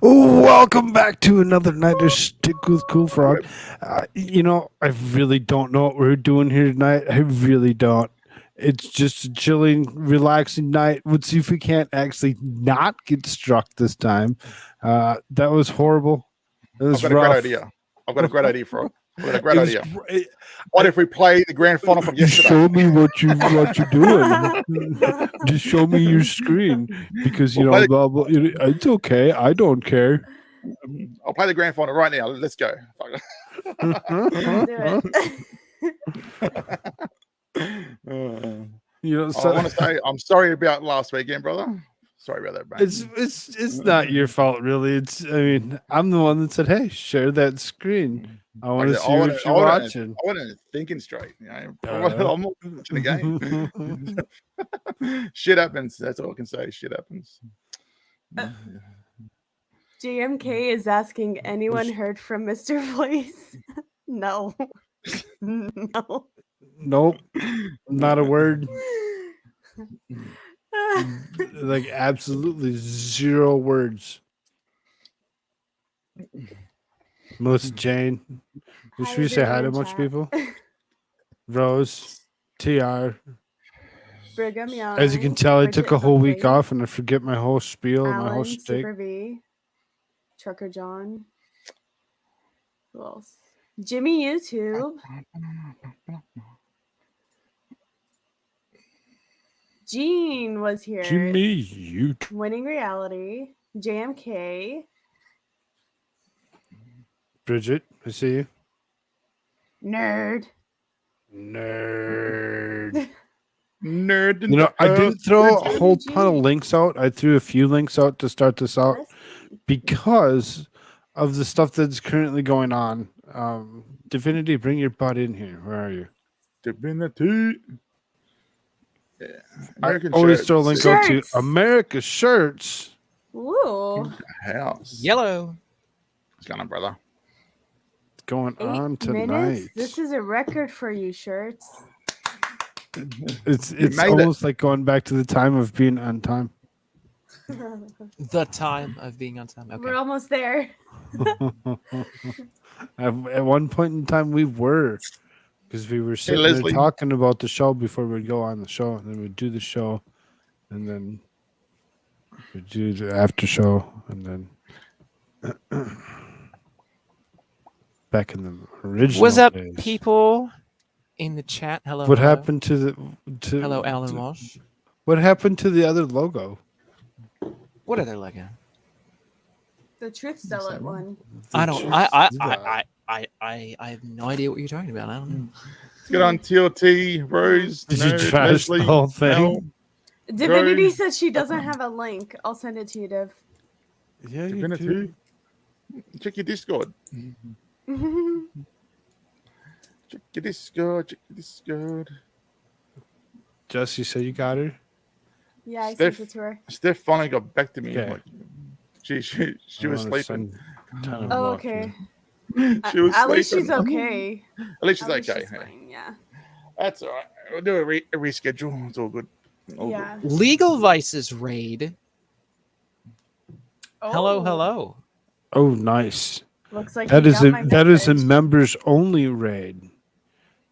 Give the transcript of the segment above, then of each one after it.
Welcome back to another night of Stick with Koolfrogg. I really don't know what we're doing here tonight. I really don't. It's just a chilling, relaxing night. Let's see if we can't actually not get struck this time. That was horrible. It I've was got a great rough. idea. I've got a great idea, Frog. I've got a great It was idea. great. What if we play the grand final from yesterday? Show me what you're doing. Just show me your screen because We'll blah, blah, it's okay. I don't care. I'll play the grand final right now. Let's go. Do it. I want to say I'm sorry about last weekend, brother. Sorry about that, mate. It's not your fault, really. I'm the one that said, "Hey, share that screen. I want to see what you're watching." I wasn't thinking straight. I'm not watching the game. Shit happens. That's all I can say. Shit happens. JMK is asking, anyone heard from Mr. Voice? No. No. Nope, not a word. Like absolutely zero words. Melissa Jane. Should we say hi to a bunch of people? Rose, TR. Brigham Young. As you can tell, I took a whole week Buckley, off and I forget my whole spiel, Alan, my whole shtick. Super V, Trucker John. Who else? Jimmy YouTube. Gene was here. Jimmy YouTube. Winning Reality. JMK. Bridget, I see you. Nerd. Nerd. Nerd. I didn't throw a Nerd. whole ton of links out. I threw a few links out to start this out because of the stuff that's currently going on. Divinity, bring your butt in here. Where are you? Divinity. Yeah. I always throw a link out to AmericaShirts. Ooh. House. Yellow. What's going on, brother? What's going 8 on tonight? minutes? This is a record for you, Shirts. It's almost like going back to the time of being on time. The time of being on time. Okay. We're almost there. At one point in time, we were. Because we were sitting there talking about the show before we'd go on the show. And then we'd do the show. And then we'd do the after show. And then back in the original What's up, days. people in the chat? Hello. What hello. happened to the... Hello, Alan Walsh. What happened to the other logo? What other logo? The Truth Zealot one. I have no idea what you're talking about. I don't know. Let's get on TLT, Rose. Did you trash the whole thing? Divinity says she doesn't have a link. I'll send it to you, Div. Yeah, Divinity. Check your Discord. Check your Discord. Jess, you said you got her? Yeah, I sent it to her. Steph finally got back to me. Okay. Like, she was sleeping. Oh, okay. She was At least sleeping. she's okay. At least she's okay. She's fine, yeah. That's all right. We'll do a reschedule. It's all good. Yeah. Good. Legal Vices raid. Oh. Hello. Oh, nice. Looks like that is a message. members only raid.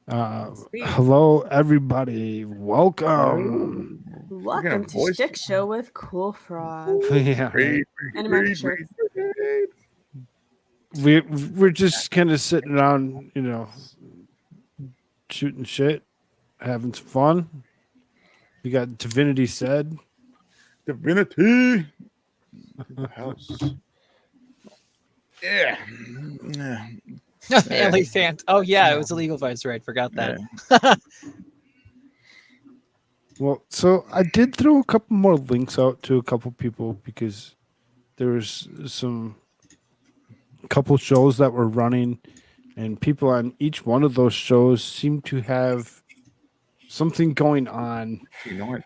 Hello, everybody. Welcome. Welcome to Stick Show with Koolfrogg. Yeah. And AmericaShirts. We're just kind of sitting around, shooting shit, having some fun. We got Divinity said. Divinity. House. Yeah. Elephant. Oh yeah, it was a Legal Vice raid. Forgot that. Well, so I did throw a couple more links out to a couple people because there was couple shows that were running, and people on each one of those shows seem to have something going on.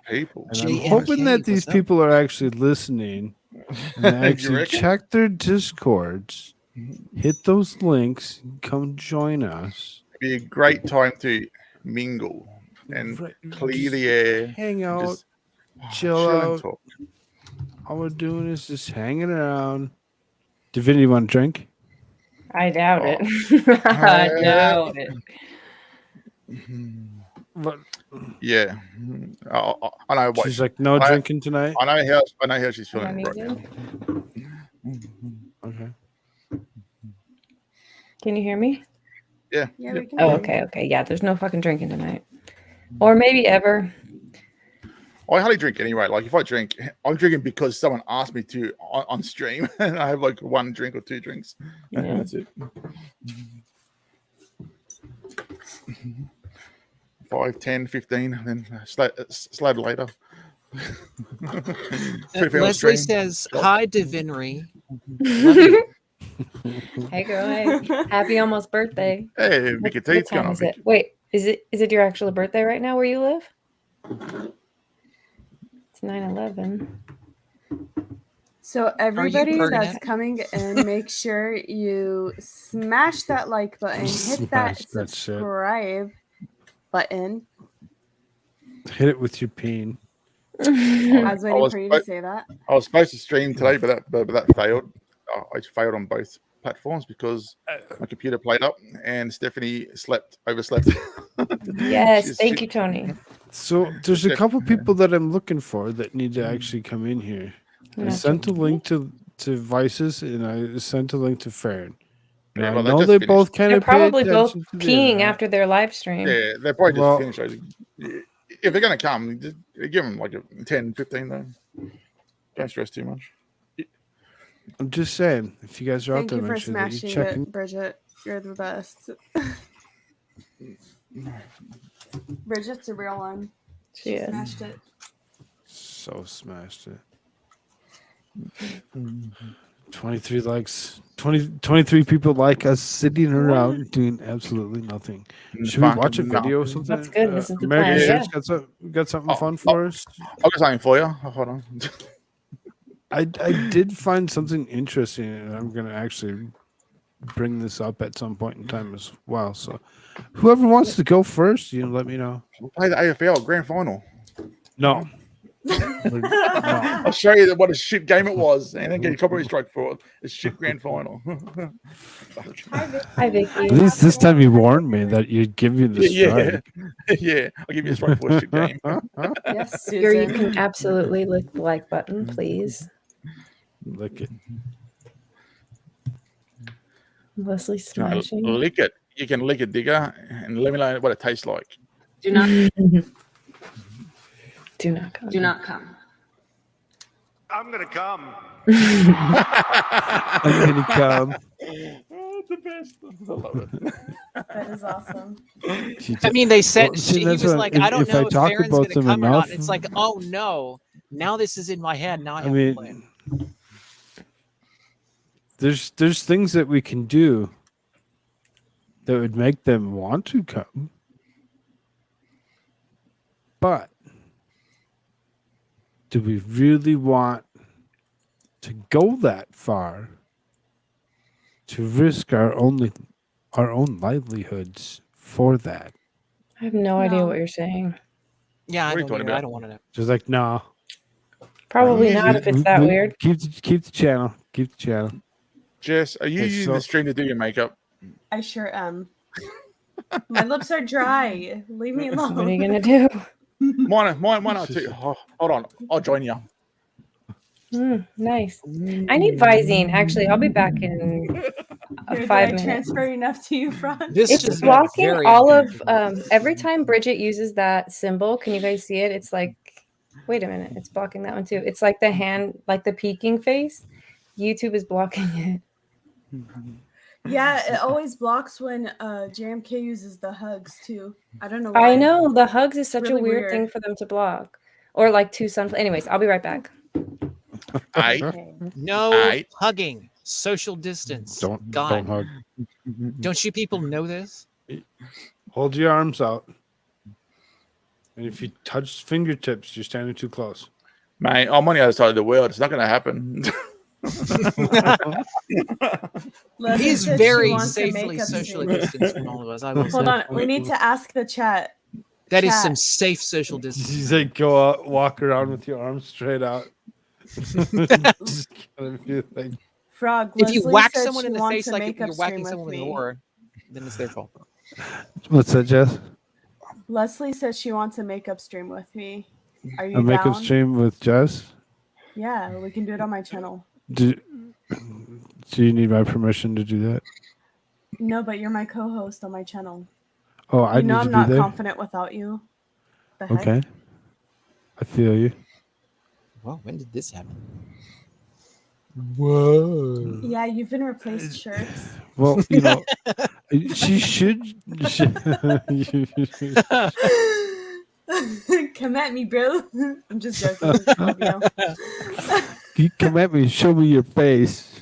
People. And I'm hoping that these people are actually listening and actually check their Discords, hit those links, come join us. It'd be a great time to mingle and clear the air, hang out, chill out. talk. All we're doing is just hanging around, Divinity, want a drink? I doubt it. Oh. I doubt it. What? Yeah, I know what She's like, no drinking tonight. I know how she's Am I feeling right now. muted? Okay. Can you hear me? Yeah, we can. Oh, hear you. okay, okay. Yeah, there's no fucking drinking tonight. Or maybe ever. I hardly drink anyway. Like if I drink, I'm drinking because someone asked me to on stream, and I have like one drink or two drinks. Yeah. And that's it. 5, 10, 15, then slab later. Leslie says, "Hi, Divinry. Love you." Hey girl, hey. Happy almost birthday. Hey, What Mickey T's time going on. is it? Wait, is it your actual birthday right now where you live? It's 9/11. So everybody pregnant? that's coming in, make sure you smash that like button, hit that Smash that shit. subscribe button. Hit it with your peen. I was waiting for you to say that. I was supposed to stream today, but that failed. I failed on both platforms because my computer played up and Stephanie overslept. Yes, thank you, Tony. So there's a couple people that I'm looking for that need to actually come in here. I Not sent a joking. link to Vices and I sent a link to Fern. Yeah, I well, they know just they finished. both kind They're of probably both peeing after their live stream. Yeah, they're probably just Well- finished. If they're going to come, just give them like a 10, 15 though. Don't stress too much. I'm just saying, if you guys are Thank out there, you for make sure that you smashing check in. it, Bridget. You're the best. Bridget's a real one. She is. Smashed it. So smashed it. 23 likes. 23 people like us sitting around doing absolutely nothing. Should we watch a video or something? That's good. This is the American plan. Shirts got something Oh, fun for us. I've got something for you. Hold on. I did find something interesting, and I'm going to actually bring this up at some point in time as well. So, whoever wants to go first, let me know. We'll play the AFL Grand Final. No. I'll show you what a shit game it was, and then get a copyright strike for it. It's shit Grand Final. Hi, Vicky. At least this time you warned me that you'd give me the strike. Yeah. I'll give you a strike for a shit game. Yes, Here you Susan. can absolutely lick the like button, please. Lick it. Leslie smashing. Lick it. You can lick it, digger, and let me know what it tastes like. Do not Do not come. do not come. I'm gonna come. I'm going to come. Oh, the best. I love it. That is awesome. I mean, they said Well, see, he that's was what- like, if- "I don't if know I if talk Farron's about going to them come or not." enough- It's like, "Oh no, now this is in my head. Now I I have to play." mean, there's things that we can do that would make them want to come, but do we really want to go that far to risk our own livelihoods for that? I have no idea No. what you're saying. Yeah, What I are you don't, talking know. I about? don't want to know. Just like, no. Probably not if it's that weird. Keep the channel. Keep the channel. Jess, are you Okay, using the stream to do your makeup? I sure am. My lips are dry. Leave me alone. What are you gonna do? Mine are too. Oh, hold on. I'll join you. Nice. I need Visine. Actually, I'll be back in Here, did 5 I minutes. transfer enough to you, Fran? This It's just blocking very all of every time Bridget uses that symbol. Can you guys see it? It's like, wait a minute, it's blocking that one too. It's like the hand, like the peeking face. YouTube is blocking it. Yeah, it always blocks when JMK uses the hugs too. I don't know why. I know the hugs is such Really a weird weird. thing for them to block, or like two sun. Anyways, I'll be right back. Okay. no Aight. hugging, social distance. Don't God, hug. don't you people know this? Hold your arms out. And if you touch fingertips, you're standing too close. Mate, I'm on the other side of the world. It's not going to happen. Leslie He's said she very wants a safely makeup socially stream. distanced from all of us. I will Hold say. on, we need to ask the chat. That is Chat. some safe social distance. He's like, go out, walk around with your arms straight out. Just kind of feel like, Frog. If you Leslie whack said someone she in the wants face to like make you're up whacking stream someone with with an me. oar, then it's their fault. What's that, Jess? Leslie says she wants a makeup stream with me. Are A you makeup down? stream with Jess? Yeah, we can do it on my channel. Do you need my permission to do that? No, but you're my co-host on my channel. Oh, I You know need to I'm be not there? confident without you. The heck? Okay. I feel you. Well, when did this happen? Whoa. Yeah, you've been replaced, shirts. Well, you know, she should. Come at me, bro. I'm just joking. I love you. You come at me, show me your face.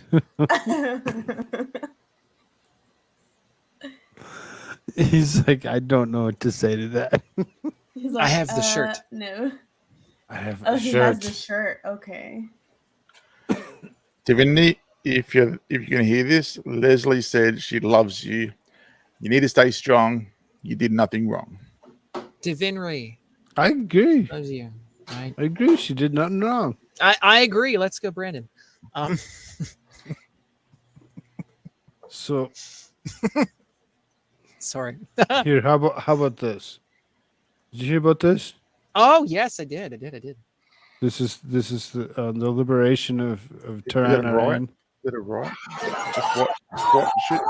He's like, I don't know what to say to that. He's I have the shirt. No. I have Oh, a he has shirt. the shirt. Okay. Divinity, if you can hear this, Leslie said she loves you. You need to stay strong. You did nothing wrong. Divinry I agree. loves you. I agree. She did nothing wrong. I agree. Let's go, Brandon. So Sorry. here, how about this? Did you hear about this? Oh yes, I did. This is the liberation of Is that Tehran, right? Iran. Is that right? Just what shit?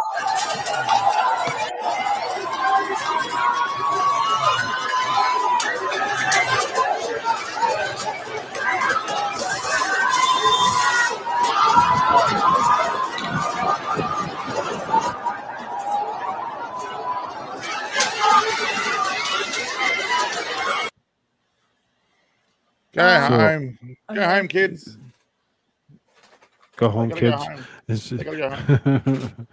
Go home. Go Okay. home, kids. Go They home, gotta kids. go home. This is- They gotta go home.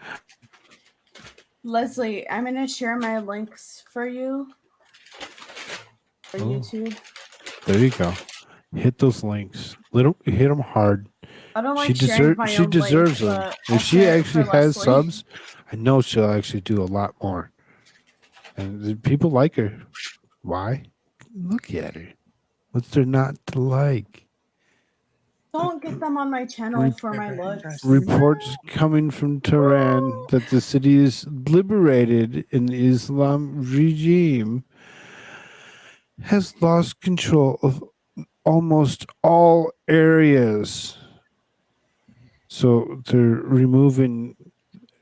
Leslie, I'm going to share my links for you for Oh. YouTube. There you go. Hit those links. Hit them hard. I don't She like sharing my own deserves link, them. but I'll If she share it actually for has Leslie. subs, I know she'll actually do a lot more. And the people like her. Why? Look at her. What's there not to like? Don't get them on my channel for my looks. Reports coming from Tehran that the city is liberated and the Islam regime has lost control of almost all areas. So they're removing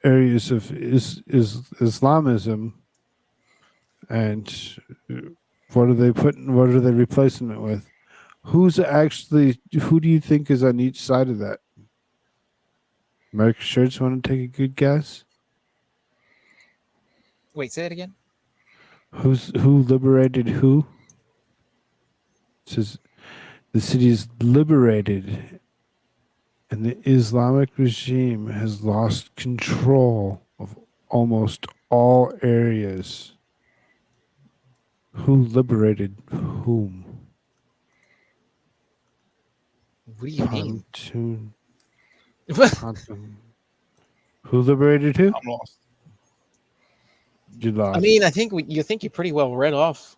areas of Islamism, and what are they replacing it with? Who do you think is on each side of that? AmericaShirts, want to take a good guess? Wait, say it again. Who liberated who? It says the city is liberated and the Islamic regime has lost control of almost all areas. Who liberated whom? What do you mean? Pontoon. Who liberated who? I'm lost. You lost. I mean, I think you pretty well read off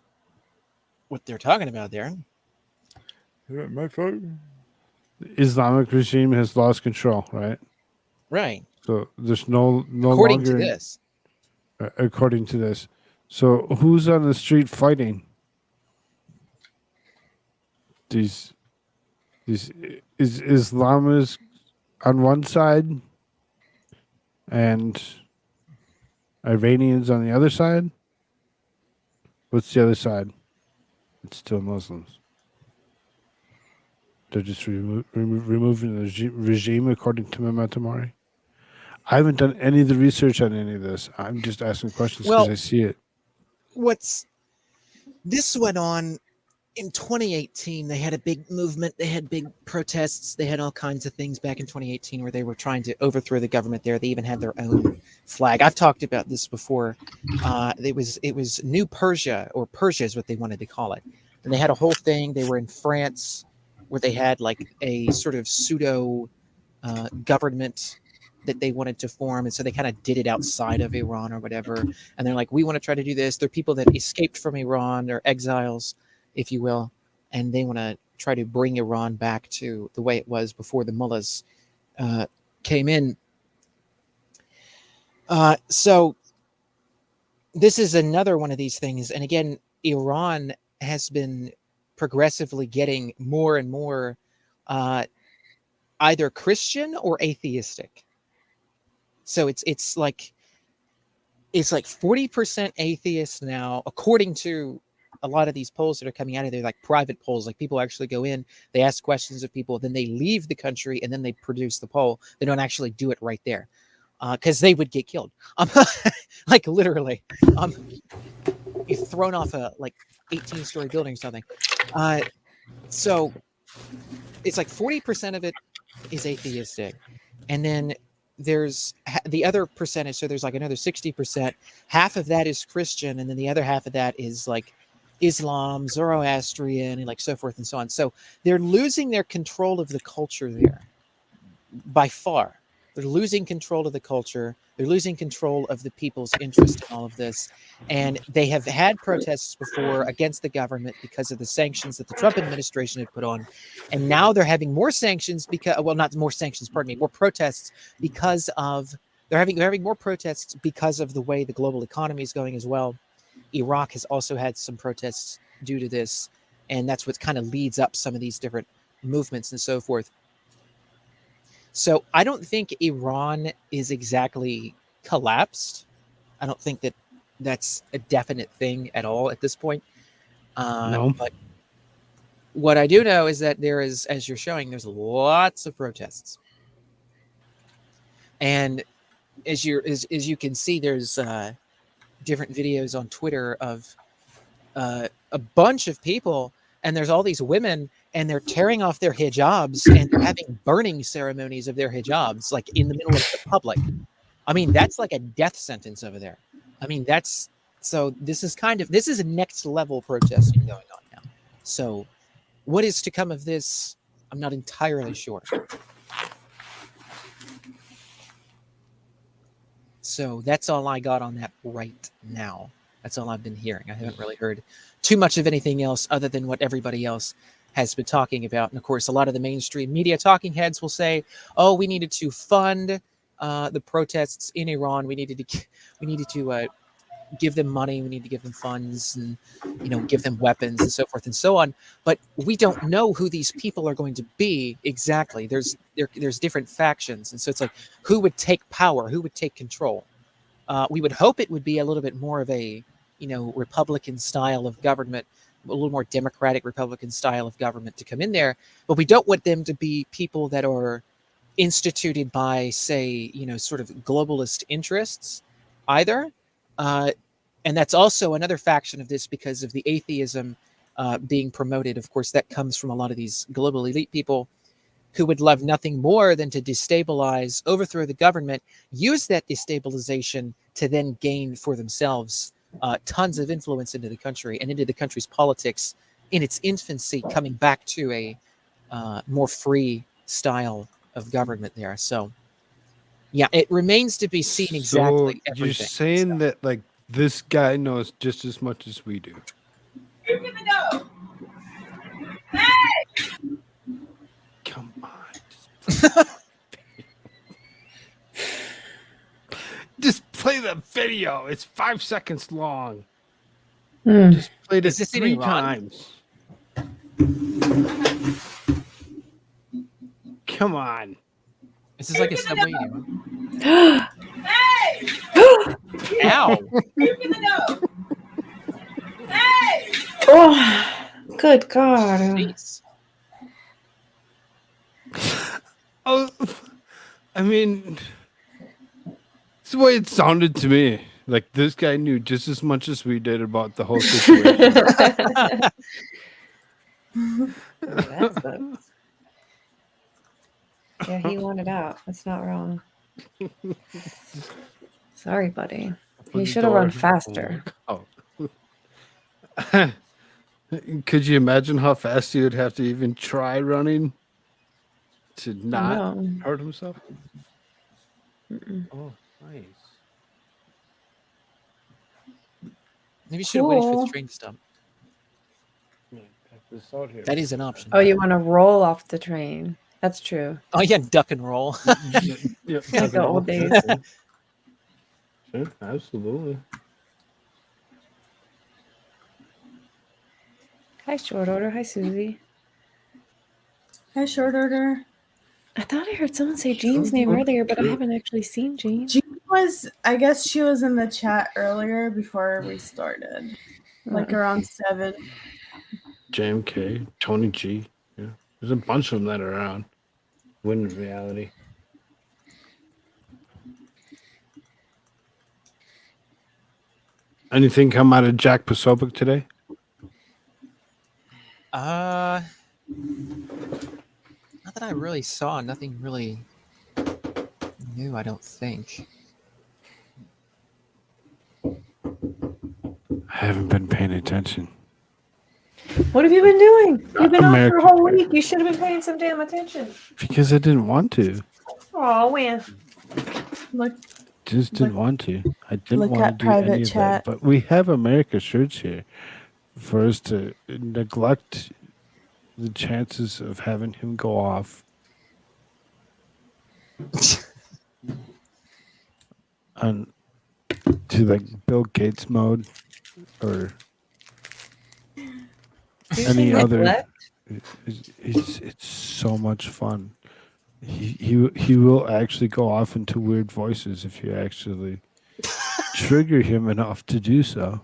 what they're talking about there. My phone. The Islamic regime has lost control, right? Right. So there's no According longer to this. According to this. So who's on the street fighting? Is Islamists on one side and Iranians on the other side? What's the other side? It's still Muslims. They're just removing the regime according to Mehmet Amari. I haven't done any of the research on any of this. I'm just asking questions because Well, I see it. This went on in 2018. They had a big movement. They had big protests. They had all kinds of things back in 2018 where they were trying to overthrow the government there. They even had their own flag. I've talked about this before. It was New Persia, or Persia is what they wanted to call it. And they had a whole thing. They were in France where they had like a sort of pseudo government that they wanted to form. And so they kind of did it outside of Iran or whatever. And they're like, we want to try to do this. They're people that escaped from Iran. They're exiles, if you will. And they want to try to bring Iran back to the way it was before the mullahs came in. So this is another one of these things. And again, Iran has been progressively getting more and more either Christian or atheistic. So it's like 40% atheist now, according to a lot of these polls that are coming out of there, like private polls. Like people actually go in, they ask questions of people, then they leave the country, and then they produce the poll. They don't actually do it right there, because they would get killed. Like literally, be thrown off a like 18-story building or something. So it's like 40% of it is atheistic, and then there's the other percentage. So there's like another 60%. Half of that is Christian, and then the other half of that is like Islam, Zoroastrian, and like so forth and so on. So they're losing their control of the culture there by far. They're losing control of the culture. They're losing control of the people's interest in all of this. And they have had protests before against the government because of the sanctions that the Trump administration had put on. And now they're having more sanctions because, well, not more sanctions, pardon me, more protests because of, they're having more protests because of the way the global economy is going as well. Iraq has also had some protests due to this. And that's what kind of leads up some of these different movements and so forth. So I don't think Iran is exactly collapsed. I don't think that that's a definite thing at all at this point. No. But what I do know is that there is, as you're showing, there's lots of protests. And as you can see, there's different videos on Twitter of a bunch of people, and there's all these women, and they're tearing off their hijabs and they're having burning ceremonies of their hijabs, like in the middle of the public. I mean, that's like a death sentence over there. I mean, so this is a next level protesting going on now. So what is to come of this, I'm not entirely sure. So that's all I got on that right now. That's all I've been hearing. I haven't really heard too much of anything else other than what everybody else has been talking about. And of course, a lot of the mainstream media talking heads will say, "Oh, we needed to fund the protests in Iran. We needed to give them money. We need to give them funds, and give them weapons and so forth and so on." But we don't know who these people are going to be exactly. There's different factions, and so it's like, who would take power? Who would take control? We would hope it would be a little bit more of a Republican style of government, a little more democratic Republican style of government to come in there. But we don't want them to be people that are instituted by, say, sort of globalist interests either. And that's also another faction of this, because of the atheism being promoted. Of course, that comes from a lot of these global elite people who would love nothing more than to destabilize, overthrow the government, use that destabilization to then gain for themselves tons of influence into the country and into the country's politics in its infancy, coming back to a more free style of government there. So, yeah, it remains to be seen exactly So everything. you're saying that like this guy knows just as much as we do. Come on. Just play the video. It's 5 seconds long. Just played it Is this in 3 Iran? times. Come on. This is like a subway. Ow! Oh, good God. Jeez. Oh, I mean, it's the way it sounded to me. Like this guy knew just as much as we did about the whole situation. That's good. Yeah, he wanted out. That's not wrong. Sorry, buddy. He should have run faster. Oh. Could you imagine how fast he would have to even try running to not No. hurt himself? Mm-mm. Oh, nice. Maybe you should have waited for Cool. the train to stop. Yeah, check this out here. That is an option. Oh, you want to roll off the train? That's true. Oh yeah, duck and roll. Yeah, Like the old days. Sure, absolutely. Hi, short order. Hi, Susie. Hi, short order. I thought I heard someone say Jean's name earlier, but I haven't actually seen Jean. Jean was, I guess she was in the chat earlier before we started, like around 7. JMK, Tony G. Yeah, there's a bunch of them that are around. Win reality. Anything come out of Jack Posobiec today? Not that I really saw. Nothing really new, I don't think. I haven't been paying attention. What have you been doing? You've been off for a America- whole week. You should have been paying some damn attention. Because I didn't want to. Oh, man. Look, Just didn't want to. I didn't look want at to do private any of chat. that. But we have AmericaShirts here for us to neglect the chances of having him go off on to like Bill Gates mode or any other. It's so much fun. He will actually go off into weird voices if you actually trigger him enough to do so.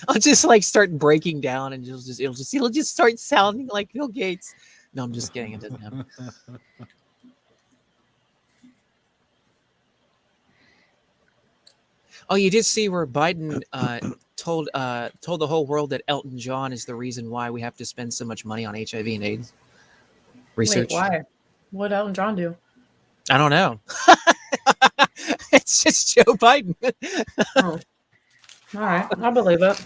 I'll just like start breaking down, and he'll just start sounding like Bill Gates. No, I'm just kidding. It doesn't happen. Oh, you did see where Biden told the whole world that Elton John is the reason why we have to spend so much money on HIV and AIDS research. Wait, why? What Elton John do? I don't know. It's just Joe Biden. Oh. All right, I believe it.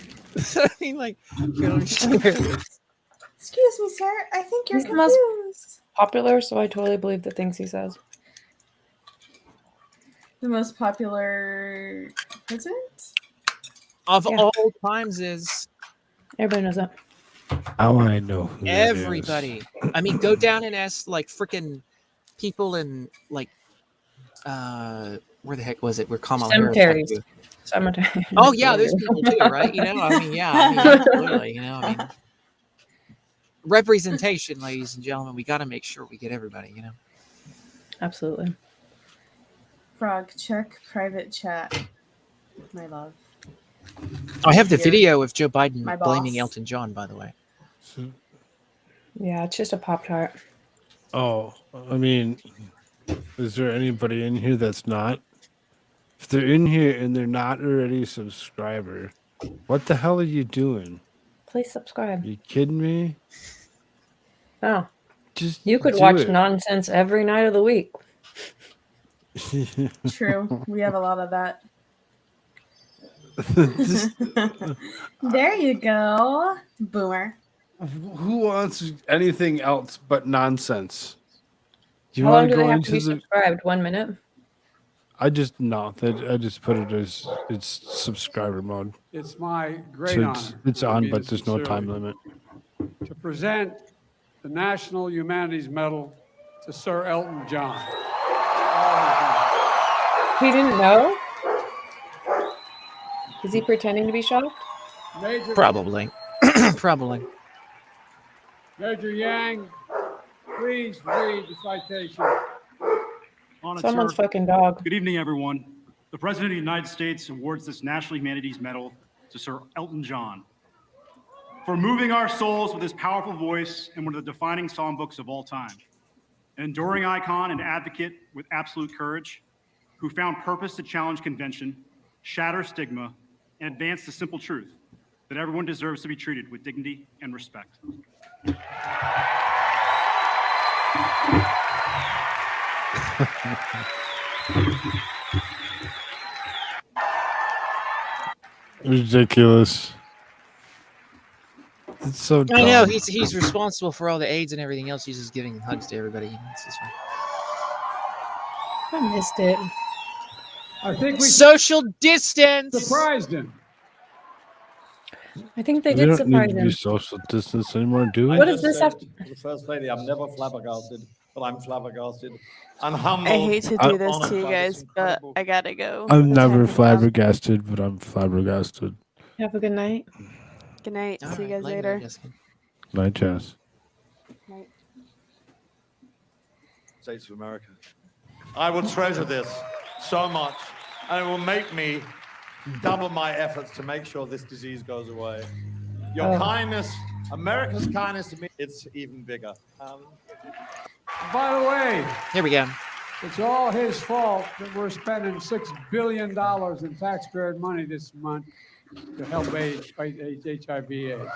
I mean, like, you know, excuse me, sir. I think you're He's the most- confused. Popular, so I totally believe the things he says. The most popular president? of Yeah. all times is Everybody knows that. How I know who that is. everybody. I mean, go down and ask like freaking people in like where the heck was it? Where Kamala Harris had Cemeteries. to- Cemetery. Oh yeah, there's people too, right? You know, I mean, yeah, I mean, absolutely. You know, I mean, representation, ladies and gentlemen. We got to make sure we get everybody. You know. Absolutely. Frog, check private chat. My love. I have the Here. video of Joe Biden My blaming boss. Elton John, by the way. Yeah, it's just a Pop-Tart. Oh, I mean, is there anybody in here that's not? If they're in here and they're not already a subscriber, what the hell are you doing? Please subscribe. You kidding me? Oh, Just you could do watch it. nonsense every night of the week. True. We have a lot of that. Just- There you go. Boomer. who wants anything else but nonsense? Do you How long want do to they go have to into be the? subscribed? 1 minute? I just put it as it's subscriber mode. It's my great So honor. it's for on, me but to there's no time sincerely limit. to present the National Humanities Medal to Sir Elton John. He didn't know? Is he pretending to be shocked? Major, Probably. Probably. Major Yang, please read the citation. Honored Someone's sir. fucking dog. Good evening, everyone. The President of the United States awards this National Humanities Medal to Sir Elton John for moving our souls with his powerful voice and one of the defining songbooks of all time. An enduring icon and advocate with absolute courage, who found purpose to challenge convention, shatter stigma, and advance the simple truth that everyone deserves to be treated with dignity and respect. Ridiculous. It's so dumb. I know he's responsible for all the AIDS and everything else. He's just giving hugs to everybody. It's just I missed it. I think we social distance. surprised him. I think they We did don't need surprise to be him. social distance anymore, do we? What does this have? The First Lady, I'm never flabbergasted. but I'm flabbergasted and humbled. I hate to do and this to honoured you by this guys, but incredible- I gotta go. I'm The never time is up. flabbergasted, but I'm flabbergasted. Have a good night. Good night. All See you right, guys later. Jessica. Night, Jess. Night. States of America. I will treasure this so much, and it will make me double my efforts to make sure this disease goes away. Your kindness, America's kindness to me, it's even bigger. By the way, Here we go. it's all his fault that we're spending $6 billion in taxpayer money this month to help fight HIV/AIDS.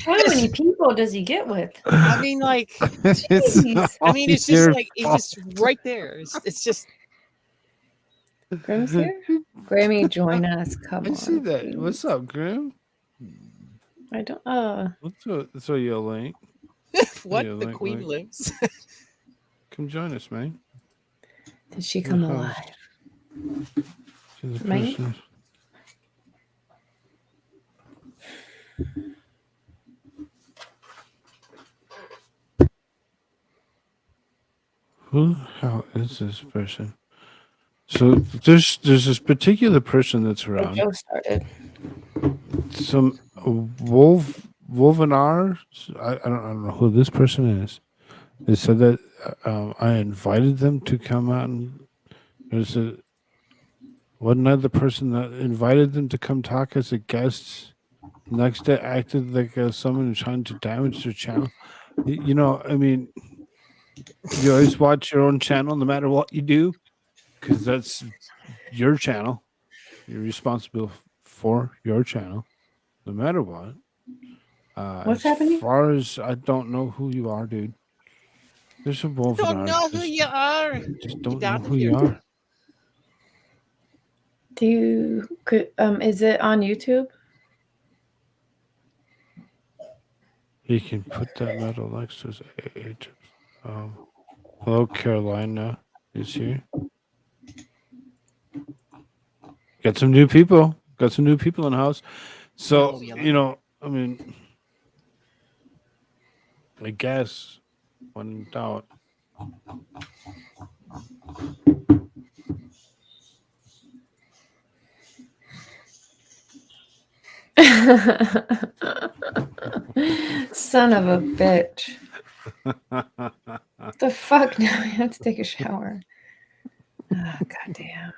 How many people does he get with? I mean, like, Jeez. I mean, it's just like it's just right there. It's just Grim's here? Grammy, join us. Come I on. see that. please. What's up, Grim? I don't. What's up, your link? what Yeah, the like- queen like- lives. Come join us, man. Did she come Your alive? host. She's a Me? person. Who the hell is this person? So there's this particular person that's around. Joe started. Some Wolvenar. I don't know who this person is. They said that I invited them to come out, and there's one other person that invited them to come talk as a guest. Next day acted like someone who's trying to damage their channel. You know, I mean, you always watch your own channel no matter what you do, because that's your channel. You're responsible for your channel, no matter what. What's as happening? far as I don't know who you are, dude. There's a wolf. Don't know who you are. Just don't know down who here. you are. Do you is it on YouTube? He can put that medal next to his age. Hello, Carolina is here. Got some new people. Got some new people in the house. So, Oh, yeah. you know, I mean, I guess when in doubt. Son of a bitch. What the fuck? Now I have to take a shower. Oh, goddamn.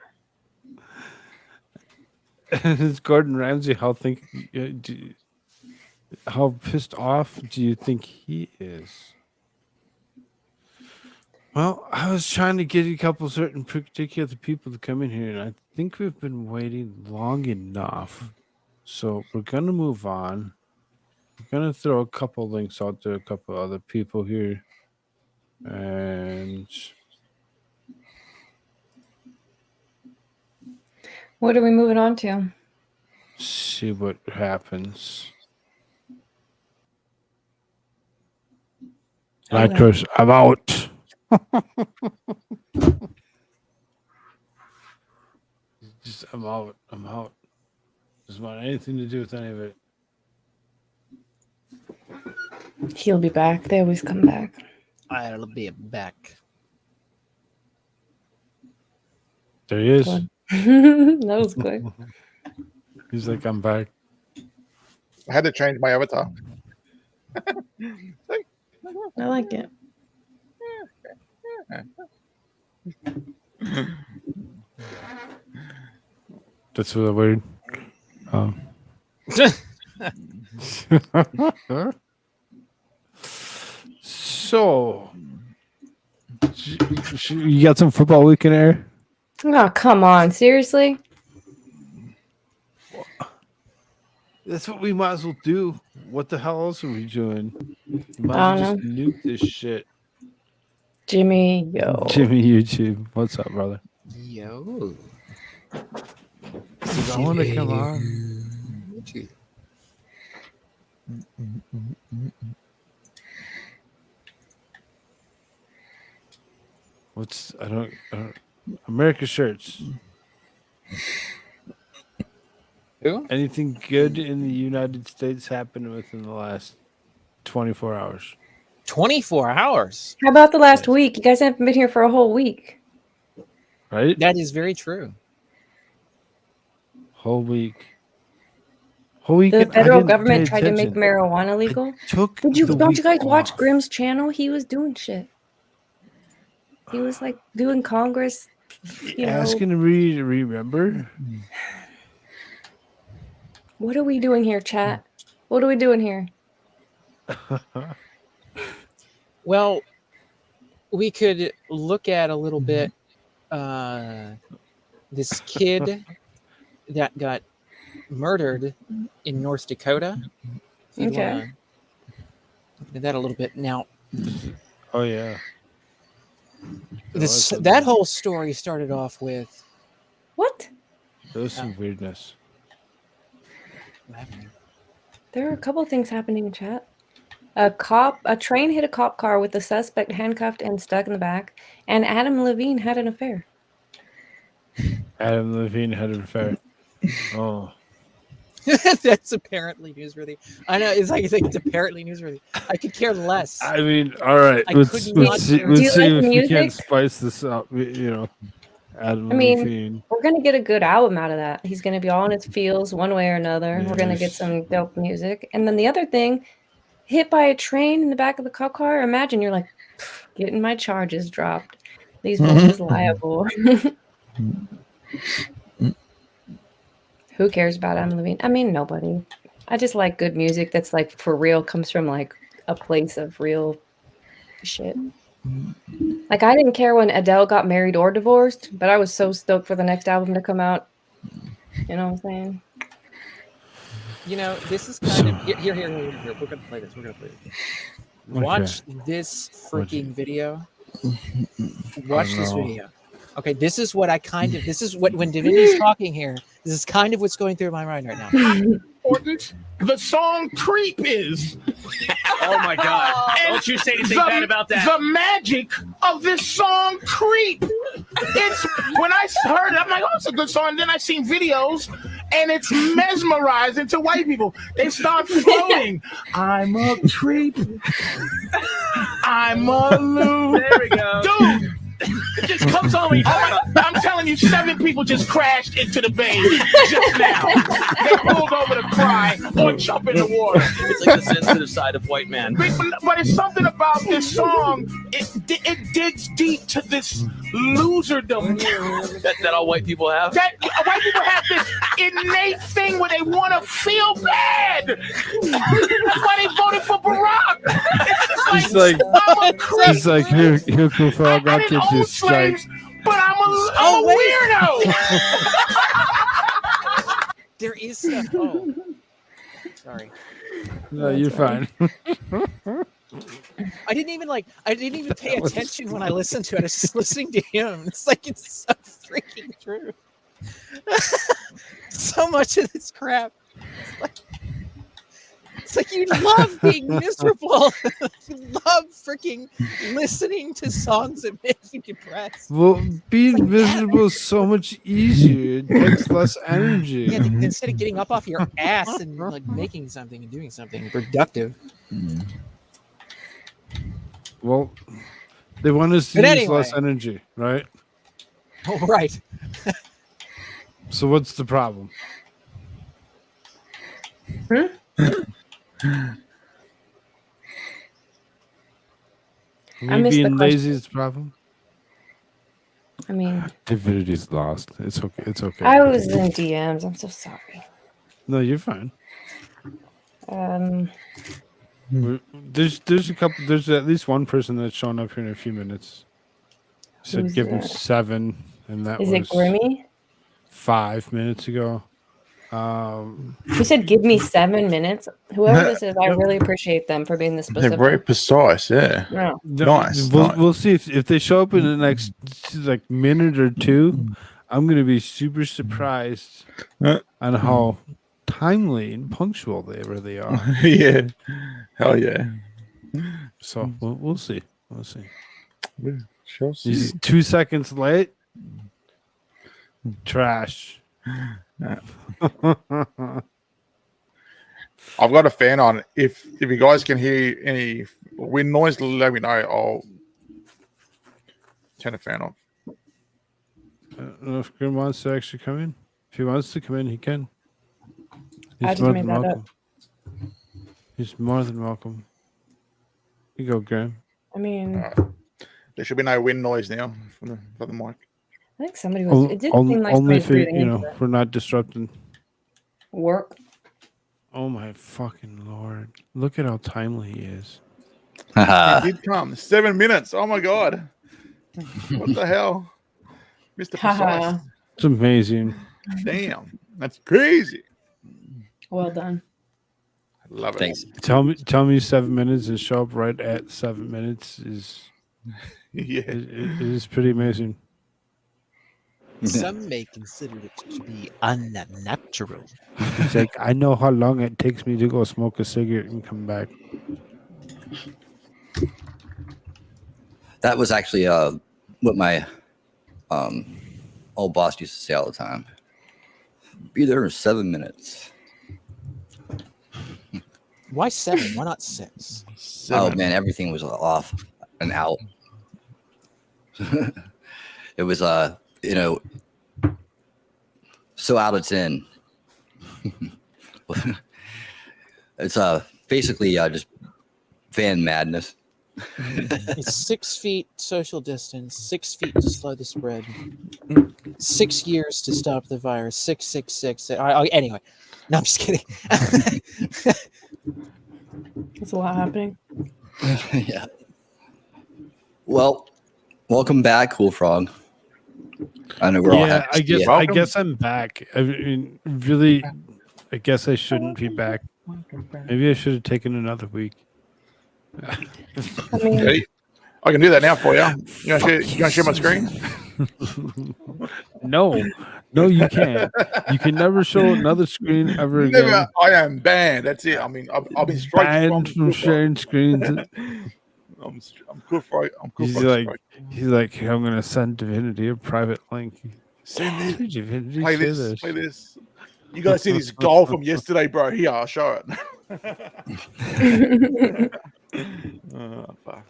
It's Gordon Ramsay. How pissed off do you think he is? Well, I was trying to get a couple certain particular people to come in here, and I think we've been waiting long enough. So we're gonna move on. We're gonna throw a couple links out to a couple other people here, and What are we moving on to? see what happens. Okay. Actors, I'm out. I'm out. I'm out. Doesn't want anything to do with any of it. He'll be back. They always come back. I'll be back. There he is. That was quick. He's like, I'm back. I had to change my avatar. I like it. That's really weird. So, you got some football weekend air? Oh, come on. Seriously? That's what we might as well do. What the hell else are we doing? We might I as well don't just nuke this shit. Jimmy, yo. Jimmy YouTube. What's up, brother? Yo. I want to come on. What's I don't AmericaShirts. Who? Anything good in the United States happened within the last 24 hours. 24 hours. How about the last week? You guys haven't been here for a whole week. Right? That is very true. Whole week. The I federal didn't government pay tried to make attention. marijuana legal. Took Don't the you week guys watch off. Grimm's channel? He was doing shit. He was like doing Congress. Asking me to remember. What are we doing here, chat? What are we doing here? Well, we could look at a little bit this kid that got murdered in North Dakota. If you Okay. wanna look at that a little bit. Now, Oh yeah. that whole story started off with What? There was some weirdness. There are a couple things happening in chat. A train hit a cop car with the suspect handcuffed and stuck in the back, and Adam Levine had an affair. Adam Levine had an affair. Oh. That's apparently newsworthy. I know it's apparently newsworthy. I could care less. I mean, all right. I Let's could not see, care. let's Do you see like if we music? can spice this up. You know, Adam I mean, Levine. we're gonna get a good album out of that. He's gonna be all in his feels one way or another. We're gonna get Yes. some dope music. And then the other thing, hit by a train in the back of the cop car. Imagine you're like, getting my charges dropped. These voices liable. Who cares about Adam Levine? I mean, nobody. I just like good music that's like for real, comes from like a place of real shit. Like I didn't care when Adele got married or divorced, but I was so stoked for the next album to come out. You know what I'm saying? You know, this is kind of here. We're gonna play this. Watch this freaking video. Watch this video. Okay, this is what when Divinity's talking here, this is kind of what's going through my mind right now. Important the song Creep is. Oh my God. Don't you say anything bad about that. The magic of this song Creep. It's when I heard it, I'm like, oh, it's a good song. And then I seen videos and it's mesmerizing to white people. They start floating. I'm a creep. I'm a loser. There we go. Dude. It just comes on me. I'm telling you, 7 people just crashed into the bay just now. They pulled over to cry or jump in the water. It's like the sensitive side of white man. But it's something about this song. It digs deep to this loserdom that all white people have. That white people have this innate thing where they want to feel bad. That's why they voted for Barack. It's like I'm a creep. He's like, here, Koolfrogg, I'll get you a strike. Slaves, but I'm a weirdo. There is stuff. Oh, sorry. No, you're fine. I didn't even pay attention when I listened to it. I was just listening to him. It's like it's so freaking true. So much of this crap. It's like you love being miserable. You love freaking listening to songs that make you depressed. Well, being miserable is so much easier. It takes less energy. Yeah, instead of getting up off your ass and like making something and doing something productive. Well, they want us to But use anyway. less energy, right? Oh, right. So what's the problem? I Me missed the being question. lazy is the problem? I mean, Divinity's lost. It's okay. It's okay. I was in DMs. I'm so sorry. No, you're fine. There's a couple. There's at least one person that's showing up here in a few minutes. Said Who's give him that? 7, and that Is was it Grimmy? 5 minutes ago. You said give me 7 minutes. Whoever this is, I really appreciate them for being this They're specific. very precise, yeah. No. Nice. We'll see if they show up in the next like minute or two. I'm gonna be super surprised on how timely and punctual they really are. Yeah. Hell yeah. So we'll see. We'll see. Yeah, shall see. He's 2 seconds late. Trash. I've got a fan on. If you guys can hear any wind noise, let me know. I'll turn the fan on. I don't know if Grim wants to actually come in. If he wants to come in, he can. I He's just more made than that welcome. up. He's more than welcome. You go, Graham. I mean, There should be no wind noise now from the mic. I think somebody was. It did seem like Only somebody was if breathing you into know it. we're not disrupting. Work. Oh my fucking lord! Look at how timely he is. He did come 7 minutes. Oh my god! What the hell, Mr. Precise? It's amazing. Damn, that's crazy. Well done. Love it. Thanks. Tell me 7 minutes and show up right at 7 minutes is Yeah. it is pretty amazing. Some may consider it to be unnatural. He's like, I know how long it takes me to go smoke a cigarette and come back. That was actually what my old boss used to say all the time. Be there in 7 minutes. Why 7? Why not 6? Oh man, everything was off and out. It was so out of 10. It's basically just fan madness. It's 6 feet social distance, 6 feet to slow the spread, 6 years to stop the virus, 666. Anyway, no, I'm just kidding. There's a lot happening. Yeah. Well, welcome back, Koolfrogg. I know we're all happy. I to see you. I guess I'm back. I mean, really, I guess I shouldn't be back. Maybe I should have taken another week. I mean, Okay. I can do that now for you. You gonna share my screen? No, you can't. You can never show another screen ever again. Never. I am banned. That's it. I mean, I've been straight Banned from sharing screens. I'm Koolfrogg. I'm He's Koolfrogg. like, I'm gonna send Divinity a private link. Send it. Divinity, Play share this. Play this. You guys see this goal from yesterday, bro? Here, I'll show it. Fuck.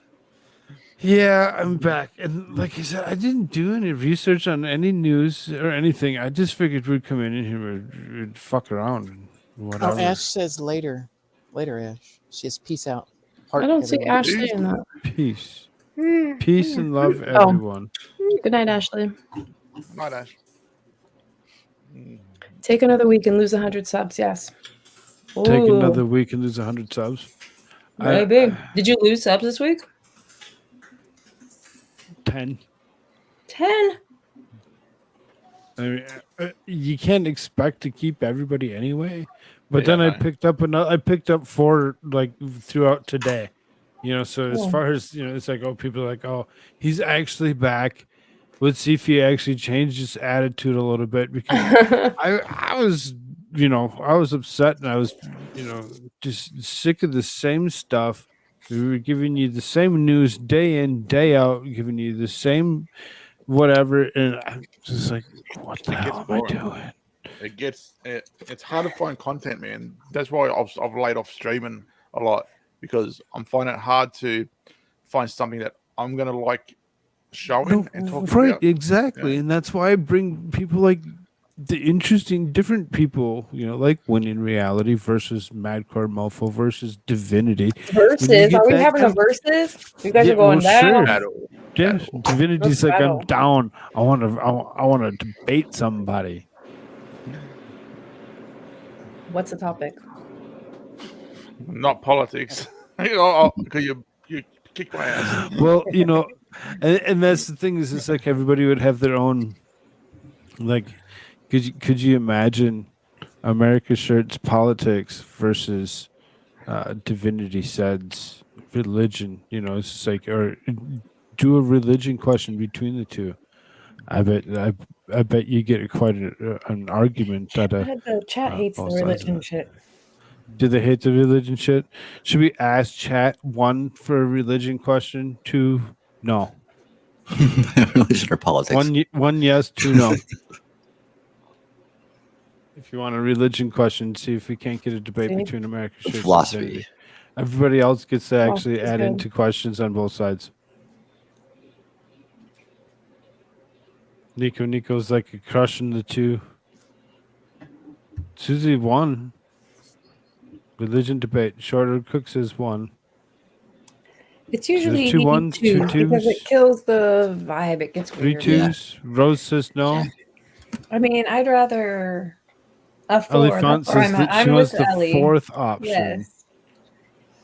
Yeah, I'm back. And like I said, I didn't do any research on any news or anything. I just figured we'd come in here and we'd fuck around and whatever. Oh, Ash says later. Later, Ash. She says peace out. Heart, I don't see everyone. Ashley in that. Peace. Peace and love, everyone. Good night, Ashley. Night, Ash. Take another week and lose 100 subs. Yes. Take Ooh, another week and lose 100 subs. Maybe. Did you lose subs this week? 10. 10. I mean, you can't expect to keep everybody anyway. But then I picked up another. I picked up 4 like throughout today. You know, so as far as it's like, people are like, he's actually back. Let's see if he actually changed his attitude a little bit, because I was, I was upset, and I was, just sick of the same stuff. We were giving you the same news day in, day out, giving you the same whatever, and I'm just like, what the hell am I doing? It's hard to find content, man. That's why I've laid off streaming a lot, because I'm finding it hard to find something that I'm gonna like showing and talking right, about. exactly. And that's why I bring people like the interesting, different people, like Winning Reality versus Madcore Mofo versus Divinity. Versus? Are we having a versus? You guys are going down. Battle. Yeah, Divinity's like, battle. I'm down. I want to debate somebody. What's the topic? Not politics. Because you kicked my ass. Well, and that's the thing, is it's like everybody would have their own, like, could you imagine AmericaShirts politics versus Divinity Said's religion? It's just like, or do a religion question between the two. I bet you get quite an argument. The chat hates the religion shit. Do they hate the religion shit? Should we ask chat 1 for a religion question, 2 no? Religion or politics? 1 yes, 2 no. If you want a religion question, see if we can't get a debate See? between AmericaShirts and Philosophy. Divinity. Everybody else gets to actually Philosophy's add good. into questions on both sides. Nico's like a crush in the two. Susie won. Religion debate. Shorter Cooks is one. It's usually two ones, two because it twos. kills the vibe. It gets Three weird. twos. Rose says no. I mean, I'd rather a Ellie 4. Font That's where says I'm at. that she I'm wants with the Ellie. fourth option. Yes.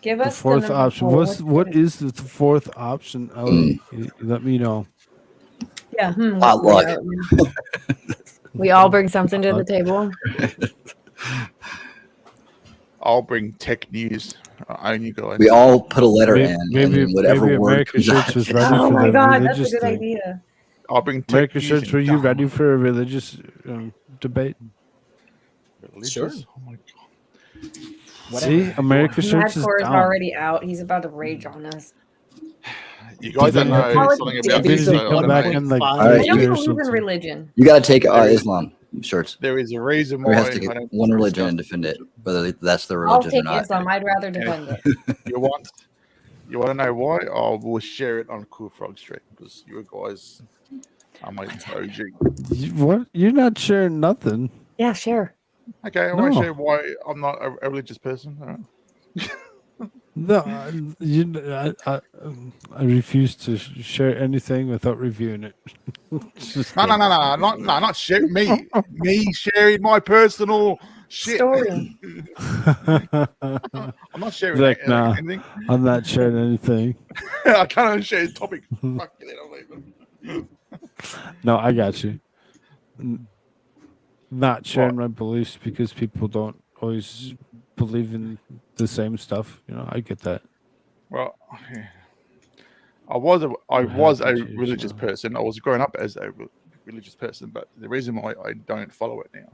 Give The us fourth the number option. 4. What is the fourth option, Ellie? Let me know. Yeah. Potluck. We all bring something to the table. I'll bring tech news. I own you guys. We all put a letter in, Maybe and whatever word comes AmericaShirts out. was ready Oh for my the god, that's a religious good thing. idea. I'll bring tech news. AmericaShirts, were you ready for a religious debate? Religious? Sure. Oh my god. See, AmericaShirts is Madcore is down. already out. He's about to rage on us. You guys don't know something about Did this. he So come I back don't in know. like All right. I Thursday know you or believe in something? religion. You got to take Islam shirts. There is a reason We why have to take I don't one religion and defend it, whether that's the I'll religion or take not. Islam. I'd rather defend it. You want to know why? I will share it on Koolfrogg Street because you guys are my OG. What? You're not sharing nothing. Yeah, sure. Okay, I want No. to share why I'm not a religious person. All right. No, I refuse to share anything without reviewing it. No, not share me. Me sharing my personal shit. Story. I'm not sharing Like, nah, anything. I'm not sharing anything. I can't even share his topic. Fuck it, I'm leaving. No, I got you. Not sharing my beliefs because people don't always believe in the same stuff. You know, I get that. Well, I was a religious person. I was growing up as a religious person, but the reason why I don't follow it now.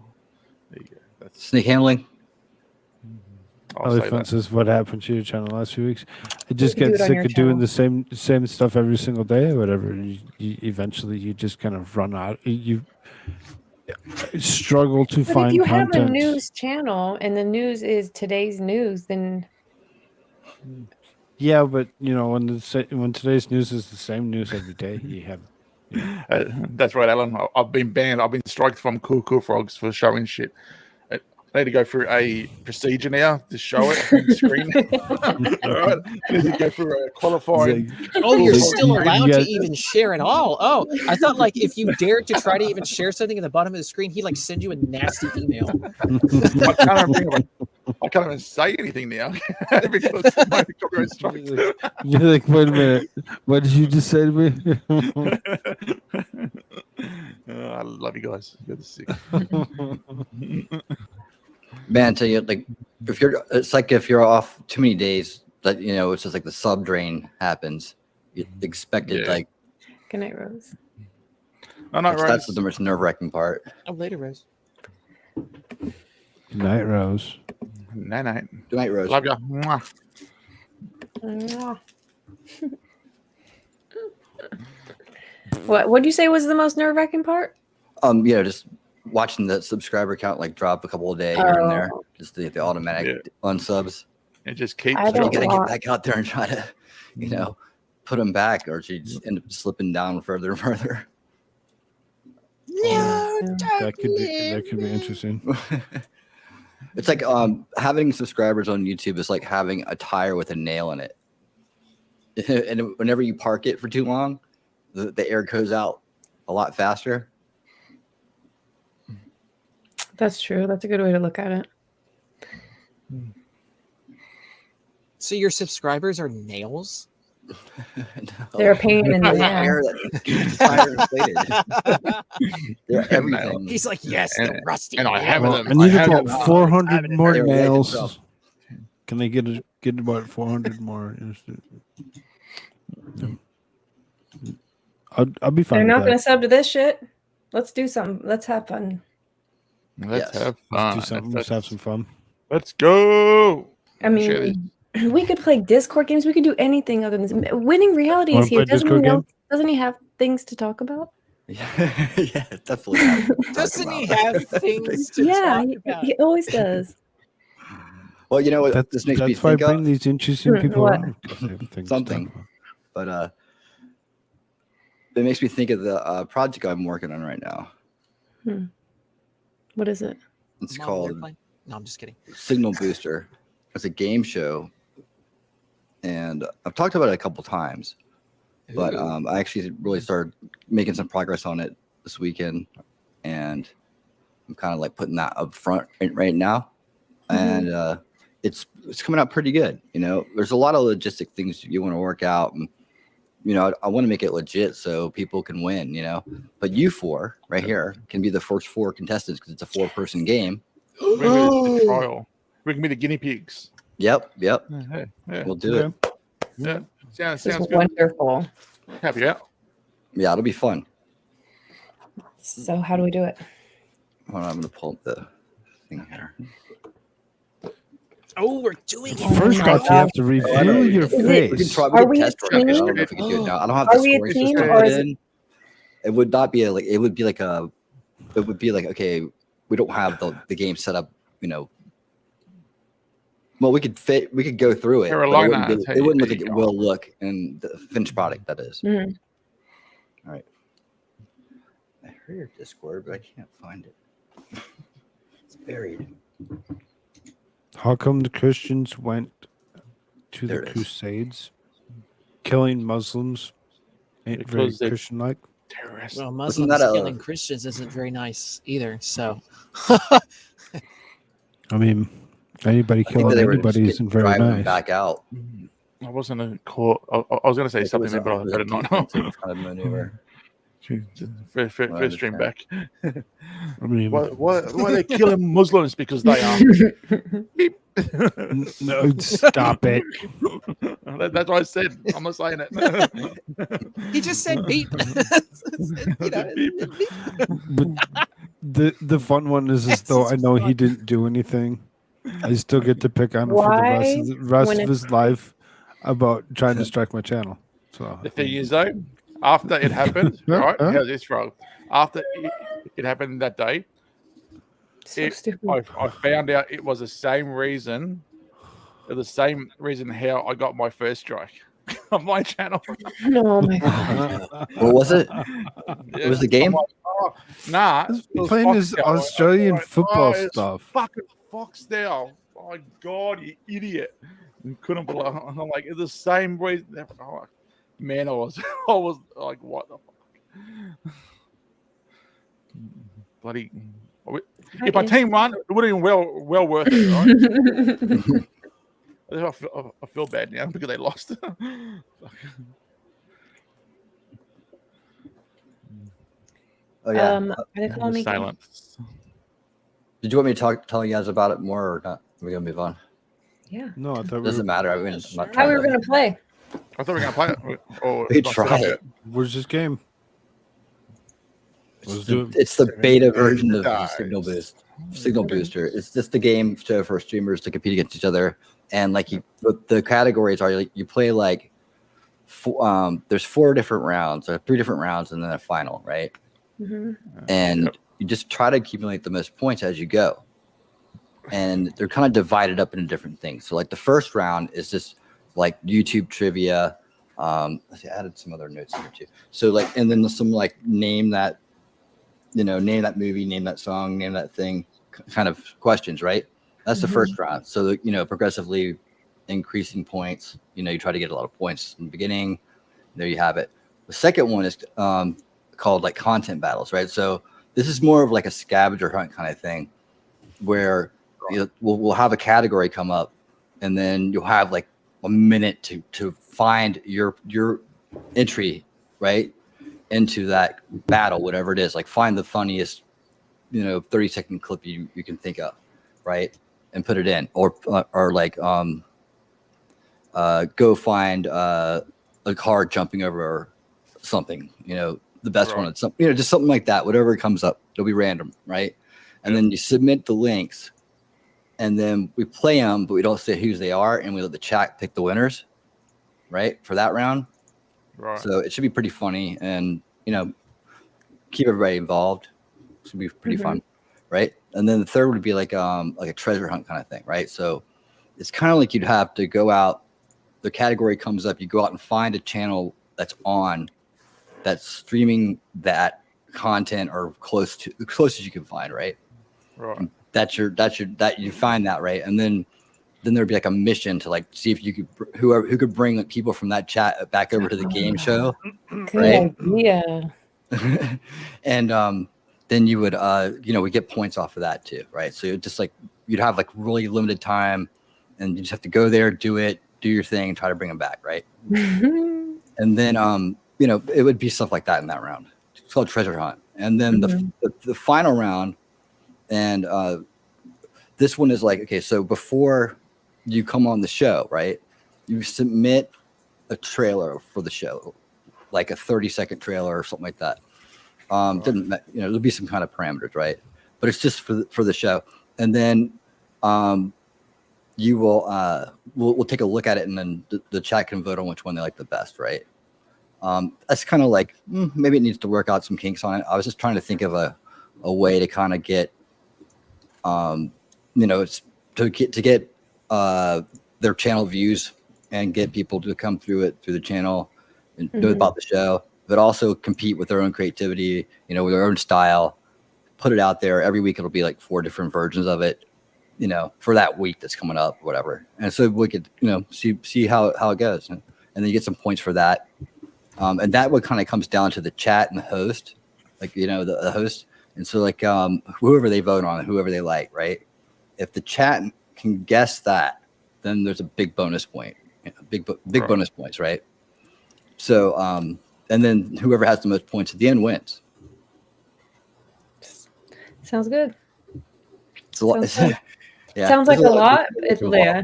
There you go. That's Snake handling. I'll say Elephant that. says, "What happened to your channel last few weeks?" I just can do get it on sick your of doing channel. the same stuff every single day or whatever. Eventually, you just kind of run out. You struggle to But find if you have a content. news channel and the news is today's news, then Yeah, but you know when today's news is the same news every day, you have. That's right, Alan. I've been banned. I've been striked from Koolfroggs for showing shit. I need to go through a procedure now to show it on screen. All right. I need to go through a qualifying. Oh, you're Like, still you allowed to got- even share at all. Oh, I thought like if you dared to try to even share something at the bottom of the screen, he'd like send you a nasty email. I can't even say anything now because of my copyright strikes. You're like, wait a minute. What did you just say to me? I love you guys. You're the sick. Man, I tell you, like it's like if you're off too many days, that it's just like the sub drain happens. You expected like good night, Rose. that's the most nerve wracking part. Oh, later, Rose. Good night, Rose. Night. Good night, Rose. Love ya. Mwah. What do you say was the most nerve-wracking part? Just watching the subscriber count like drop a couple of days here and there, just the automatic unsubs. It just keeps. I You don't gotta want- get back out there and try to, put them back, or she just end up slipping down further and further. That could be interesting. It's like having subscribers on YouTube is like having a tire with a nail in it. And whenever you park it for too long, the air goes out a lot faster. That's true. That's a good way to look at it. So your subscribers are nails? They're a pain in the Air ass. that keeps the tire inflated. They're everything. He's like, yes, the rusty. And I nail." have Well, them. I need have about them. 400 more They're right nails. themselves. Can I get about 400 more? I'll be fine. They're with not that. going to sub to this shit. Let's do something. Let's have fun. Let's Yes. have Let's fun. do something. Let's have some fun. Let's go. I mean, we could play Discord games. We could do anything other than this. Winning reality Wanna is here. play Discord game? Doesn't he have things to talk about? Yeah, definitely. Doesn't he have things to Yeah, talk he, about? he always does. Well, you know what this makes me That's why I think bring of? these interesting people What? around. 'Cause they have things to talk Something. about. But it makes me think of the project I'm working on right now. What is it? It's Model called airplane? No, I'm just kidding. Signal Booster. It's a game show, and I've talked about it a couple times. But I actually really started making some progress on it this weekend, and I'm kind of like putting that up front right now, and it's coming out pretty good. You know, there's a lot of logistic things you want to work out, and you know, I want to make it legit so people can win. You know, but you four right here can be the first 4 contestants because it's a 4-person game. We can be the trial. We can be the guinea pigs. Yep. Yeah. We'll do it. Yeah. This Sounds is good. wonderful. Happy out. Yeah, it'll be fun. So how do we do it? Hold on, I'm gonna pull up the thing here. Oh, we're doing it. First my off, you have to reveal your Is it- We can face. try. Are we a test run it. I team? don't know if we can do it now. I don't have Are the we a scoring team system or put is it- in. It would not be like. It would be like a. It would be like, okay, we don't have the game set up. You know. Well, we could go through it. But Carolina, it wouldn't look there like you it go. will look in the finished product. That is. Mhm. All right. I heard your Discord, but I can't find it. It's buried. How come the Christians went to There the it is. Crusades? Killing Muslims ain't very Because they- Christian-like. Terrorist. Well, Wasn't Muslims that a- killing Christians isn't very nice either. So, I mean, anybody I think killing that they were anybody just isn't very driving them nice. back out. I wasn't a court. I was going to say It something, was a- but I it was a better not know. defensive kind of maneuver. First stream back. I mean, Why are they killing Muslims? Because they are. Beep. no, stop it. That's what I said. I'm not saying it. he just said beep. You know, Beep. But the fun one is though I know he didn't do anything. I still get to pick on him for the rest when of it's- his life about trying to strike my channel. So The thing is, though, after it happened, Huh? right? Huh? How's this, bro? After it happened that day, So stupid. I found out it was the same reason. The same reason how I got my first strike on my channel. Oh my god. What was it? It was the game? I'm like, oh, nah, He's it was playing his Foxtel. Australian I'm like, football it's stuff. Fucking Foxtel. Oh my god, you idiot! And couldn't believe. I'm like, it's the same reason. Oh, man, I was like, what the fuck? Bloody. If my team won, it would have been well worth it, right? I feel bad now because they lost. Oh yeah. Are they calling me? Silence. Did you want me to tell you guys about it more or not? We're gonna move on. Yeah. No, I thought It doesn't matter. I mean, I'm not How trying we were to- gonna play? I thought we were gonna play it. Or We not set up try yet. it. Where's this game? Let's do it. It's the beta version of Guys. Signal Booster. It's just the game show for streamers to compete against each other. And like the categories are like you play like there's 4 different rounds or 3 different rounds and then a final, right? Mhm. And you just try to accumulate the most points as you go. And they're kind of divided up into different things. So like the first round is just like YouTube trivia. Let's see, I added some other notes here too. So like, and then some like name that movie, name that song, name that thing, kind of questions, right? That's the first round. So progressively increasing points. You try to get a lot of points in the beginning. There you have it. The second one is called like content battles, right? So this is more of like a scavenger hunt kind of thing, where we'll have a category come up, and then you'll have like a minute to find your entry, right, into that battle, whatever it is. Like find the funniest 30-second clip you can think of, right, and put it in, or like go find a car jumping over something, the best one, it's something, just something like that. Whatever comes up, it'll be random, right? And then you submit the links, and then we play them, but we don't say whose they are, and we let the chat pick the winners, right, for that round. Right. So it should be pretty funny, and keep everybody involved. It's gonna be pretty fun, right? And then the third would be like a treasure hunt kind of thing, right? So it's kind of like you'd have to go out. The category comes up. You go out and find a channel that's streaming that content or close as you can find, right? Right. That you find that, right? And then there'd be like a mission to like see if you could who could bring like people from that chat back over to the game show, right? Yeah. And then you would we get points off of that too, right? So just like you'd have like really limited time, and you just have to go there, do your thing, and try to bring them back, right? And then it would be stuff like that in that round. It's called treasure hunt. And then the final round, and this one is like, okay, so before you come on the show, right, you submit a trailer for the show, like a 30-second trailer or something like that. There'll be some kind of parameters, right? But it's just for the show. And then you will we'll take a look at it, and then the chat can vote on which one they like the best, right? That's kind of like maybe it needs to work out some kinks on it. I was just trying to think of a way to kind of get it's to get their channel views and get people to come through the channel and know about the show, but also compete with their own creativity, with their own style, put it out there. Every week it'll be like 4 different versions of it, for that week that's coming up, whatever. And so we could, see how it goes. And then you get some points for that. And that one kind of comes down to the chat and the host, like, the host. And so like whoever they vote on, whoever they like, right? If the chat can guess that, then there's a big bonus point, big bonus points, right? So, and then whoever has the most points at the end wins. Sounds good. It's a lot. Yeah, sounds like a lot. Yeah.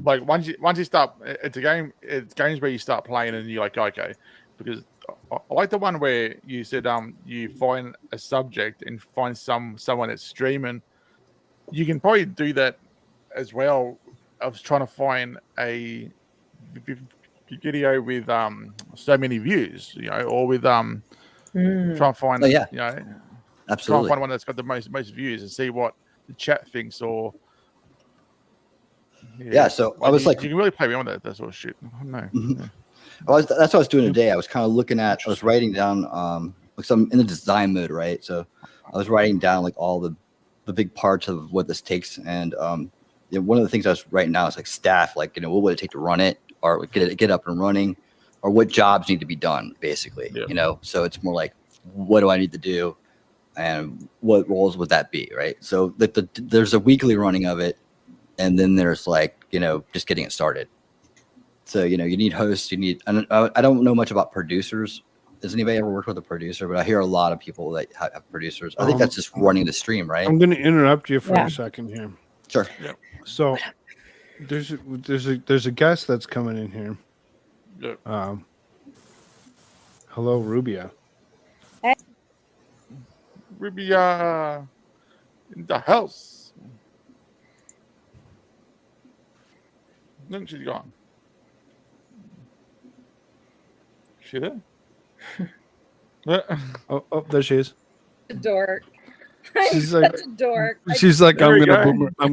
Like once you start, it's games where you start playing and you're like, okay, because I like the one where you said you find a subject and find someone that's streaming. You can probably do that as well. I was trying to find a video with so many views, or with try and find absolutely, try and find one that's got the most views and see what the chat thinks. Or so I was like, you can really play around with that sort of shit. No. That's what I was doing today. I was kind of looking at, I was writing down, like I'm in the design mode, right? So I was writing down like all the big parts of what this takes. And one of the things I was writing now is like staff, like, what would it take to run it, or get up and running, or what jobs need to be done, basically, So it's more like, what do I need to do? And what roles would that be, right? So there's a weekly running of it. And then there's like, just getting it started. So, you need hosts, I don't know much about producers. Has anybody ever worked with a producer? But I hear a lot of people that have producers. I think that's just running the stream, right? I'm going to interrupt you for a second here. Sure. Yeah. So there's a guest that's coming in here. Yeah. Hello, Rubia. Hey. Rubia in the house. Then she's gone. She there? Oh, there she is. Dork. She's I'm like, such a dork. she's like, There I'm we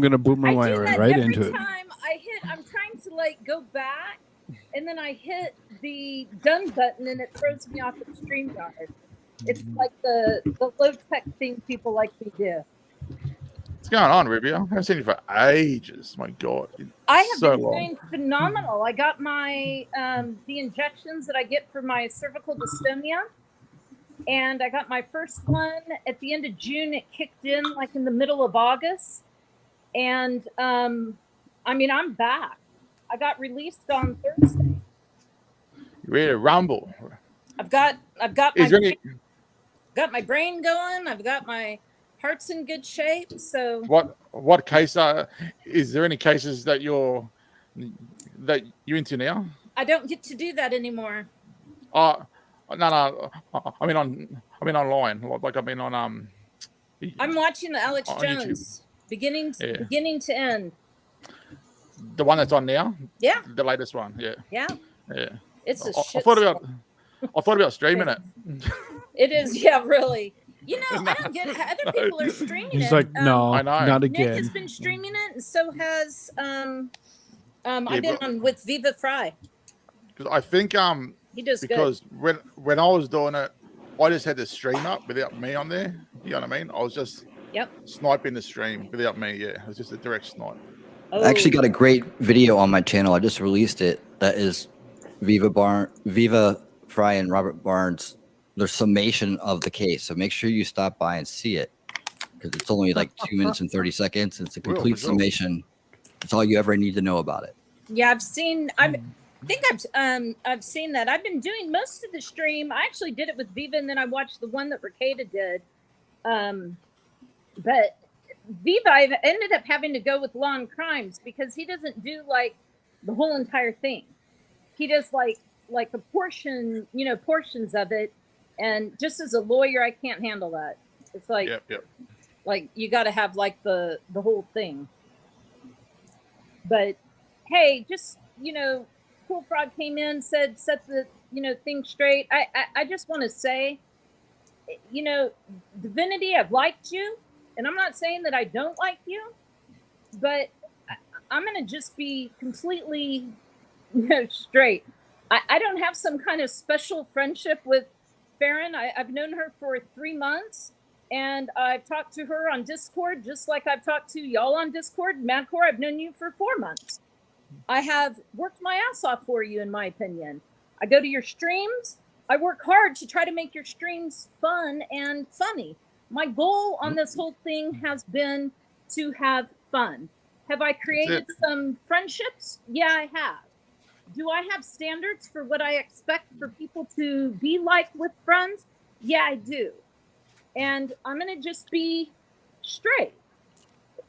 gonna boom my I way do that right every into it. time I'm trying to like go back, and then I hit the done button, and it throws me off the stream guard. It's like the low tech thing people like to do. What's going on, Rubia? I haven't seen you for ages. My God. I have so been long. doing phenomenal. I got my the injections that I get for my cervical dystonia, and I got my first one at the end of June. It kicked in like in the middle of August, and I'm back. I got released on Thursday. You ready to rumble? I've got Is there any, got my brain going. I've got my heart's in good shape. So what case is there any cases that you're into now? I don't get to do that anymore. No. I mean online. Like I've been on I'm watching the Alex on Jones beginning to end. The one that's on now? Yeah. The latest one. Yeah. Yeah. Yeah. It's a I shit. thought about streaming it. It is, yeah, really. You know, I don't get it. Other people are streaming it. He's like, no, I know. not Nick again. has been streaming it, and so has I've been but- on with Viva Fry. Because I think He does because when I was doing it, I just had the stream up without me on there. You know what I mean? I was just sniping the stream without me. Yeah, it was just a direct snipe. I actually got a great video on my channel. I just released it. That is Viva Fry and Robert Barnes, their summation of the case. So make sure you stop by and see it, because it's only like 2 minutes and 30 seconds. It's a complete summation. It's all you ever need to know about it. Yeah, I've seen that. I've been doing most of the stream. I actually did it with Viva, and then I watched the one that Ricada did. But Viva, I ended up having to go with Law and Crimes because he doesn't do like the whole entire thing. He does like a portion, portions of it. And just as a lawyer, I can't handle that. It's like, like you got to have like the whole thing. But hey, just Koolfrogg came in, said set the thing straight. I just want to say, Divinity, I've liked you, and I'm not saying that I don't like you, but I'm gonna just be completely straight. I don't have some kind of special friendship with Farron. I've known her for 3 months, and I've talked to her on Discord just like I've talked to y'all on Discord. Madcore, I've known you for 4 months. I have worked my ass off for you, in my opinion. I go to your streams. I work hard to try to make your streams fun and funny. My goal on this whole thing has been to have fun. Have I created some friendships? Yeah, I have. Do I have standards for what I expect for people to be like with friends? Yeah, I do. And I'm going to just be straight.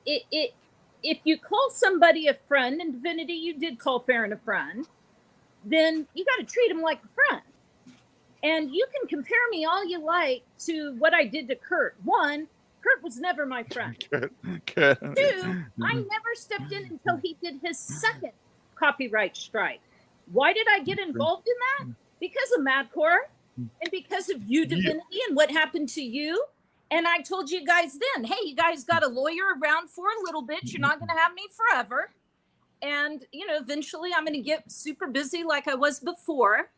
If you call somebody a friend, and Divinity, you did call Farron a friend, then you got to treat him like a friend. And you can compare me all you like to what I did to Kurt. One, Kurt was never my friend. Kurt. Two, I never stepped in until he did his second copyright strike. Why did I get involved in that? Because of Madcore and because of you, Divinity, and what happened to you. And I told you guys then, hey, you guys got a lawyer around for a little bit. You're not going to have me forever. And, eventually I'm going to get super busy like I was before.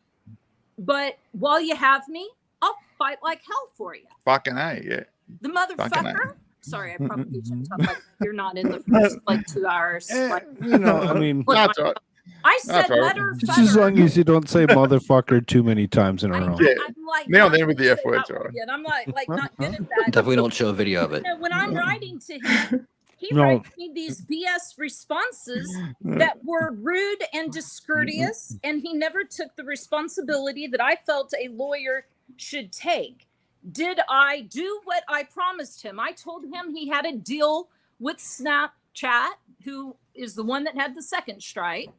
But while you have me, I'll fight like hell for you. Fucking A, yeah. The motherfucker. Sorry, I probably should talk like you're not in the first 2 hours. I mean, that's right. I said motherfucker. Just as long as you don't say motherfucker too many times in a row. Yeah. I'm like, Now then with the F words, right? and I'm like not good at that. Definitely don't show a video of it. When I'm writing to him, he No. writes me these BS responses that were rude and discourteous, and he never took the responsibility that I felt a lawyer should take. Did I do what I promised him? I told him he had a deal with Snapchat, who is the one that had the second strike,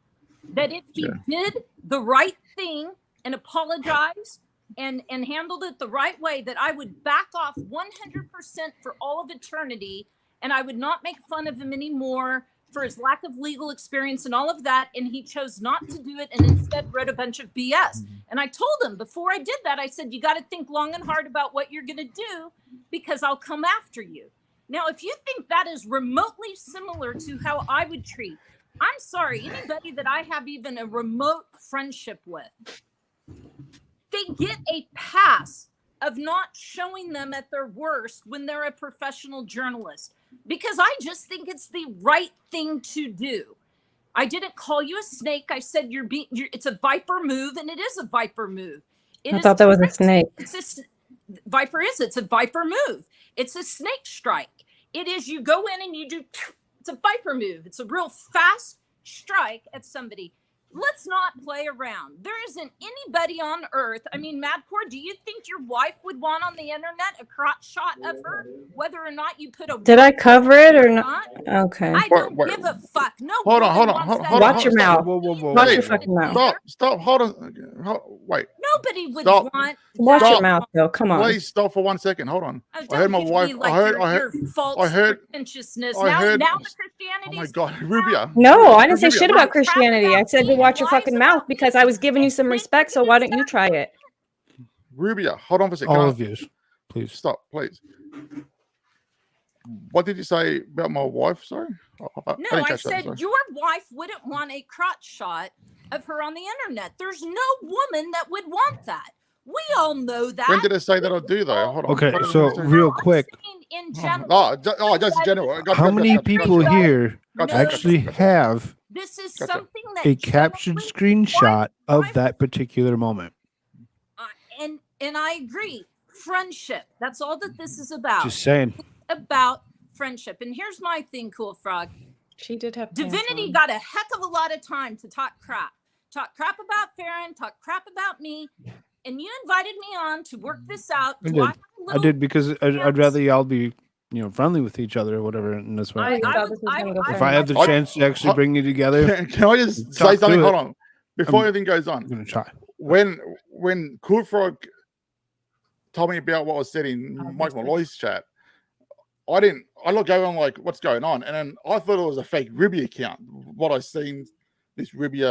that if he did the right thing and apologized and handled it the right way, that I would back off 100% for all of eternity, and I would not make fun of him anymore for his lack of legal experience and all of that. And he chose not to do it and instead wrote a bunch of BS. And I told him before I did that, I said, you got to think long and hard about what you're going to do, because I'll come after you. Now, if you think that is remotely similar to how I would treat, I'm sorry, anybody that I have even a remote friendship with, they get a pass of not showing them at their worst when they're a professional journalist, because I just think it's the right thing to do. I didn't call you a snake. I said it's a viper move, and it is a viper move. I thought that was a snake. It's a viper move. It's a snake strike. It is, you go in and you do, it's a viper move. It's a real fast strike at somebody. Let's not play around. There isn't anybody on earth. I mean, Madcore, do you think your wife would want on the internet a crotch shot of her, whether or not you put a... Did I cover it or not? Okay. I don't give a fuck. No. Hold on. Watch your mouth. Watch your fucking mouth. Stop. Hold on. Wait. Nobody would Stop. want... Watch your mouth, though. Come on. Please stop for 1 second. Hold on. Oh, I heard my wife. Your false pretentiousness. Now the Christianity. Oh my God, Rubia. No, I didn't say shit about Christianity. I said to watch your fucking mouth because I was giving you some respect. So why don't you try it? Rubia, hold on for a second. All of you, please stop, please. What did you say about my wife? Sorry. No, I said your wife wouldn't want a crotch shot of her on the internet. There's no woman that would want that. We all know that. When did I say that I do though? Hold on. Okay, so real quick, in general. Just in general. how many people here actually have This is something that a captured screenshot of that particular moment? And I agree. Friendship. That's all that this is about. Just saying. It's about friendship. And here's my thing, Koolfrogg. She did have Divinity got a heck of a lot of time to talk crap. Talk crap about Farron, talk crap about me. And you invited me on to work this out. I did because I'd rather y'all be, friendly with each other or whatever. And that's why. If I have the chance to actually bring you together, can I just say something? Hold on, before anything goes on. I'm gonna try. When Koolfrogg told me about what was said in Mike Malloy's chat, I looked over and like, what's going on? And then I thought it was a fake Ribby account. What I seen this Ribby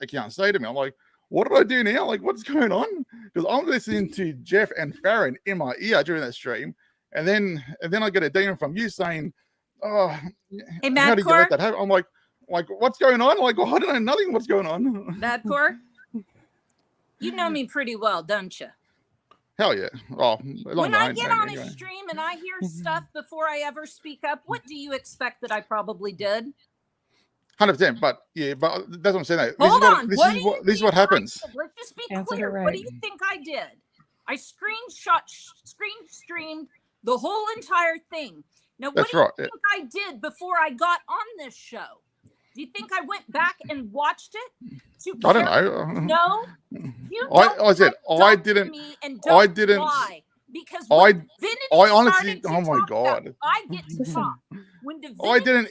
account say to me, I'm like, what did I do now? Like, what's going on? Because I'm listening to Jeff and Farron in my ear during that stream, and then I get a DM from you saying, "Oh, hey, how did you let that happen?" I'm like, what's going on? Like, well, I don't know nothing. What's going on? Madcore, you know me pretty well, don't you? Hell yeah! Oh, when I get on a stream and I hear stuff before I ever speak up, what do you expect that I probably did? 100%, but that's what I'm saying. Hold on. This is what happens. Let's just be clear. Right. What do you think I did? I screen streamed the whole entire thing. Now, what do you think I did before I got on this show? Do you think I went back and watched it? I don't know. No, you I said I didn't. Me and I didn't. Lie. Because I honestly. Oh my god. I get to talk. When Divinity I didn't.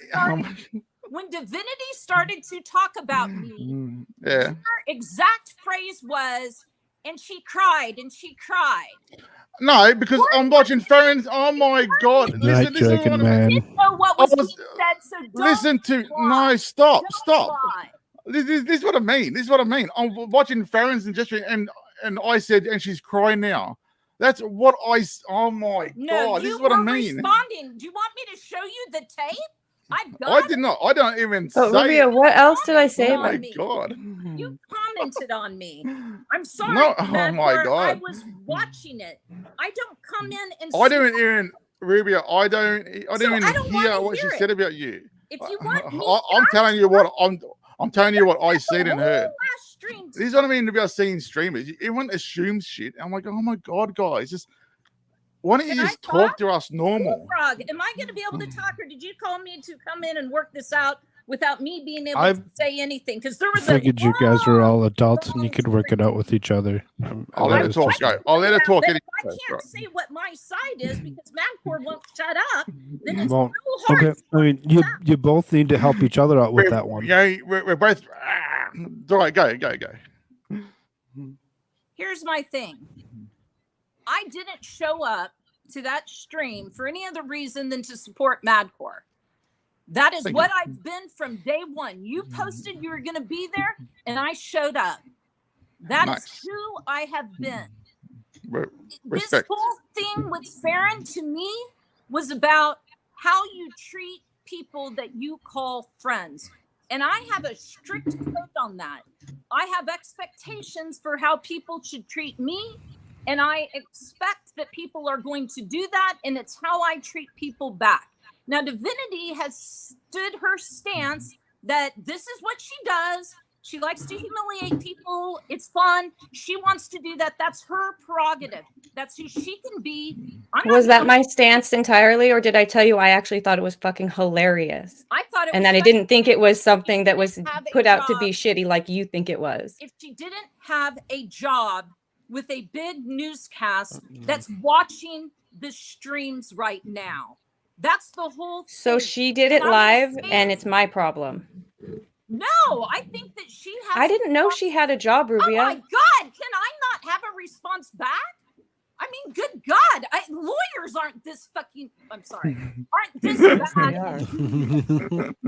When Divinity started to talk about me, yeah, her exact phrase was, and she cried, and she cried. No, because I'm watching Farron's. Oh my god! Listen, joking, man. Didn't know what was being said, so listen to stop. This is what I mean. This is what I mean. I'm watching Farron's and I said, and she's crying now. That's what I. Oh my god! This is what I mean. Responding. Do you want me to show you the tape? I did not. I don't even say. Rubia, what else did I say? Oh my god! You commented on me. I'm sorry. No, oh my god! I was watching it. I don't come in and. I don't even, Rubia. I don't even hear what she said about you. If you want me, I'm telling you what I'm telling you what I said and heard. This is what I mean about seeing streamers. Everyone assumes shit. I'm like, oh my god, guys, just. Why don't you just talk to us normal? Frog, am I going to be able to talk, or did you call me to come in and work this out without me being able to say anything? Because there was figured you guys were all adults and you could work it out with each other. I'll let her talk. I'll let her talk. If I can't say what my side is because Madcore won't shut up, then it's real hard. Okay, I mean, you both need to help each other out with that one. Yeah, we're both. All right, go. Here's my thing. I didn't show up to that stream for any other reason than to support Madcore. That is what I've been from day one. You posted you were going to be there, and I showed up. That is who I have been. This whole thing with Farron to me was about how you treat people that you call friends. And I have a strict code on that. I have expectations for how people should treat me. And I expect that people are going to do that, and it's how I treat people back. Now, Divinity has stood her stance that this is what she does. She likes to humiliate people. It's fun. She wants to do that. That's her prerogative. That's who she can be. Was that my stance entirely, or did I tell you I actually thought it was fucking hilarious? I thought it was, and that I didn't think it was something that was put out to be shitty like you think it was. If she didn't have a job with a big newscast that's watching the streams right now. That's the whole thing. So she did it live, and it's my problem. No, I think that she has. I didn't know she had a job, Rubia. Oh my God, can I not have a response back? I mean, good God, lawyers aren't this fucking. I'm sorry, aren't this bad?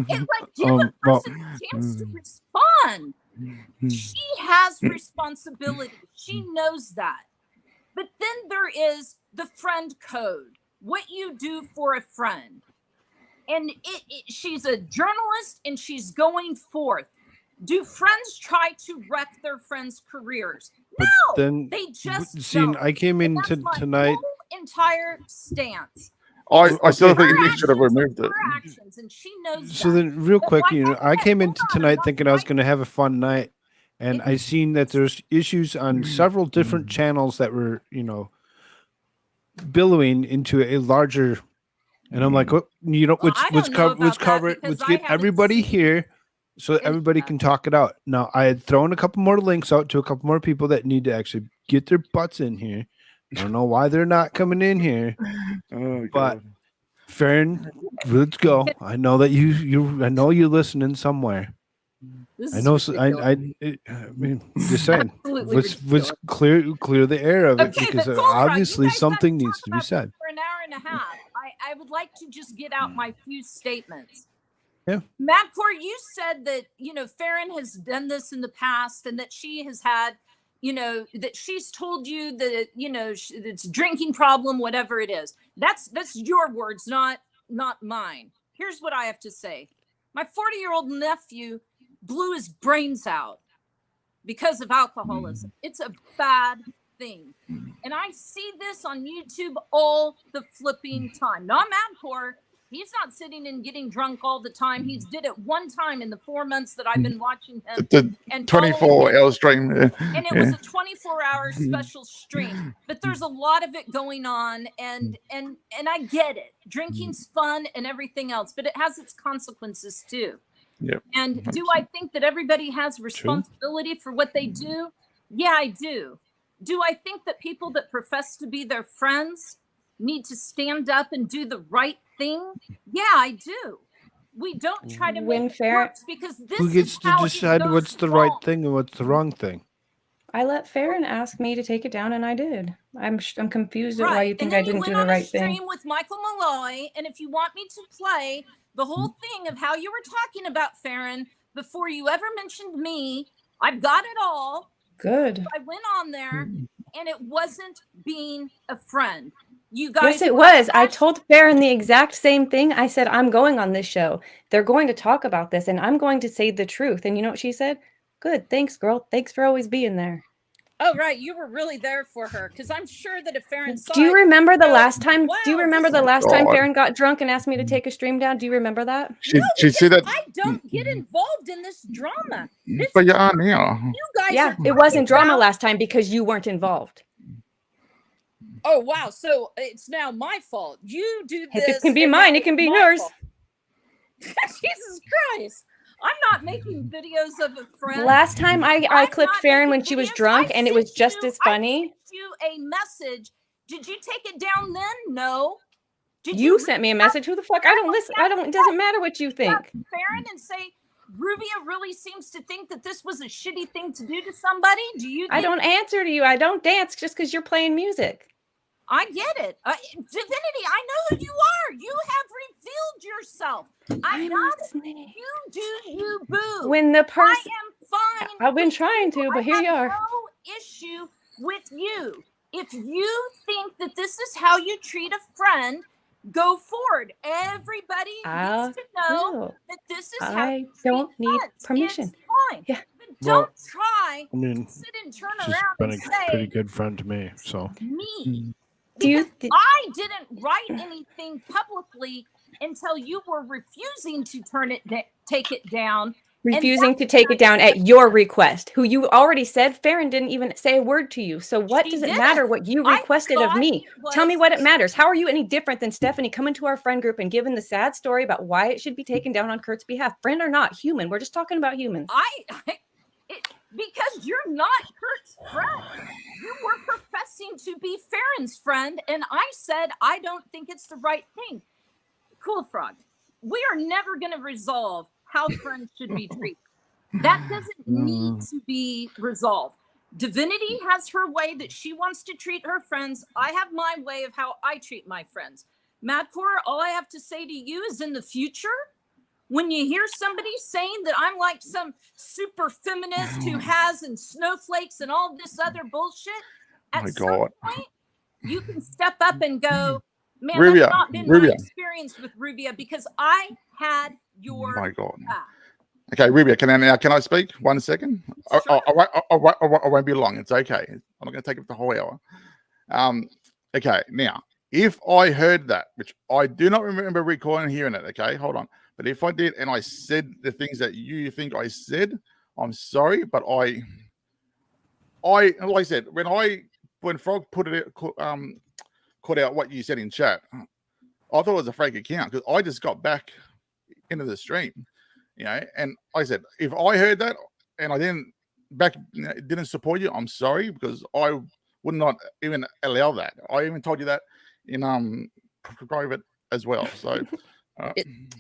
It's like give a person a chance to respond. She has responsibility. She knows that. But then there is the friend code, what you do for a friend. And she's a journalist and she's going forth. Do friends try to wreck their friends' careers? But No, then, they just see, don't. I came in That's my tonight. whole entire stance. I still Okay. think he should have removed it. Her actions, and she knows So that. then, real But quick, like you know, I said, came hold into on, tonight I'm thinking I was going to have a fun night, and I seen that there's issues on several different channels that were, you know, billowing into a larger. And I'm like, what, you know, Well, let's I don't know cover, about let's that cover it, because let's I get haven't everybody seen here, so that everybody can talk it out. Now, I had thrown a couple more links out to a couple more people that need to actually get their butts in here. I don't know why they're not coming in here, but Farron, let's go. I know that I know you're listening somewhere. This I is know. ridiculous. I mean, just saying. Absolutely Let's clear the air of it Okay, because but Koolfrogg, obviously you guys something got to needs talk to be about said. this for an hour and a half. I would like to just get out my few statements. Yeah. Madcore, you said that, you know, Farron has done this in the past and that she has had, you know, that she's told you that, you know, it's a drinking problem, whatever it is. That's your words, not mine. Here's what I have to say. My 40-year-old nephew blew his brains out because of alcoholism. It's a bad thing. And I see this on YouTube all the flipping time. Not Madcore. He's not sitting and getting drunk all the time. He's did it one time in the 4 months that I've been watching him. The And following 24-hour stream. and it was a 24-hour special stream. But there's a lot of it going on, and I get it. Drinking's fun and everything else, but it has its consequences too. Yep. And do I think that everybody has responsibility for what they do? Yeah, I do. Do I think that people that profess to be their friends need to stand up and do the right thing? Yeah, I do. We don't try to When make it Farron- worse because this Who gets is to how it decide goes what's the wrong. right thing and what's the wrong thing? I let Farron ask me to take it down, and I did. I'm confused at why you And think then I didn't you do went the on a right stream thing. with Michael Malloy, and if you want me to play the whole thing of how you were talking about Farron before you ever mentioned me, I've got it all. Good. I went on there, and it wasn't being a friend. You guys. Yes, it was. I told Farron the exact same thing. I said, I'm going on this show. They're going to talk about this, and I'm going to say the truth. And you know what she said? Good. Thanks, girl. Thanks for always being there. Oh, right. You were really there for her because I'm sure that if Farron saw Do you it, remember the go, last time? Do you "Wow, remember this the is last time God. Farron got drunk and asked me to take a stream down? Do you remember that? She said that. I don't get involved in this drama. This But you are now. you guys Yeah, are it wasn't talking drama about- last time because you weren't involved. Oh, wow. So it's now my fault. You do If this. it can be and mine, now it can it's be my yours. fault. Jesus Christ. I'm not making videos of a friend. Last time I I'm clipped not Farron making when she was videos. drunk, I and it was sent just you- as funny. I sent you a message. Did you take it down then? No. Did You sent me a message. Who the fuck? I don't listen. I don't. It doesn't matter what you think. Farron and say Rubia really seems to think that this was a shitty thing to do to somebody? Do you? I don't answer to you. I don't dance just because you're playing music. I get it. Divinity, I know who you are. You have revealed yourself. I got it. You do you, boo. When the person, I am fine. I've been trying to, but here you are. No issue with you. If you think that this is how you treat a friend, go forward. Everybody I needs to know will. that this is how I you don't treat need friends. permission. It's fine. Yeah. But Well, don't try I mean, to sit and turn she's around been and a say pretty good friend to me. So me. Do you? I didn't write anything publicly until you were refusing to take it down. And Refusing to that's take when it down I at your request, who you already said Farron didn't even say a word to you. So what She does it didn't. matter what you I requested of thought me? it Tell me was- what it matters. How are you any different than Stephanie coming to our friend group and giving the sad story about why it should be taken down on Kurt's behalf? Friend or not, human. We're just talking about humans. Because you're not Kurt's friend. You were professing to be Farron's friend, and I said I don't think it's the right thing. Koolfrogg, we are never going to resolve how friends should be treated. That doesn't need to be resolved. Divinity has her way that she wants to treat her friends. I have my way of how I treat my friends. Madcore, all I have to say to you is in the future, when you hear somebody saying that I'm like some super feminist who has and snowflakes and all this other bullshit, my God. Point, you can step up and go, man, Rubia, that's not been Rubia. my experience with Rubia because I had your My God. back. Okay, Rubia, can I speak 1 second? I won't be long. It's okay. I'm not going to take up the whole hour. Okay, now, if I heard that, which I do not remember recording hearing it, okay, hold on. But if I did and I said the things that you think I said, I'm sorry, but I like I said, when Frog put out what you said in chat, I thought it was a fake account because I just got back into the stream, and like I said, if I heard that and I didn't support you, I'm sorry because I would not even allow that. I even told you that in private as well. So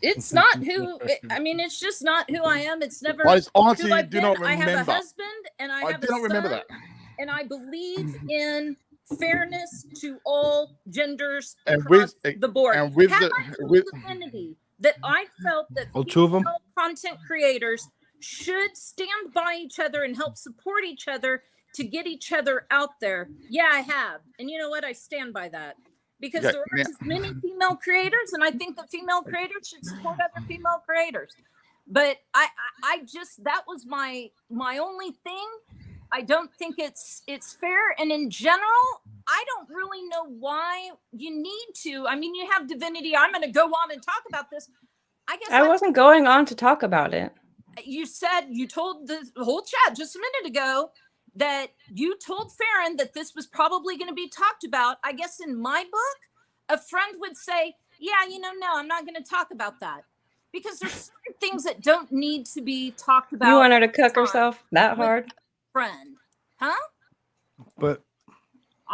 it's not who I mean. It's just not who I am. It's never. I honestly who I've do been. not remember. I have a husband and I have do a not remember son, that. and I believe in fairness to all genders And across with- the board. and with Had the- I told with- Divinity that I felt that All two of 'em? female content creators should stand by each other and help support each other to get each other out there. Yeah, I have. And you know what? I stand by that. Because Okay, there now- aren't as many female creators, and I think that female creators should support other female creators. But I just, that was my only thing. I don't think it's fair. And in general, I don't really know why you need to. I mean, you have Divinity. I'm going to go on and talk about this. I guess I wasn't going on to talk about it. you said, you told the whole chat just a minute ago that you told Farron that this was probably going to be talked about. I guess in my book, a friend would say, yeah, no, I'm not going to talk about that. Because there's certain things that don't need to be talked about. You want her to cook herself that hard? Friend. Huh? But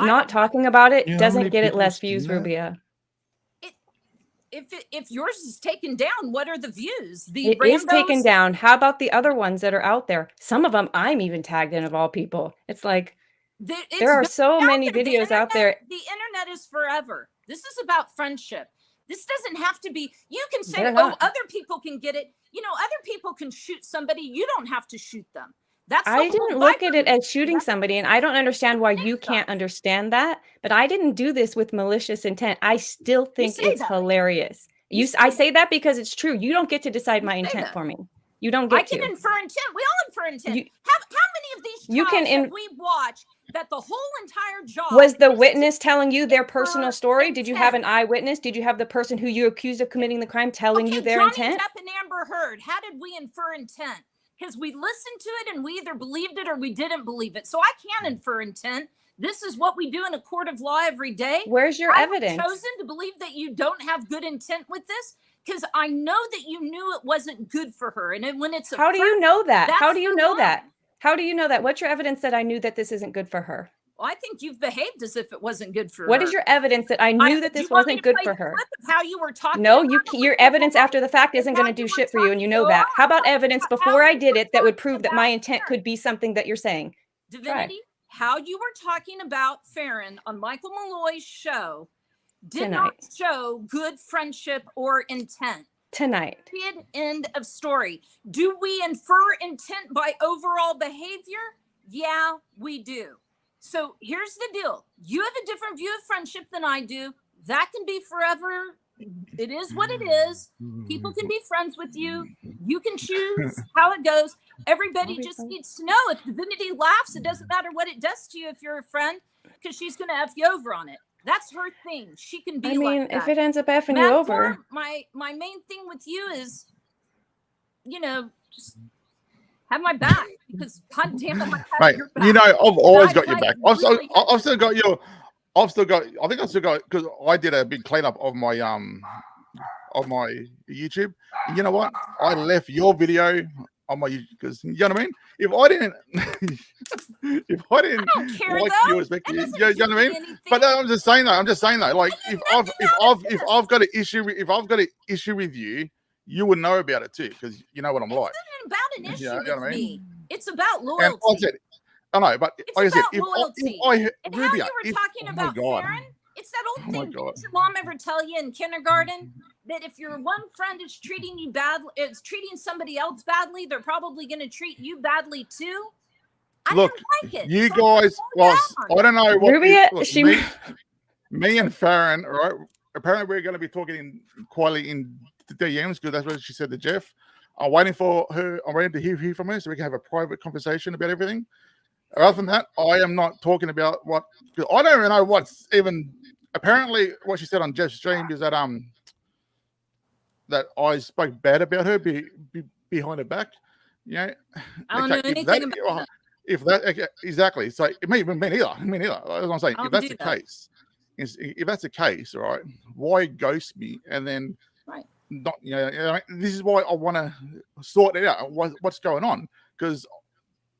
Not talking about it You know how doesn't many get it people less do views, that? Rubia. If yours is taken down, what are the views? It is taken down. How about the other ones that are out there? Some of them I'm even tagged in, of all people. It's like there are so many videos out there. The internet is forever. This is about friendship. This doesn't have to be, you can say, They're oh, not. other people can get it. Other people can shoot somebody. You don't have to shoot them. That's the I whole didn't look at Viper it as shooting somebody, and I don't understand why you can't understand that. But I didn't do this with malicious intent. I still think say it's that. hilarious. I say that because it's true. You don't get to decide my intent that. for me. You don't get I can to. infer intent. We all infer intent. You- how many of these You can trials have we watched that the whole entire job Was the is witness telling you their personal infer story? Did you have an intent? eyewitness? Did you have the person who you accused of committing the crime telling you their Johnny intent? Depp and Amber Heard. How did we infer intent? Because we listened to it and we either believed it or we didn't believe it. So I can't infer intent. This is what we do in a court of law every day. Where's your I've evidence? chosen to believe that you don't have good intent with this because I know that you knew it wasn't good for her. And when it's a How do you friend, know that? How that's do you the know line. that? How do you know that? What's your evidence that I knew that this isn't good for her? Well, I think you've behaved as if it wasn't good for her. What is your evidence that I knew that do this you want me wasn't to good play for the her? clip of how you were talking? No, about your evidence after the fact isn't going to do shit for you, and you know that. How about evidence before I did it that would prove that my intent could be something that you're saying? Divinity, how you were talking about Farron on Michael Malloy's show did not show good friendship or intent. Tonight. Period. End of story. Do we infer intent by overall behavior? Yeah, we do. So here's the deal. You have a different view of friendship than I do. That can be forever. It is what it is. People can be friends with you. You can choose how it goes. Everybody just needs to know if Divinity laughs, it doesn't matter what it does to you if you're a friend, because she's going to F you over on it. That's her thing. She can be I mean, like that. if it ends up effing you Matt over. Ford, my main thing with you is, just have my back, because God damn it, I have Mate, your back. I've always got your I back. I've still really got your. I think I still got, because I did a big cleanup of my YouTube. And you know what? I left your video on my YouTube because you know what I mean. If I didn't don't care, like though. you, respect you, you know what I mean. But I'm just saying though. Like if I've got an issue with you, you would know about it too, because you know what I'm like. It's not about an issue Yeah, you know with what I mean? me. It's about And loyalty. I said, I know, but It's like I said, about if loyalty. And how Rubia, you were talking oh about my God. Farron, it's that old Oh my thing. God. Did your mom ever tell you in kindergarten that if your one friend is treating you badly, it's treating somebody else badly, they're probably going to treat you badly too? Look, like it. you So guys, calm well, down. I don't know what. Rubia, look, she- me and Farron, all right. Apparently, we're going to be talking quietly in the DMs because that's what she said to Jeff. I'm waiting for her. I'm waiting to hear from her so we can have a private conversation about everything. Other than that, I am not talking about what. I don't even know what's even. Apparently, what she said on Jeff's stream is that that I spoke bad about her behind her back. You know, I don't know anything about that. If that okay, exactly, so me neither. Me neither. That's what I'm saying. I If don't that's do the that. case, if that's the case, all right, why ghost me and then Right. not? You know, this is why I want to sort it out. What's going on? Because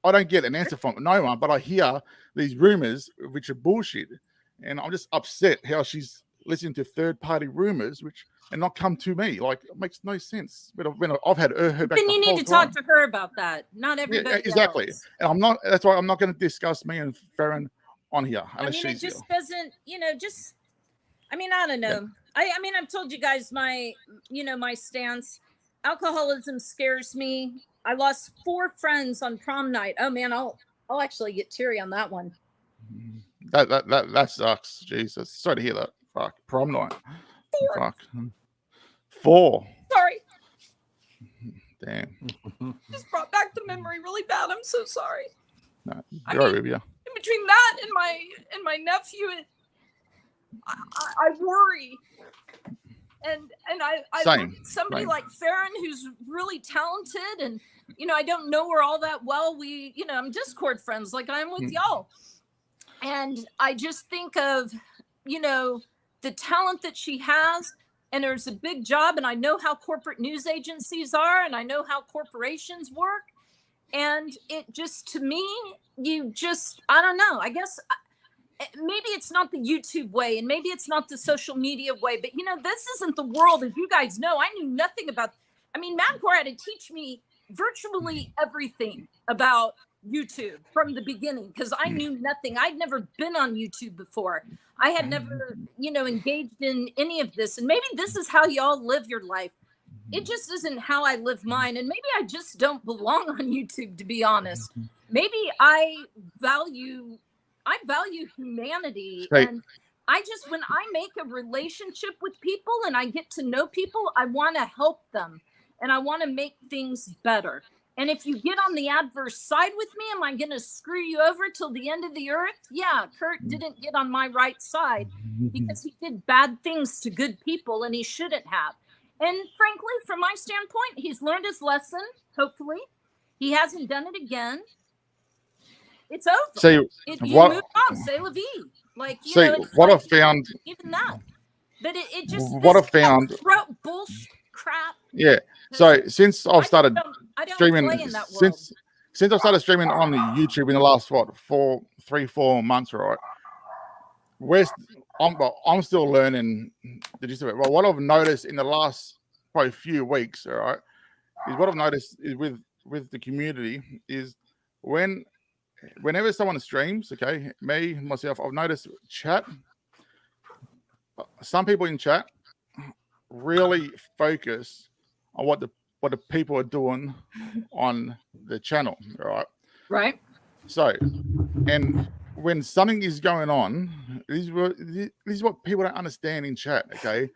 I don't get an answer from no one, but I hear these rumors which are bullshit, and I'm just upset how she's listening to third-party rumors which and not come to me. Like it makes no sense. But when I've had her back. Then you the need whole to time. talk to her about that, not everybody. Yeah, exactly. else. And I'm not. That's why I'm not going to discuss me and Farron on here unless I mean, it she's just doesn't, just. I mean, I don't know. I mean, I've told you guys my stance. Alcoholism scares me. I lost 4 friends on prom night. Oh man, I'll actually get teary on that one. That sucks. Jesus, sorry to hear that. Fuck, prom night. 4. Fuck. 4. Sorry, Damn. just brought back the memory really bad. I'm so sorry. No, I you're right, mean, Rubia. In between that and my nephew, I worry. And I Same, look at somebody same. like Farron who's really talented, and I don't know her all that well. I'm Discord friends like I am with y'all, and I just think of the talent that she has, and there's a big job, and I know how corporate news agencies are, and I know how corporations work, and it just, to me, I don't know. I guess maybe it's not the YouTube way, and maybe it's not the social media way, but this isn't the world, as you guys know. I knew nothing about. I mean, Madcore had to teach me virtually everything about YouTube from the beginning because I knew nothing. I'd never been on YouTube before. I had never, engaged in any of this. And maybe this is how y'all live your life. It just isn't how I live mine. And maybe I just don't belong on YouTube, to be honest. Maybe I value humanity. Right. And when I make a relationship with people and I get to know people, I want to help them and I want to make things better. And if you get on the adverse side with me, am I going to screw you over till the end of the earth? Yeah, Kurt didn't get on my right side because he did bad things to good people and he shouldn't have. And frankly, from my standpoint, he's learned his lesson, hopefully. He hasn't done it again. It's over. See, you what- move on, say la vie. Like, See, it's what I like, found- even that. But it just, What I found- throat bullshit crap. Yeah. So since I've started I don't streaming, play in that world. since I started streaming on the YouTube in the last 3-4 months, right? I'm still learning the gist of it. Well, what I've noticed in the last probably few weeks, all right, is what I've noticed is with the community is whenever someone streams, okay, myself, I've noticed chat. Some people in chat really focus on what the people are doing on the channel, right? Right. So, and when something is going on, this is what people don't understand in chat, okay?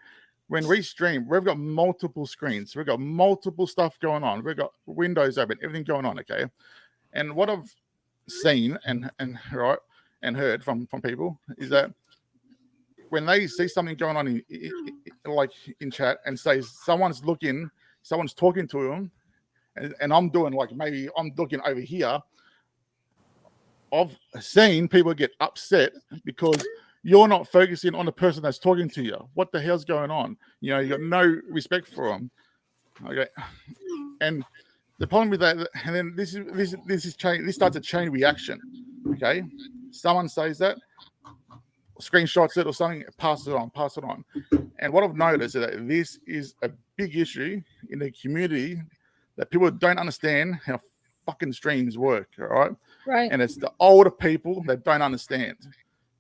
When we stream, we've got multiple screens, we've got multiple stuff going on, we've got windows open, everything going on, okay? And what I've seen and heard from people is that when they see something going on in chat and say someone's talking to them, and I'm doing maybe I'm looking over here, I've seen people get upset because you're not focusing on the person that's talking to you. What the hell's going on? You got no respect for them. Okay, and the problem with that, and then this starts a chain reaction. Okay, someone says that, screenshots it or something, pass it on. And what I've noticed is that this is a big issue in the community, that people don't understand how fucking streams work, all right? Right. And it's the older people that don't understand.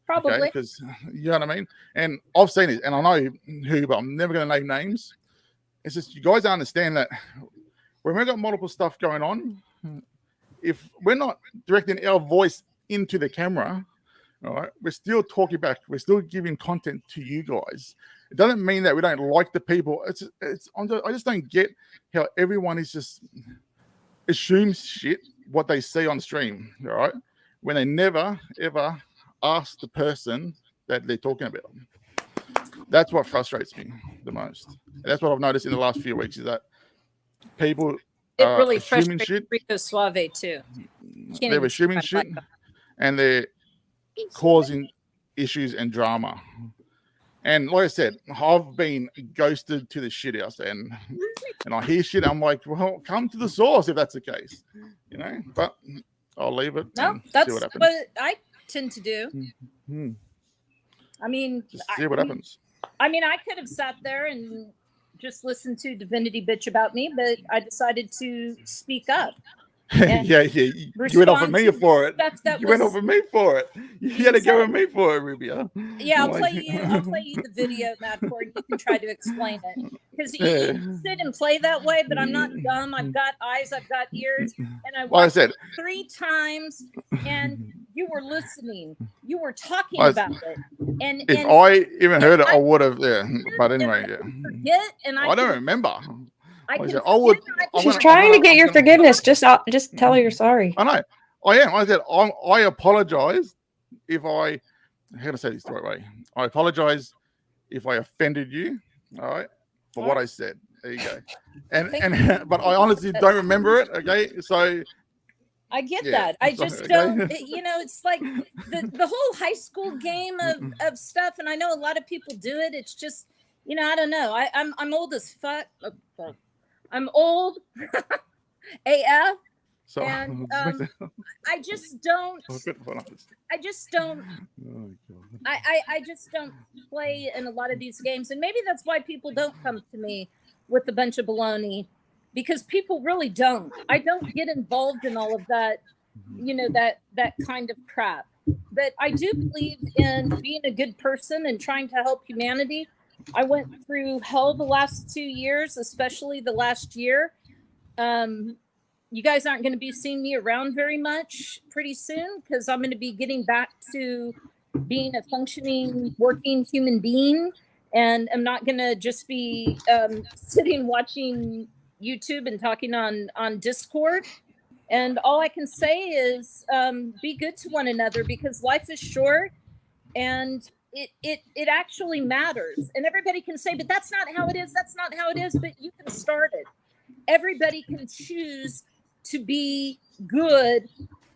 Probably. Because you know what I mean? And I've seen it, and I know who, but I'm never going to name names. It's just you guys don't understand that when we've got multiple stuff going on, if we're not directing our voice into the camera, all right, we're still talking back. We're still giving content to you guys. It doesn't mean that we don't like the people. I just don't get how everyone is just assumes shit what they see on stream, all right, when they never ever ask the person that they're talking about. That's what frustrates me the most. And that's what I've noticed in the last few weeks is that people It are really assuming frustrates shit. Rico Suave too. Can't They're even assuming see shit, my mic. and they're causing issues and drama. And like I said, I've been ghosted to the shit house, and I hear shit. I'm like, well, come to the source if that's the case, you know. But I'll leave it. No, and that's see what happens. what I tend to do. Hmm. I mean, Just see what happens. I mean, I could have sat there and just listened to Divinity bitch about me, but I decided to speak up. Yeah. You went off of me for it. You went off of me for it. You had to go with me for it, Rubio. Yeah, I'll I'm play like- you. I'll play you the video, Matt, and you can try to explain it. Because you Yeah. can sit and play that way, but I'm not dumb. I've got eyes. I've got ears, and I Like I watched said- it 3 times, and you were listening. You were talking Well, about it, and If I even heard it, I would have. Yeah, but anyway, yeah. forget. And I don't can- remember. I Like I can said, I would. She's trying to get your forgiveness. Just tell her you're sorry. I know. I am. I said I apologize if I. How to say this the right way? I apologize if I offended you. All right, for what I said. There you go. And but I honestly don't remember it. Okay, so. I get Yeah, that. I sorry, just okay? don't. You know, it's like the whole high school game of stuff, and I know a lot of people do it. It's just, you know, I don't know. I'm old as fuck. I'm old AF, So and I just don't. I just don't. I just don't play in a lot of these games, and maybe that's why people don't come to me with a bunch of baloney, because people really don't. I don't get involved in all of that, you know, that kind of crap. But I do believe in being a good person and trying to help humanity. I went through hell the last 2 years, especially the last year. You guys aren't going to be seeing me around very much pretty soon, because I'm going to be getting back to being a functioning, working human being. And I'm not going to just be sitting watching YouTube and talking on Discord. And all I can say is be good to one another, because life is short, and it actually matters. And everybody can say, but that's not how it is. That's not how it is. But you can start it. Everybody can choose to be good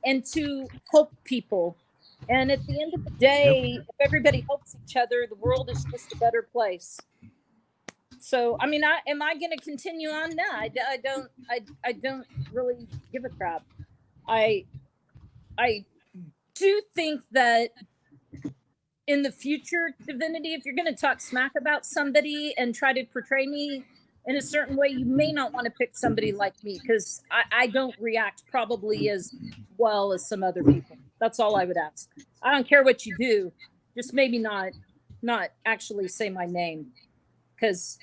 and to help people. And at the end of the day, if everybody helps each other, the world is just a better place. So, I mean, am I going to continue on? No, I don't really give a crap. I do think that in the future, Divinity, if you're going to talk smack about somebody and try to portray me in a certain way, you may not want to pick somebody like me, because I don't react probably as well as some other people. That's all I would ask. I don't care what you do, just maybe not actually say my name, because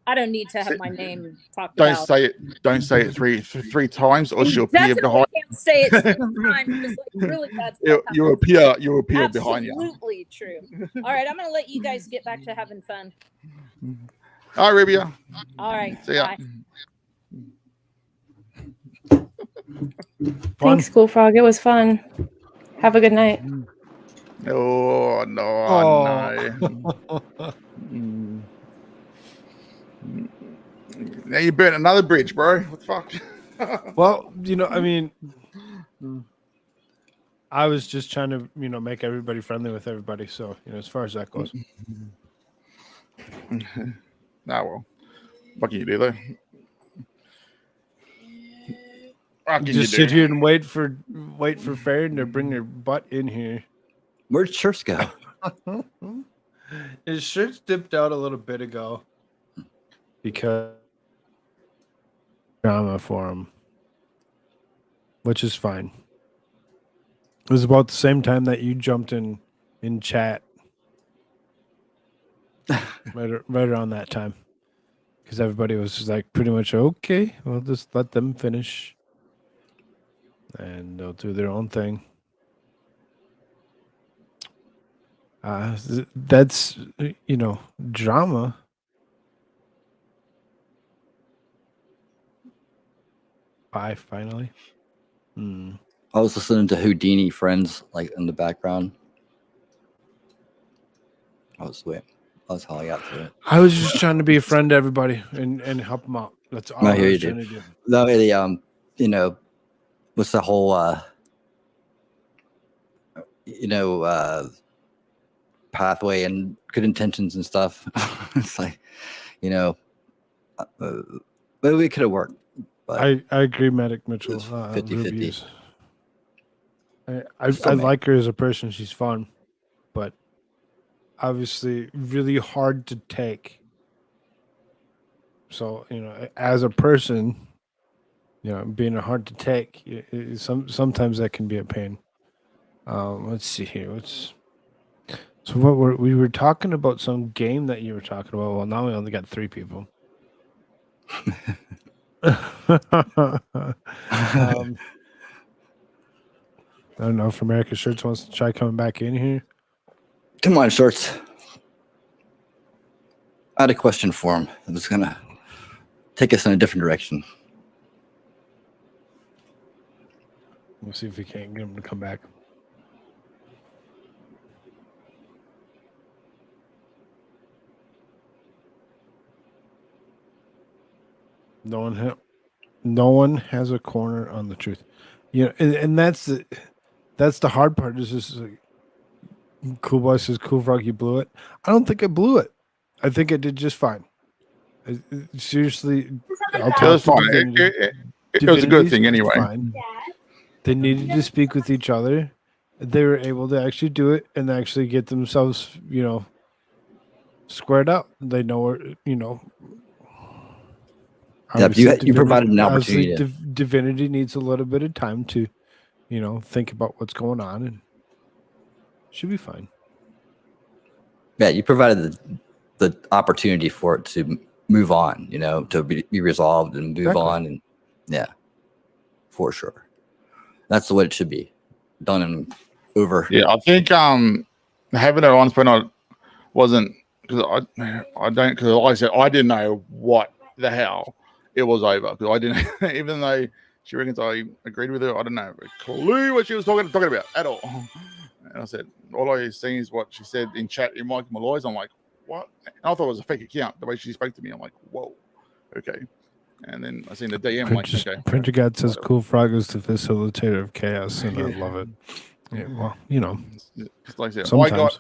I don't need to have my name talked Don't about. say it. Don't say it three times, or she'll appear Definitely behind. can't say it 6 times, because like really bad stuff You'll appear behind you. Absolutely true. All right, I'm going to let you guys get back to having fun. All right, Rubio. All right. See ya. Bye. Thanks, Koolfrogg. It was fun. Have a good night. Oh no! Mm. Now you burnt another bridge, bro. What the fuck? Well, you know, I mean, I was just trying to, you know, make everybody friendly with everybody. So, you know, as far as that goes. Well, what can you do though? What can Just you do? sit here and wait for Farron to bring her butt in here. Where'd shirts go? His shirts dipped out a little bit ago because drama for him, which is fine. It was about the same time that you jumped in chat, right around that time, because everybody was like pretty much okay. We'll just let them finish. and they'll do their own thing. That's drama. Bye. Finally. I was listening to Houdini Friends like in the background. I was how I got to it. I was just trying to be a friend to everybody and help them out. That's all I was trying to do. No, the what's the whole pathway and good intentions and stuff. It's like, maybe it could have worked. But I agree, Medic Mitchell. 50-50. I like her as a person. She's fun, but obviously really hard to take. So, as a person, being hard to take, sometimes that can be a pain. Let's see here. So what we were talking about some game that you were talking about. Well, now we only got 3 people. I don't know if AmericaShirts wants to try coming back in here. Come on, Shorts. I had a question for him. It was gonna take us in a different direction. We'll see if we can't get him to come back. No one has a corner on the truth. And that's the hard part. Is just like, Cool Boy says, Koolfrogg, you blew it. I don't think I blew it. I think I did just fine. Seriously, I'll It was fine. It was a good thing anyway. Fine. They needed to speak with each other. They were able to actually do it and actually get themselves, squared up. They know where, Yeah, you provided an opportunity. Divinity needs a little bit of time to, think about what's going on, and should be fine. Yeah, you provided the opportunity for it to move on, to be resolved and move on, and yeah, for sure. That's the way it should be done and over. Yeah, I think having it on screen wasn't because like I said, I didn't know what the hell it was over because I didn't even though she reckons I agreed with her, I didn't have a clue what she was talking about at all. And I said, all I seen is what she said in chat in Mike Malloy's. I'm like, what? And I thought it was a fake account. The way she spoke to me, I'm like, whoa, okay. And then I seen the DM. Like, okay. Printer God says Koolfrogg is the facilitator of chaos, and I love it. Yeah, well, Just like I said, sometimes.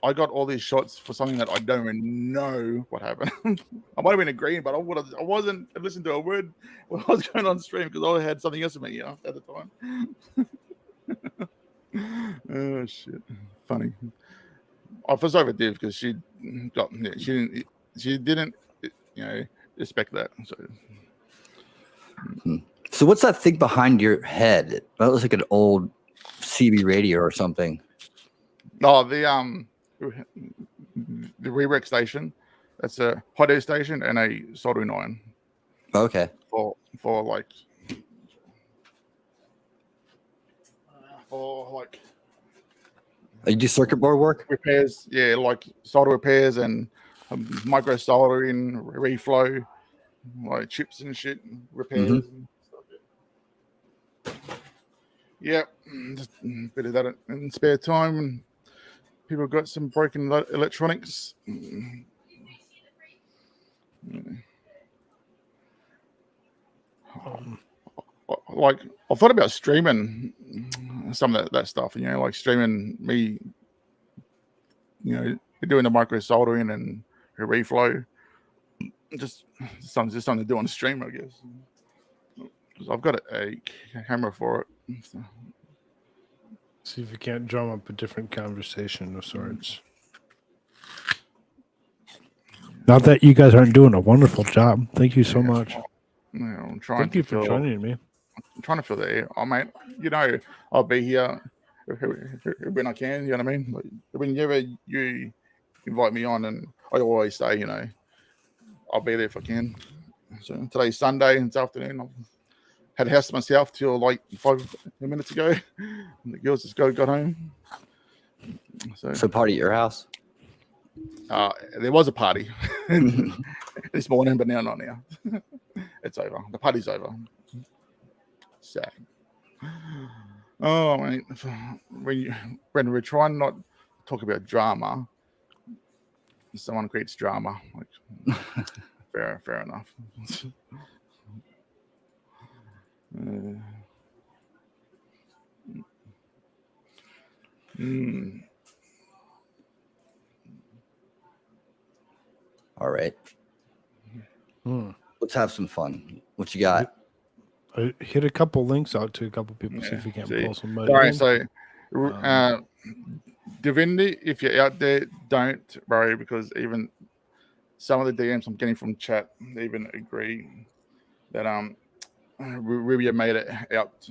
I got all these shots for something that I don't even know what happened. I might have been agreeing, but I wasn't listening to a word what was going on stream because I had something else in me, at the time. Oh shit! Funny. I feel sorry for Div because she didn't respect that. So what's that thing behind your head? That looks like an old CB radio or something. No, the re-rec station. That's a hot air station and a soldering iron. Okay. For like you do circuit board work? Repairs, yeah, like solder repairs and micro soldering, reflow, like chips and shit, repairs. And stuff. Yeah, just a bit of that in spare time. And people got some broken electronics. Like I thought about streaming some of that stuff, like streaming me, doing the micro soldering and reflow. Just something to do on the stream, I guess. Because I've got a camera for it. So. See if we can't drum up a different conversation of sorts. Not that you guys aren't doing a wonderful job. Thank you so much. I'm trying. Thank you for joining me. I'm trying to fill the air. I mean, I'll be here when I can. You know what I mean? Like, whenever you invite me on, and I always say, I'll be there if I can. So today's Sunday and it's afternoon. I'll had a house to myself till like 5 minutes ago. And the girls just got home. So party at your house? There was a party this morning, but not now. It's over. The party's over. Sad. Oh, mate. When we're trying not to talk about drama, someone creates drama. Like, fair enough. All right. Let's have some fun. What you got? I hit a couple links out to a couple people, see if we can pull somebody. All right, in. so Divinity, if you're out there, don't worry, because even some of the DMs I'm getting from chat even agree that Rubia made it out.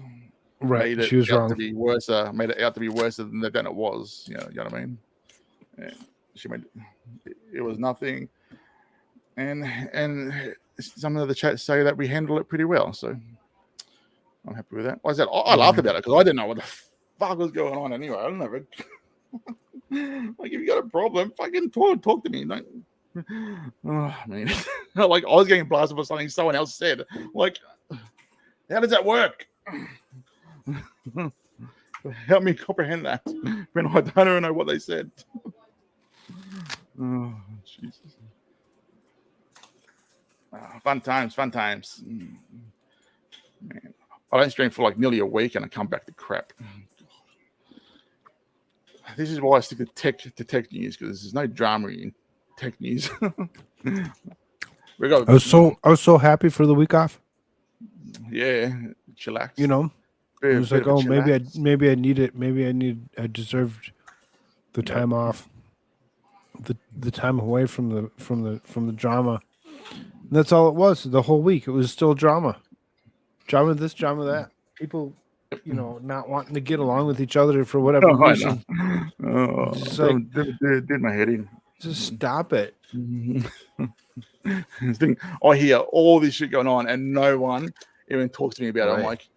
Right, Made she was it out wrong. to be worse. Made it out to be worse than it was. You know what I mean? Yeah, she made it was nothing, and some of the chats say that we handle it pretty well. So I'm happy with that. Like I said, I laughed about it because I didn't know what the fuck was going on anyway. I don't know. Like, if you got a problem, fucking talk to me. Don't. Oh man, like I was getting blasted for something someone else said. Like, how does that work? Help me comprehend that when I don't even know what they said. Oh, Jesus. Fun times. Man, I don't stream for like nearly a week and I come back to crap. This is why I stick to tech news, because there's no drama in tech news. I was so happy for the week off. Yeah, chillax. You know, it was like, oh, maybe I need it. Maybe I deserved the time off, the time away from the drama. And that's all it was. The whole week, it was still drama this, drama that. People, not wanting to get along with each other for whatever reason. Oh, just like, did my head in. Just stop it. I hear all this shit going on, and no one even talks to me about it. I'm like,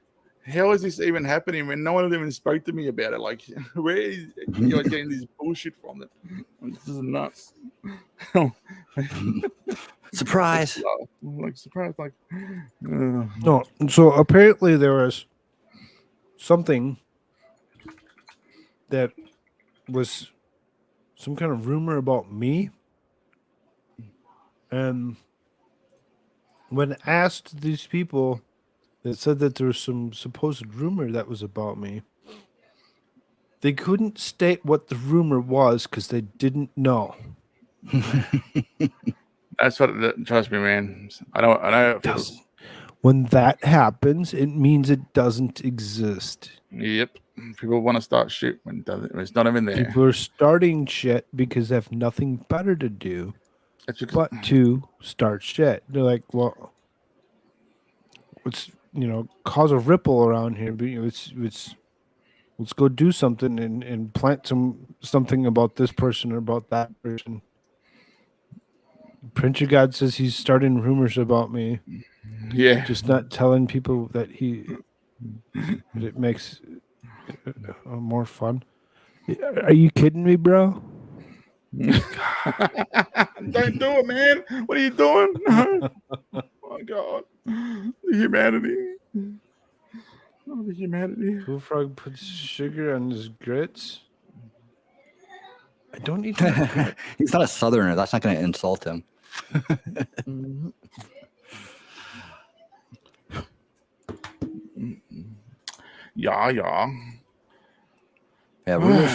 how is this even happening when no one even spoke to me about it? Like, where is you guys getting this bullshit from? This is nuts. Surprise! Like surprise! Like, no. So apparently there was something that was some kind of rumor about me, and when asked these people that said that there was some supposed rumor that was about me, they couldn't state what the rumor was because they didn't know. That's what. Trust me, man. I know. When that happens, it means it doesn't exist. Yep. People want to start shit when it's not even there. People are starting shit because they have nothing better to do but to start shit. They're like, well, let's cause a ripple around here. But let's go do something and plant something about this person or about that person. Prince of God says he's starting rumors about me. Yeah, just not telling people that it makes more fun. Are you kidding me, bro? Don't do it, man. What are you doing? Oh my God, the humanity. Oh, the humanity. Koolfrogg puts sugar on his grits. I don't need to. He's not a southerner. That's not going to insult him. Yeah. Yeah, rumors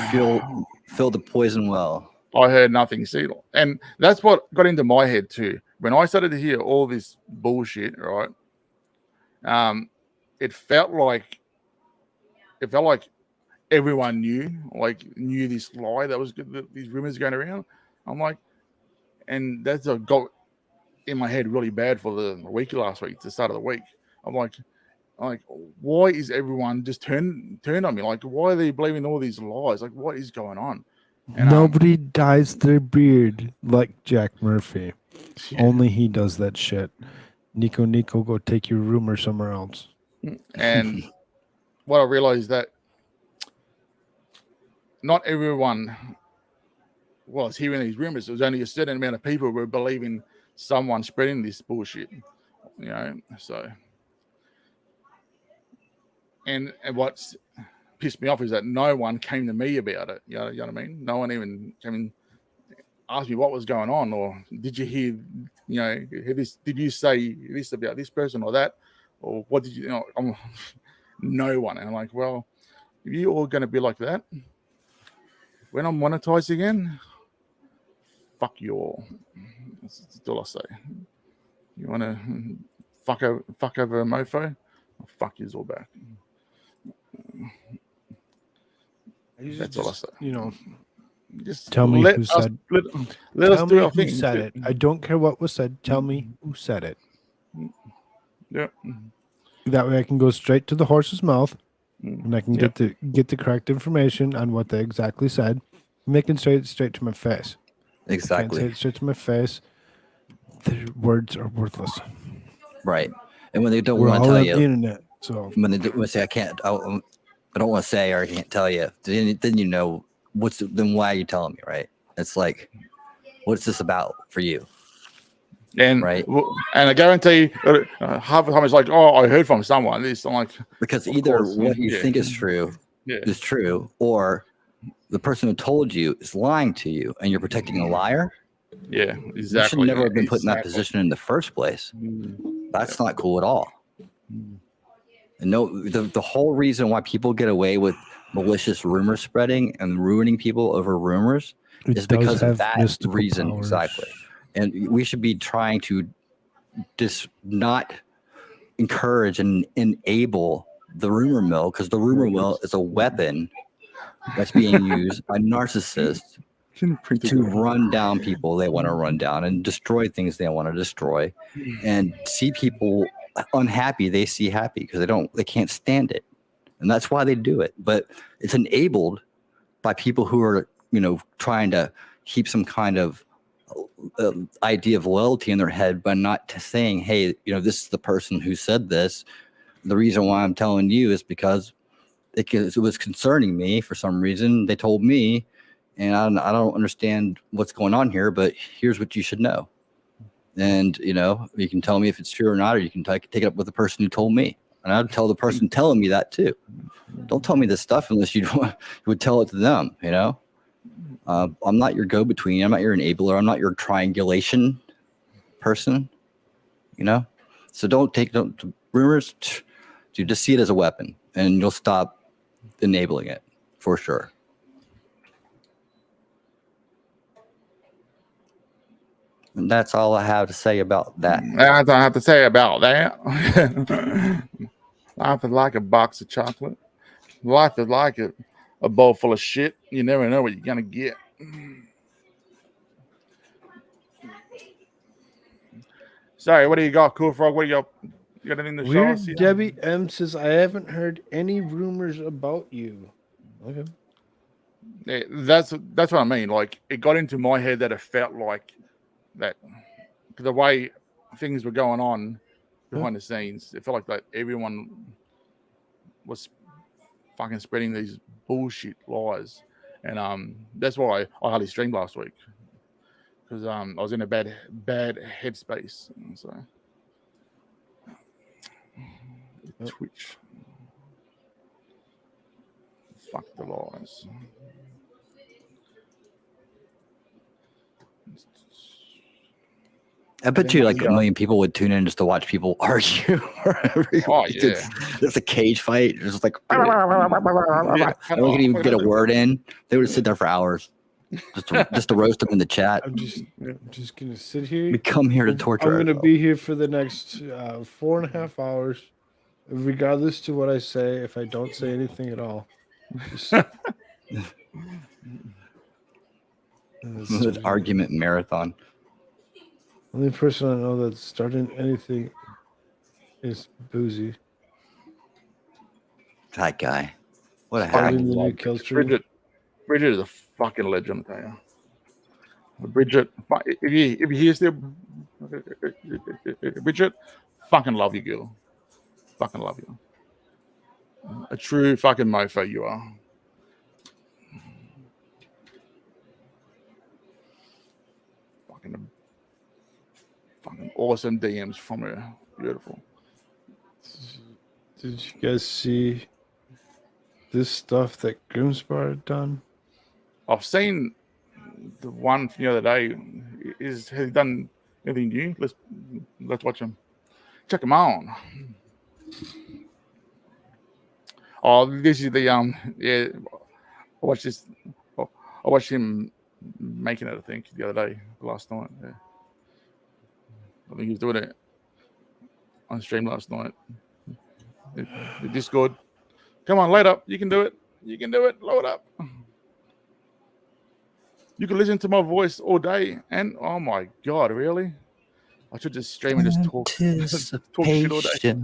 fill the poison well. I heard nothing, see, and that's what got into my head too. When I started to hear all this bullshit, right? It felt like everyone knew this lie that was these rumors going around. I'm like, and that's got in my head really bad for the week last week, the start of the week. I'm like, why is everyone just turned on me? Like, why are they believing all these lies? Like, what is going on? And, nobody dyes their beard like Jack Murphy. Yeah. Only he does that shit. Nico, go take your rumor somewhere else. And what I realized that not everyone was hearing these rumors. There was only a certain amount of people who were believing someone spreading this bullshit, so. And what's pissed me off is that no one came to me about it. You know what I mean? No one even came and asked me what was going on, or did you hear, hear this? Did you say this about this person or that, or what did you? No one. And I'm like, well, if you all going to be like that when I'm monetized again, fuck you all. That's all I say. You want to fuck over a mofo? I'll fuck you all back. That's all I say. Just tell me who said. Let us do our thing. Who said it? I don't care what was said. Tell me who said it. Yeah. That way, I can go straight to the horse's mouth, and I can get the correct information on what they exactly said. And they can say it straight to my face. Exactly. Say it straight to my face. Their words are worthless. Right. And when they don't We're want to all tell on you, the internet. So when they say I don't want to say or I can't tell you, then you know then why are you telling me, right? It's like, what's this about for you? And right. And I guarantee half the time it's like, oh, I heard from someone. I'm like, because either what you think is true is true, or the person who told you is lying to you, and you're protecting a liar. Yeah, exactly. You should never have been put in that position in the first place. That's not cool at all. And no, the whole reason why people get away with malicious rumor spreading and ruining people over rumors is because of that reason. Powers. Exactly. And we should be trying to just not encourage and enable the rumor mill, because the rumor mill is a weapon that's being used by narcissists to run down people they want to run down and destroy things they want to destroy, and see people unhappy they see happy because they can't stand it, and that's why they do it. But it's enabled by people who are trying to keep some kind of idea of loyalty in their head by not saying, hey, this is the person who said this. The reason why I'm telling you is because it was concerning me for some reason. They told me, and I don't understand what's going on here, but here's what you should know. And, you can tell me if it's true or not, or you can take it up with the person who told me. And I'd tell the person telling me that too. Don't tell me this stuff unless you would tell it to them, I'm not your go-between. I'm not your enabler. I'm not your triangulation person, So don't rumors. You just see it as a weapon, and you'll stop enabling it for sure. And that's all I have to say about that. That's all I have to say about that. Life is like a box of chocolate. Life is like a bowl full of shit. You never know what you're gonna get. Sorry, what do you got, Koolfrogg? What do you got? You got anything to show us? Weird Debbie M says, I haven't heard any rumors about you. Okay. Yeah, that's what I mean. Like, it got into my head that it felt like that the way things were going on behind the scenes. It felt like that everyone was fucking spreading these bullshit lies, and that's why I hardly streamed last week, because I was in a bad headspace. So Twitch, fuck the lies. I bet you like 1 million people would tune in just to watch people argue. Oh yeah, it's a cage fight. It's just like no one can even get a word in. They would sit there for hours just to roast them in the chat. I'm just gonna sit here. We come here to torture. I'm gonna be here for the next 4.5 hours, regardless to what I say. If I don't say anything at all, It's an argument marathon. Only person I know that's starting anything is Boozy. That guy. What a hack. Bridget is a fucking legend, I tell you. Bridget, if you hear still, Bridget, fucking love you, girl. Fucking love you. A true fucking mofo you are. Fucking awesome DMs from her. Beautiful. Did you guys see this stuff that Grimsbar had done? I've seen the one from the other day. Has he done anything new? Let's watch him. Check him out. Oh, this is the yeah. I watched this. I watched him making it. I think the other day, last night. Yeah. I think he was doing it on stream last night. The Discord. Come on, load up. You can do it. You can do it. Load up. You can listen to my voice all day, and oh my god, really? I should just stream and just talk shit all day.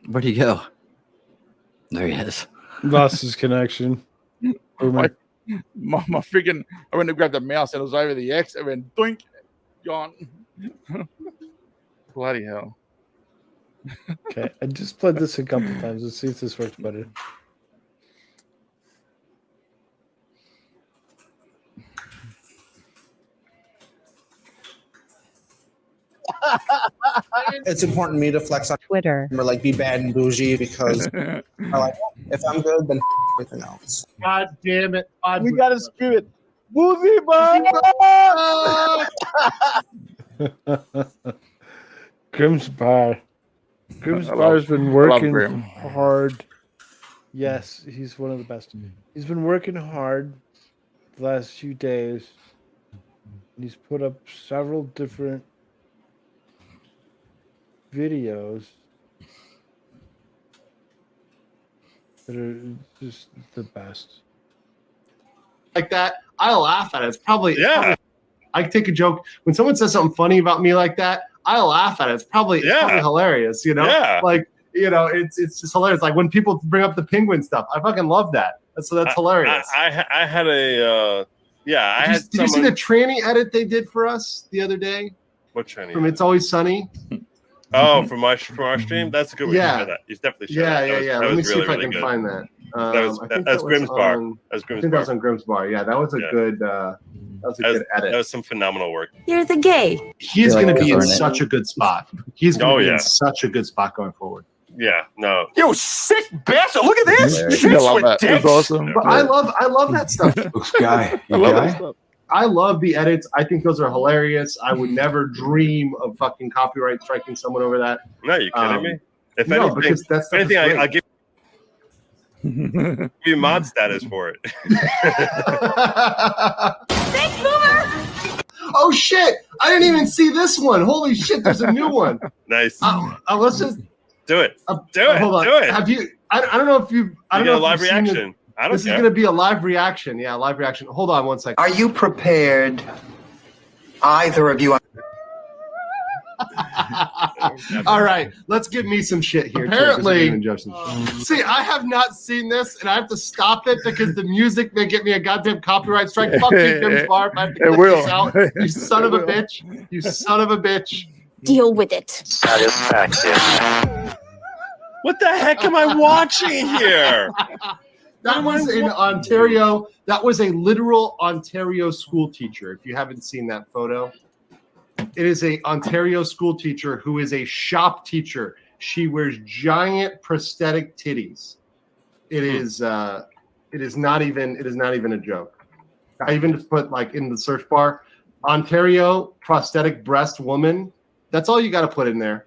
Where'd he go? There he is. Lost his connection. My freaking, I went to grab the mouse and it was over the X. I went doink, gone. Bloody hell. Okay, I just played this a couple times. Let's see if this works better. It's important to me to flex on Twitter or like be bad and bougie because I like, if I'm good, then everything else. God damn it. We got to scream it. Boozy bar! Grimsbar. Grimsbar's been working hard. Yes, he's one of the best. He's been working hard the last few days. And he's put up several different videos that are just the best. Like that, I laugh at it. It's probably I take a joke when someone says something funny about me like that. I laugh at it. It's probably hilarious. You know, like it's just hilarious. Like when people bring up the penguin stuff, I fucking love that. That's hilarious. I had a Did you see the tranny edit they did for us the other day? What tranny? From It's Always Sunny. Oh, from our stream. That's a good way to share that. He's definitely shared Yeah. Let me see if I can find that. That's Grimsbar. I think that was on Grimsbar. Yeah, that was a good. That was a good edit. That was some phenomenal work. You're the gay. He's going to be in such a good spot. He's going to be in such a good spot going forward. Yeah, no. You sick bastard! Look at this. I love that. It's awesome. But I love that stuff. Guy. I love that stuff. I love the edits. I think those are hilarious. I would never dream of fucking copyright striking someone over that. No, you kidding me? If anything, because that's anything, I'll give you mod status for it. Thanks, Boomer! Oh shit! I didn't even see this one. Holy shit! There's a new one. Nice. Let's just do it. Do it. Hold on. Do it. Have you? I don't know if you. I don't know a if live you've seen reaction. I don't This care. is going to be a live reaction. Yeah, live reaction. Hold on one second. Are you prepared, either of you? All right, let's give me some shit here. Apparently- See, I have not seen this, and I have to stop it because the music may get me a goddamn copyright strike. Fuck you, Grimsbar. I have to It click will. this out. You son of a bitch. You son of a bitch. Deal with it. Satisfaction. What the heck am I watching here? That was in Ontario. That was a literal Ontario school teacher. If you haven't seen that photo, it is a Ontario school teacher who is a shop teacher. She wears giant prosthetic titties. It is not even a joke. I even just put like in the search bar, Ontario prosthetic breast woman. That's all you got to put in there.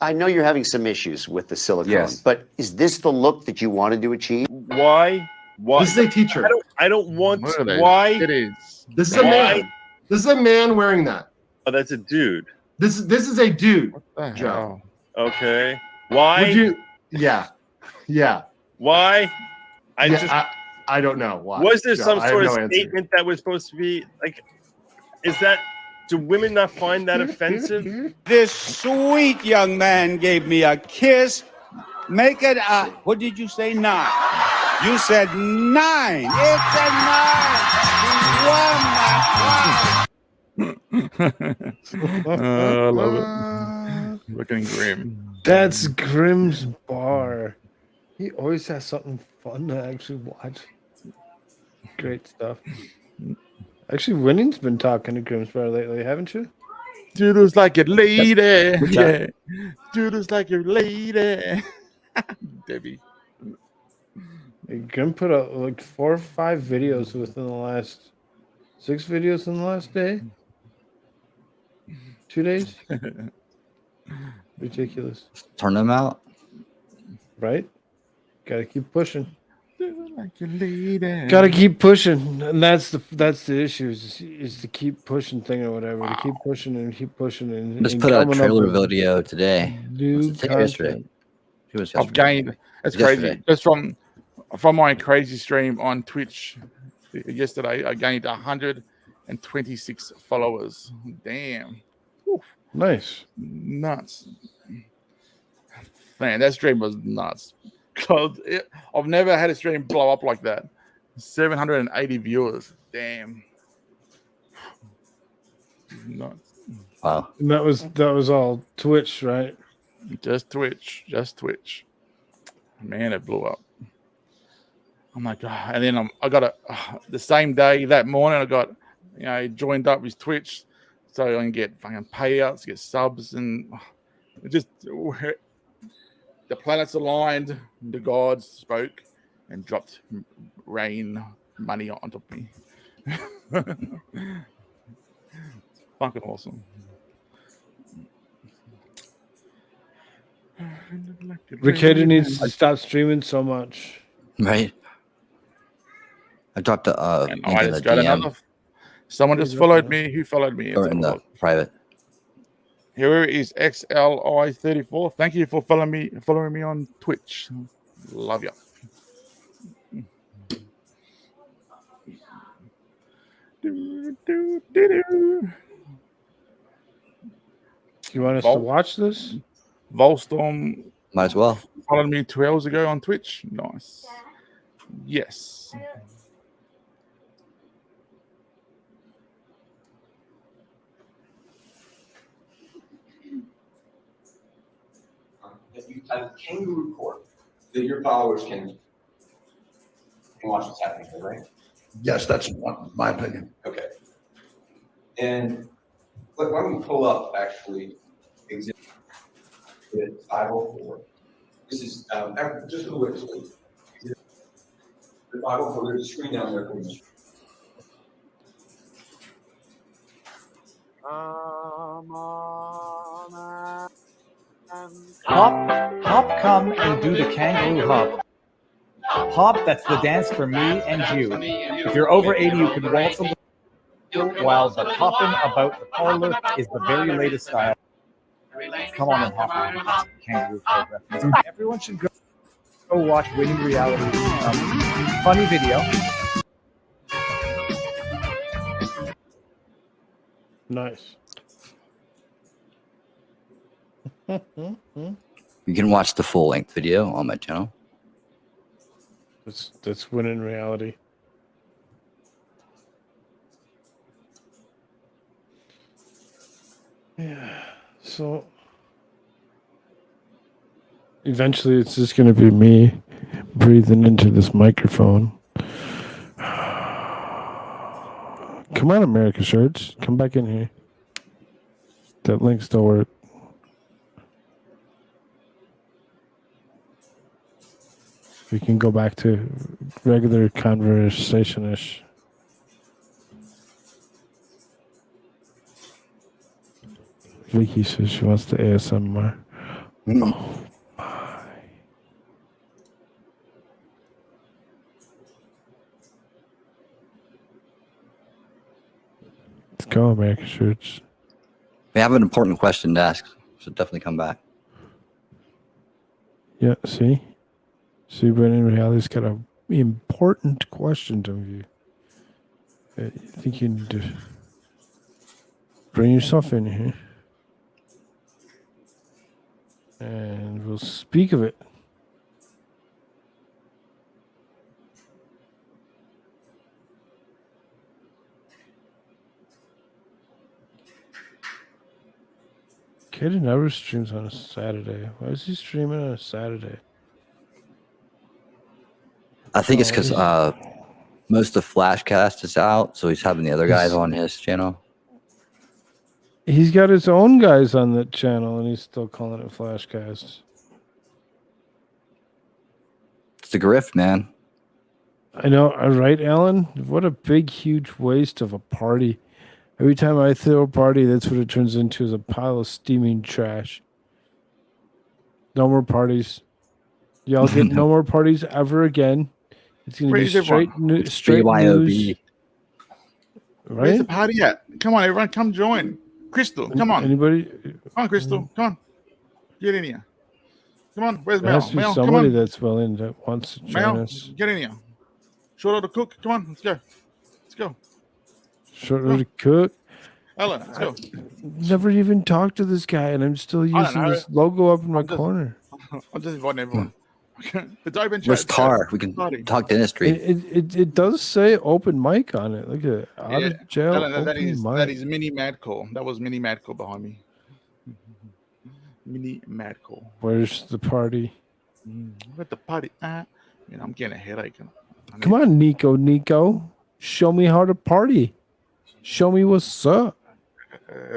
I know you're having some issues with the silicone, but is this the look that you wanted to achieve? Why? This is a teacher. I don't want. What are they? Why? It is. This is a man. This is a man wearing that. Oh, that's a dude. This is a dude. What the Joe. hell? Okay. Why? Would you? Yeah. Why? I don't know why. Was there Joe, some I have sort no of answer. statement that was supposed to be like? Is that? Do women not find that offensive? This sweet young man gave me a kiss Make it what did you say? 9. You said 9. It's a 9. I love it. Looking grim. That's Grimm's bar. He always has something fun to actually watch. Great stuff. Actually, Winning's been talking to Grimm's bar lately, haven't you? Dude was like a lady. What's Yeah. that? Dude was like a lady. Debbie. Grim put out like 4 or 5 videos within the last 6 videos in the last day. 2 days. Ridiculous. Turn them out. Right? Gotta keep pushing. Like a lady. Gotta keep pushing. And that's the issue is to keep pushing thing or whatever. To keep pushing and keep pushing and Just and put out a coming up trailer with video today. new Yesterday. content. It was I've yesterday. gained. That's Yesterday. crazy. Just from my crazy stream on Twitch yesterday, I gained 126 followers. Damn. Nice. Nuts. Man, that stream was nuts. I've never had a stream blow up like that. 780 viewers. Damn. Nuts. Wow. And that was all Twitch, right? Just Twitch. Man, it blew up. I'm like, and then I got the same day that morning. I got, joined up with Twitch, so I can get fucking payouts, get subs, and it just the planets aligned. The gods spoke and dropped rain money on top of me. Fucking awesome. Rick Hayden needs to stop streaming so much. Right. I dropped a And link I in the just got DM another. Someone just followed me. Who followed me? or in the private. Here is XLI34. Thank you for following me on Twitch. Love you. You want us to watch this? Volstorm. Might as well. Followed me 2 hours ago on Twitch. Nice. Yes. If you type kangaroo court, that your followers can watch what's happening here, right? Yes, that's my opinion. Okay. And why don't we pull up actually exhibit 504. This is just a little bit. The 504, there's a screen down there for you. Hop, come and do the kangaroo hop. Hop, that's the dance for me and you. If you're over 80, you can waltz a little, while the hopping about the parlor is the very latest style. Come on and hop. Kangaroo hop reference. Everyone should go watch Winning Reality's funny video. Nice. You can watch the full length video on my channel. That's Winning Reality. Yeah. So eventually it's just going to be me breathing into this microphone. Come on, AmericaShirts. Come back in here. That link still works. We can go back to regular conversation-ish. Vicky says she wants to ASMR. Oh my. Let's go, AmericaShirts. We have an important question to ask, so definitely come back. Yeah, see? See, Winning Reality's got an important question to you. I think you need to bring yourself in here. And we'll speak of it. Kaden never streams on a Saturday. Why is he streaming on a Saturday? I think it's because most of Flashcast is out, so he's having the other guys on his channel. He's got his own guys on that channel, and he's still calling it Flashcast. It's the grift, man. I know, right, Alan? What a big, huge waste of a party. Every time I throw a party, that's what it turns into, is a pile of steaming trash. No more parties. Y'all get no more parties ever again. It's going to be straight BYOB. news. Right? Where's the party at? Come on, everyone, come join. Crystal, come on. Anybody? Come on, Crystal. Come on. Get in here. Come on. Where's There Mel? has to be Mel, come somebody on. that's willing that wants to join Mel, us. get in here. Short order cook. Come on, let's go. Let's go. Short order cook. Ellen, let's go. Never even talked to this guy, and I'm still using this logo up in my corner. I'm just inviting everyone. It's open Where's chat. Tar? We can talk dentistry. It does say open mic on it. Look at it. Out of jail. Ellen, that open is mic. mini mad call. That was mini mad call behind me. Mini mad call. Where's the party? Where's the party? I'm getting a headache. Come on, Nico. Show me how to party. Show me what's up.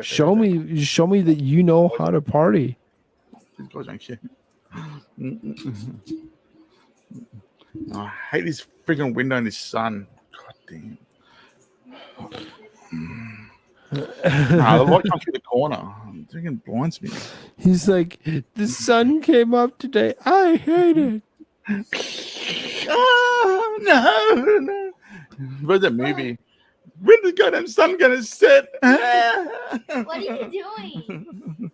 Show me that you know how to party. These guys don't care. I hate this freaking window in the sun. God damn. The light comes through the corner. It freaking blinds me. He's like, the sun came up today. I hate it. Oh, no. Where's that movie? When the goddamn sun gonna set? What are you doing?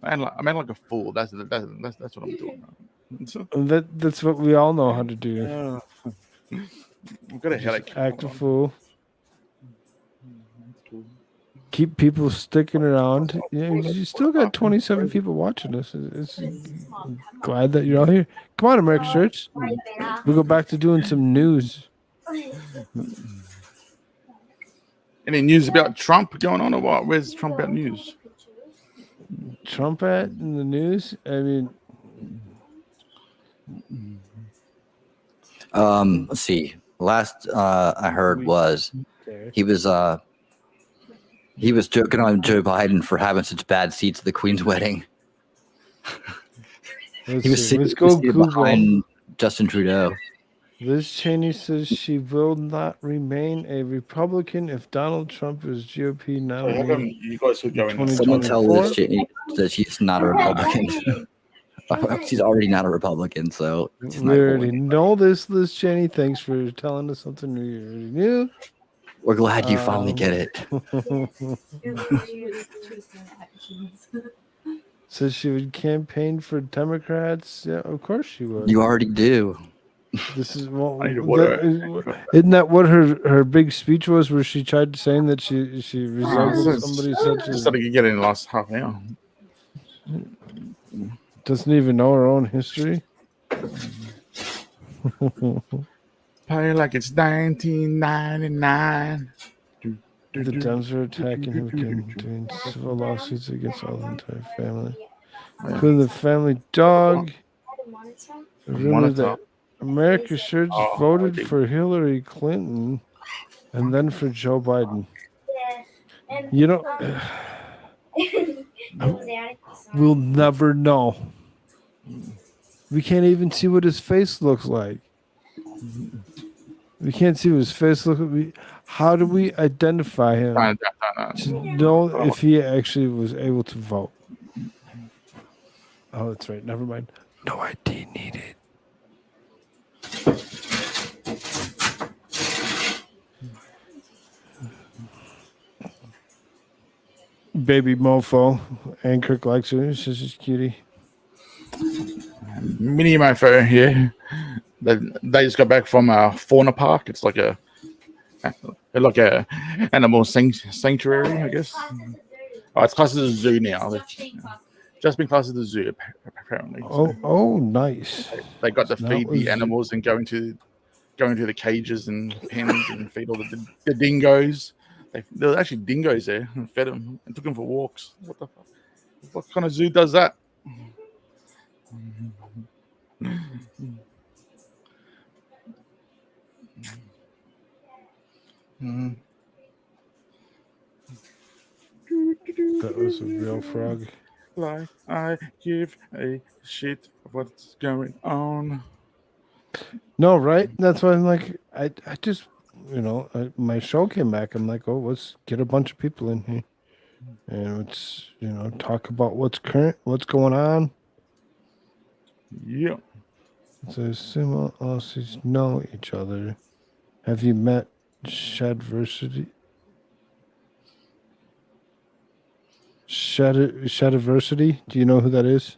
I meant like a fool. That's what I'm doing. That's what we all know how to do. I've got a headache. Act a fool. Keep people sticking around. You still got 27 people watching this. I'm glad that you're all here. Come on, AmericaShirts. We'll go back to doing some news. Any news about Trump going on or what? Where's Trump about news? Trump at in the news? I mean, let's see. Last I heard was he was joking on Joe Biden for having such bad seats at the Queen's wedding. He was sitting behind Justin Trudeau. Liz Cheney says she will not remain a Republican if Donald Trump is GOP nominee. You guys should go in. Someone tell Liz Cheney that she's not a Republican. She's already not a Republican, so it's We already know this, Liz Cheney. Thanks for telling us something we already knew. We're glad you finally get it. Says she would campaign for Democrats. Yeah, of course she would. You already do. This is isn't that what her big speech was, where she tried saying that she resembled somebody such as. Just to get in the last half hour. Doesn't even know her own history. Play like it's 1999. The Dems are attacking him again, doing civil lawsuits against all the entire family, including the family dog. The rumor that AmericaShirts voted for Hillary Clinton and then for Joe Biden. You know, we'll never know. We can't even see what his face looks like. We can't see what his face looks like. How do we identify him to know if he actually was able to vote? Oh, that's right. Never mind. No ID needed. Baby mofo. And Kirk likes her. She's just cutie. Mini mofo here. They just got back from Fauna Park. It's like a animal sanctuary, I guess. Oh, it's classed as a zoo now. Just been classed as a zoo, apparently. Oh, nice. They got to feed the animals and go into the cages and pens and feed all the dingoes. There were actually dingoes there and fed them and took them for walks. What the fuck? What kind of zoo does that? That was a real frog. Like I give a shit what's going on. No, right? That's why I'm like, I just, my show came back. I'm like, oh, let's get a bunch of people in here, and let's, talk about what's current, what's going on. Yeah. So assume all Aussies know each other. Have you met Shadversity? Shadiversity? Do you know who that is?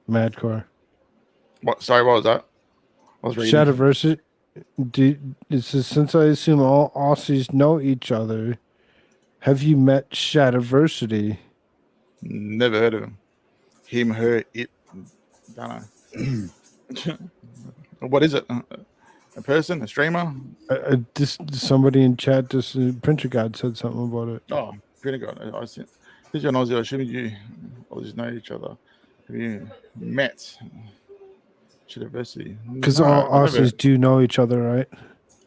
Madcore. What? Sorry, what was that? I was reading. Shadiversity. It says, since I assume all Aussies know each other, have you met Shadiversity? Never heard of him. Him, her, it. Don't know. What is it? A person? A streamer? Somebody in chat, Printer God said something about it. Oh, pretty good. I see. Did you know Aussie? Shouldn't you always know each other? Have you met? Shadiversity. Because all Aussies do know each other, right?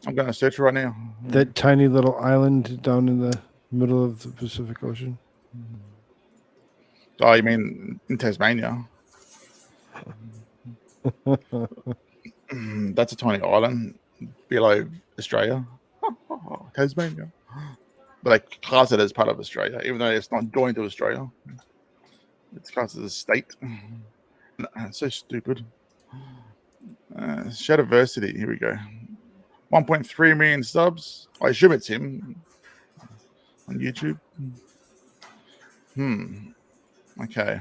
I'm going to search right now. That tiny little island down in the middle of the Pacific Ocean. Oh, you mean in Tasmania? That's a tiny island below Australia. Tasmania. But they class it as part of Australia, even though it's not joined to Australia. It's classed as a state. It's so stupid. Shadiversity, here we go. 1.3 million subs. I assume it's him on YouTube. Okay.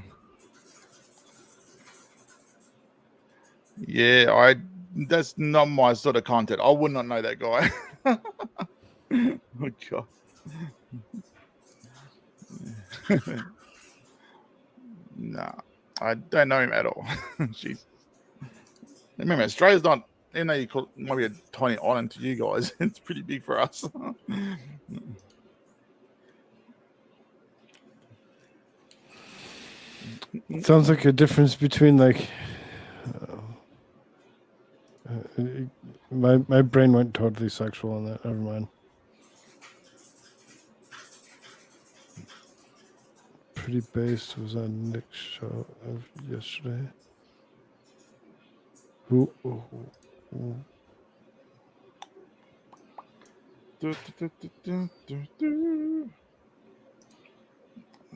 Yeah, that's not my sort of content. I would not know that guy. Oh god. Nah, I don't know him at all. Jeez. Remember, Australia's not, even though you call it might be a tiny island to you guys, it's pretty big for us. Sounds like a difference between like my brain went totally sexual on that. Never mind. Pretty Based was on Nick's show yesterday. Who?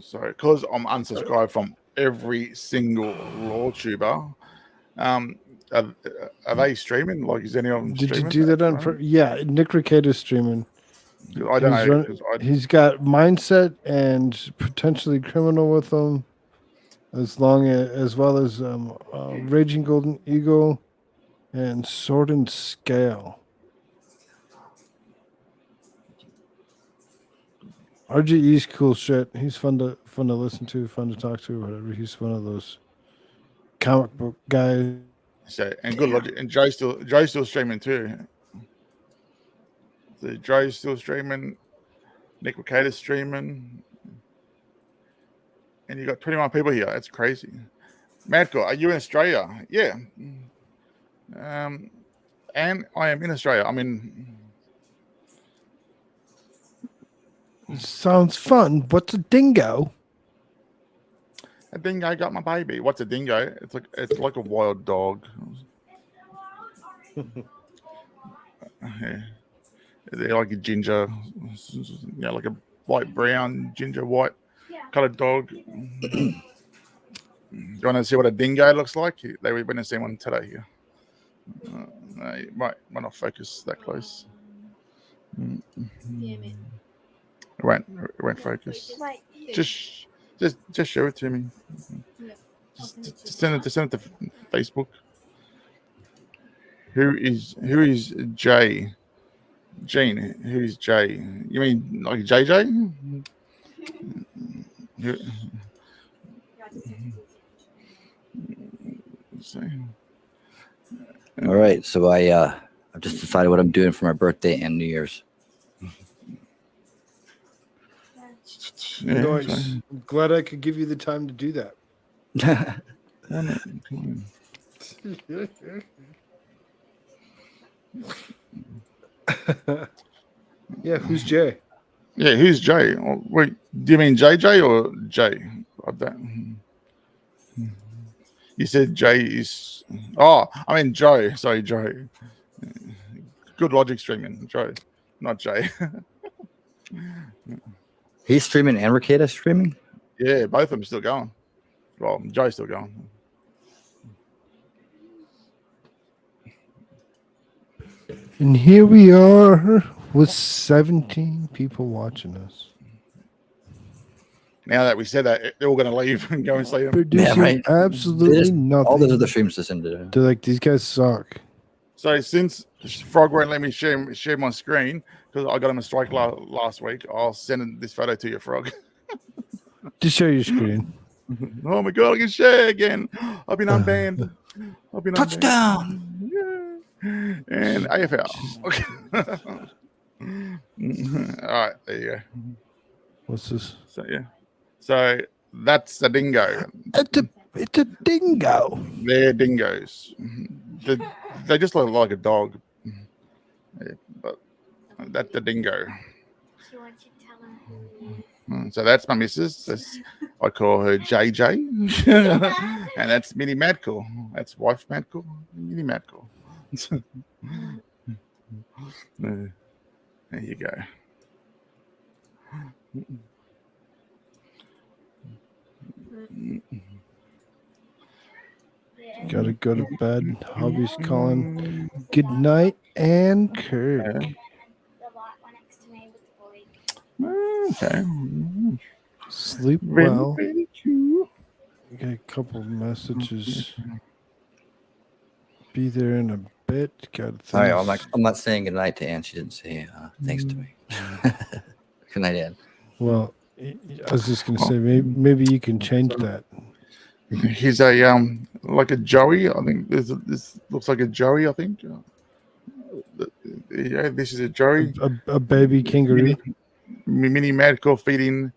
Sorry, because I'm unsubscribed from every single Raw tuber. Are they streaming? Like, is any of them Did streaming? you do that on? Yeah, Nick Ricado's streaming. I don't know. He's got Mindset and Potentially Criminal with him, as well as Raging Golden Eagle and Sword and Scale. RGE's cool shit. He's fun to listen to, fun to talk to, whatever. He's one of those comic book guys. So, and good logic. And Joe's still streaming too. So Joe's still streaming. Nick Ricado's streaming. And you got 21 people here. That's crazy. Madcore, are you in Australia? Yeah. And I am in Australia. I mean, sounds fun. What's a dingo? A dingo got my baby. What's a dingo? It's like a wild dog. Yeah. They're like a ginger, like a light brown, ginger white colored dog. Do you want to see what a dingo looks like? They went to see one today here. It might not focus that close. Damn it. It won't focus. Just show it to me. Just send it to Facebook. Who is Jay? Gene, who's Jay? You mean like JJ? All right, so I've just decided what I'm doing for my birthday and New Year's. Yeah, Nice. so- I'm glad I could give you the time to do that. Yeah, who's Jay? Yeah, who's Jay? Oh, wait, do you mean JJ or Jay? I don't. You said Jay is. Oh, I mean Joe. Sorry, Joe. Good logic streaming, Joe, not Jay. He's streaming and Ricada's streaming? Yeah, both of them still going. Well, Joe's still going. And here we are with 17 people watching us. Now that we said that, they're all going to leave and go and see them. Producing absolutely nothing. All those other streams just ended. They're like, these guys suck. So since Frog won't let me share my screen because I got him a strike last week, I'll send this photo to you, Frog. Just share your screen. Oh my god, I can share again. I've been unbanned. Touchdown. Yeah. And AFL. Okay. All right, there you go. What's this? So yeah. So that's a dingo. It's a dingo. They're dingoes. They just look like a dog. Yeah, but that's the dingo. So that's my missus. I call her JJ. And that's Minnie Madcool. That's wife Madcool. Minnie Madcool. There you go. Gotta go to bed. Hubby's calling. Good night, and Kirk. Okay. Sleep Very, well. very true. Got a couple messages. Be there in a bit. Got All right, I'm not saying good night to Ann. She didn't say thanks to me. Good night, Ann. Well, I was just gonna say maybe you can change that. He's a like a Joey. I think this looks like a Joey. I think. Yeah, this is a Joey. A baby kangaroo. Mini Madcool feeding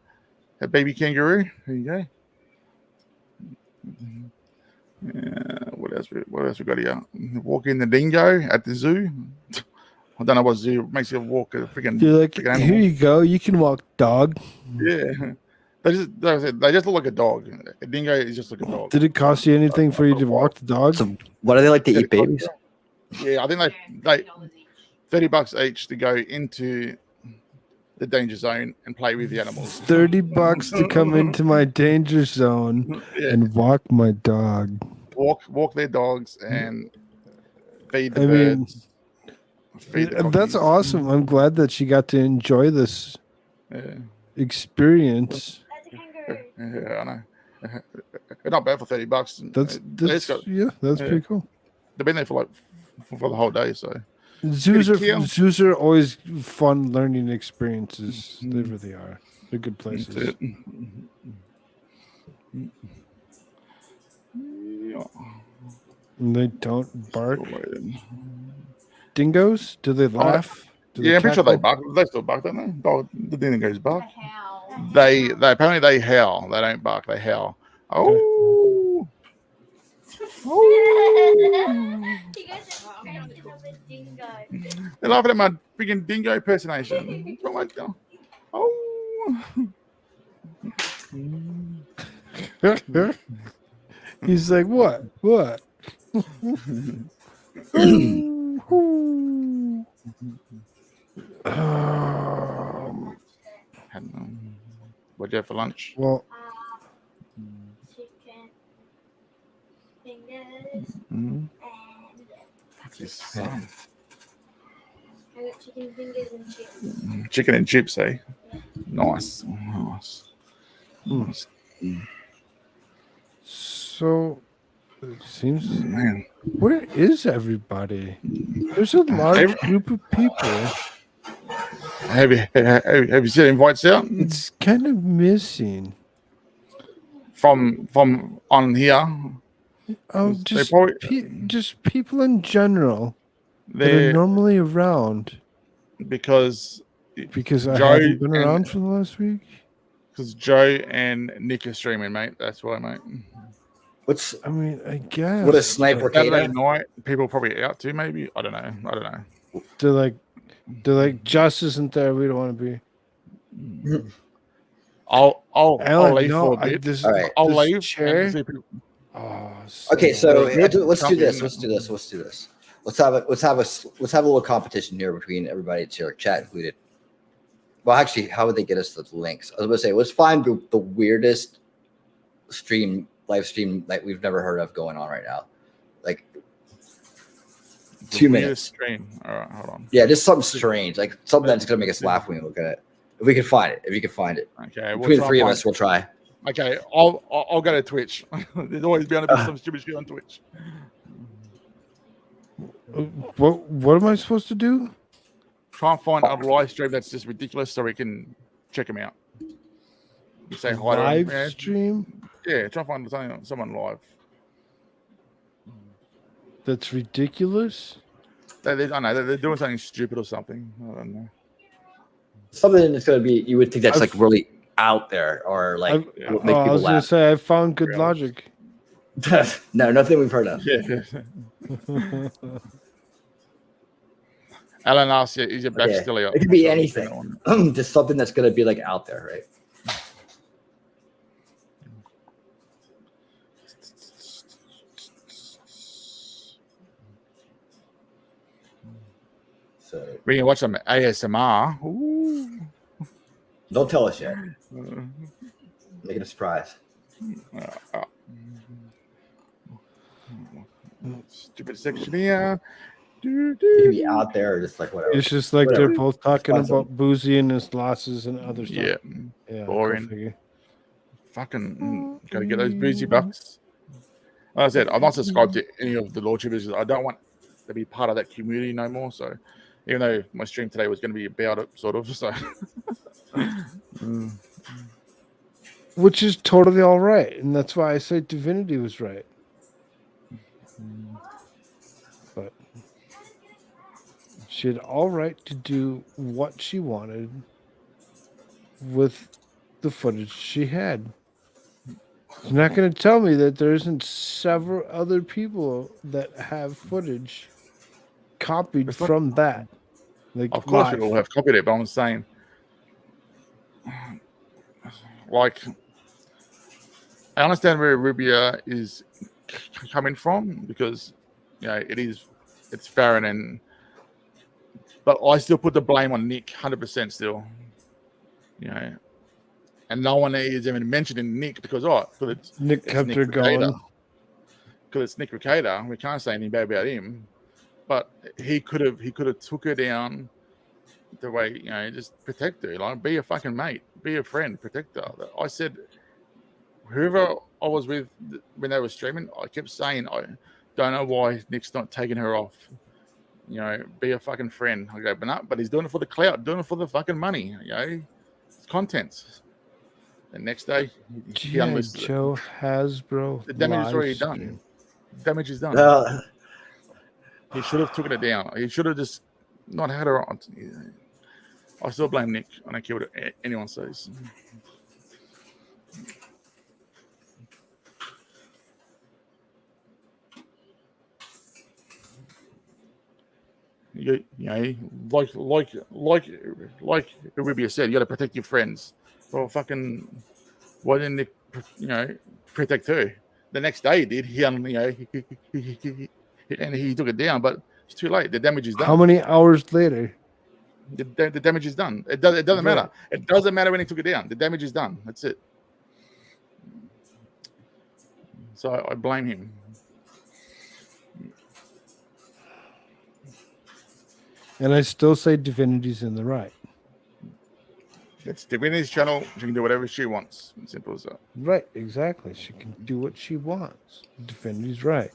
a baby kangaroo. There you go. What else we got here? Walking the dingo at the zoo. I don't know what zoo makes you walk a freaking. You're like, freaking here animal. you go. You can walk, dog. Yeah, they just look like a dog. A dingo is just like a dog. Did it cost you anything for you to walk the dog? So, what do they like to eat babies? Yeah, I think they $30 each to go into the danger zone and play with the animals. $30 to come into my danger zone and walk my dog. Walk their dogs and feed the I mean, birds. Feed the that's doggies. awesome. I'm glad that she got to enjoy this experience. Yeah, I know. Not bad for $30. That's pretty cool. They've been there for for the whole day, so Zoos are always fun learning experiences. They really are. They're good places. And they don't bark. Dingoes? Do they laugh? Do Yeah, I'm pretty sure they cackle? bark. They still bark, don't they? Oh, the dingoes bark. They apparently they howl. They don't bark. They howl. Oh. They're laughing at my freaking dingo impersonation. Oh my god. Oh. He's like, what? What? What'd you have for lunch? Well, Chicken fingers Mhm. and I got chicken fingers and chips. Chicken and chips, eh? Nice. Nice. Nice. so it seems. Man. Where is everybody? There's a large group of people. Have you seen invites out? It's kind of missing. From on here. Oh, They just probably- just people in general that are They're- normally around. Because I Joe haven't been and- around for the last week. Because Joe and Nick are streaming, mate. That's why, mate. I mean, I guess. What a sniper Saturday night, people are probably out too. Maybe I don't know. They're like, Just isn't there. We don't want to be. I'll Alan, leave no, for a bit. this- All right. I'll this leave. chair- And see people. Okay, so let's do Something- this. Let's have a little competition here between everybody that's here, chat included. Well, actually, how would they get us the links? I was going to say, let's find the weirdest live stream that we've never heard of going on right now. Like 2 minutes. Stream. All right, hold on. Yeah, just something strange, like something that's going to make us laugh when we look at it. If we can find it, Okay, between the three of us, we'll try. Okay, I'll go to Twitch. There's always bound to be some stupid shit on Twitch. What am I supposed to do? Try and find a live stream that's just ridiculous so we can check them out. You say hi to Live them, yeah. stream? Yeah, try and find someone live. That's ridiculous. I know they're doing something stupid or something. I don't know. Something that's going to be, you would think that's like really out there or like make I people was going to laugh. say, I found good logic. No, nothing we've heard of. Yeah. Alan asks you, is your back Okay. still out? It could be anything. Just something that's going to be like out there, right? So We can watch some ASMR. Ooh. don't tell us yet. Make it a surprise. Stupid section here. It could be out there or just like whatever. It's just like Whatever. they're both talking Find about Boozy and his losses and other stuff. Yeah. Yeah, Boring. go figure. Fucking gotta get those boozy bucks. Like I said, I'm not subscribed to any of the Lord Troopers. I don't want to be part of that community no more. So even though my stream today was going to be about it, sort of. So Which is totally all right. And that's why I say Divinity was right. But she had all right to do what she wanted with the footage she had. You're not going to tell me that there isn't several other people that have footage copied from that. Like, of course live. we all have copied it, but I'm saying, like, I understand where Rubia is coming from because, you know, it's Farron but I still put the blame on Nick 100% still, you know, and no one is even mentioning Nick because it's Nick kept her going. Because it's Nick Recator, we can't say anything bad about him, but he could have took her down the way, you know, just protect her, like be a fucking mate, be a friend, protect her. I said, whoever I was with when they were streaming, I kept saying, I don't know why Nick's not taking her off. You know, be a fucking friend. I go, but he's doing it for the clout, doing it for the fucking money. You know, it's content. The next day, he unlisted it. Joe Hasbro. The damage is live already stream. done. Damage is done. He should have taken it down. He should have just not had her on. I still blame Nick. I don't care what anyone says. You know, like Rubia said, you got to protect your friends. Well, fucking, why didn't Nick, you know, protect her? The next day he did. He took it down, but it's too late. The damage is done. How many hours later? The damage is done. It doesn't matter. It doesn't matter when he took it down. The damage is done. That's it. So I blame him. And I still say Divinity's in the right. It's Divinity's channel. She can do whatever she wants. Simple as that. Right, exactly. She can do what she wants. Divinity's right.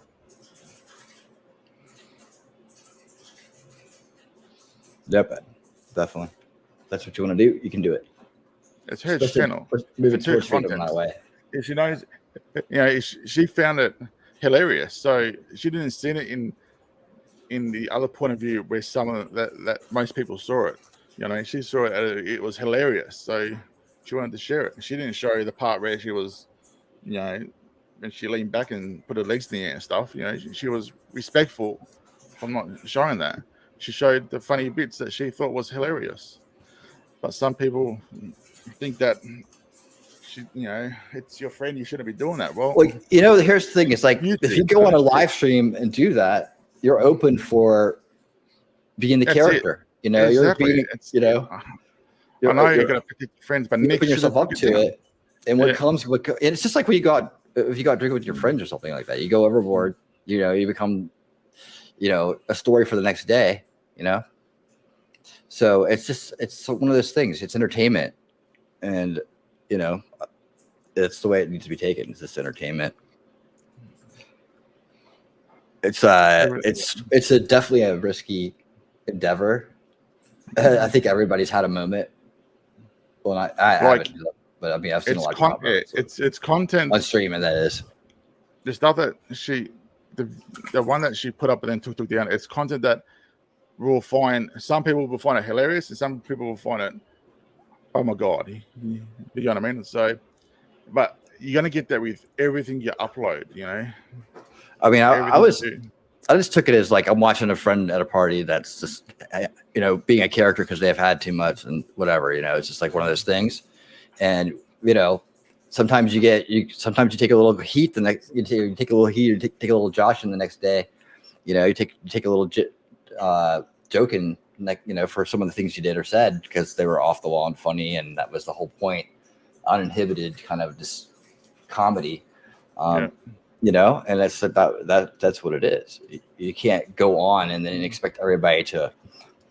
Yep, definitely. That's what you want to do. You can do it. It's her Especially channel. moving It's her towards freedom content. that way. If she knows, you know, she found it hilarious. So she didn't see it in the other point of view where that most people saw it. You know, she saw it. It was hilarious. So she wanted to share it. She didn't show the part where she was, and she leaned back and put her legs in the air and stuff. She was respectful from not showing that. She showed the funny bits that she thought was hilarious. But some people think that it's your friend. You shouldn't be doing that. Well, here's the thing. It's like if you go on a live stream and do that, you're open for being the character. Exactly. You're I know you're going to protect your friends, but open yourself up to it. And and it's just like when if you got drinking with your friends or something like that, you go overboard. You become, a story for the next day. So it's one of those things. It's entertainment, and it's the way it needs to be taken. It's just entertainment. It's definitely a risky endeavor. I think everybody's had a moment. Well, I haven't, but I mean, I've seen a lot of content. It's content on stream, and that is the stuff that the one that she put up and then took down. It's content that will find some people will find it hilarious, and some people will find it, oh my god, you know what I mean? So, but you're gonna get that with everything you upload. I mean, I just took it as like I'm watching a friend at a party that's just, being a character because they've had too much and whatever. It's just like one of those things. And sometimes you take a little heat the next. You take a little heat. You take a little Josh in the next day. You take a little joking, for some of the things you did or said because they were off the wall and funny, and that was the whole point. Uninhibited kind of just comedy. And that's what it is. You can't go on and then expect everybody to,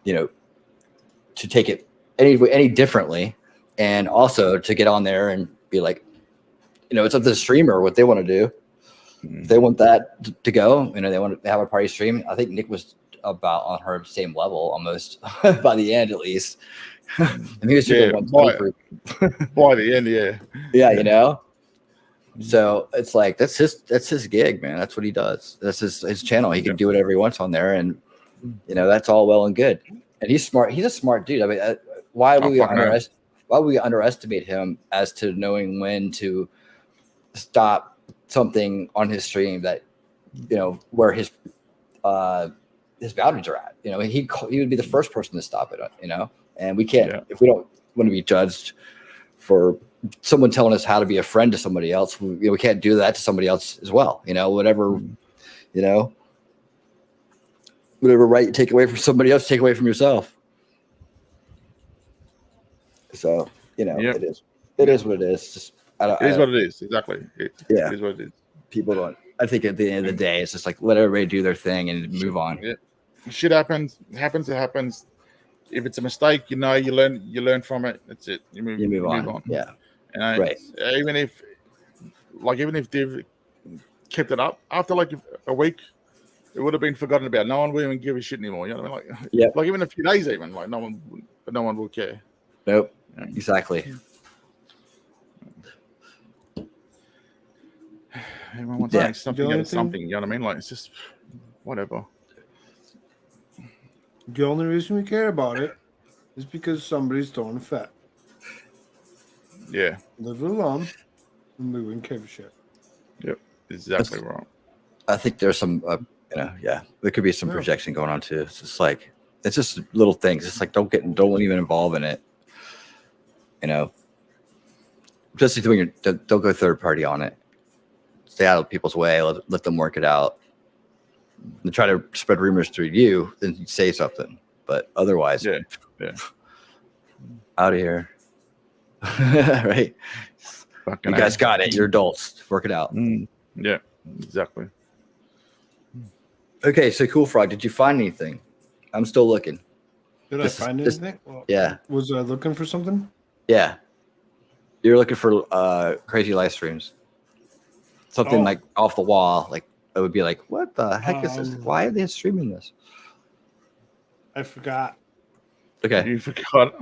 to take it any differently, and also to get on there and be like, it's up to the streamer what they want to do. If they want that to go, they want to have a party stream. I think Nick was about on her same level almost by the end, at least. And he was by the end, yeah. So it's like that's his gig, man. That's what he does. That's his channel. He can do whatever he wants on there, and that's all well and good. And he's smart. He's a smart dude. I mean, why would we underestimate him as to knowing when to stop something on his stream that where his boundaries are at? He would be the first person to stop it. And we can't if we don't want to be judged for someone telling us how to be a friend to somebody else. We can't do that to somebody else as well. Whatever right you take away from somebody else, take away from yourself. So it is what it is. Just it is what it is. Exactly. It is what it is. People don't. I think at the end of the day, it's just like let everybody do their thing and move on. Yeah. Shit happens. It happens. If it's a mistake, you learn from it. That's it. You move on. Yeah. And right. Even if they've kept it up after like a week, it would have been forgotten about. No one will even give a shit anymore. You know what I mean? Like even a few days, even like no one will care. Nope. Exactly. Everyone wants to make something out of something. You know what I mean? Like it's just whatever. The only reason we care about it is because somebody's throwing a fit. Yeah. Leave it alone, and we wouldn't give a shit. Yep. Exactly wrong. I think there's some, there could be some projection going on too. It's just like it's just little things. It's like don't even involve in it. Especially when don't go third party on it. Stay out of people's way. Let them work it out. And try to spread rumors through you, then you say something. But otherwise, out of here. Right? You guys got it. You're adults. Work it out. Yeah, exactly. Okay, so Koolfrogg, did you find anything? I'm still looking. Did I find anything? Yeah. Was I looking for something? Yeah. You're looking for crazy live streams. Something like off the wall. Like it would be like, what the heck is this? Why are they streaming this? I forgot. Okay. You forgot.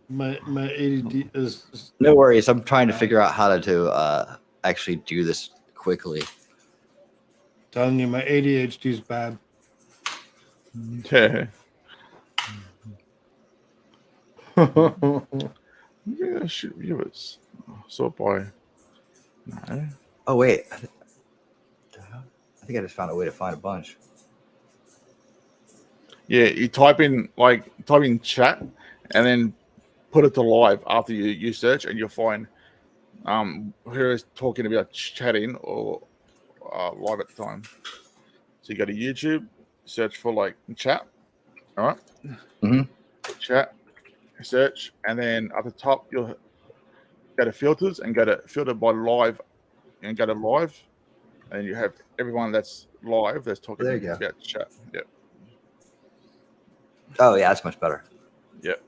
My ADD is no worries. I'm trying to figure out how to actually do this quickly. Telling you, my ADHD is bad. Okay. Yeah, shoot viewers. Sort by. No. Oh wait, I think I just found a way to find a bunch. Yeah, you type in chat, and then put it to live after you search, and you'll find who is talking about chatting or live at the time. So you go to YouTube, search for like chat, all right? Mm-hmm. Chat, search, and then at the top you'll go to filters and go to filter by live, and go to live, and you have everyone that's live that's talking There you go. about chat. Yep. Oh yeah, that's much better. Yep.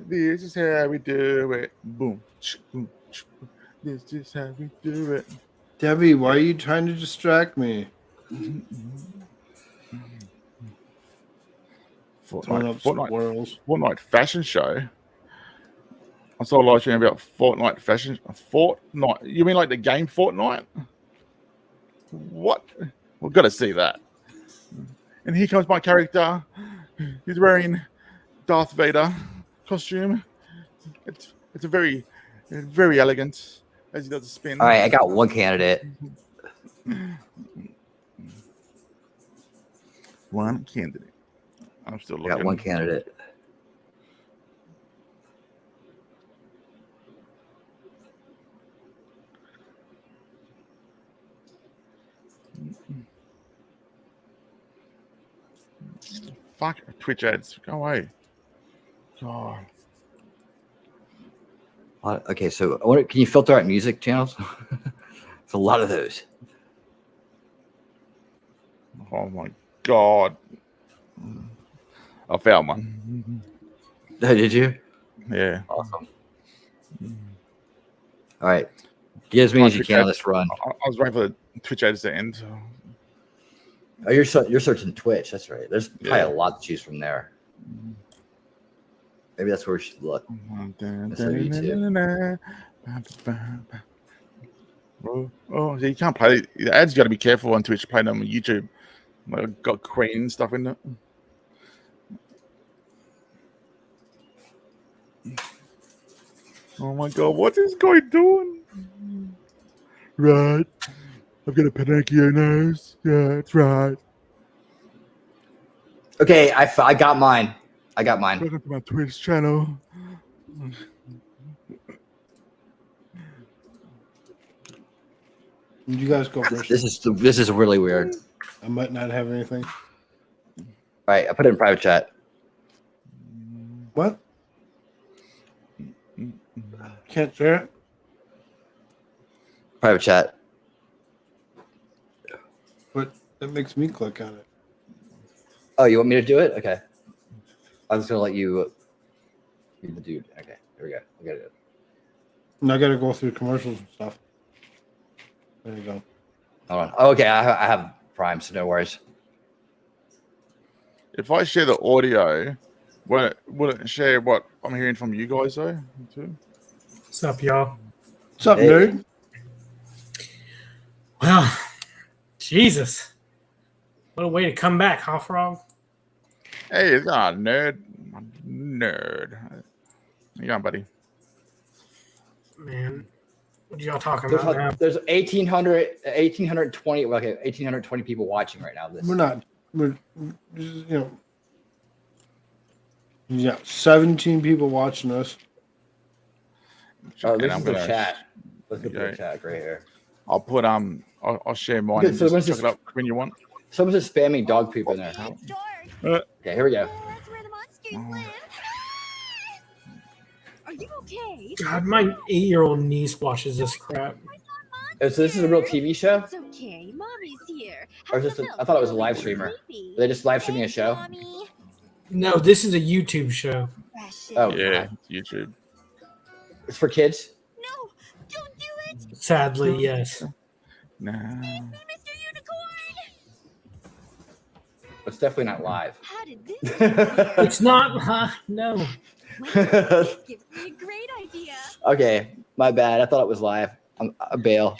This is how we do it. Boom. Boom. This is how we do it. Debbie, why are you trying to distract me? Fortnite fashion show. I saw a live stream about Fortnite fashion. Fortnite? You mean like the game Fortnite? What? We've got to see that. And here comes my character. He's wearing Darth Vader costume. It's a very elegant as he does a spin. All right, I got one candidate. One candidate. I'm still looking. I got one candidate. Fuck Twitch ads. Go away. God. Okay, so can you filter out music channels? It's a lot of those. Oh my God. I found one. Did you? Yeah. Awesome. All right. Get as many as you can on this run. I was waiting for the Twitch ads to end. Oh, you're searching Twitch. That's right. There's probably a lot to choose from there. Maybe that's where we should look. That's on YouTube. Oh, so you can't play the ads. You got to be careful on Twitch playing them on YouTube. Like, got Queen stuff in it. Oh my God, what is this guy doing? Right. I've got a Pinocchio nose. Yeah, that's right. Okay, I got mine. I got mine. Welcome to my Twitch channel. You guys go first. This is really weird. I might not have anything. All right, I put it in private chat. What? Can't share it? Private chat. But that makes me click on it. Oh, you want me to do it? Okay. I was gonna let you be the dude. Okay, here we go. I got it. And I gotta go through commercials and stuff. There you go. Hold on. Oh, okay, I have Prime, so no worries. If I share the audio, would it share what I'm hearing from you guys though? Too? What's up, y'all? What's up, nerd? Well, Jesus. What a way to come back, huh, Frog? Hey, it's not nerd. Nerd. How you going, buddy? Man, what are y'all talking about now? There's 1,820. Okay, 1,820 people watching right now. We're yeah, 17 people watching us. Oh, this is the chat. Let's go to the chat right here. I'll put I'll share mine. Okay, And so just check it up when you want. Someone's just spamming dog poop in there. Okay, here we go. Are you okay? God, my 8-year-old niece watches this crap. So this is a real TV show? It's okay. Mommy's here. Or is this I thought it was a live streamer. Are they just live streaming a show? No, this is a YouTube show. Oh, yeah, YouTube. It's for kids? No, don't do it. Sadly, yes. No. It's definitely not live. How did this It's not, no. gives me a great idea. Okay, my bad. I thought it was live. I bail.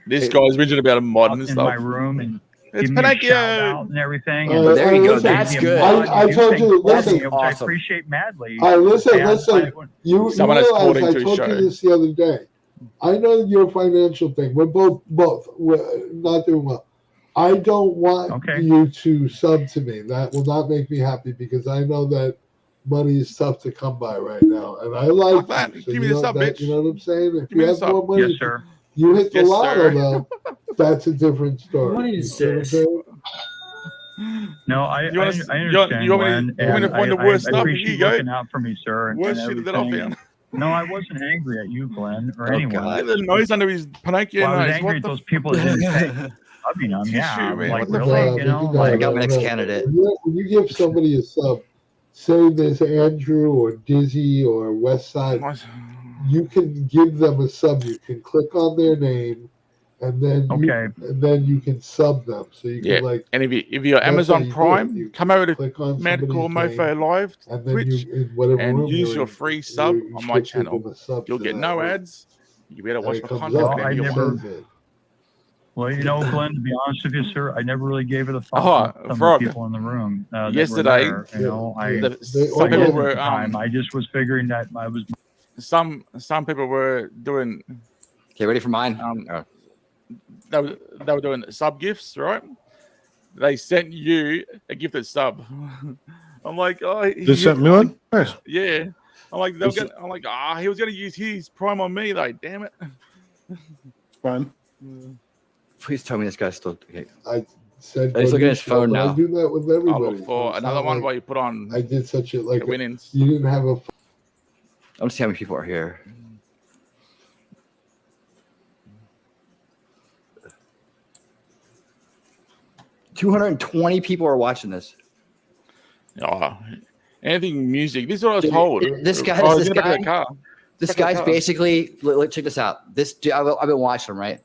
This guy's whinging about a mod and in stuff. my room and It's give me a shout Pinocchio. out and everything. There you go. gave That's me a good. mod I and do told you, things for listen. me, which I Awesome. appreciate madly. Listen, And listen. You Someone has called realize I into his told show. you this the other day. I know your financial thing. We're both we're not doing well. I don't want you to sub to me. That will not make me happy because I know that money is tough to come by right now, and I like that. you. So Give me you the know sub, that, bitch. you know what I'm saying? If Give me you the have sub. more money, Yes, sir. you hit the Yes, lotto sir. though. That's a different story. What You is see what I'm this? saying? No, I You want understand, me to Glenn, and find the I worst stuff? appreciate Here you you go. looking out for me, sir. Worst and shit that I everything. found. No, I wasn't angry at you, Glenn, or Oh, anyone. God. Look at the noise under his Pinocchio Well, I was nose. angry What at the those people that didn't pay. I mean, Tissue, yeah, I'm man, like, what the really, fuck? you know, I like, got my next candidate. When you give somebody a sub, say there's Andrew or Dizzy or Westside, you can give them a sub. You can click on their name, and then you can sub them. So you Yeah, can like. and if you're that's Amazon how you do it. Prime, You come over to click on Madcore somebody's Mofo name, Live and then Twitch you in whatever and room use you're your in, free sub you on my should give channel. them a sub You'll to get that no room. ads. You'll be able to And watch it my comes content up. whenever I you never- want. Perfect. well, you know, Glenn, to be honest with you, sir, I never really gave it a Oh, thought. Some Frog. of the people in the room that Yesterday, were there, you know, I some I people didn't were at the time. I just was figuring that I was. some people were doing. Okay, ready for mine? They were doing sub gifts, right? They sent you a gifted sub. I'm like, oh, They sent me one? Nice. Yeah. I'm like, he was gonna use his Prime on me, though. Damn it. Fine. Please tell me this guy's still. Okay. I said He's looking at his phone but I now. do that with I'll everybody. look for It's another not one like while you put on. I did such a like. winnings. You didn't have a. I want to see how many people are here. $220 people are watching this. Oh, anything music. This is what I was Dude, told. This guy, Oh, this in the back of guy, the car. this Back of the guy's car. basically. Check this out. This dude, I've been watching him. Right,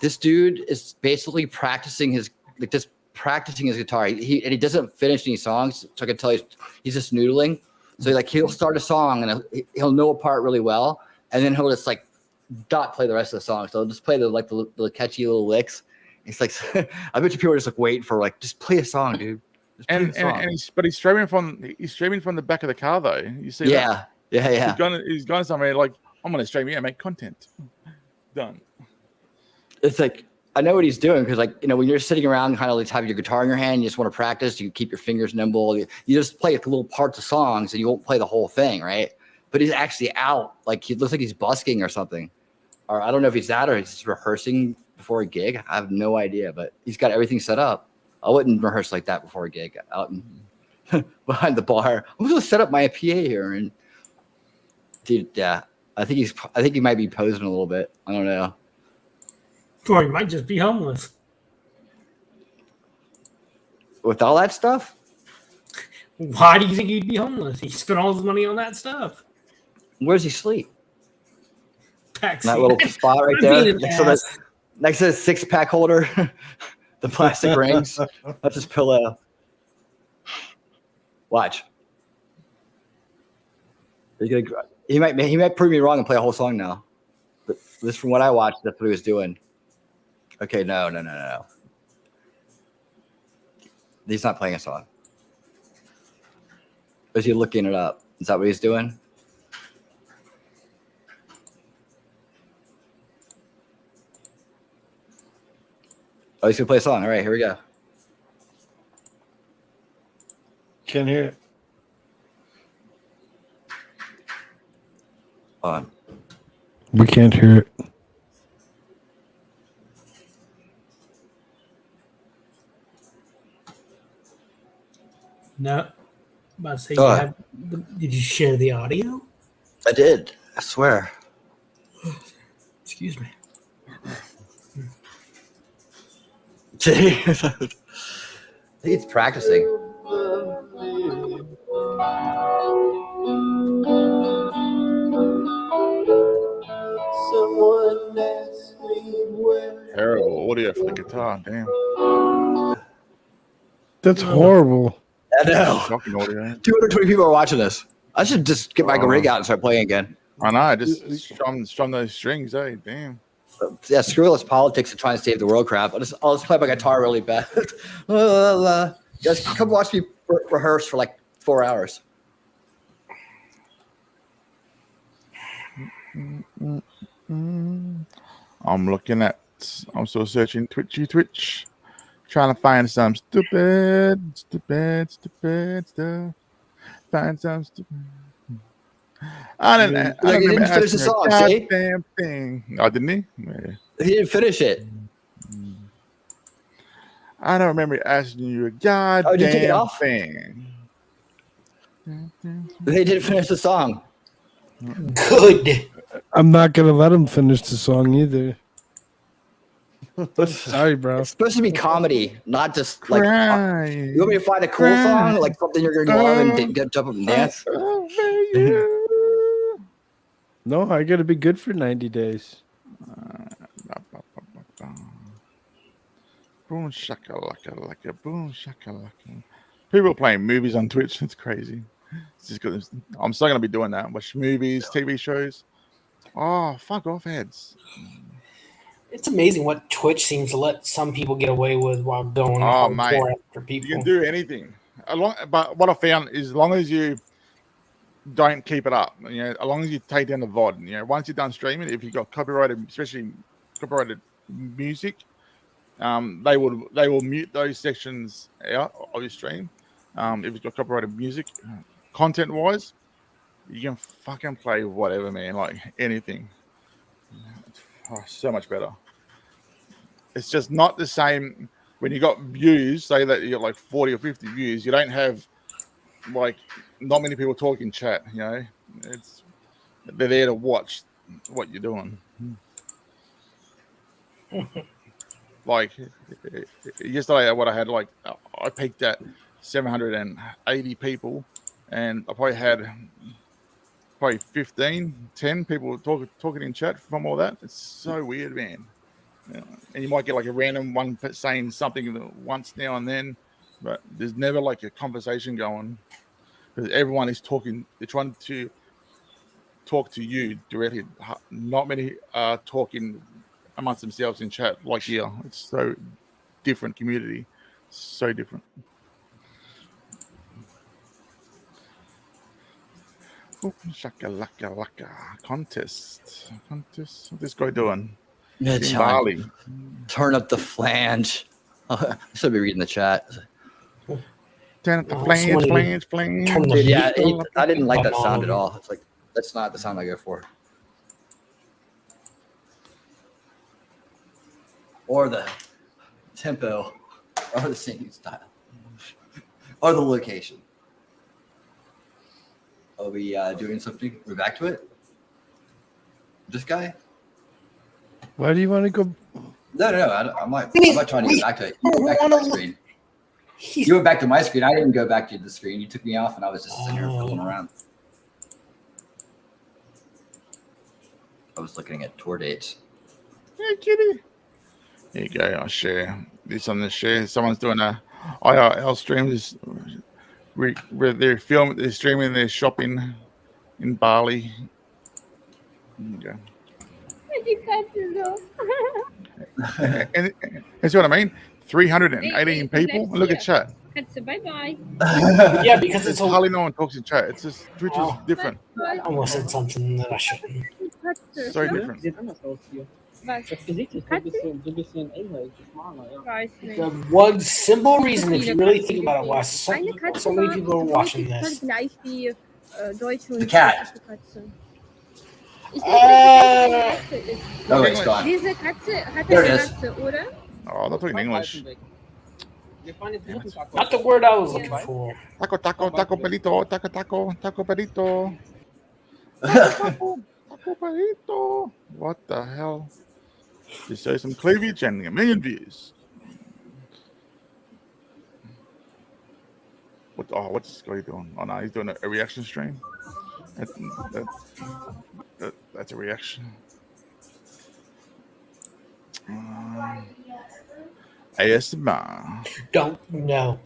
this dude is basically practicing his guitar. He doesn't finish any songs, so I can tell he's just noodling. So he'll start a song and he'll know a part really well, and then he'll just like not play the rest of the song. So he'll just play the catchy little licks. It's like I bet you people are just like waiting for like just play a song, dude. Just play a song. But he's streaming from the back of the car though. You see Yeah. that? Yeah. He's gone somewhere like I'm gonna stream. Yeah, make content. Done. It's like I know what he's doing because, like, you know, when you're sitting around, kind of like having your guitar in your hand, you just want to practice. You keep your fingers nimble. You just play like little parts of songs, and you won't play the whole thing, right? But he's actually out. Like he looks like he's busking or something, or I don't know if he's that or he's just rehearsing before a gig. I have no idea, but he's got everything set up. I wouldn't rehearse like that before a gig out in, behind the bar. I'm just gonna set up my PA here, and dude, yeah, I think he might be posing a little bit. I don't know. Or he might just be homeless. With all that stuff? Why do you think he'd be homeless? He spent all his money on that stuff. Where does he sleep? Backseat. That little spot right there next to the 6-pack holder, the plastic rings. That's his pillow. Watch. He might prove me wrong and play a whole song now. But this, from what I watched, that's what he was doing. Okay, no. He's not playing a song. Is he looking it up? Is that what he's doing? Oh, he's gonna play a song. All right, here we go. Can't hear it. On. We can't hear it. No. I'm about to say, Oh. did you share the audio? I did. I swear. Excuse me. I think it's practicing. Terrible audio for the guitar. Damn. That's horrible. I know. Shocking audio. 220 people are watching this. I should just get my rig out and start playing again. I know. Just strum those strings, eh? Damn. Yeah, screw all this politics and trying to save the world crap. I'll just play my guitar really bad. Just come watch me rehearse for like 4 hours. I'm still searching Twitch, trying to find some stupid stuff. Find some stupid. I don't He didn't remember finish the asking song, a see? goddamn thing. Oh, didn't he? Yeah. He didn't finish it. I don't remember asking you a goddamn Oh, did you take it off? thing. They didn't finish the song. Good. I'm not gonna let him finish the song either. Sorry, bro. It's supposed to be comedy, not just like. Crying. You want me to find a cool song, like something you're gonna love and jump up and dance? No, I gotta be good for 90 days. Boom shakalaka, boom shakalaka. People playing movies on Twitch. It's crazy. It's just good. I'm still gonna be doing that. Watch movies, TV shows. Oh, fuck off, heads. It's amazing what Twitch seems to let some people get away with while going hardcore after people. You can do anything. But what I found is, as long as you don't keep it up, as long as you take down the VOD, once you're done streaming, if you've got copyrighted, especially copyrighted music, they will mute those sections out of your stream. If you've got copyrighted music, content-wise, you can fucking play whatever, man, like anything. So much better. It's just not the same when you got views, say that you got like 40 or 50 views, you don't have like not many people talk in chat, they're there to watch what you're doing. Like yesterday, what I had, like I peaked at 780 people, and I probably had 10 people talking in chat from all that. It's so weird, man. And you might get like a random one saying something once now and then, but there's never like a conversation going, because everyone is talking. They're trying to talk to you directly. Not many are talking amongst themselves in chat like here. It's so different community, so different. Oh, shakalaka laka contest. What's this guy doing? Yeah, in Bali. Turn up the flange. I should be reading the chat. Turn up the flange. Dude, yeah, I didn't like that sound at all. It's like, that's not the sound I go for. Or the tempo, or the singing style, or the location. Are we doing something? We're back to it? This guy? Why do you want to go? No. I'm not trying to get back to it. You went back to my screen. You went back to my screen. I didn't go back to the screen. You took me off, and I was just sitting here fooling around. I was looking at tour dates. Hey, kitty. There you go. I'll share this on the share. Someone's doing a IRL stream. Where they're streaming their shopping in Bali. There you go. And that's what I mean. 318 people. Look at chat. Bye bye. Yeah, because it's hardly no one talks in chat. It's just Twitch is different. I almost said something that I shouldn't. So different. The one simple reason, if you really think about it, why so many people are watching this. The cat. Oh, it's gone. Diese Katze hat There it eine is. Katze, oder? Oh, I'm not talking English. Not the word I was looking for. Taco pelito, taco pelito. Taco pelito. What the hell? Just show some cleavage and 1 million views. What's this guy doing? Oh no, he's doing a reaction stream. That's a reaction. ASMR. Don't know.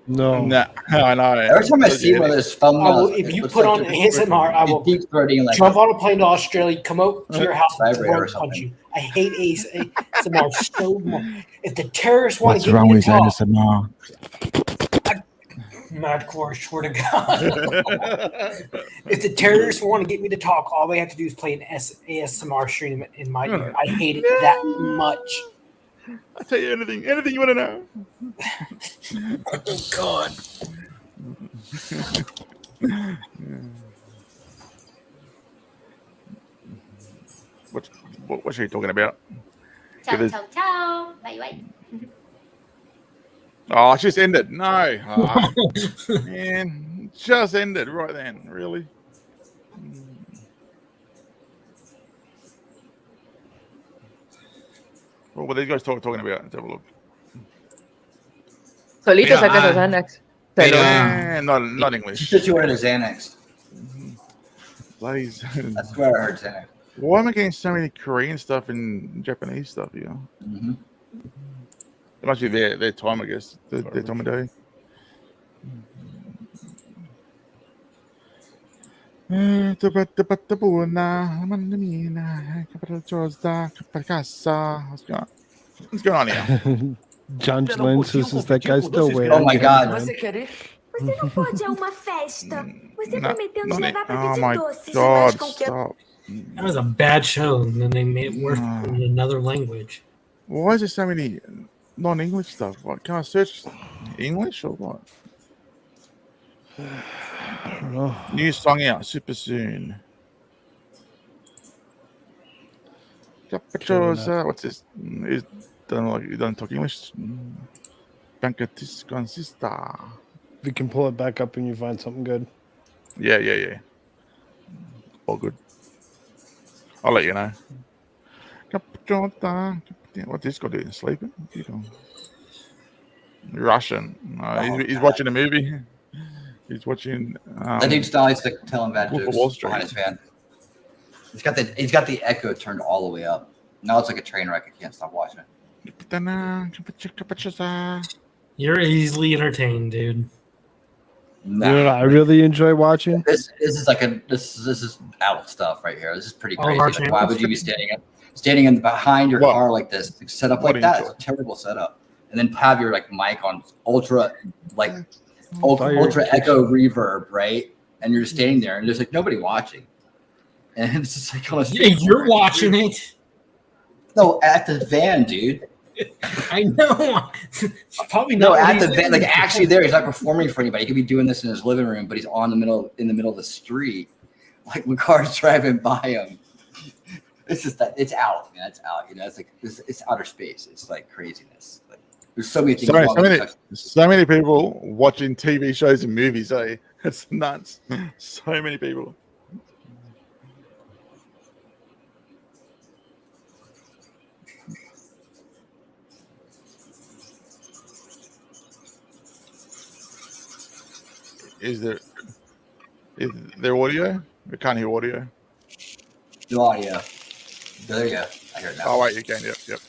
No. Nah, I know. Every time I see one of those thumbnails, If you put on ASMR, I will deep throating like jump on a plane to Australia, come out to your house, and vibrator or throat punch something. you. I hate ASMR so much. If the terrorists want What's to get wrong me with to talk, ASMR? Madcore, swear to God. If the terrorists want to get me to talk, all they have to do is play an ASMR stream in my ear. I hate it that much. I'll tell you anything you want to know. Oh, God. What's she talking about? Ciao, ciao, ciao. Bye, bye. Oh, it's just ended. No. Oh, man, just ended right then. Really? What were these guys talking about? Let's have a look. Solito sacas a Xanax. Yeah, not English. She said she wanted a Xanax. Ladies. That's where I heard Xanax. Why am I getting so many Korean stuff and Japanese stuff here? Mm-hmm. It must be their time, I guess. Their time of day. What's going on here? John Glenn says, is that guy still wearing? Oh my God. Você não pode ir a uma festa. Você prometeu nos levar pra Oh pedir my doces. God, Mas com que stop. That was a bad show, and then they made it worse in another language. Why is there so many non-English stuff? What, can I search English or what? I don't know. New song out super soon. What's this? You don't talk English? Bancatis consista. If you can pull it back up and you find something good. Yeah. All good. I'll let you know. What's this guy doing? Sleeping? Russian. He's watching a movie. He's watching. That dude's still likes to tell him bad Wolf of jokes Wall Street. behind his fan. He's got the echo turned all the way up. Now it's like a train wreck. I can't stop watching it. You're easily entertained, dude. Nah. You know what I really enjoy watching? This is like this is out stuff right here. This is pretty crazy. Like, why would you be standing in behind your car like this, set up like that? It's a terrible setup. And then have your like mic on ultra echo reverb, right? And you're just standing there, and there's like nobody watching. And it's just like on a you're watching it. No, at the van, dude. I know. Probably no, not at the van, like actually there. He's not performing for anybody. He could be doing this in his living room, but he's in the middle of the street, like when cars driving by him. It's just that it's out, man. It's out. You know, it's like it's outer space. It's like craziness. Like there's so many things. So many people watching TV shows and movies. It's nuts. So many people. Is there audio? We can't hear audio. No audio. There you go. I hear it now. Oh wait, you can. Yep.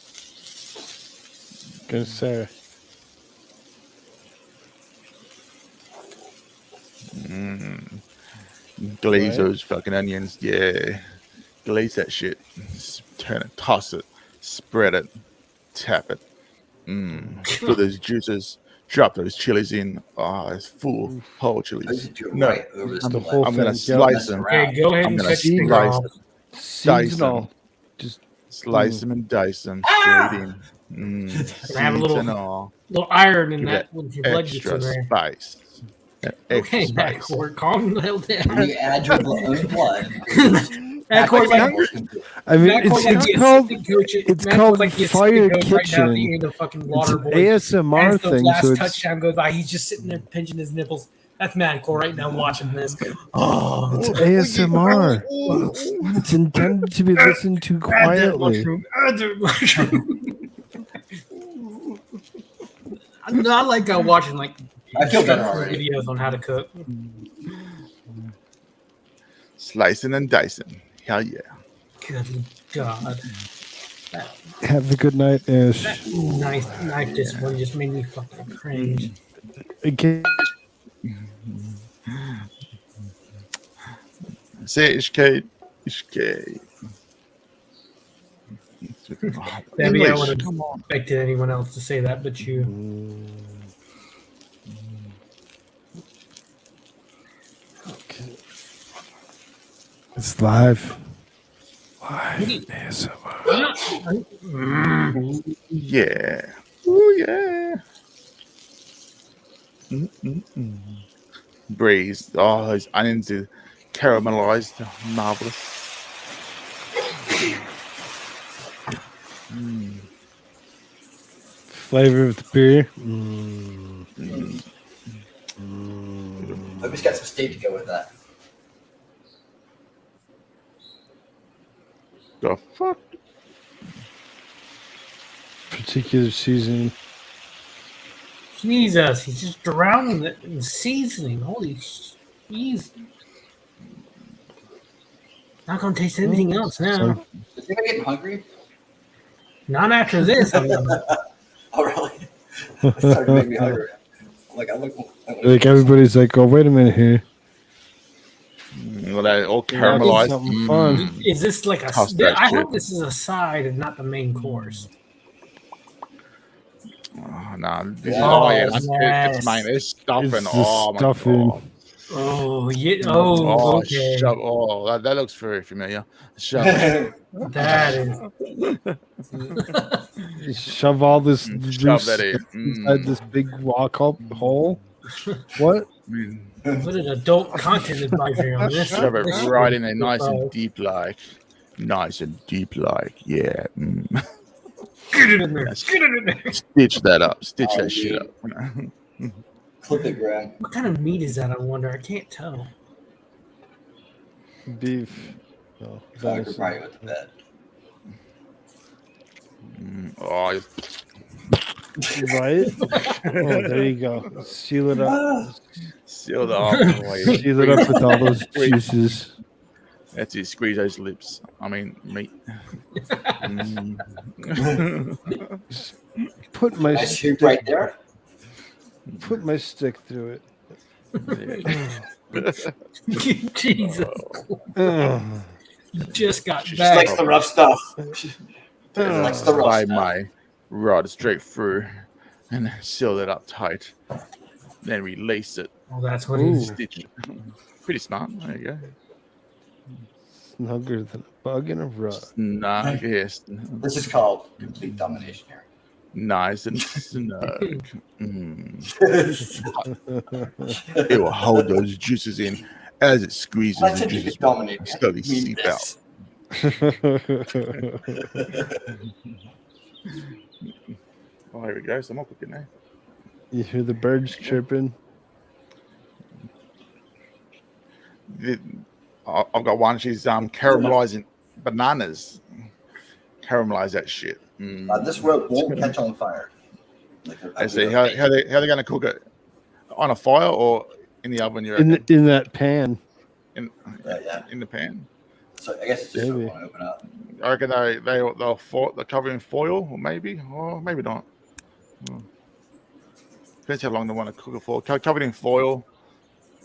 Good sir. Glaze those fucking onions. Yeah. Glaze that shit. Turn it, toss it, spread it, tap it. Put those juices. Drop those chilies in. Oh, it's full whole chilies. No, right over this I'm gonna slice them. Okay, go ahead I'm and gonna fix it. slice them. Dice them. Just slice them and dice them straight in. Have a little iron in that when your blood gets in there. Spice. Okay, Backcourt, calm the hell down. When you add your own blood. I mean, it's called Fire Kitchen. It's an ASMR thing. Last So it's, touchdown goes by. He's just sitting there pinching his nipples. That's Madcore right now watching this. Oh, it's ASMR. It's intended to be listened to quietly. I like watching I feel better already. videos on how to cook. Slicing and dicing. Hell yeah. Good God. Have a good night, Ash. That knife just one just made me fucking cringe. Again. Say it's Kate. It's Kate. Debbie, I English, would have come on. expected anyone else to say that, but you. It's live. Yeah. Oh yeah. Mm-mm-mm. Breeze. Oh, those onions are caramelized. Marvelous. Flavor of the beer. I just got some steak to go with that. The fuck? Particular seasoning. Jesus, he's just drowning it in seasoning. Holy jeez. Not gonna taste anything else now. Is anybody getting hungry? Not after this. I'm Oh, really? It's starting to make me hungry. Like, Like everybody's like, oh, wait a minute here. Well, that all Yeah, caramelized. something fun. Is this like a? Toss that I shit. hope this is a side and not the main course. Oh, no, this is Oh, it's yes. mate. It's stuffing. It's the Oh stuffing. my god. Oh yeah. Oh, okay. Shove. Oh, that looks very familiar. Shove. That is. You shove all this Shove that in. inside this big walk up hole. What? Put an adult content advisory on this. Shove it This right in is there, nice so- and deep, like. Nice and deep, like. Yeah. Get it in there. Get it in there. Stitch that up. Stitch that shit up. Clip it, Graham. What kind of meat is that? I wonder. I can't tell. Beef. Oh, I could probably go to bed. Oh, right? Oh, there you go. Seal it up. Seal it up. Seal it up with all those juices. That's it. Squeeze those lips. I mean, meat. Put my Nice stick shoot right there. Put my stick through it. Jesus. You just got She back. likes the rough stuff. She likes the rough By stuff. my rod straight through and seal it up tight. Then release it. Oh, that's what he's. Stitch it. Pretty smart. There you go. Snugger than a bug in a rug. Nah, yes. This is called complete domination here. Nice and snug. It will hold those juices in as it squeezes. I The said you juices could dominate. will slowly You mean seep this. Oh, here we go. Some more cooking there. You hear the birds chirping? I've got one. She's caramelizing bananas. Caramelize that shit. This rope won't catch on fire. I see. How they going to cook it? On a fire or in the oven? You reckon? In that pan. In the pan. So I guess it's just Maybe. want to open up. I reckon they'll cover in foil, or maybe not. Depends how long they want to cook it for. Cover it in foil,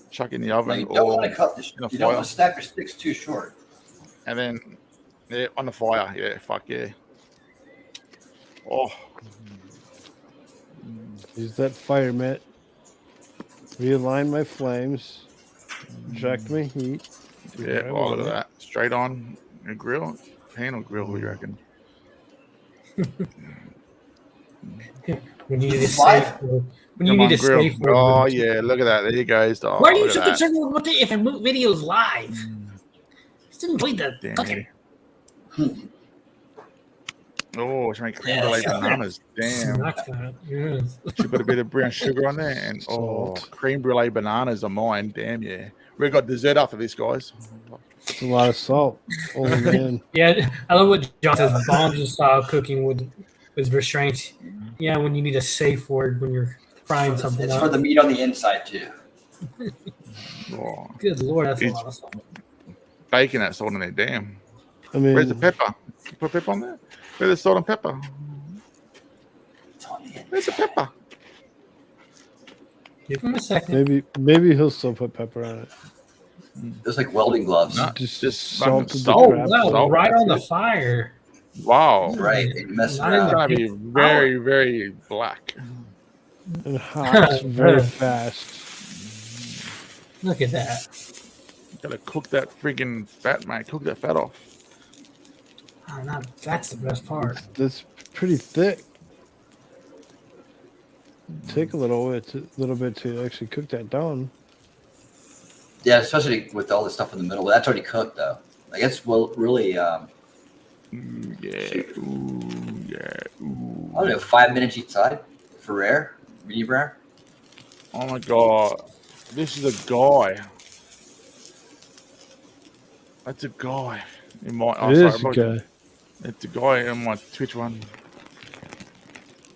chuck it in the Now, oven, you don't or want to cut this. in a You don't foil, want to stack your sticks too short. and then on the fire. Yeah, fuck yeah. Oh, Use that fire mitt. Realign my flames. Inject my heat. Do yeah. what I Oh, look at want. that. Straight on a grill, pan or grill. What do you reckon? We need a Five. safe word. When you Come need on, a grill. safe word. Oh yeah, look at that. There you go. Oh, Why are you look so at that. concerned with what if a video's live? Just enjoy the Damn. cooking. Oh, she made creme brulee bananas. Damn. Smack that. Yes. She put a bit of brown sugar on there, and creme brulee bananas are mine. Damn yeah. We got dessert after this, guys. It's a lot of salt. Oh man. Yeah, I love what John says. Bonds style cooking with restraints. Yeah, when you need a safe word when you're frying something It's up. for the meat on the inside too. Oh, Good lord, that's a It's- lot of salt. bacon that salt in there. Damn. I mean, Where's the pepper? You put pepper on there? Where's the salt and pepper? Where's the pepper? Give him a second. Maybe he'll still put pepper on it. It's like welding gloves. Just fucking salted salt. the crap. Wow, Salt, right on the that's it. fire. Wow. Right. And mess Not It's in gonna the be very, very black. And hot very fast. Look at that. Gotta cook that freaking fat, man. Cook that fat off. Oh, that's the best part. That's pretty thick. Take a little bit to actually cook that down. Yeah, especially with all the stuff in the middle. That's already cooked, though. I guess really. Yeah. Ooh, yeah. Ooh. I don't know, 5 minutes each side for rare, medium rare. Oh my god, this is a guy. That's a guy in my. Oh, It sorry, is a guy. It's a guy in my Twitch one.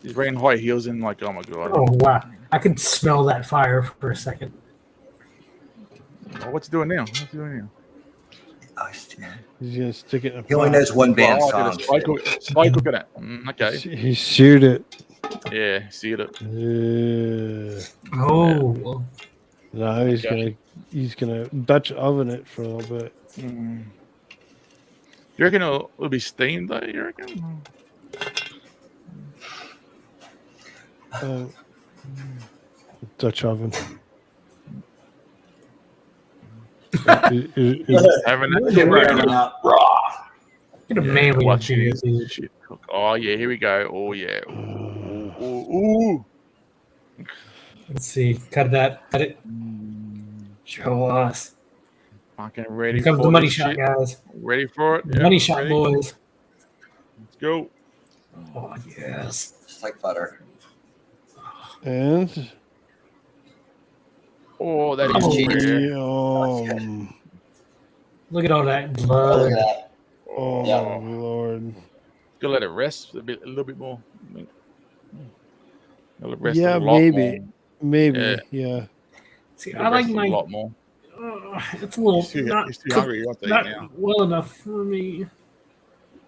He's wearing high heels and like, oh my god. Oh wow! I could smell that fire for a second. Oh, what's he doing now? What's he doing now? He's gonna stick it in a He only pot. knows one band Oh, song. Spy cooking it. Okay. He seared it. Yeah, seared it. Yeah. Oh. No, he's gonna Dutch oven it for a little bit. Mm. You reckon it'll be steamed though? You reckon? Dutch oven. Having that raw. Get a man when Watching you this shit cook. Oh yeah, here we go. Oh yeah. Ooh, ooh. Let's see. Cut it. Show us. Fucking ready Here comes for the money this shot, shit. guys. Ready for it? Money shot, boys. Let's go. Oh yes. Just like butter. And oh, that Oh, is yum. Look at all that blood. Look at that. Oh Yeah. my lord. Gonna let it rest a little bit more. Let it rest Yeah, a lot maybe. more. Maybe. Yeah. See, Let it I like rest my. a lot more. It's a little He's too not, hungry. You want to eat not now. well enough for me.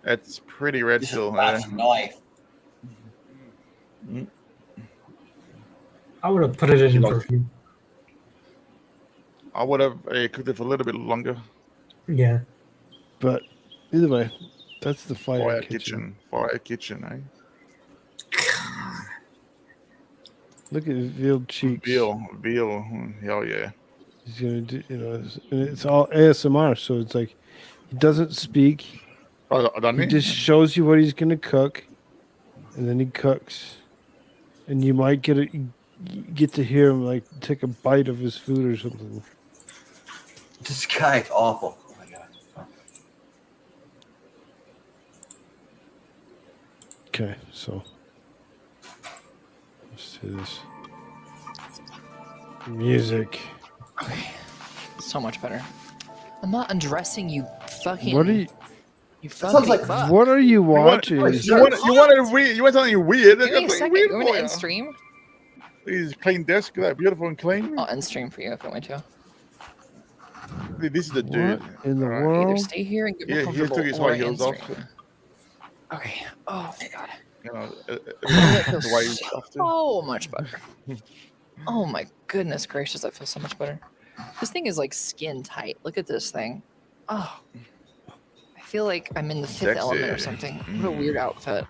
It's pretty red still. That's knife. Mm. I would have put it in for a few. I would have cooked it for a little bit longer. Yeah. But either way, that's the fire kitchen. Fire kitchen, eh? Look at his vealed cheeks. Veal. Hell yeah. He's gonna do, it's all ASMR, so it's like he doesn't speak. He just shows you what he's gonna cook, and then he cooks, and you might get to hear him like take a bite of his food or something. This guy's awful. Oh my god. Okay, so let's do this. Music. Okay. So much better. I'm not undressing you fucking. What are you? You fucking fuck. What are you watching? You wanted weird. You want something weird. Give me a That's second. weird You want for to you. end stream? Please, clean desk. That beautiful and clean. I'll end stream for you if you want to. This is the dude. What in the Either world? stay here and get more Yeah, he comfortable, took his or high heels end off. stream. Okay. Oh my god. You know, That feels the way you stuffed it. so much better. Oh my goodness gracious, that feels so much better. This thing is like skin tight. Look at this thing. Oh, I feel like I'm in the Fifth Element or something. What a weird outfit.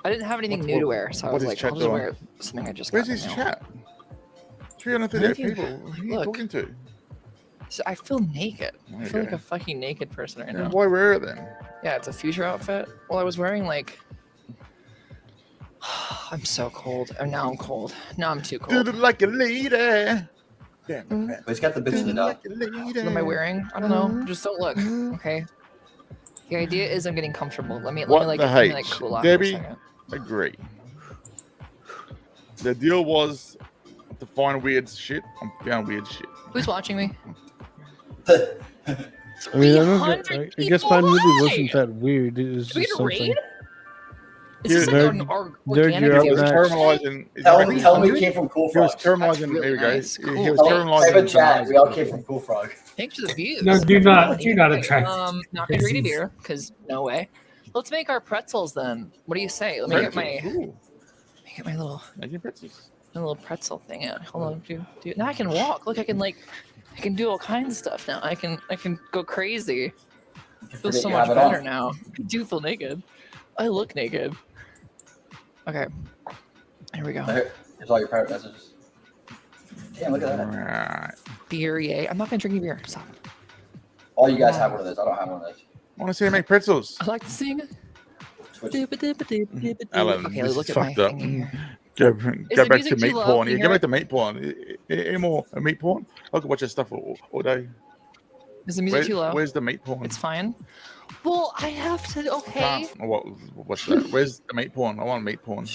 I didn't have anything new to wear, so I was like, I'll just wear something I just got. Where's in his the mail. chat? 338 Maybe- people. Who are you look. talking to? So I feel naked. I feel like Okay. a fucking naked person right Then now. why wear it then? Yeah, it's a future outfit. Well, I was wearing like. I'm so cold. And now I'm cold. Now I'm too cold. Dude, like a lady. Yeah. But he's got the bitches up. What am I wearing? I don't know. Just don't look. Okay. The idea is I'm getting comfortable. Let me What like the let me, like H? cool off Debbie, for a second. agree. The deal was to find weird shit. I found weird shit. Who's watching me? I mean, I guess mine really wasn't that weird. It was Do we just get a something. raid? Is this like an organic you're up He was next. caramelizing. Tell me we came from He was Koolfrogg. caramelizing. really There we go. nice. He Cool. was Type caramelizing. in chat. We all came from Koolfrogg. Thanks for the views. No, do not attract. Not gonna read a beer because no way. Let's make our pretzels then. What do you say? Let me get my Ooh, let me get my little. making pretzels. A little pretzel thing. Yeah, hold on, do now I can walk. Look, I can do all kinds of stuff now. I can go crazy. I feel so you much have it better on. now. I do feel naked. I look naked. Okay. Here we go. Here's all your private messages. Damn, look at that. Right. Beer, yay. I'm not gonna drink any beer. Stop. All you guys have one of those. I don't have one of those. I want to see you make pretzels. I like to sing. Alan, Okay, this look is at my fucked up. thing here. Go there back to music too meat low? porn. Can Yeah, you go hear back to meat porn. Any more meat porn? I could watch that stuff all day. Is the music too low? Where's the meat porn? It's fine. Well, I have to. Okay. What's that? Where's the meat porn? I want meat porn.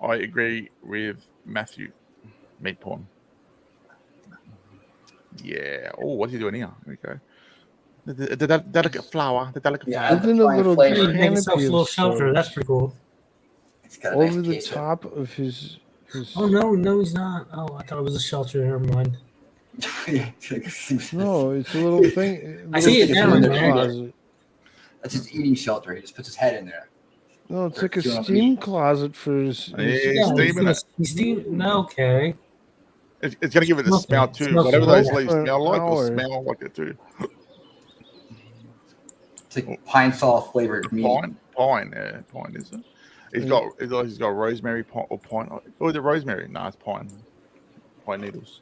I agree with Matthew. Meat porn. Yeah. Oh, what's he doing here? Okay. The delicate flower. The delicate flower. Even a little He made himself a canopy little of shelter. That's pretty cool. over the top of his. Oh no, he's not. Oh, I thought it was a shelter. Never mind. No, it's a little thing. I see it now. Closet. That's his eating shelter. He just puts his head in there. No, it's like a steam closet for his. Okay. It's gonna give it the smell too. Whatever those leaves smell like will smell like it too. It's like pine saw flavored meat. Pine, is it? He's got rosemary or pine. Oh, is it rosemary? No, it's pine. Pine needles.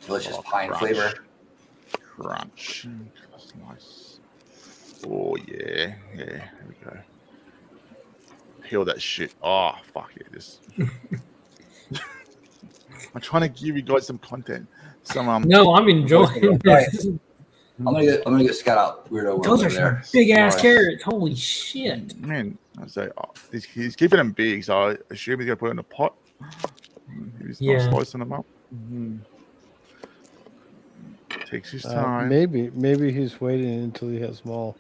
Delicious pine flavor. Crunch. That's nice. Oh yeah. There we go. Peel that shit. Oh fuck it. This. I'm trying to give you guys some content. No, I'm enjoying this. I'm gonna go scout out weirdo. Those are some big ass carrots. Holy shit, man! I say he's keeping them big, so I assume he's gonna put it in a pot. He's not slicing them up. Takes his time. Maybe he's waiting until he has them all.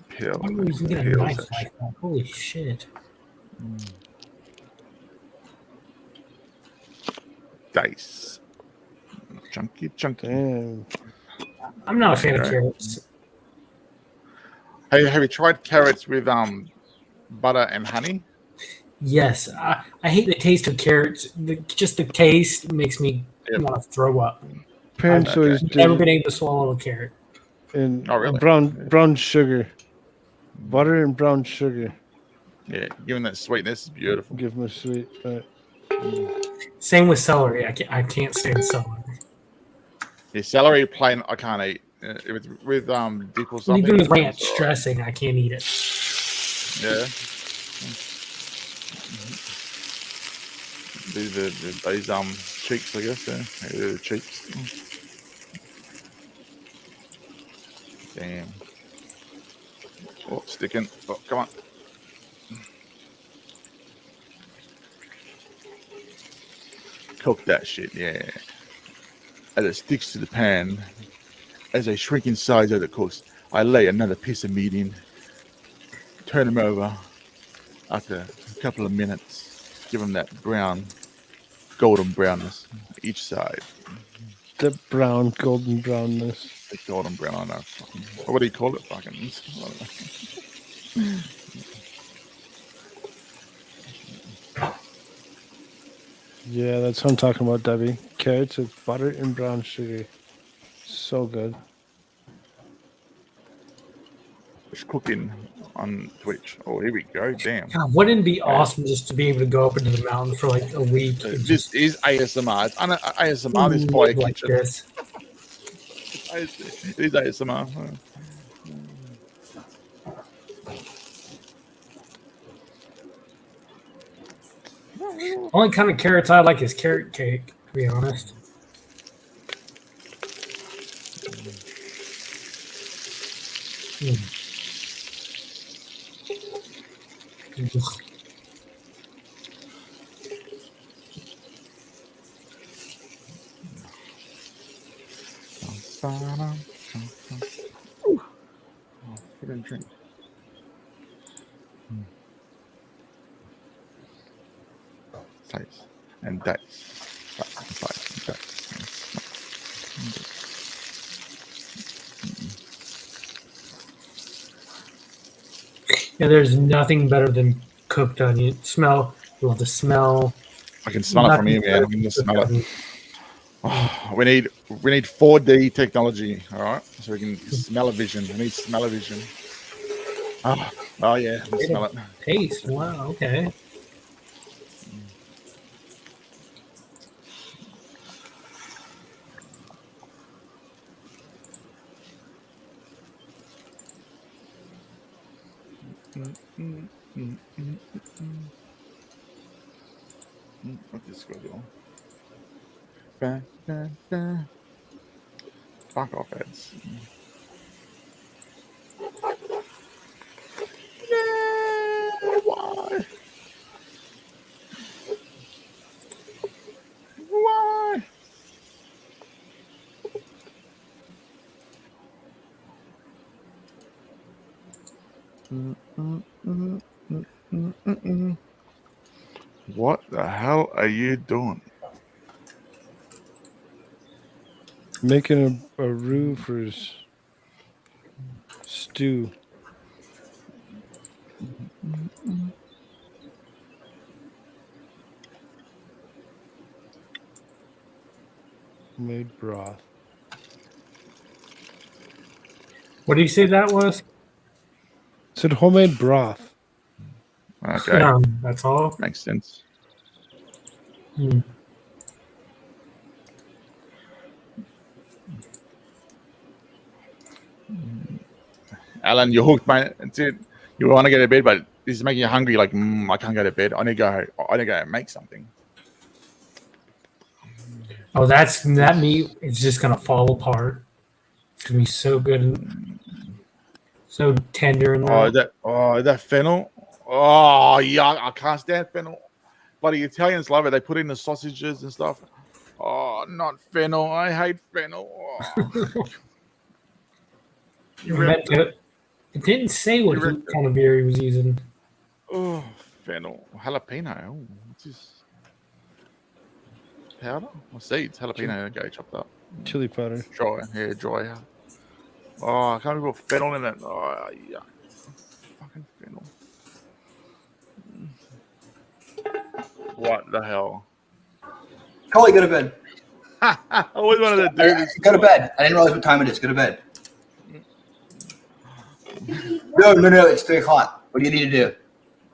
Peel. Holy shit. Dice. Chunky. Damn. I'm not a fan of carrots. Hey, have you tried carrots with butter and honey? Yes, I hate the taste of carrots. Just the taste makes me want to throw up. Parents always never been able to swallow a carrot. And really? brown sugar, butter and brown sugar. Yeah, giving that sweetness is beautiful. Give them a sweet. Same with celery. I can't stand celery. Yeah, celery plain I can't eat. With dip or something. Even with ranch dressing, I can't eat it. Yeah. These cheeks, I guess. Yeah, they're the cheeks. Damn. Oh, sticking. Oh, come on. Cook that shit, yeah. As it sticks to the pan, as they shrink in size as it cooks, I lay another piece of meat in, turn them over after a couple of minutes, give them that golden brownness each side. The golden brownness. The golden brown, I know. What do you call it? Fucking. I don't know. Yeah, that's what I'm talking about, Debbie. Carrots with butter and brown sugar. So good. It's cooking on Twitch. Oh, here we go. Damn. God, wouldn't it be awesome just to be able to go up into the mountains for like a week? This is ASMR. It's ASMR. This fire kitchen. It is ASMR. Only kind of carrots I like is carrot cake, to be honest. Get a drink. Dice and dice. Dice. Yeah, there's nothing better than cooked onion. You want to smell. I can smell it from here, man. I can just smell it. Oh, we need 4D technology, all right? So we can smell-o-vision. I need smell-o-vision. Oh yeah, I can smell it. Taste. Wow. Okay. What this go on? Fuck off, ads. Why? Why? What the hell are you doing? Making a roux for his stew. Made broth. What do you say that was? Said homemade broth. Okay. That's all. Makes sense. Hmm. Alan, you're hooked, mate. That's it. You want to go to bed, but this is making you hungry. Like, I can't go to bed. I need to go make something. Oh, that meat is just gonna fall apart. It's gonna be so good and so tender and Is that fennel? Oh, yuck. I can't stand fennel. Bloody Italians love it. They put it in the sausages and stuff. Oh, not fennel. I hate fennel. Oh. It didn't say what kind of beer he was using. Oh, fennel. Jalapeno. Oh, what's this? Powder? Or seeds? Jalapeno. Okay, chopped up. Chili powder. Dry. Yeah, dry. Oh, I can't put fennel in it. Oh, yeah. Fucking fennel. What the hell? Coley, go to bed. I always wanted to do this. Go to bed. I didn't realize what time it is. Go to bed. No. It's 3 o'clock. What do you need to do?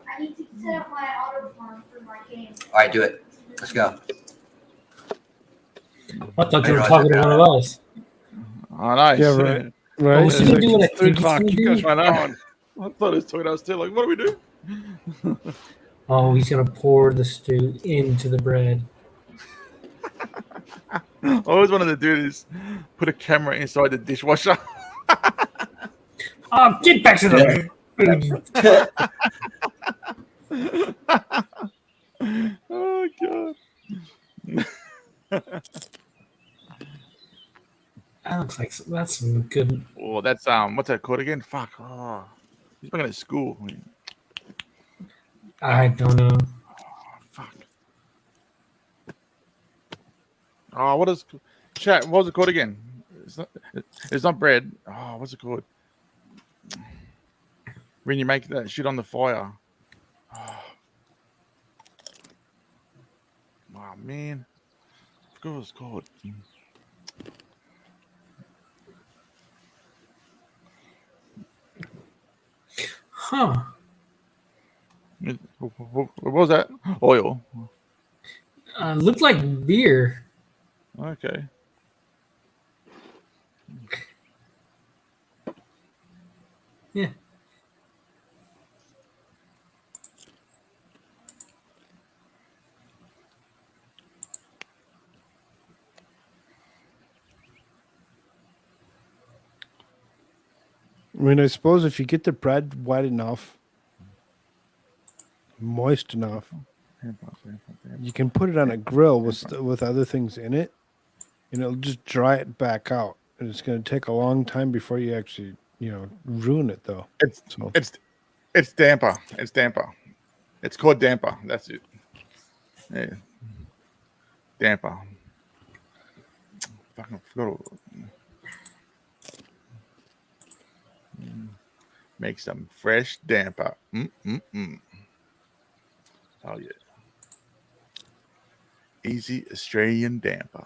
I need to set up my auto farm for my game. All right, do it. Let's go. I thought you were talking to one of us. Oh, nice. Yeah, right. Oh, Right. was he It's like doing it? 3 o'clock. You guys I were know. gone. I thought it was talking to us too. Like, what do we do? Oh, he's gonna pour the stew into the bread. I always wanted to do this. Put a camera inside the dishwasher. Oh, get back to the. Oh god. That looks like that's some good. Oh, that's what's that called again? Fuck. Oh, he's back at school. I don't know. Fuck. Oh, what is chat? What was it called again? It's not bread. Oh, what's it called? When you make that shit on the fire. Oh man, I forgot what it's called. Huh. What was that? Oil. Looked like beer. Okay. Yeah. I mean, I suppose if you get the bread wet enough, moist enough, you can put it on a grill with other things in it, and it'll just dry it back out. And it's going to take a long time before you actually, ruin it though. It's damper. It's damper. It's called damper. That's it. Yeah. Damper. Fucking forgot. Make some fresh damper. Oh yeah. Easy Australian damper.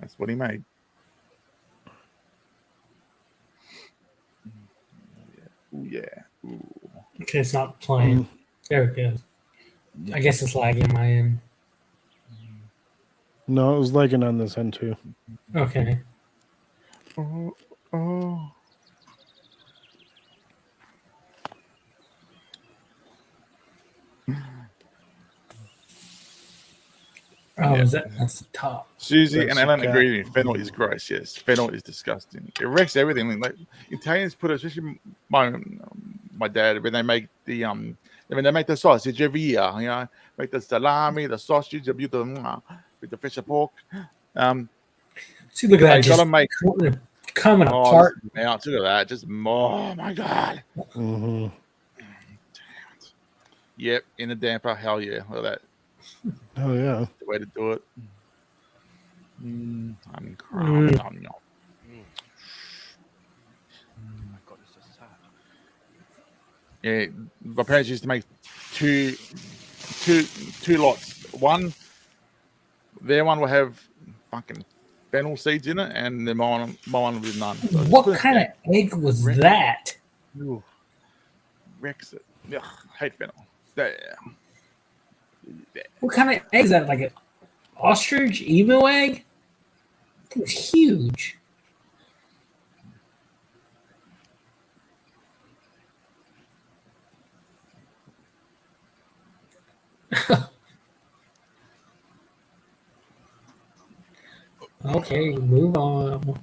That's what he made. Ooh yeah. Ooh. Okay, it's not playing. There it goes. I guess it's lagging on my end. No, it was lagging on this end too. Okay. Oh. Oh, Yeah. that's the top. Susie That's and the Ellen cat. agree. Fennel is gross. Yes, fennel is disgusting. It wrecks everything. Like Italians put it, especially my dad, when they make the sausage every year. You know, make the salami, the sausage, with the fish and pork. See, look at that, they just gotta make coming apart. Now, look at that. Just oh my god. Mm-hmm. Yep, in the damper. Hell yeah, look at that. Oh yeah. That's the way to do it. Crown. Yeah, my parents used to make two lots. Their one will have fucking fennel seeds in it, and then my one with none. So What kind of egg was that? Ooh, wrecks it. Ugh, hate fennel. Yeah. What kind of egg is that? Like an ostrich emu egg? It was huge. Okay, move on.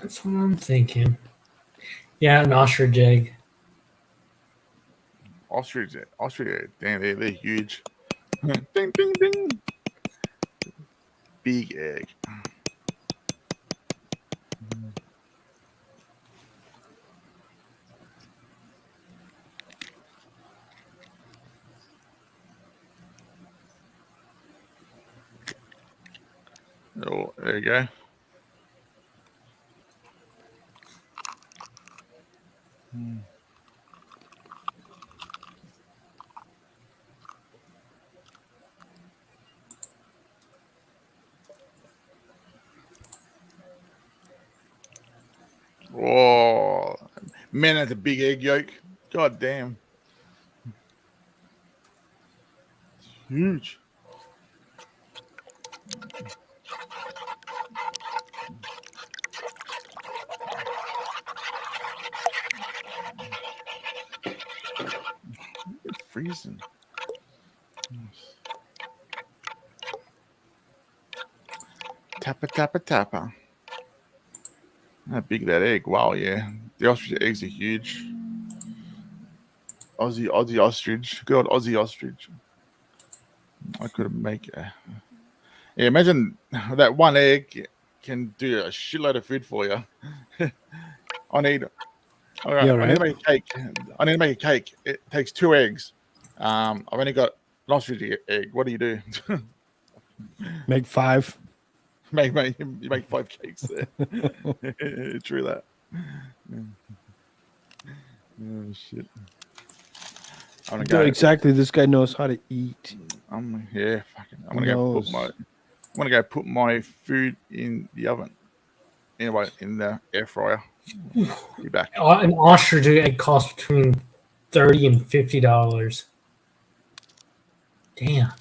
That's what I'm thinking. Yeah, an ostrich egg. Ostrich, damn, they're huge. Ding, ding, ding. Big egg. Oh, there you go. Oh, man, that's a big egg yolk. God damn. It's huge. It's freezing. Tappa, tappa, tappa. How big that egg? Wow, yeah. The ostrich eggs are huge. Aussie ostrich. Good old Aussie ostrich. I could make a... Yeah, imagine that one egg can do a shitload of food for you. I need to make a cake. I need to make a cake. It takes 2 eggs. I've only got an ostrich egg. What do you do? Make 5. You make 5 cakes there. True that. Oh shit. Exactly. This guy knows how to eat. I'm gonna go put my food in the oven. Anyway, in the air fryer. Be back. An ostrich egg costs between $30 and $50. Damn.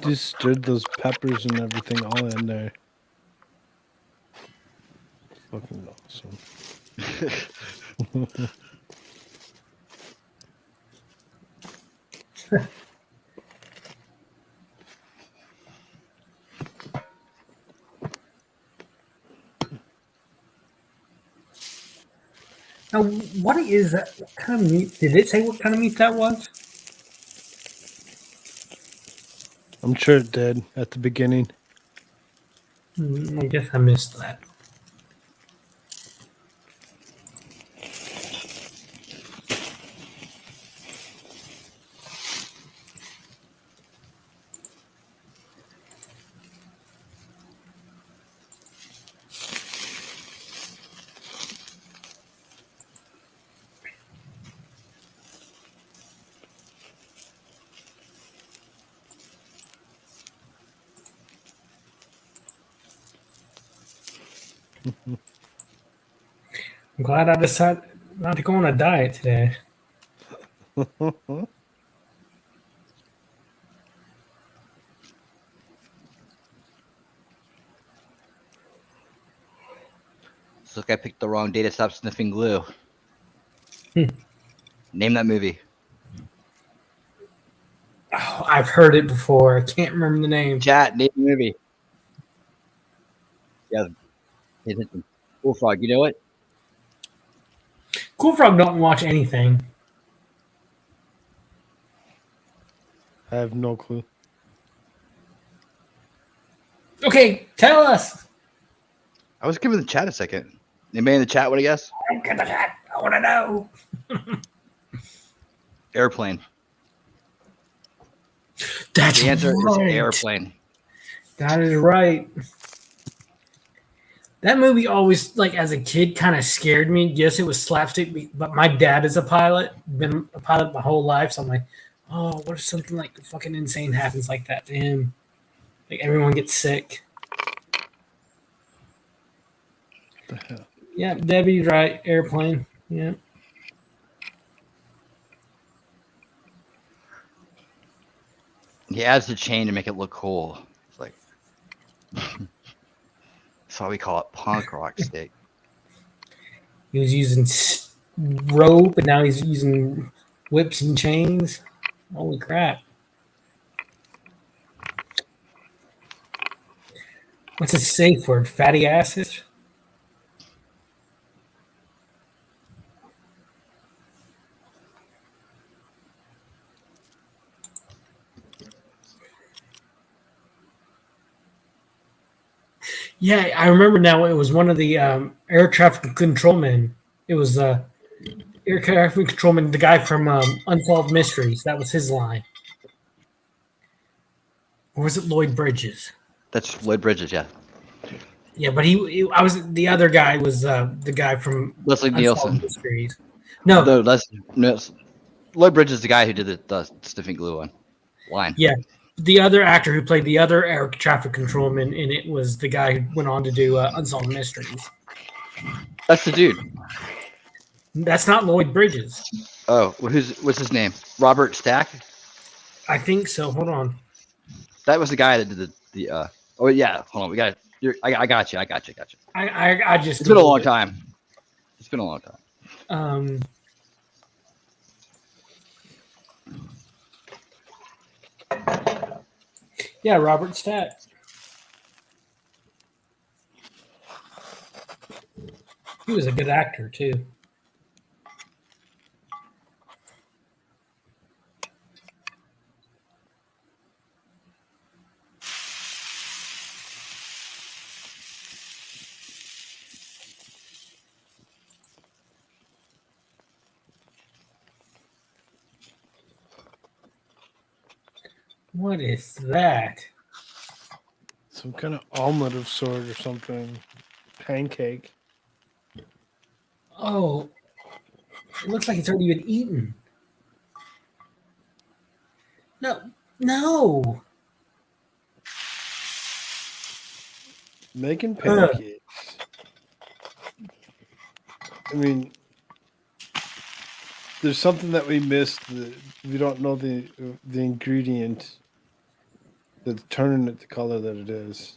Just stirred those peppers and everything all in there. Fucking awesome. Now, what is that? What kind of meat? Did it say what kind of meat that was? I'm sure it did at the beginning. I guess I missed that. I'm glad I decided not to go on a diet today. Looks like I picked the wrong day to stop sniffing glue. Name that movie. Oh, I've heard it before. I can't remember the name. Chat, name the movie. Yeah. Pay attention. Koolfrogg, you know it? Koolfrogg don't watch anything. I have no clue. Okay, tell us. I was giving the chat a second. Anybody in the chat want to guess? Get the chat. I want to know. Airplane. That's the answer right. is Airplane. That is right. That movie always, like as a kid, kind of scared me. Yes, it was slapstick, but my dad is a pilot. Been a pilot my whole life, so I'm like, oh, what if something like fucking insane happens like that to him? Like everyone gets sick. The hell? Yeah, Debbie's right. Airplane. Yeah. He adds the chain to make it look cool. It's like that's why we call it punk rock stick. He was using rope, and now he's using whips and chains. Holy crap. What's a safe word? Fatty acids? Yeah, I remember now. It was one of the air traffic controlmen. It was air traffic controlman, the guy from Unsolved Mysteries. That was his line. Or was it Lloyd Bridges? That's Lloyd Bridges, yeah. Yeah, but I was the other guy was the guy from Leslie Unsolved Nielsen. Mysteries. No, Lloyd Bridges is the guy who did the sniffing glue one line. yeah, the other actor who played the other air traffic controlman in it was the guy who went on to do Unsolved Mysteries. That's the dude. That's not Lloyd Bridges. Oh, what's his name? Robert Stack? I think so. Hold on. That was the guy that did the oh yeah, hold on. We got I got you. I just It's been a long time. It's been a long time. Yeah, Robert Stack. He was a good actor too. What is that? Some kind of omelet of sort or something. Pancake. Oh, it looks like it's already been eaten. No. Making pancakes. I mean, there's something that we missed. That we don't know the ingredient that's turning it the color that it is.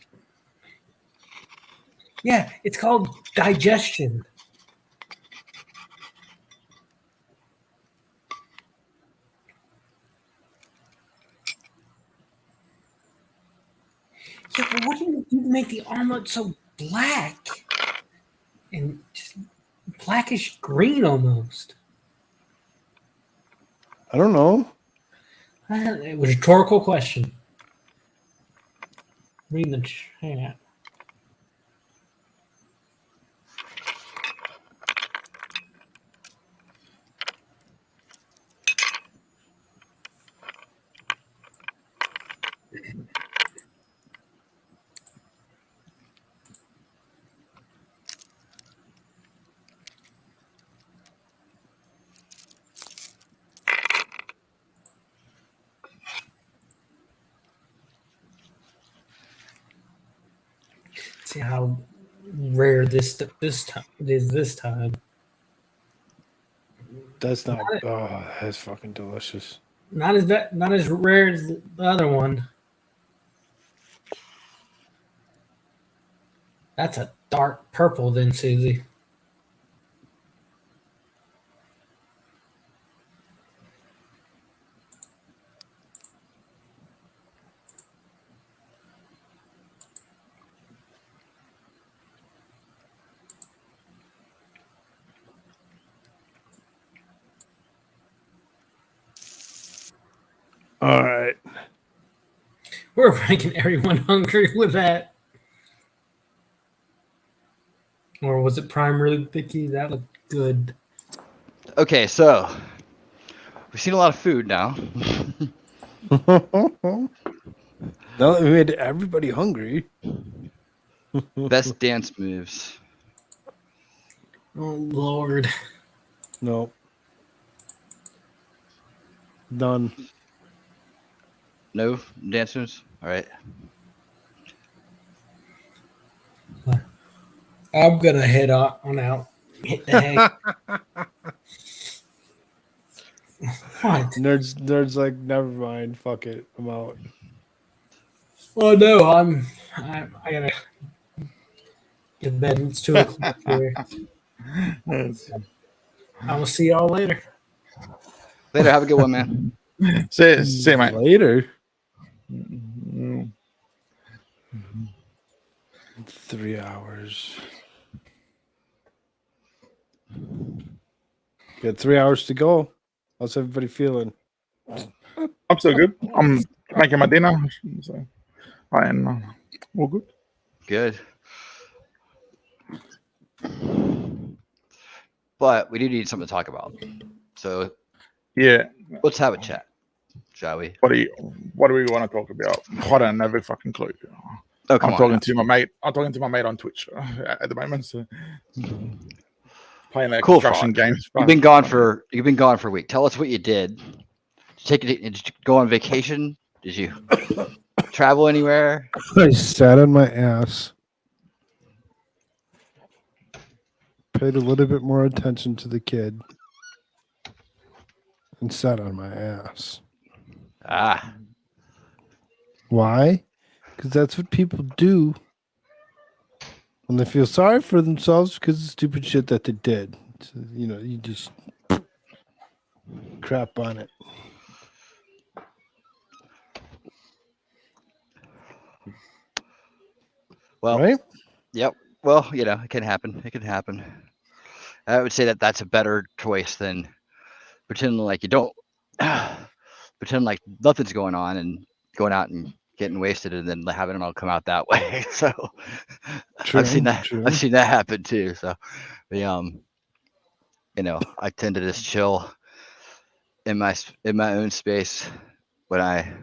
Yeah, it's called digestion. Yeah, but what do you do to make the omelet so black and just blackish green almost. I don't know. It was a rhetorical question. Read the chat. See how rare this time it is this time. That's not. Oh, that's fucking delicious. Not as rare as the other one. That's a dark purple, then, Susie. All right. We're making everyone hungry with that. Or was it prime rib, Vicky? That looked good. Okay, so we've seen a lot of food now. No, we made everybody hungry. Best dance moves. Oh Lord. No. None. No dance moves? All right. I'm gonna head on out. Hit the hay. What? Nerds like, never mind. Fuck it. I'm out. Oh no, I gotta get to bed. It's 2 o'clock here. I will see y'all later. Later. Have a good one, man. See you, mate. Later. 3 hours. Got 3 hours to go. How's everybody feeling? I'm still good. I'm making my dinner. So I am all good. Good. But we do need something to talk about. So yeah, let's have a chat, shall we? What do we want to talk about? I don't have a fucking clue. Oh, come I'm on talking now. to my mate. I'm talking to my mate on Twitch at the moment. So playing that Cool construction games. You've been gone for a week. Tell us what you did. Did you go on vacation? Did you travel anywhere? I sat on my ass. Paid a little bit more attention to the kid. And sat on my ass. Ah. Why? Because that's what people do when they feel sorry for themselves because of stupid shit that they did. So, you just crap on it. Well, right? Yep. Well, it can happen. It can happen. I would say that that's a better choice than pretending like you don't pretend like nothing's going on and going out and getting wasted and then having it all come out that way. So I've seen that. True. I've seen that happen too. So I tend to just chill in my own space when I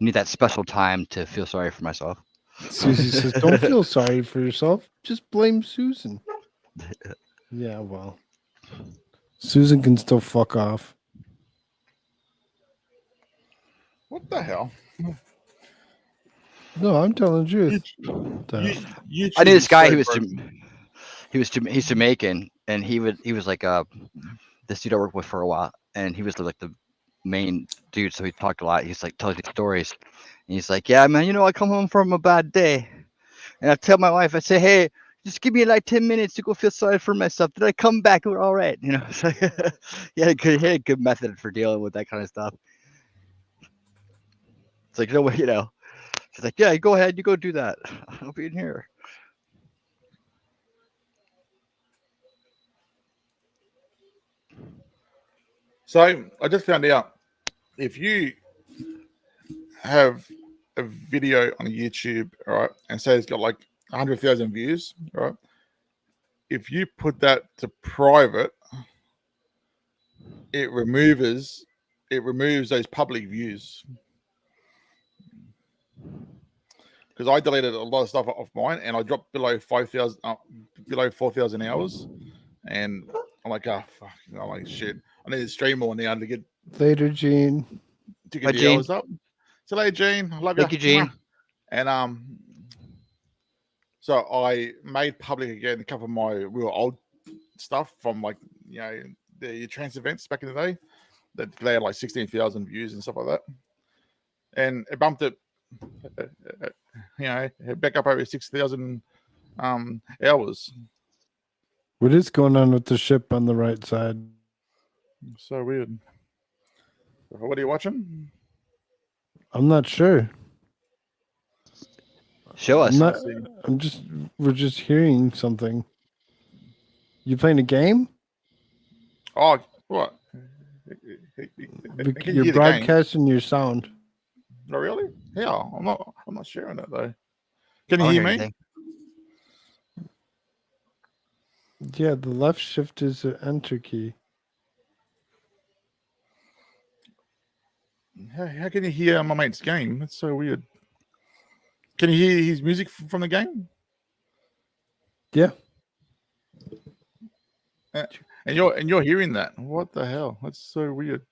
need that special time to feel sorry for myself. Susie says, "Don't feel sorry for yourself. Just blame Susan." Yeah, well, Susan can still fuck off. What the hell? No, I'm telling the truth. I knew this guy. He's Jamaican, and he was like this dude I worked with for a while, and he was like the main dude. So he talked a lot. He's like tells you stories. And he's like, yeah, man, I come home from a bad day, and I tell my wife, I say, hey, just give me like 10 minutes to go feel sorry for myself. Then I come back, we're all right. So he had a good method for dealing with that kind of stuff. It's like, she's like, yeah, go ahead, you go do that. I'll be in here. So I just found out if you have a video on YouTube, all right, and say it's got like 100,000 views, right? If you put that to private, it removes those public views. Because I deleted a lot of stuff off mine, and I dropped below 5,000, below 4,000 hours, and I'm like, oh fuck, I'm like shit. I need to stream more now to get Later, Gene. to get Bye, the Gene. hours up. So later, Gene. I love Thank you, Gene. And so I made public again a couple of my real old stuff from like the trans events back in the day. That they had like 16,000 views and stuff like that, and it bumped it, back up over 6,000 hours. What is going on with the ship on the right side? So weird. What are you watching? I'm not sure. Show us. We're just hearing something. You playing a game? Oh, what? You're broadcasting your sound. No, really? Yeah, I'm not sharing that though. Can you hear me? Anything. Yeah, the left shift is the enter key. How can you hear my mate's game? That's so weird. Can you hear his music from the game? Yeah. And you're hearing that? What the hell? That's so weird.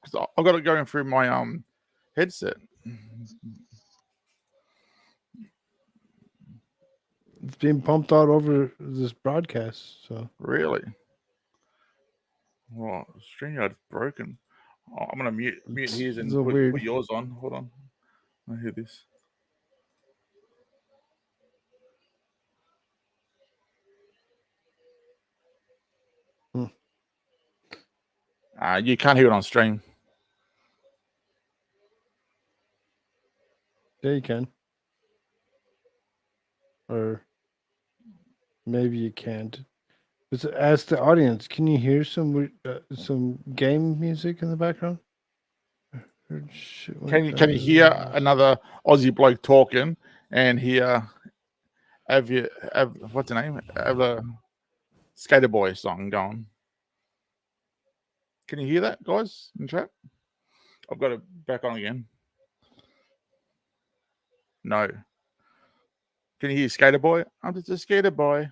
Because I've got it going through my headset. It's being pumped out over this broadcast. So really, well, StreamYard's broken. Oh, I'm gonna mute his and put yours on. Hold on, I hear this. You can't hear it on stream. Yeah, you can. Or maybe you can't. Just ask the audience. Can you hear some game music in the background? Can you hear another Aussie bloke talking and hear what's the name? Have a Skater Boy song going? Can you hear that, guys, in chat? I've got it back on again. No. Can you hear Skater Boy? I'm just a skater boy.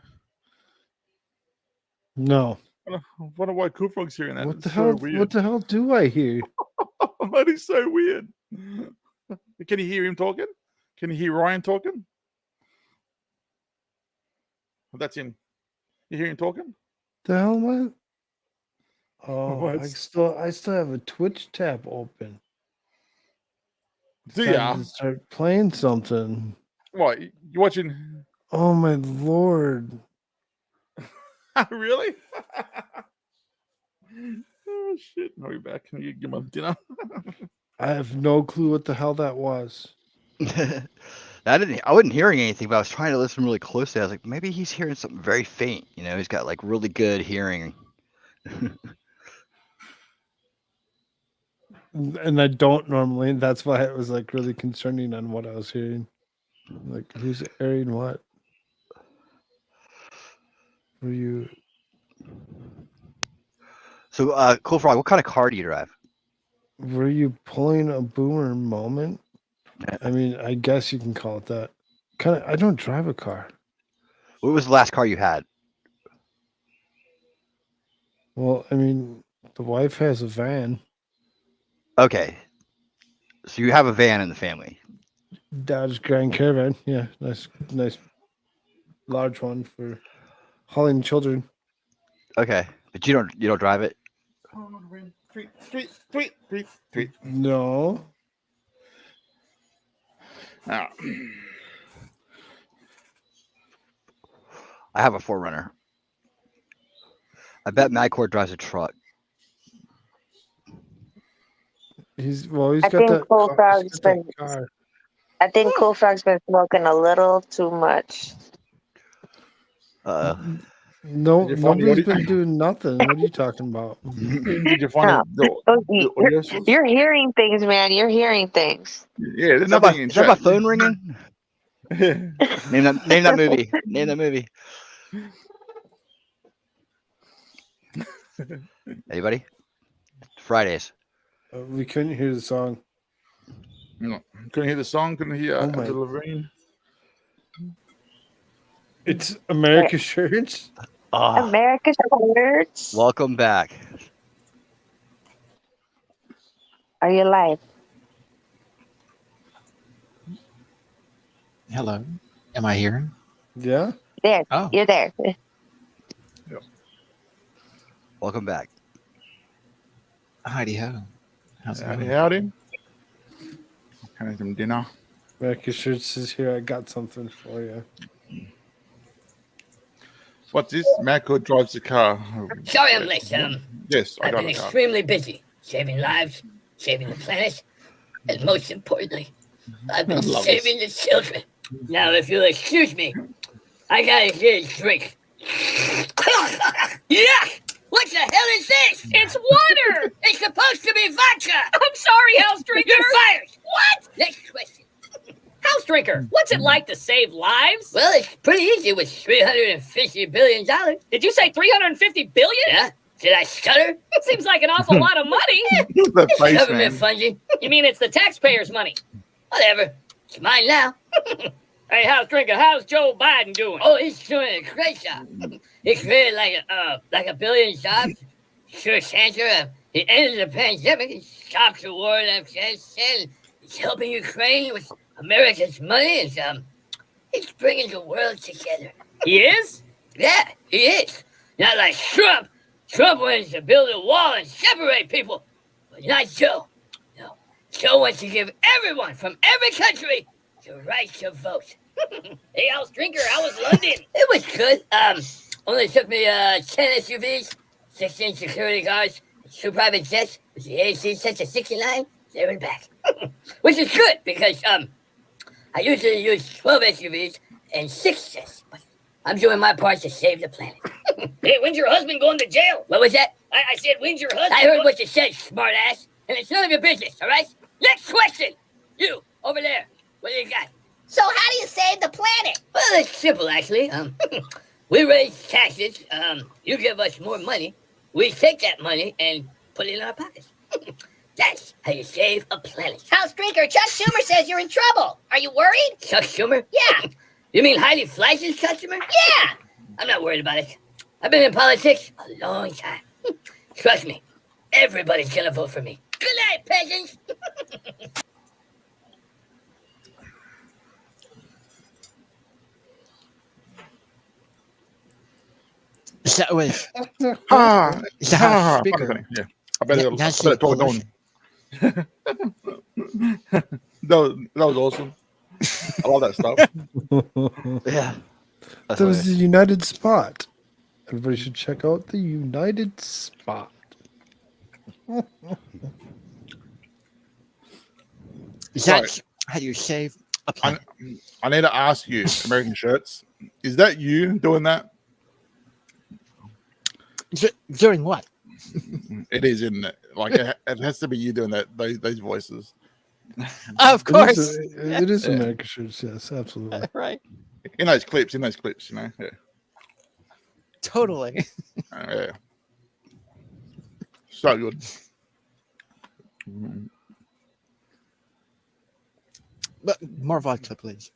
No. I wonder why Koolfrogg's hearing that. What the It's hell? So weird. What the hell do I hear? That is so weird. Can you hear him talking? Can you hear Ryan talking? That's him. You hear him talking? The hell am I? Oh, What? I still have a Twitch tab open. Do Time ya? to start playing something. What? You watching? Oh my lord! Really? Oh shit! I'll be back. Can you give my dinner? I have no clue what the hell that was. I wasn't hearing anything, but I was trying to listen really closely. I was like, maybe he's hearing something very faint. He's got like really good hearing. And I don't normally. And that's why it was like really concerning on what I was hearing. Like, who's airing what? Were you? So, Koolfrogg, what kind of car do you drive? Were you pulling a boomer moment? I mean, I guess you can call it that. I don't drive a car. What was the last car you had? Well, I mean, the wife has a van. Okay. So you have a van in the family. Dodge Grand Caravan. Yeah, nice, large one for hauling children. Okay, but you don't drive it. Tweet. No. Ah. I have a 4Runner. I bet Madcore drives a truck. He's I got think that. Koolfrogg's been. car. I think Koolfrogg's been smoking a little too much. No, Did you find the nobody's audio- been doing nothing. What are you talking about? Did you find You're, you're hearing things, man. You're hearing things. Yeah, there's Is that my, nothing in is that my chat. phone ringing? Name that movie. Name that movie. Anybody? Fridays. We couldn't hear the song. No, couldn't hear the song. Couldn't hear Oh my- the Lorraine. It's AmericaShirts. Oh, AmericaShirts. welcome back. Are you live? Hello. Am I here? Yeah. There. Oh. You're there. Welcome back. Heidi ho. How's it going? Howdy. Having some dinner. AmericaShirts is here. I got something for you. What's this? Marco drives the car. Sorry I'm late. Yes, I I've got been a car. extremely busy, saving lives, saving the planet, and most importantly, I've been Love saving the children. Now, if you'll excuse me, I gotta get a drink. Yuck! What the hell is this? It's water! It's supposed to be vodka! I'm sorry, House Drinker! You're fired! What? Next question. House Drinker, what's it like to save lives? Well, it's pretty easy with $350 billion. Did you say $350 billion? Yeah. Did I stutter? Seems like an awful lot of money. The It's face, government man. funding. You mean it's the taxpayers' money? Whatever. It's mine now. Hey, House Drinker, how's Joe Biden doing? Oh, he's doing a great job. He created like a billion jobs. Sure, Santa. He ended the pandemic. He stopped the war in Afghanistan. He's helping Ukraine with America's money. And he's bringing the world together. He is? Yeah, he is. Not like Trump. Trump wants to build a wall and separate people. But not Joe. No. Joe wants to give everyone from every country the right to vote. Hey, House Drinker, how was London? It was good. Only took me 10 SUVs, 16 security guards, 2 private jets with the AC set to 69, there and back. Which is good because I usually use 12 SUVs and 6 jets. But I'm doing my part to save the planet. Hey, when's your husband going to jail? What was that? I said, when's your husband? I heard what you said, smart ass. And it's none of your business, all right? Next question. You, over there. What do you got? So how do you save the planet? Well, it's simple, actually. We raise taxes. You give us more money. We take that money and put it in our pockets. That's how you save a planet. House Drinker, Chuck Schumer says you're in trouble. Are you worried? Chuck Schumer? Yeah. You mean Heidi Fleisch's customer? Yeah. I'm not worried about it. I've been in politics a long time. Trust me, everybody's gonna vote for me. Good night, peasants. That was the House House Speaker. Yeah, I better That's talk it, it on. that was awesome. I love that stuff. Yeah. That was the United Spot. Everybody should check out the United Spot. That's how you save a planet. I need to ask you, American Shirts, is that you doing that? Doing what? It is, isn't it? Like it has to be you doing that. Those voices. Of course. It is AmericaShirts, yes, absolutely. Right. In those clips, you know. Yeah. Totally. Yeah. So good. But more vodka, please.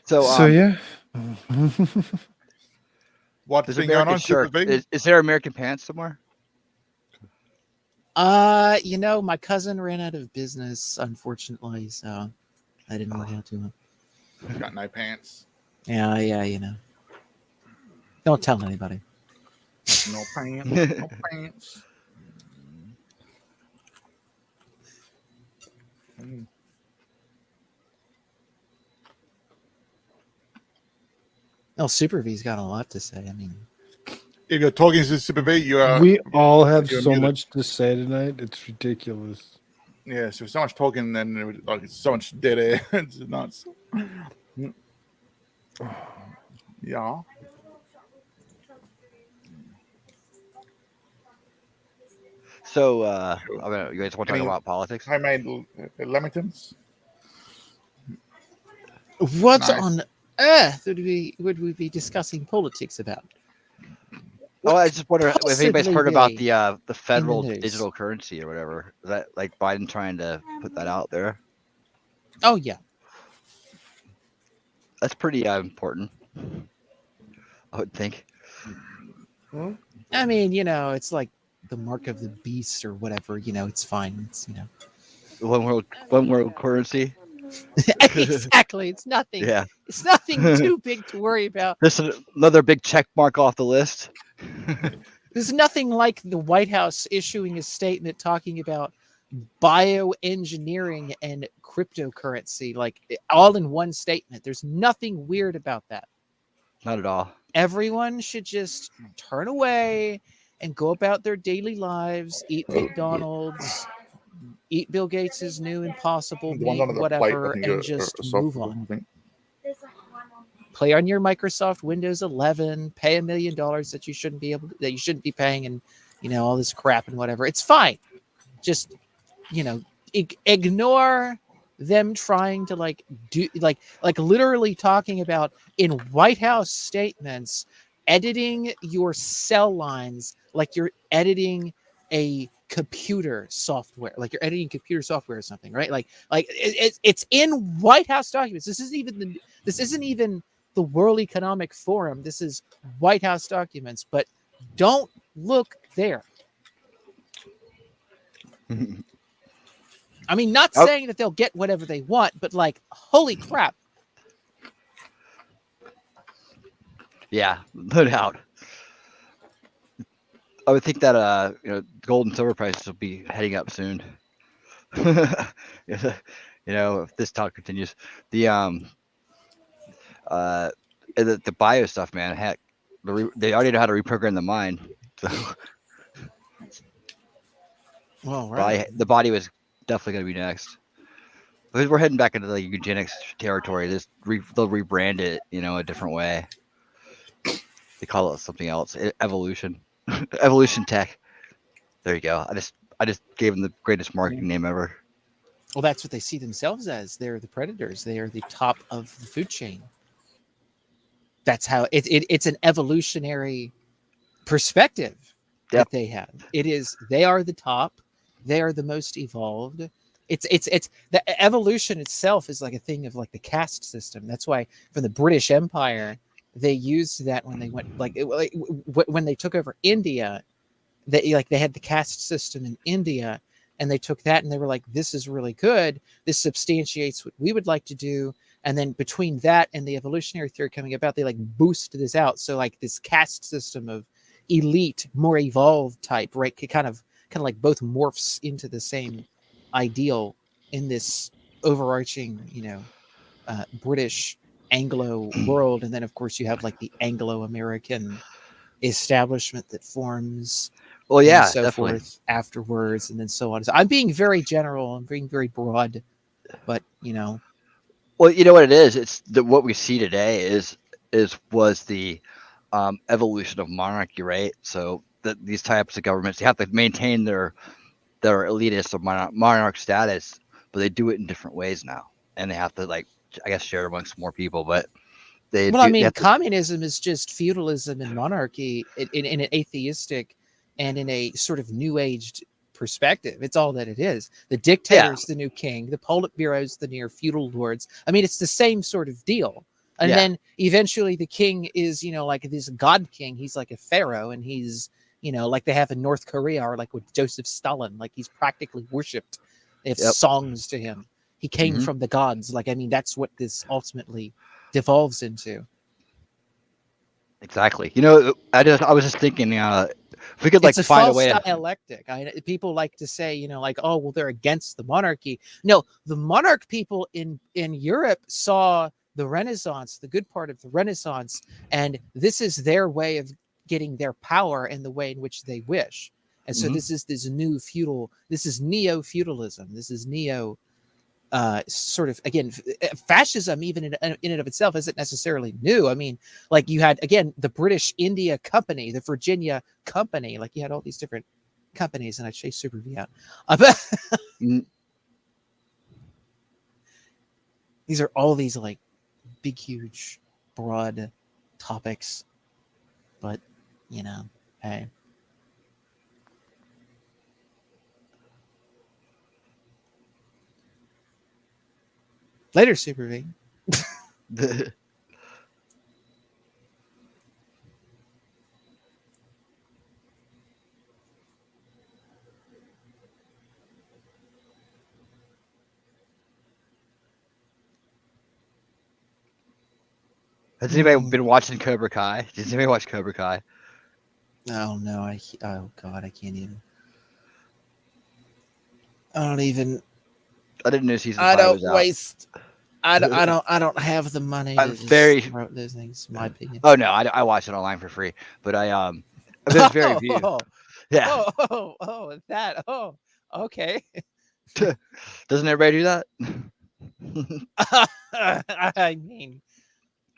So yeah. What's There's been going American on? shirt. Super V? Is there American pants somewhere? My cousin ran out of business, unfortunately, so I didn't really have to. Got no pants. Yeah, Don't tell anybody. No pants. No pants. Oh, Super V's got a lot to say. I mean, If you're talking to Super V, you are. We all have you're so muted. much to say tonight. It's ridiculous. Yeah, so much talking, then it was, like it's so much dead air. It's nuts. Yeah. So, you guys want to talk about politics? Homemade lamingtons. What Nice. on earth would we be discussing politics about? Oh, I just wonder if anybody's heard about the federal news? digital currency or whatever. Is that like Biden trying to put that out there? Oh yeah, that's pretty important. I would think. I mean, it's like the mark of the beast or whatever. It's fine. It's one world currency. Exactly. It's nothing. Yeah. It's nothing too big to worry about. This is another big check mark off the list. There's nothing like the White House issuing a statement talking about bioengineering and cryptocurrency, like all in one statement. There's nothing weird about that. Not at all. Everyone should just turn away and go about their daily lives, eat McDonald's, eat Bill Gates' new Impossible meat, whatever, and just move on. Play on your Microsoft Windows 11, pay $1 million that you shouldn't be paying, and all this crap and whatever. It's fine. Just ignore them trying to do literally talking about in White House statements, editing your cell lines like you're editing a computer software, like you're editing computer software or something, right? It's in White House documents. This isn't even the World Economic Forum. This is White House documents, but don't look there. I mean, not saying that they'll get whatever they want, but holy crap. Yeah, no doubt. I would think that gold and silver prices will be heading up soon. If this talk continues. The bio stuff, man. Heck, they already know how to reprogram the mind. So, well, right. The body was definitely going to be next. Because we're heading back into the eugenics territory. They'll rebrand it, a different way. They call it something else. Evolution. Evolution tech. There you go. I just gave them the greatest marketing name ever. Well, that's what they see themselves as. They're the predators. They are the top of the food chain. That's how it's an evolutionary perspective that they have. They are the top. They are the most evolved. It's the evolution itself is like a thing of the caste system. That's why for the British Empire, they used that when they went when they took over India, they had the caste system in India, and they took that and they were like, this is really good. This substantiates what we would like to do. And then between that and the evolutionary theory coming about, they boost this out. So this caste system of elite, more evolved type, right? Kind of both morphs into the same ideal in this overarching, British Anglo world. And then of course you have the Anglo-American establishment that forms. Well, yeah, and so definitely. forth afterwards, and then so on. So I'm being very general. I'm being very broad, but Well, you know what it is? It's what we see today was the evolution of monarchy, right? So these types of governments, they have to maintain their elitist or monarch status, but they do it in different ways now, and they have to I guess share amongst more people. But communism is just feudalism and monarchy in an atheistic and in a sort of new aged perspective. It's all that it is. The dictator's the new king. The Politburo's the near feudal lords. I mean, it's the same sort of deal. And then eventually the king is, this god king. He's like a pharaoh, and he's, like they have in North Korea or with Joseph Stalin, he's practically worshipped. They have songs to him. He came from the gods. That's what this ultimately devolves into. Exactly. I was just thinking, if we could it's a find false a way. Dialectic. People like to say, oh, well, they're against the monarchy. No, the monarch people in Europe saw the Renaissance, the good part of the Renaissance, and this is their way of getting their power in the way in which they wish. And so this is this new feudal. This is neo feudalism. This is neo. Sort of again, fascism even in and of itself isn't necessarily new. I mean, like you had again the British India Company, the Virginia Company, like you had all these different companies, and I chased Super V out. These are all these like big, huge, broad topics, but you know, hey. Later, Super V. Has anybody been watching Cobra Kai? Did anybody watch Cobra Kai? Oh no, oh god, I can't even. I don't even. I didn't know season 5 I don't was out. waste. I don't have the money I'm to just very promote those things. My opinion. Oh no, I watch it online for free, but there's very few. Yeah. Okay. Doesn't everybody do that?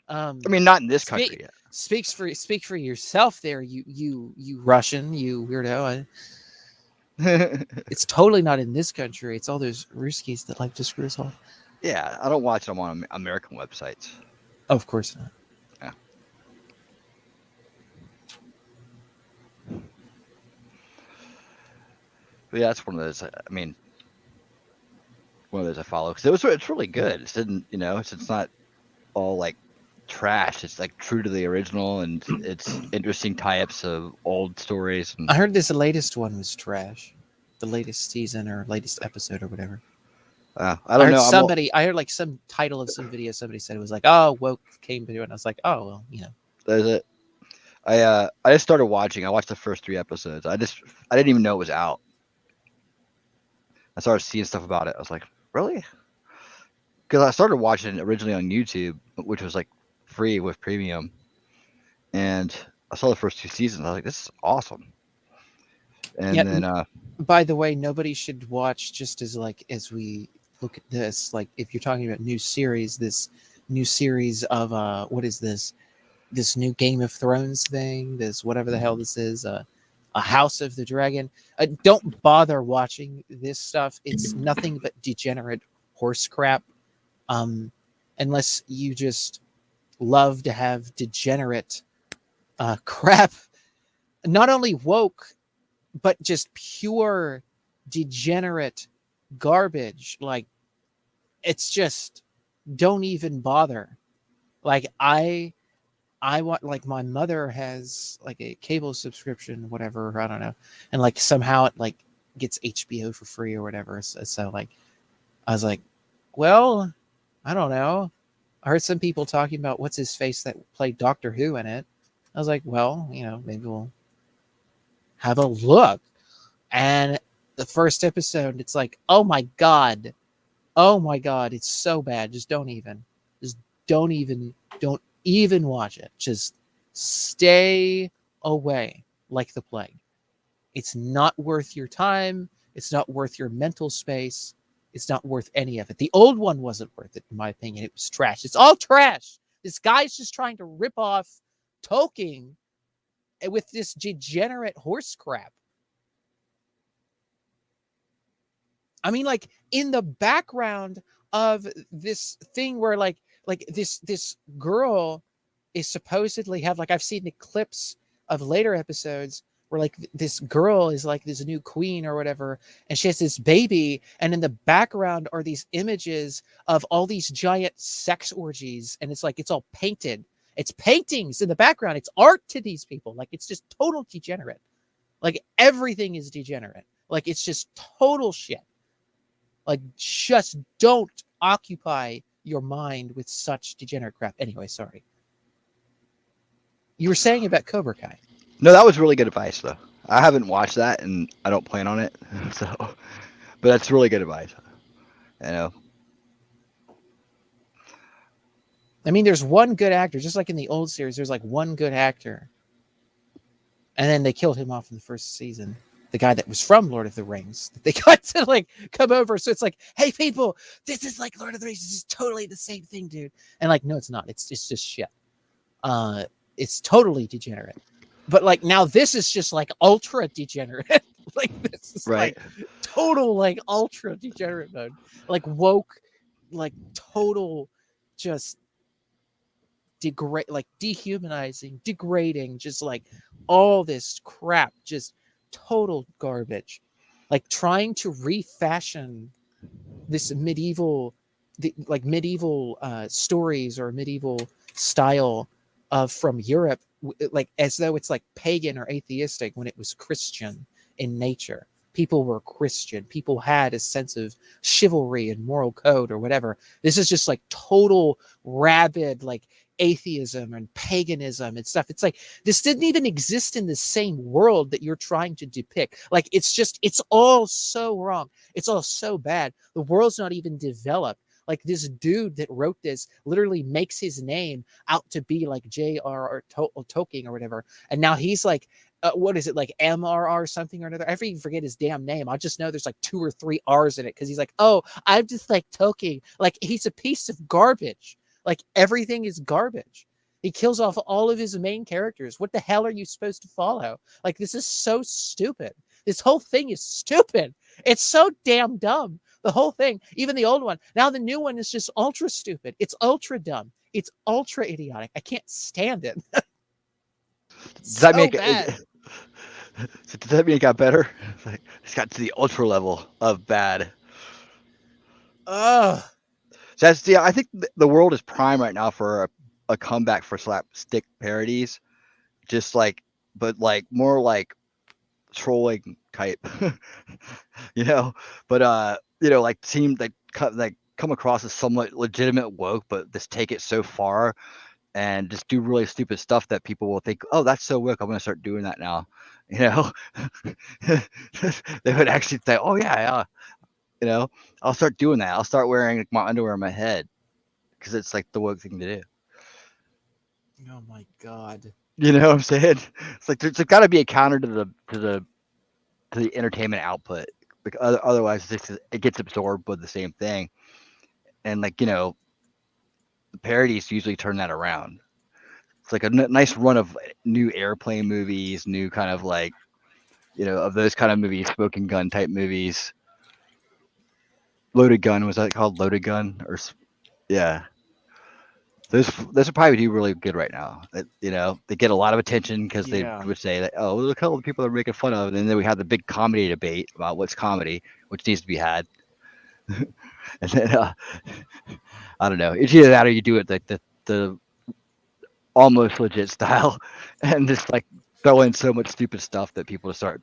I mean, not in this country yet. Speak for yourself there, you Russian, you weirdo. It's totally not in this country. It's all those Ruskies that like to screw us off. Yeah, I don't watch them on American websites. Of course not. Yeah. But yeah, that's one of those. One of those I follow because it's really good. It's not all like trash. It's like true to the original, and it's interesting tie-ups of old stories. I heard this latest one was trash. The latest season or latest episode or whatever. I don't know. I heard like some title of some video. Somebody said it was like, "Oh, woke came to it," and I was like, "Oh, well, you know." There's it. I just started watching. I watched the first 3 episodes. I didn't even know it was out. I started seeing stuff about it. I was like, really? Because I started watching it originally on YouTube, which was like free with premium, and I saw the first 2 seasons. I was like, this is awesome. And then, by the way, nobody should watch just as we look at this. Like, if you're talking about this new series of what is this? This new Game of Thrones thing. This whatever the hell this is. A House of the Dragon. Don't bother watching this stuff. It's nothing but degenerate horse crap. Unless you just love to have degenerate crap, not only woke, but just pure degenerate garbage. Like, it's just, don't even bother. Like, I want, like, my mother has like a cable subscription, whatever, I don't know, and like somehow it like gets HBO for free or whatever. So like, I was like, well, I don't know. I heard some people talking about what's his face that played Doctor Who in it. I was like, well, maybe we'll have a look. And the first episode, it's like, oh my god, it's so bad. Don't even watch it. Just stay away like the plague. It's not worth your time. It's not worth your mental space. It's not worth any of it. The old one wasn't worth it, in my opinion. It was trash. It's all trash. This guy's just trying to rip off Tolkien with this degenerate horse crap. I mean, like, in the background of this thing where like this girl is supposedly have, like, I've seen the clips of later episodes where like this girl is like this new queen or whatever, and she has this baby, and in the background are these images of all these giant sex orgies, and it's like it's all painted. It's paintings in the background. It's art to these people. Like, it's just total degenerate. Like, everything is degenerate. Like, it's just total shit. Like, just don't occupy your mind with such degenerate crap. Anyway, sorry. You were saying about Cobra Kai. No, that was really good advice, though. I haven't watched that, and I don't plan on it. So, but that's really good advice. I mean, there's one good actor, just like in the old series. There's like one good actor, and then they killed him off in the first season. the guy that was from Lord of the Rings, that they got to like come over. So it's like, hey people, this is like Lord of the Rings. This is totally the same thing, dude. And like, no, it's not. It's just shit. It's totally degenerate. But like now this is just like ultra degenerate. Like this is Right. like total like ultra degenerate mode. Like woke, like total just like dehumanizing, degrading, just like all this crap, just total garbage. Like trying to refashion this medieval stories or medieval style from Europe, like as though it's like pagan or atheistic when it was Christian in nature. People were Christian. People had a sense of chivalry and moral code or whatever. This is just like total rabid like atheism and paganism and stuff. It's like this didn't even exist in the same world that you're trying to depict. Like it's all so wrong. It's all so bad. The world's not even developed. Like this dude that wrote this literally makes his name out to be like J.R.R. Tolkien or whatever. And now he's like, what is it, like MRR something or another? I even forget his damn name. I just know there's like 2 or 3 R's in it because he's like, oh, I'm just like Tolkien. Like he's a piece of garbage. Like everything is garbage. He kills off all of his main characters. What the hell are you supposed to follow? Like this is so stupid. This whole thing is stupid. It's so damn dumb. The whole thing, even the old one. Now the new one is just ultra stupid. It's ultra dumb. It's ultra idiotic. I can't stand it. Does that So make bad. does that mean it got better? Like, it's got to the ultra level of bad. Ugh. So that's I think the world is prime right now for a comeback for slapstick parodies, just like, but like more like trolling type, you know. But you know, like seem like come across as somewhat legitimate woke, but just take it so far and just do really stupid stuff that people will think, oh, that's so woke, I'm gonna start doing that now. You know, they would actually say, oh yeah, you know, I'll start doing that. I'll start wearing like, my underwear on my head because it's like the woke thing to do. Oh my god. You know what I'm saying? It's like there's got to be a counter to the entertainment output. Because otherwise, it gets absorbed with the same thing. And like, you know, the parodies usually turn that around. It's like a nice run of new airplane movies, new kind of like, you know, of those kind of movies, smoking gun type movies. Loaded Gun, was that called Loaded Gun? Or yeah. Those would probably do really good right now. You know, they get a lot of attention because they would say that, oh, look at all the people they're making fun of. And then we have the big comedy debate about what's comedy, which needs to be had. And then I don't know. It's either that or you do it like the almost legit style and just like throw in so much stupid stuff that people start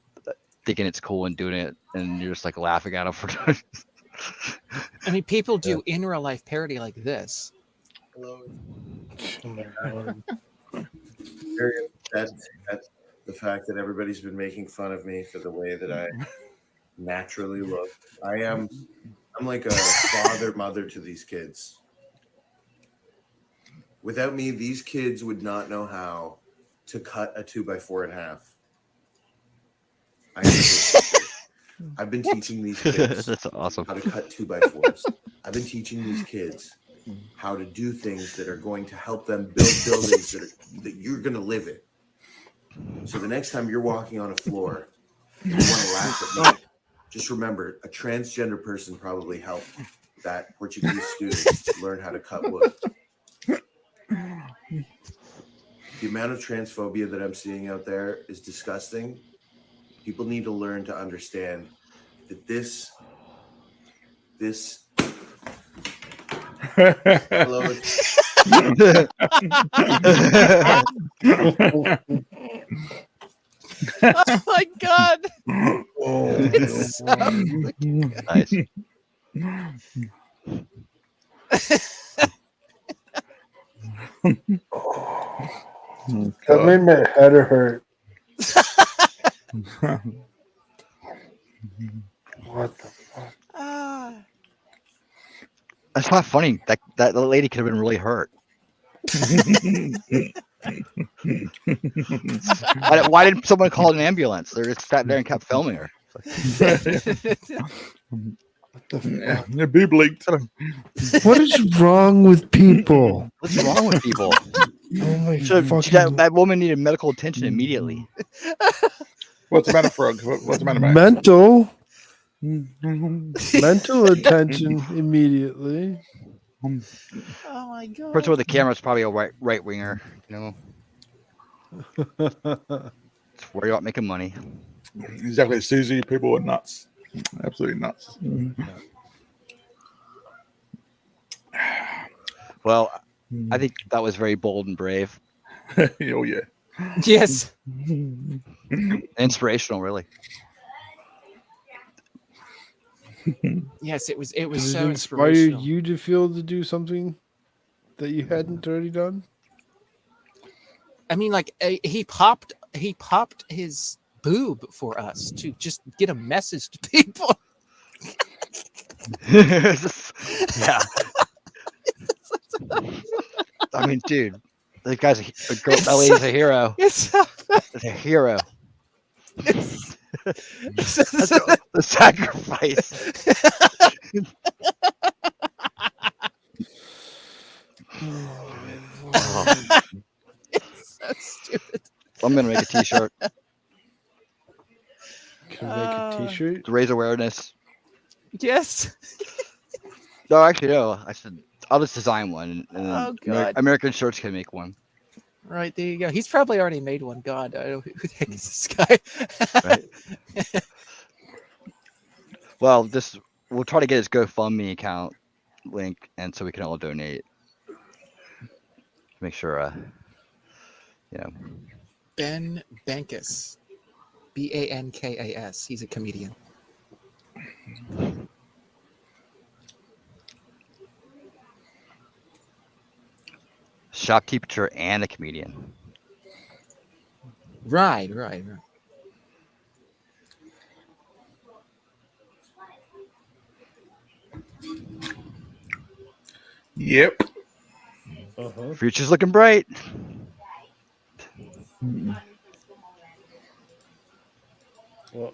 thinking it's cool and doing it, and you're just like laughing at them for doing it. I mean, people do in real life parody like this. That's the fact that everybody's been making fun of me for the way that I naturally look. I'm like a father, mother to these kids. Without me, these kids would not know how to cut a 2x4 in half. I've been teaching these kids That's awesome. how to cut 2x4s. I've been teaching these kids how to do things that are going to help them build buildings that you're going to live in. So the next time you're walking on a floor and you want to laugh at me, just remember, a transgender person probably helped that Portuguese student learn how to cut wood. The amount of transphobia that I'm seeing out there is disgusting. People need to learn to understand that this hello. Oh my god. It's so nice. That made my head hurt. What the fuck? That's not funny. That lady could have been really hurt. Why didn't someone call an ambulance? They just sat there and kept filming her. Yeah, boob leaked. What is wrong with people? What's wrong with people? Oh my That woman needed medical attention immediately. What's the matter, Frog? What's the matter, mate? Mental attention immediately. Oh my god. Person with the camera is probably a right winger, you know. Just worry about making money. Exactly, Susie. People are nuts. Absolutely nuts. Well, I think that was very bold and brave. Oh yeah. Yes. Inspirational, really. Yes, it was Did so it inspire inspirational. you to feel to do something that you hadn't already done? I mean, like he popped his boob for us to just get a message to people. Yeah. I mean, dude, that guy's that lady's a hero. It's a hero. The sacrifice. It's so stupid. I'm gonna make a T-shirt. Can I make a T-shirt to raise awareness? Yes. No, actually, no. I'll just design one, and Oh, then God. American Shirts can make one. Right, there you go. He's probably already made one. God, I don't know who the heck is this guy. Right. Well, we'll try to get his GoFundMe account link, and so we can all donate. Make sure, Ben Bankas, Bankas. He's a comedian. Shopkeeper and a comedian. Right. Yep. Future's looking bright. Well,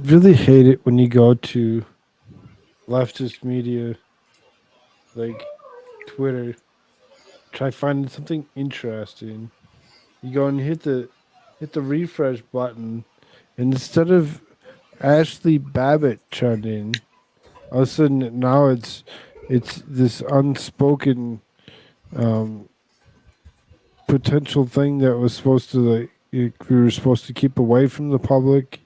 really hate it when you go to leftist media like Twitter, try finding something interesting. You go and hit the refresh button, and instead of Ashley Babbitt trending, all of a sudden now it's this unspoken potential thing that was supposed to we were supposed to keep away from the public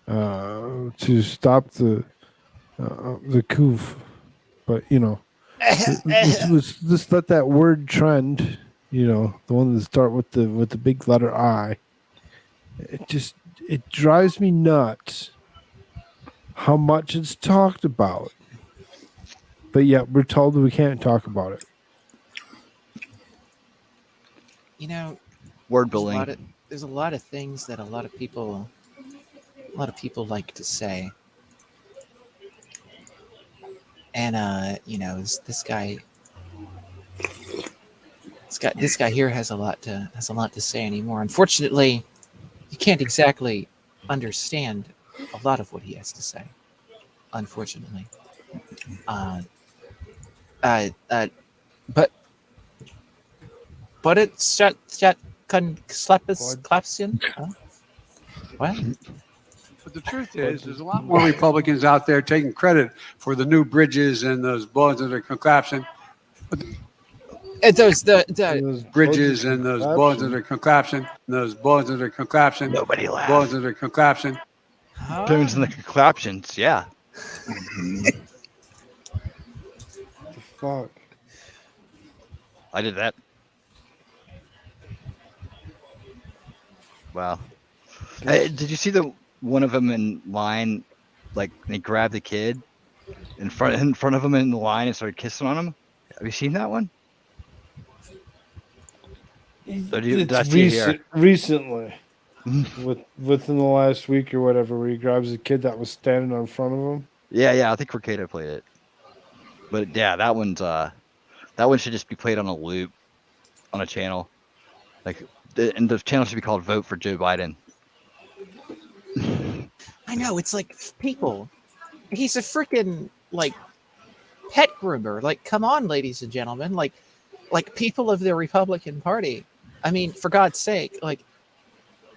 to stop the coof, but let's just let that word trend. The one that start with the big letter I. It drives me nuts how much it's talked about, but yet we're told that we can't talk about it. Word building. There's a lot of things that a lot of people like to say, and this guy here has a lot to say anymore. Unfortunately, you can't exactly understand a lot of what he has to say. Unfortunately, but it's that Klapsian. What? But the truth is, there's a lot more Republicans out there taking credit for the new bridges and those bonds that are collapsing. Those bridges and those bonds that are collapsing. Those bonds that are collapsing. Nobody laughed. Bonds that are collapsing. Bones and the collapsions, yeah. Fuck. I did that. Wow. Did you see one of them in line? Like they grabbed the kid in front of him in the line and started kissing on him. Have you seen that one? Recently, within the last week or whatever, where he grabs a kid that was standing in front of him. Yeah, I think Ricardo played it. But yeah, that one should just be played on a loop on a channel. And the channel should be called Vote for Joe Biden. I know, it's like, people, he's a freaking like pet groomer. Like, come on, ladies and gentlemen, like people of the Republican Party. I mean, for God's sake, like,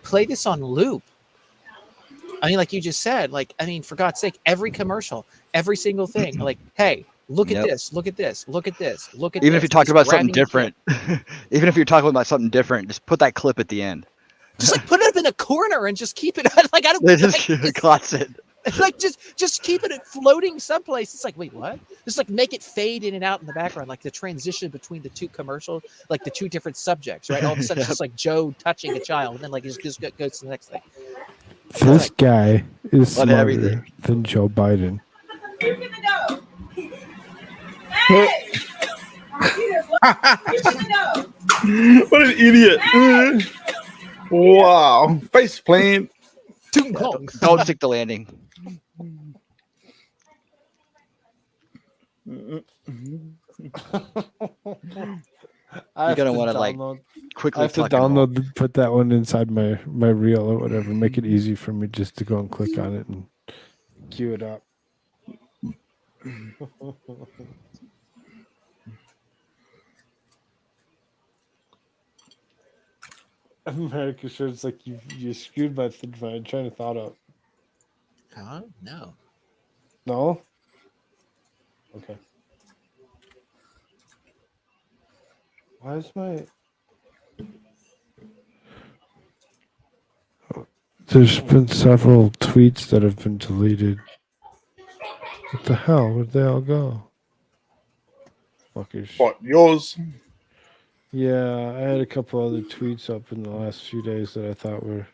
play this on loop. I mean, like you just said, like, I mean, for God's sake, every commercial, every single thing, like, hey, look at this, look at this, look at this, look at Even this. if you're talking about something Grabbing different, even if you're talking about something different, just put that clip at the end. just like put it up in a corner and just keep it like, I don't Just gloss it. like just keep it floating someplace. It's like, wait, what? Just like make it fade in and out in the background, like the transition between the two commercials, like the two different subjects, right? All of a sudden, it's just like Joe touching a child, and then like it just goes to the next thing. This guy is On smarter everything. than Joe Biden. What an idiot. Wow. Face plant. Don't stick the landing. You're gonna want to like quickly. I have to download, put that one inside my reel or whatever. Make it easy for me just to go and click on it and queue it up. AmericaShirts, like you screwed my train of thought up. Huh? No. No? Okay. Why is my... There's been several tweets that have been deleted. What the hell? Where'd they all go? Fuckers. What, yours? Yeah, I had a couple other tweets up in the last few days that I thought were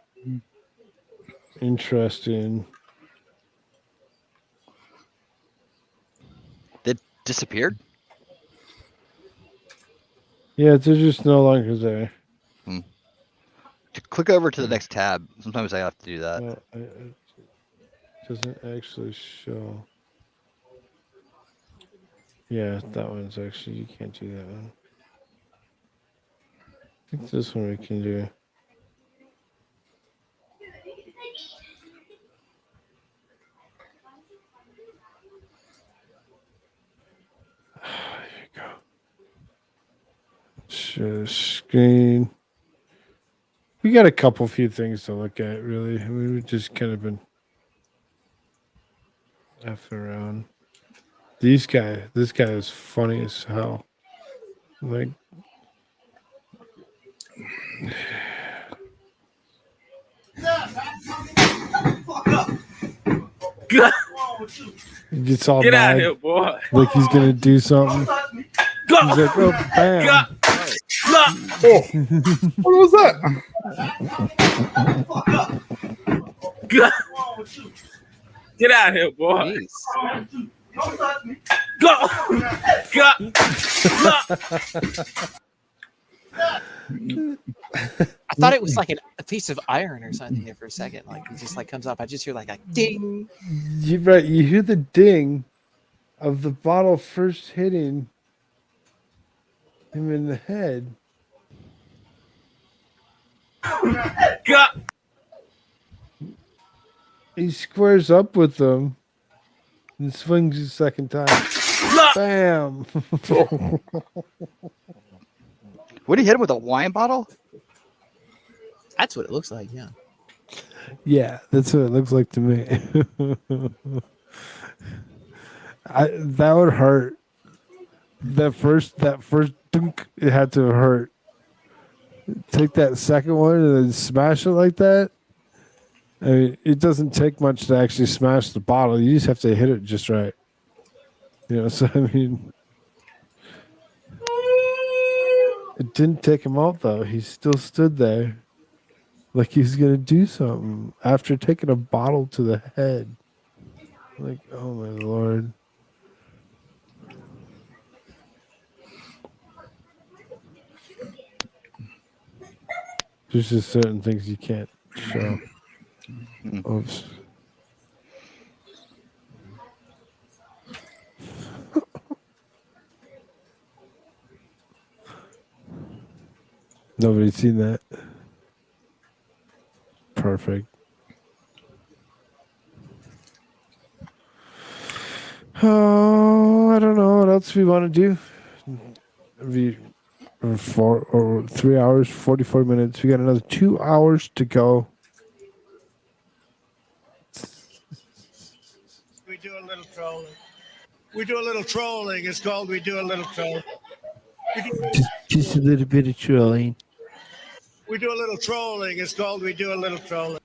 interesting. They disappeared? Yeah, they're just no longer there. Click over to the next tab. Sometimes I have to do that. Well, it doesn't actually show. Yeah, that one's actually, you can't do that one. I think this one we can do. There you go. Share screen. We got a few things to look at, really. I mean, we've just kind of been effing around. This guy is funny as hell. Like, he gets all Get out mad, of here, boy. like he's gonna do something. He's like, oh, bam. Oh, what was that? Get out of here, boy. Go. I thought it was like a piece of iron or something there for a second. Like it just like comes up. I just hear like a ding. You're right. You hear the ding of the bottle first hitting him in the head. He squares up with them and swings a second time. Bam! What did he hit him with, a wine bottle? That's what it looks like. Yeah. Yeah, that's what it looks like to me. That would hurt. That first dunk, it had to hurt. Take that second one and then smash it like that. I mean, it doesn't take much to actually smash the bottle. You just have to hit it just right. You know, so I mean, it didn't take him out though. He still stood there like he's gonna do something after taking a bottle to the head. Like, oh my Lord. There's just certain things you can't show. Oops. Nobody's seen that. Perfect. Oh, I don't know what else we want to do. 3 hours, 44 minutes. We got another 2 hours to go. We do a little trolling. We do a little trolling. It's called We Do a Little Trolling. Just a little bit of trolling. We do a little trolling. It's called We Do a Little Trolling.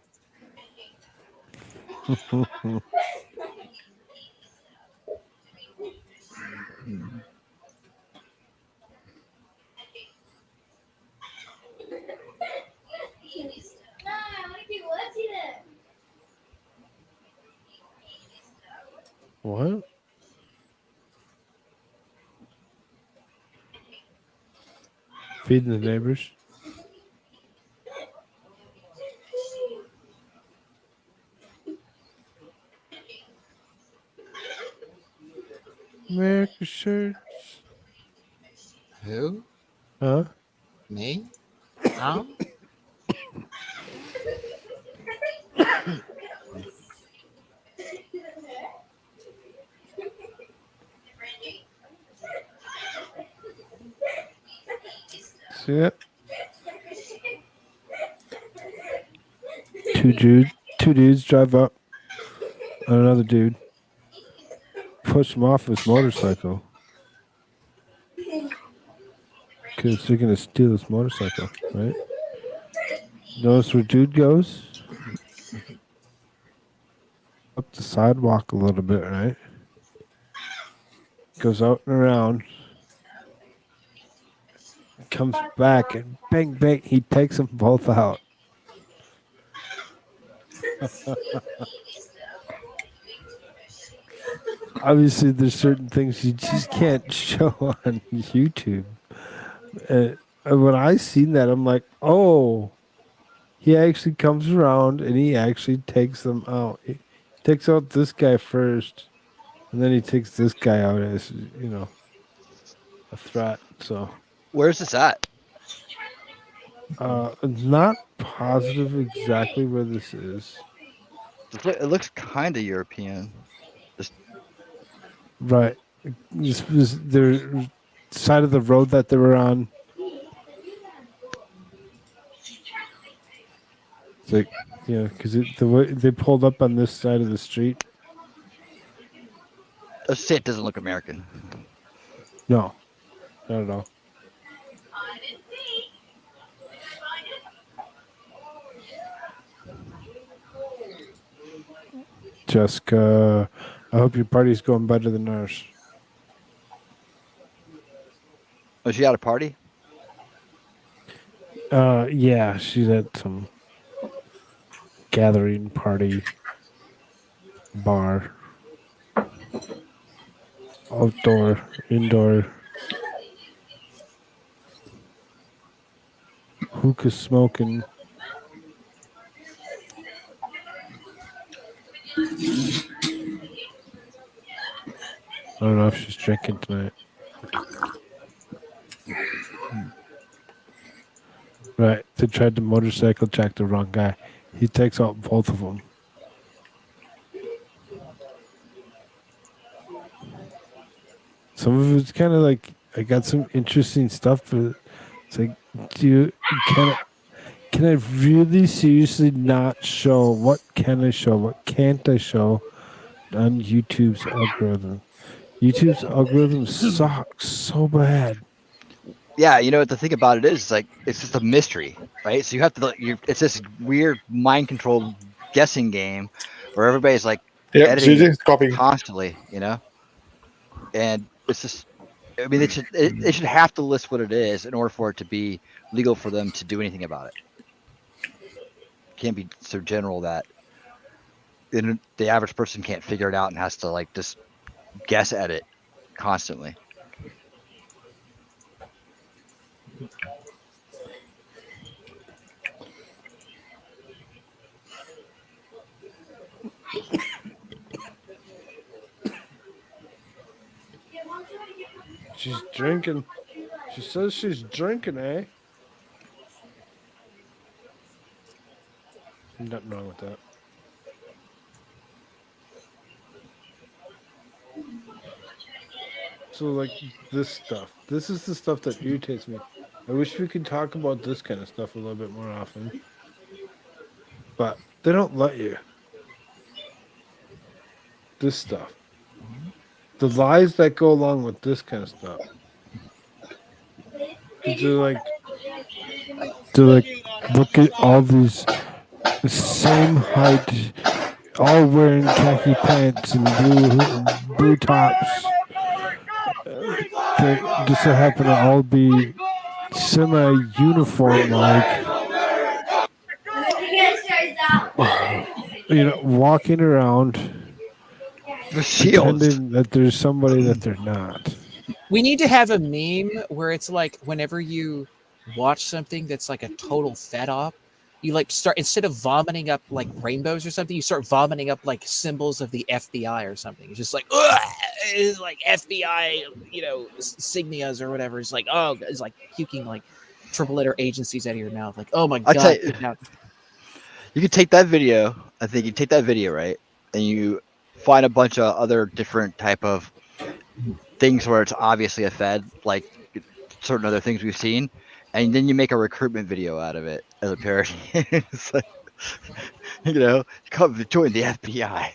What? Feeding the neighbors. AmericaShirts. Who? Huh? Me? How? See that? Two dudes drive up on another dude, push him off his motorcycle because they're gonna steal his motorcycle, right? Notice where dude goes? Up the sidewalk a little bit, right? Goes out and around, comes back, and bang, bang, he takes them both out. Obviously, there's certain things you just can't show on YouTube. When I seen that, I'm like, oh, he actually comes around and he actually takes them out. He takes out this guy first, and then he takes this guy out as, a threat. So, Where's this at? not positive exactly where this is. It looks kind of European. Just Right. This was their side of the road that they were on. It's like, because the way they pulled up on this side of the street. let's say it doesn't look American. No, not at all. Jessica, I hope your party's going better than ours. Was she at a party? Yeah, she's at some gathering party bar. Outdoor, indoor. Hookah smoking. I don't know if she's drinking tonight. Right, they tried to motorcycle jack the wrong guy. He takes out both of them. Some of it's kind of like, I got some interesting stuff, but it's like, can I really seriously not show? What can I show? What can't I show on YouTube's algorithm? YouTube's algorithm sucks so bad. Yeah, the thing about it is, like, it's just a mystery, right? So you have to, it's this weird mind controlled guessing game where everybody's like editing constantly, and it's just, I mean, they should have to list what it is in order for it to be legal for them to do anything about it. Can't be so general that the average person can't figure it out and has to like just guess at it constantly. She's drinking. She says she's drinking, eh? Nothing wrong with that. So, like, this stuff. This is the stuff that irritates me. I wish we could talk about this kind of stuff a little bit more often. But they don't let you. This stuff. The lies that go along with this kind of stuff. 'Cause they're like, look at all these same height, all wearing khaki pants and blue tops. That just so happen to all be semi-uniform, like, walking around the shields, pretending that there's somebody that they're not. We need to have a meme where it's like whenever you watch something that's like a total fed up, you like start, instead of vomiting up like rainbows or something, you start vomiting up like symbols of the FBI or something. It's just like, ugh! It's like FBI, signias or whatever. It's like, oh, it's like puking like triple letter agencies out of your mouth. Like, oh my I'll tell God. You could take that video. I think you take that video, right? And you find a bunch of other different type of things where it's obviously a fed, like certain other things we've seen, and then you make a recruitment video out of it as a parody. It's like, come join the FBI,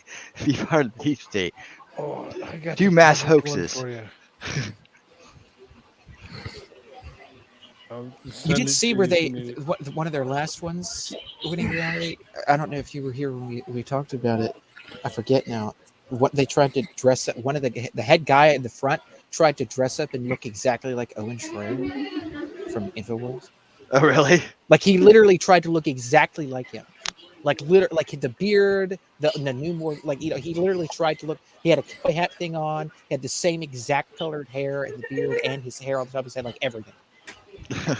be part of the deep state, do mass hoaxes. You did see where one of their last ones winning reality. I don't know if you were here when we talked about it. I forget now. What they tried to dress up. One of the head guy in the front tried to dress up and look exactly like Owen Schroeder from InfoWars. Oh, really? Like he literally tried to look exactly like him. Like like the beard, the new more like he literally tried to look. He had a cowboy hat thing on. He had the same exact colored hair and the beard and his hair on the top of his head, like everything.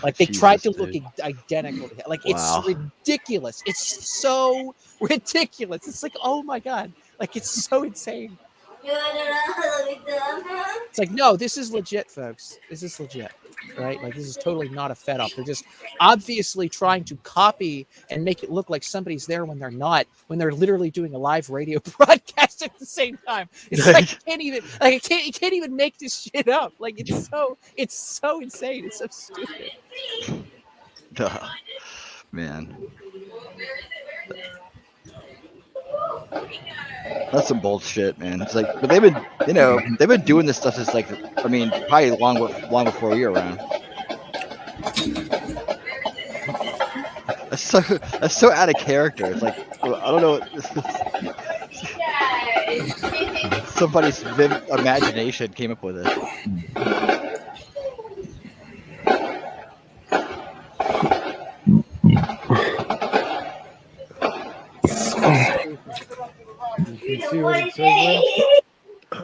Like they tried to look identical to him. Like it's ridiculous. It's so ridiculous. It's like, oh my God. Like it's so insane. It's like, no, this is legit, folks. This is legit, right? Like this is totally not a fed up. They're just obviously trying to copy and make it look like somebody's there when they're not, when they're literally doing a live radio broadcast at the same time. It's like you can't even make this shit up. Like it's so insane. It's so stupid. Man. That's some bullshit, man. It's like, but they've been doing this stuff since, like, I mean, probably long before you were around. That's so out of character. It's like, I don't know. Somebody's vivid imagination came up with it. You see what it says there?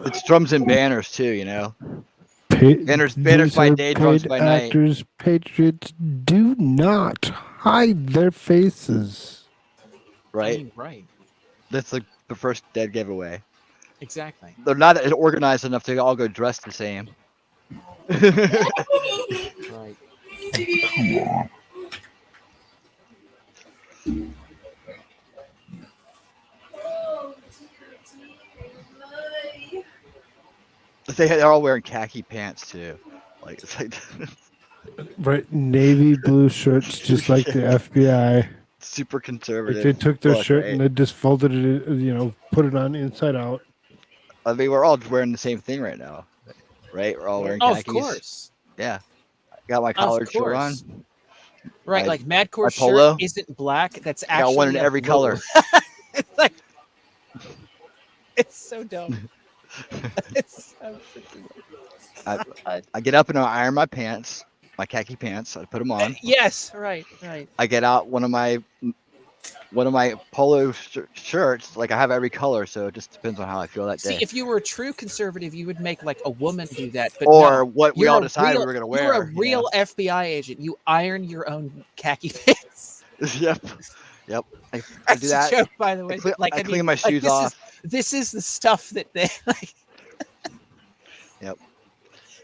It's drums and banners too, Banners by day, drums by night. Actors, patriots do not hide their faces. Right? Right. That's like the first dead giveaway. Exactly. They're not organized enough to all go dressed the same. Right. They're all wearing khaki pants too. Like it's like right, navy blue shirts, just like the FBI. Super conservative. Like they took their shirt right? and they just folded it, put it on inside out. I mean, we're all wearing the same thing right now, right? We're all wearing khakis. Of course. Yeah. I got my collared shirt on. Right, like Madcore polo shirt isn't black. That's actually I got one in every color. It's like, it's so dumb. It's so I get up and I iron my pants, my khaki pants. I put them on. Yes, right. I get out one of my polo shirts. Like I have every color, so it just depends on how I feel that day. See, if you were a true conservative, you would make like a woman do that. But or what we all decided we were going to wear. You're a real FBI agent. You iron your own khaki pants. Yep. I That's do that. a joke, by the way. I clean my shoes off. This is the stuff that they like. Yep.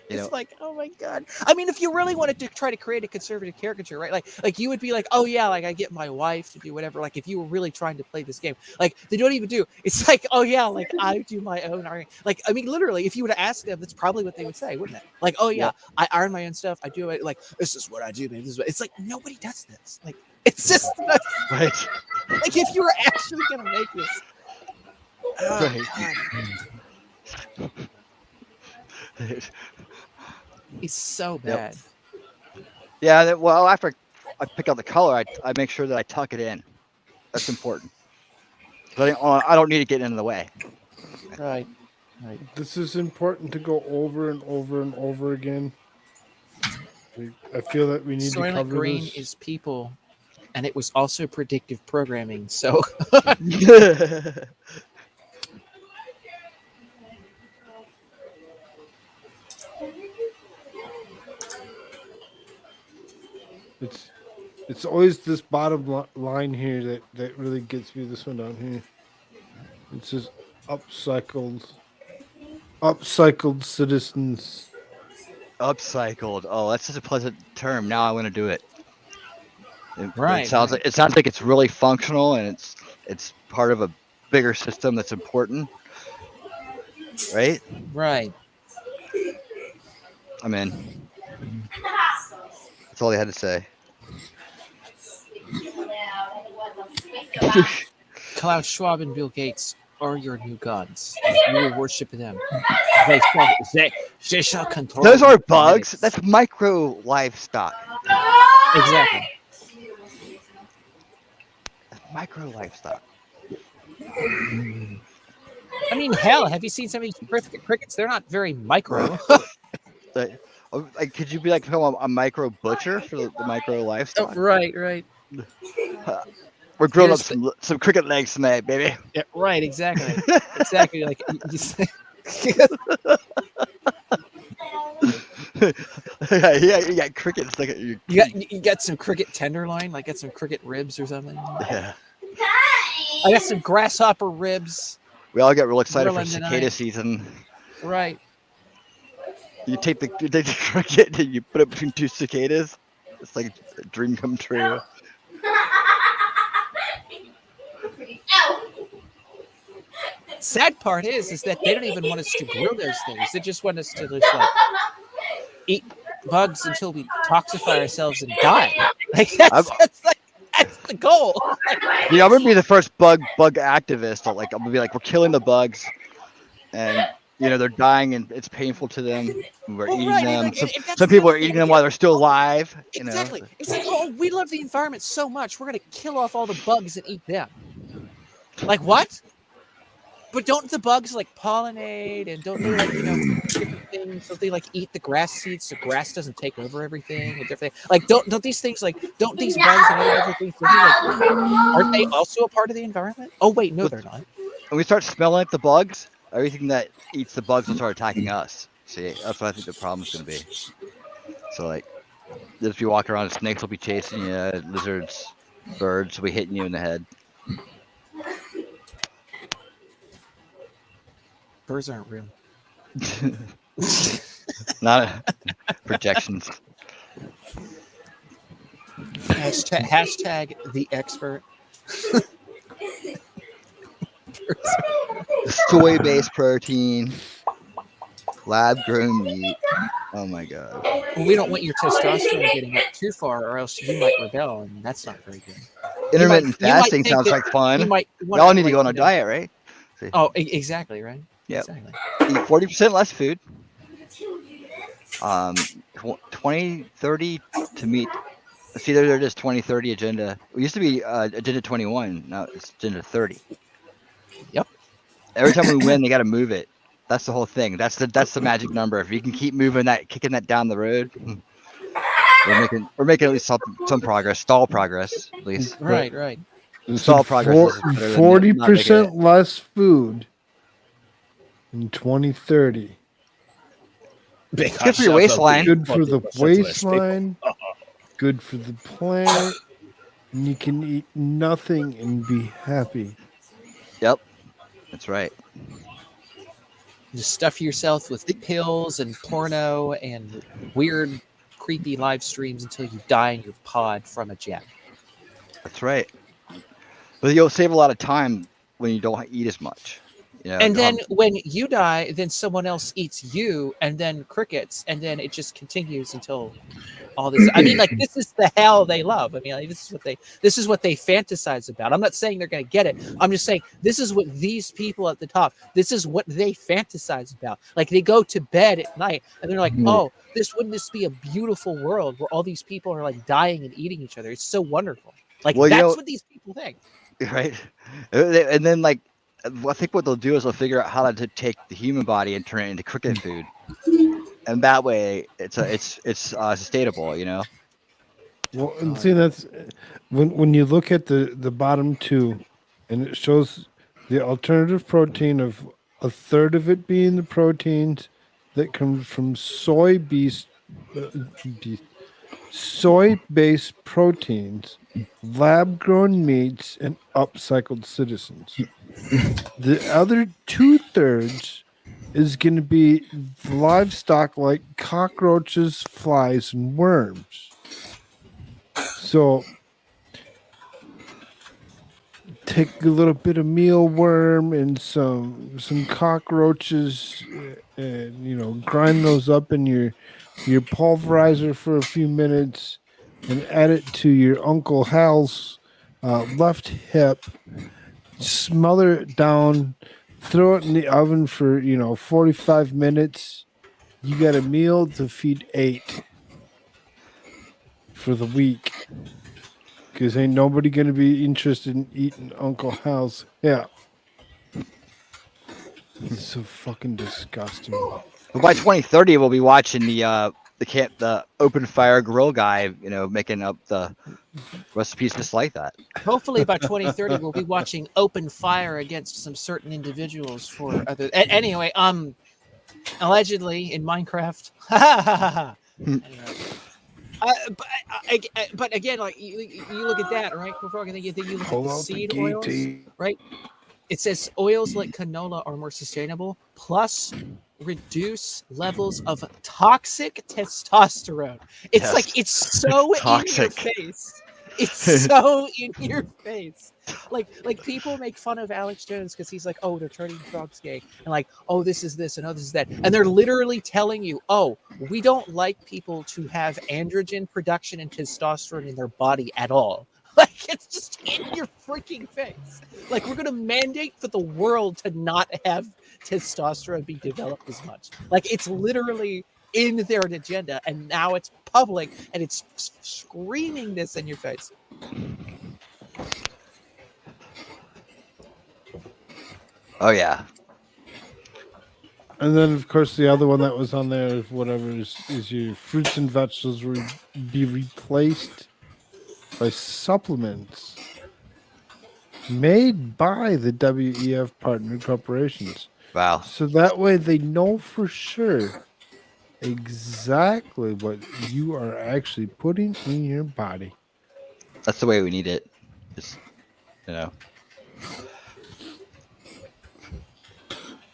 It's like, oh my god. I mean, if you really wanted to try to create a conservative caricature, right? Like you would be like, oh yeah, like I get my wife to do whatever. Like if you were really trying to play this game, like they don't even do. It's like, oh yeah, like I do my own ironing. Like I mean, literally, if you would have asked them, that's probably what they would say, wouldn't it? Like, oh yeah, I iron my own stuff. I do it. Like this is what I do, man. This is what. It's like nobody does this. Like it's just right. Like if you were actually gonna make this. Oh, Right. It's so bad. Yeah. Well, after I pick out the color, I make sure that I tuck it in. That's important. I don't need to get in the way. Right. This is important to go over and over and over again. I feel that we need to Soylent cover Green this. is people, and it was also predictive programming. So. It's always this bottom line here that really gets me. This one down here. It says upcycled citizens. Upcycled. Oh, that's such a pleasant term. Now I want to do it. Right. It sounds like it's really functional and it's part of a bigger system that's important. Right? Right. I'm in. That's all they had to say. Klaus Schwab and Bill Gates are your new gods. You will worship them. They shall control. Those are bugs. That's micro livestock. Exactly. Micro livestock. I mean, hell, have you seen some of these crickets? They're not very micro. Like, could you be like a micro butcher for the micro livestock? Oh, right. We're grilling up some cricket legs tonight, baby. Yeah, right, exactly. Exactly. Like you say. yeah, you got crickets. Like you got some cricket tenderloin, like got some cricket ribs or something. Yeah. I got some grasshopper ribs. We all get real excited for Grilling cicada tonight. season. Right. You take the cricket and you put it between two cicadas. It's like a dream come true. Sad part is that they don't even want us to grill those things. They just want us to just like eat bugs until we toxify ourselves and die. Like that's the goal. Yeah, I'm gonna be the first bug activist. I'm gonna be like, we're killing the bugs, and they're dying, and it's painful to them. We're eating them. Some people are eating them while they're still alive. Exactly. It's like, oh, we love the environment so much, we're gonna kill off all the bugs and eat them. Like what? But don't the bugs like pollinate and don't they like different things? Don't they like eat the grass seeds so grass doesn't take over everything and different? Like don't these things don't these bugs and other things aren't they also a part of the environment? Oh wait, no, they're not. When we start smelling like the bugs, everything that eats the bugs will start attacking us. See, that's what I think the problem's gonna be. So like, if you walk around, snakes will be chasing you, lizards, birds will be hitting you in the head. Birds aren't real. Not projections. Hashtag the expert. Soy-based protein, lab-grown meat. Oh my god. Well, we don't want your testosterone getting up too far, or else you might rebel, and that's not very good. Intermittent fasting sounds like fun. We all need to go on a diet, right? See. Oh, exactly, right? Yeah. Exactly. Eat 40% less food. 2030 to meet. See, there it is, 2030 agenda. It used to be agenda 21. Now it's agenda 30. Yep. Every time we win, they got to move it. That's the whole thing. That's the magic number. If you can keep moving that, kicking that down the road, we're making at least some progress. Stall progress, at least. Right. Stall progress. 40% less food in 2030. It's good for your waistline. Good for the waistline. Good for the planet. And you can eat nothing and be happy. Yep. That's right. You stuff yourself with pills and porno and weird, creepy live streams until you die in your pod from a jet. That's right. But you'll save a lot of time when you don't eat as much. You know, And you'll then have- when you die, then someone else eats you, and then crickets, and then it just continues until all this. I mean, like, this is the hell they love. I mean, like, this is what they fantasize about. I'm not saying they're going to get it. I'm just saying this is what these people at the top. This is what they fantasize about. Like, they go to bed at night and they're like, "Oh, wouldn't this be a beautiful world where all these people are like dying and eating each other? It's so wonderful." Like, Well, you that's know- what these people think. right? And then like, I think what they'll do is they'll figure out how to take the human body and turn it into cricket food, and that way it's sustainable. You know. Well, and see, that's when you look at the bottom two, and it shows the alternative protein of a third of it being the proteins that come from soy-based proteins, lab-grown meats, and upcycled citizens. The other 2/3 is going to be livestock like cockroaches, flies, and worms. So take a little bit of mealworm and some cockroaches, and grind those up in your pulverizer for a few minutes, and add it to your Uncle Hal's left hip. Smother it down, throw it in the oven for 45 minutes. You got a meal to feed 8 for the week. Because ain't nobody going to be interested in eating Uncle Hal's. Yeah. It's so fucking disgusting. But by 2030, we'll be watching the open fire grill guy, making up the recipes just like that. Hopefully by 2030 we'll be watching open fire against some certain individuals for other. Anyway, allegedly in Minecraft. Anyway. But again, like you look at that, right? Koolfrogg, and then you look at the seed oils, right? It says oils like canola are more sustainable, plus reduce levels of toxic testosterone. It's like it's so Toxic. in your face. It's so in your face. Like people make fun of Alex Jones because he's like, oh, they're turning frogs gay, and like, oh, this is this and oh, this is that, and they're literally telling you, oh, we don't like people to have androgen production and testosterone in their body at all. Like, it's just in your freaking face. Like, we're gonna mandate for the world to not have testosterone be developed as much. Like, it's literally in their agenda, and now it's public, and it's screaming this in your face. Oh yeah. And then, of course, the other one that was on there, whatever, is your fruits and vegetables will be replaced by supplements made by the WEF partner corporations. Wow. So that way they know for sure exactly what you are actually putting in your body. That's the way we need it. Just, that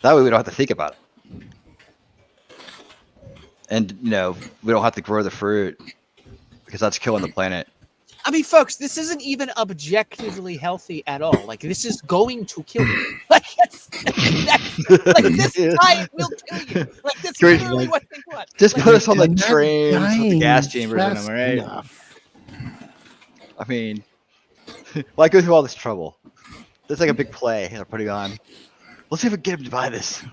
way we don't have to think about it. And, we don't have to grow the fruit because that's killing the planet. I mean, folks, this isn't even objectively healthy at all. Like, this is going to kill you. Like, this diet will kill you. Like, that's literally what they want. Just like, put us on the trains with the gas chambers in them, right? Enough. I mean, why go through all this trouble? There's like a big play they're putting on. Let's see if we can get him to buy this.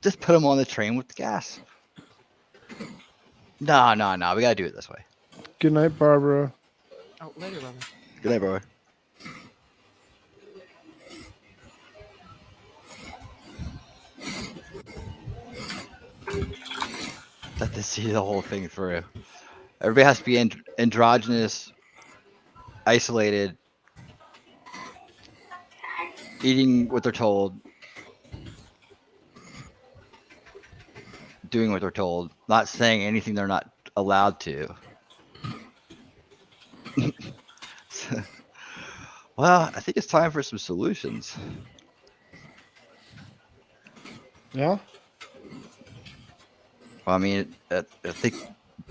Just put him on the train with the gas. No. We gotta do it this way. Good night, Barbara. Oh, later, Robin. Good night, bro. Let to see the whole thing through. Everybody has to be androgynous, isolated, eating what they're told, doing what they're told, not saying anything they're not allowed to. Well, I think it's time for some solutions. Yeah. Well, I mean, I think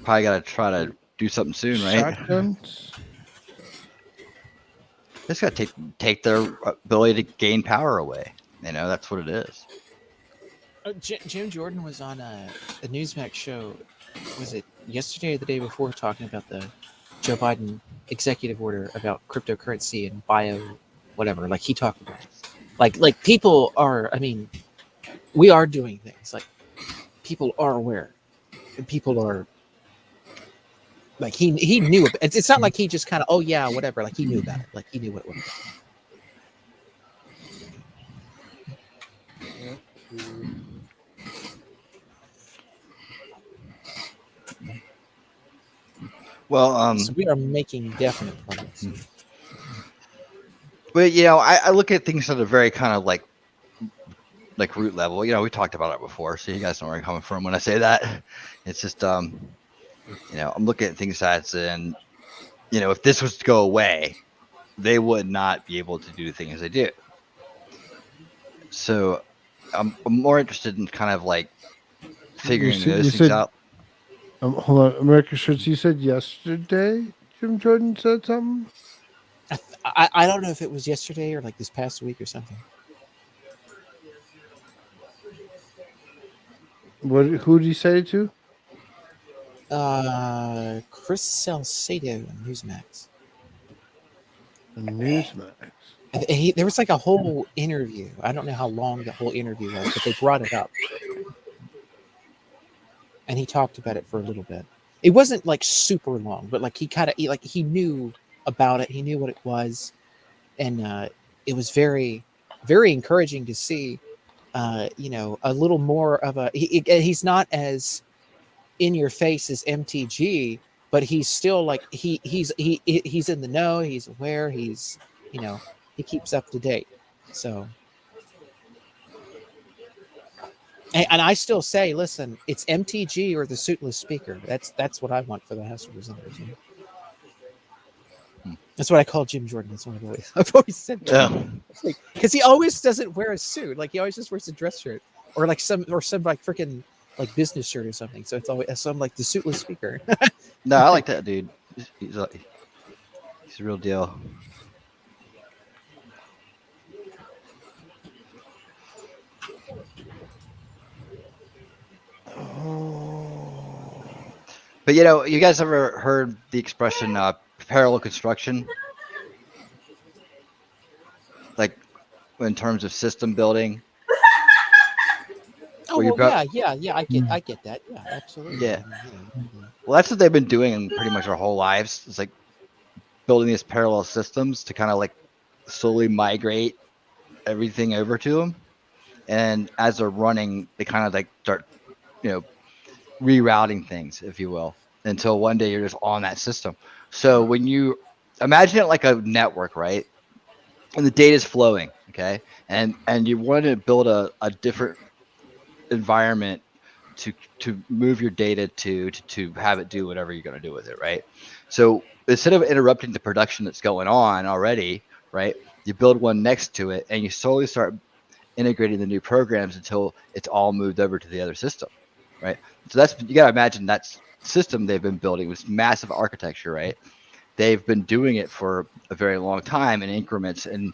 probably got to try to do something soon, right? Shotguns. It's got to take their ability to gain power away. That's what it is. Jim Jordan was on a Newsmax show. Was it yesterday or the day before, talking about the Joe Biden executive order about cryptocurrency and bio, whatever. Like he talked about it. Like people are. I mean, we are doing things. Like people are aware, and people are. Like he knew it. It's not like he just kind of, oh yeah, whatever. Like he knew about it. Like he knew what it was. Well, so we are making definite progress. But I look at things at a very kind of like root level. We talked about it before, so you guys know where I'm coming from when I say that. It's just I'm looking at things that's in, if this was to go away, they would not be able to do things they do. So I'm more interested in kind of like figuring those things out. Hold on, AmericaShirts. You said yesterday Jim Jordan said something. I don't know if it was yesterday or like this past week or something. Who did he say it to? Chris Salcedo on Newsmax. Newsmax. There was like a whole interview. I don't know how long the whole interview was, but they brought it up. And he talked about it for a little bit. It wasn't like super long, but like he knew about it. He knew what it was. And it was very, very encouraging to see, a little more of a, he's not as in your face as MTG, but he's still like, he's in the know. He's aware. He's, he keeps up to date. So. And I still say, listen, it's MTG or the suitless speaker. That's what I want for the House of Representatives. That's what I call Jim Jordan. That's what I've always said. Because he always doesn't wear a suit. Like he always just wears a dress shirt or some like freaking like business shirt or something. So it's always some like the suitless speaker. No, I like that dude. He's a real deal. But you guys ever heard the expression parallel construction? Like in terms of system building? Oh well, yeah. I get that. Yeah, absolutely. Yeah. Well, that's what they've been doing in pretty much our whole lives. It's like building these parallel systems to kind of like slowly migrate everything over to them. And as they're running, they kind of like start, rerouting things, if you will, until one day you're just on that system. So when you imagine it like a network, right? And the data is flowing, okay? And you want to build a different environment to move your data to have it do whatever you're going to do with it, right? So instead of interrupting the production that's going on already, right? You build one next to it and you slowly start integrating the new programs until it's all moved over to the other system, right? So you got to imagine that system they've been building was massive architecture, right? They've been doing it for a very long time in increments and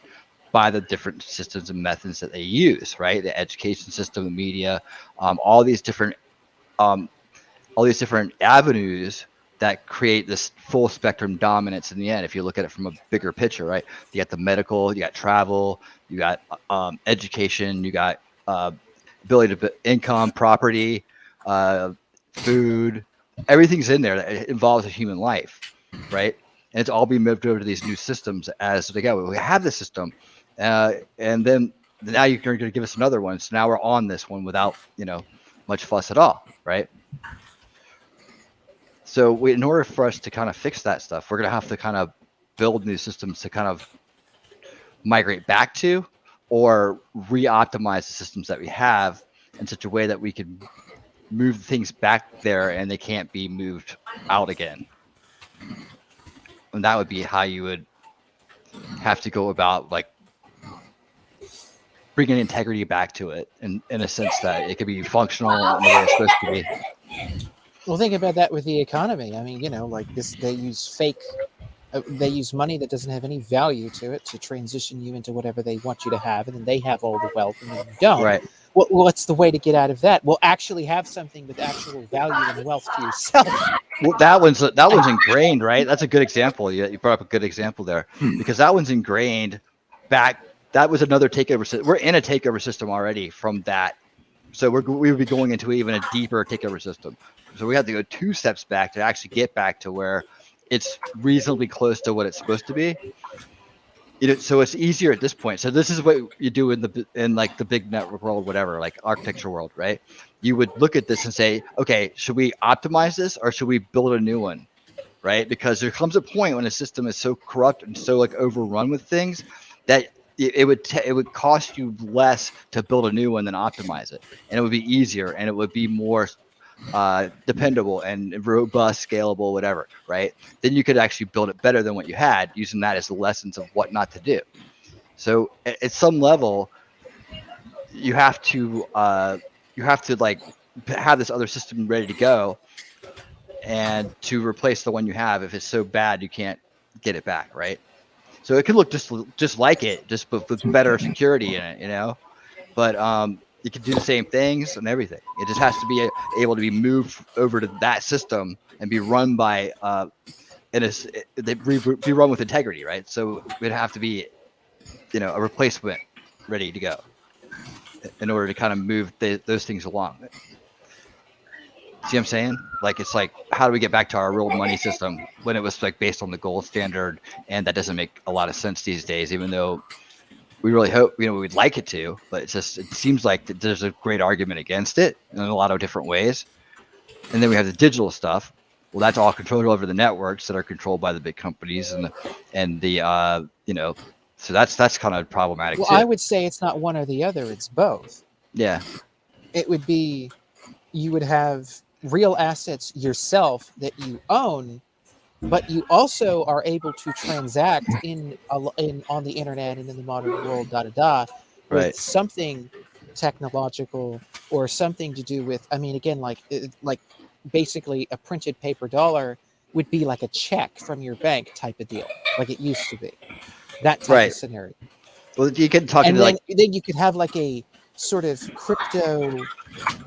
by the different systems and methods that they use, right? The education system, the media, all these different avenues that create this full spectrum dominance in the end. If you look at it from a bigger picture, right? You got the medical, you got travel, you got education, you got ability to income, property, food, everything's in there that involves a human life, right? And it's all being moved over to these new systems as they go. We have this system, and then now you're going to give us another one. So now we're on this one without much fuss at all, right? So in order for us to kind of fix that stuff, we're going to have to kind of build new systems to kind of migrate back to or re-optimize the systems that we have in such a way that we can move things back there and they can't be moved out again. And that would be how you would have to go about like bringing integrity back to it, in a sense that it could be functional in the way it's supposed to be. Well, think about that with the economy. I mean, like this, they use they use money that doesn't have any value to it to transition you into whatever they want you to have, and then they have all the wealth, and then you don't. Right. What's the way to get out of that? Well, actually have something with actual value and wealth to yourself. Well, that one's ingrained, right? That's a good example. You brought up a good example there, because that one's ingrained back. That was another takeover. We're in a takeover system already from that. So we would be going into even a deeper takeover system. So we have to go 2 steps back to actually get back to where it's reasonably close to what it's supposed to be. So it's easier at this point. So this is what you do in like the big network world, whatever, like architecture world, right? You would look at this and say, okay, should we optimize this or should we build a new one, right? Because there comes a point when a system is so corrupt and so like overrun with things that it would cost you less to build a new one than optimize it, and it would be easier and it would be more dependable and robust, scalable, whatever, right? Then you could actually build it better than what you had, using that as the lessons of what not to do. So at some level, you have to like have this other system ready to go, and to replace the one you have if it's so bad you can't get it back, right? So it could look just like it, just with better security in it, but you can do the same things and everything. It just has to be able to be moved over to that system and be run by be run with integrity, right? So it'd have to be, a replacement ready to go in order to kind of move those things along. See what I'm saying? Like, it's like, how do we get back to our real money system when it was like based on the gold standard? And that doesn't make a lot of sense these days, even though we really hope, we'd like it to, but it seems like there's a great argument against it in a lot of different ways. And then we have the digital stuff. Well, that's all controlled over the networks that are controlled by the big companies and the so that's kind of problematic Well, too. I would say it's not one or the other; it's both. Yeah. It would be, you would have real assets yourself that you own, but you also are able to transact on the internet and in the modern world, with Right. something technological or something to do with. I mean, again, like basically a printed paper dollar would be like a check from your bank type of deal, like it used to be. That type of scenario. Well, you can talk and into then you could have like a sort of crypto.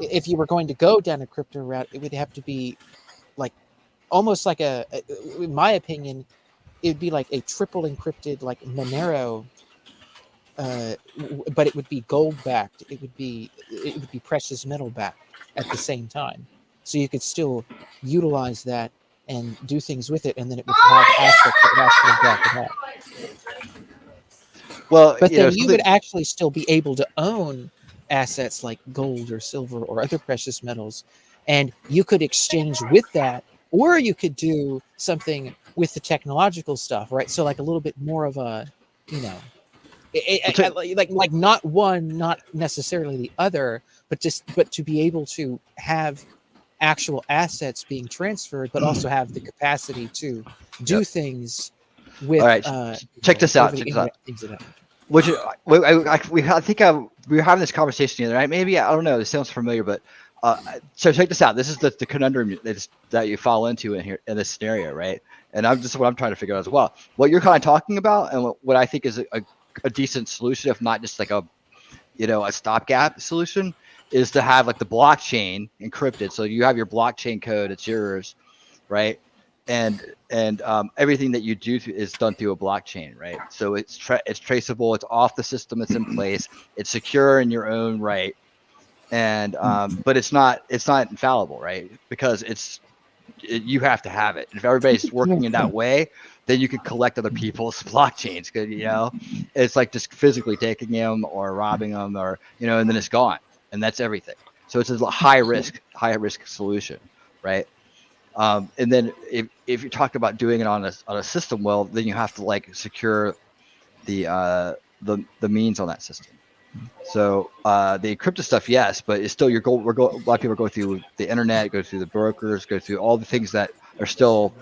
If you were going to go down a crypto route, it would have to be like almost like in my opinion, it would be like a triple encrypted like Monero, but it would be gold backed. It would be precious metal backed at the same time. So you could still utilize that and do things with it, and then it would have assets that would actually back it up. Well, but then you would actually still be able to own assets like gold or silver or other precious metals, and you could exchange with that, or you could do something with the technological stuff, right? So like a little bit more of a, like not one, not necessarily the other, but to be able to have actual assets being transferred, but also have the capacity to do things with. All right, check this out. Which I think we were having this conversation the other night. Maybe, I don't know. This sounds familiar, but so check this out. This is the conundrum that you fall into in this scenario, right? And what I'm trying to figure out as well. What you're kind of talking about, and what I think is a decent solution, if not just like a stopgap solution, is to have like the blockchain encrypted. So you have your blockchain code, it's yours, right? And everything that you do is done through a blockchain, right? So it's traceable, it's off the system, it's in place, it's secure in your own right, and but it's not infallible, right? Because you have to have it. If everybody's working in that way, then you can collect other people's blockchains. It's like just physically taking them or robbing them, or and then it's gone, and that's everything. So it's a high risk solution, right? And then if you talk about doing it on a system, well, then you have to like secure the means on that system. So the encrypted stuff, yes, but it's still a lot of people go through the internet, go through the brokers, go through all the things that are still,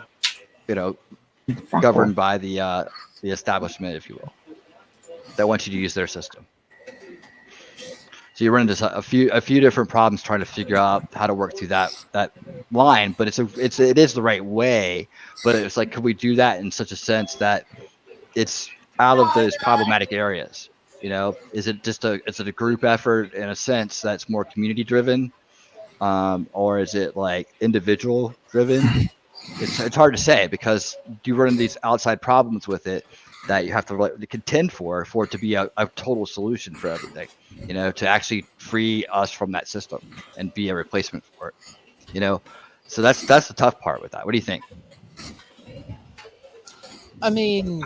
governed by the establishment, if you will, that want you to use their system. So you run into a few different problems trying to figure out how to work through that line. But it is the right way. But it's like, could we do that in such a sense that it's out of those problematic areas? You know, is it a group effort in a sense that's more community driven, or is it like individual driven? It's hard to say, because you run into these outside problems with it that you have to contend for it to be a total solution for everything, you know, to actually free us from that system and be a replacement for it, you know. So that's the tough part with that. What do you think? I mean,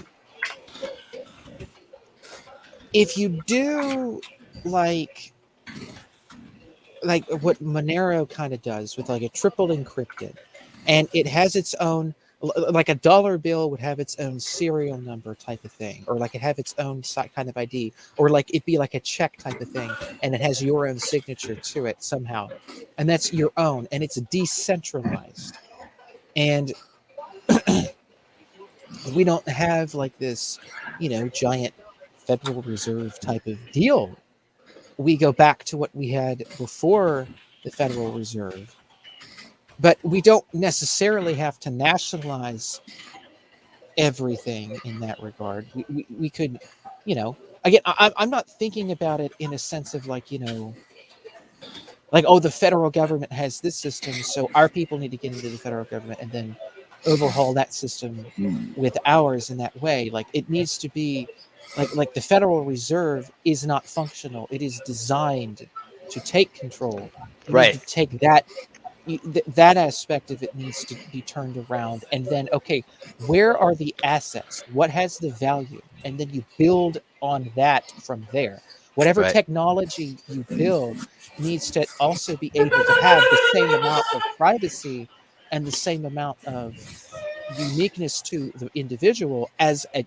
if you do like what Monero kind of does with like a triple encrypted, and it has its own, like a dollar bill would have its own serial number type of thing, or like it have its own kind of ID, or like it'd be like a check type of thing, and it has your own signature to it somehow, and that's your own, and it's decentralized, and we don't have like this, you know, giant Federal Reserve type of deal. We go back to what we had before the Federal Reserve, but we don't necessarily have to nationalize everything in that regard. We could, you know, again, I'm not thinking about it in a sense of like, you know, like, oh, the federal government has this system, so our people need to get into the federal government and then overhaul that system with ours in that way. Like, it needs to be like the Federal Reserve is not functional. It is designed to take control. It Right. needs to take that aspect of it needs to be turned around, and then, okay, where are the assets? What has the value? And then you build on that from there. Whatever Right. technology you build needs to also be able to have the same amount of privacy and the same amount of uniqueness to the individual as a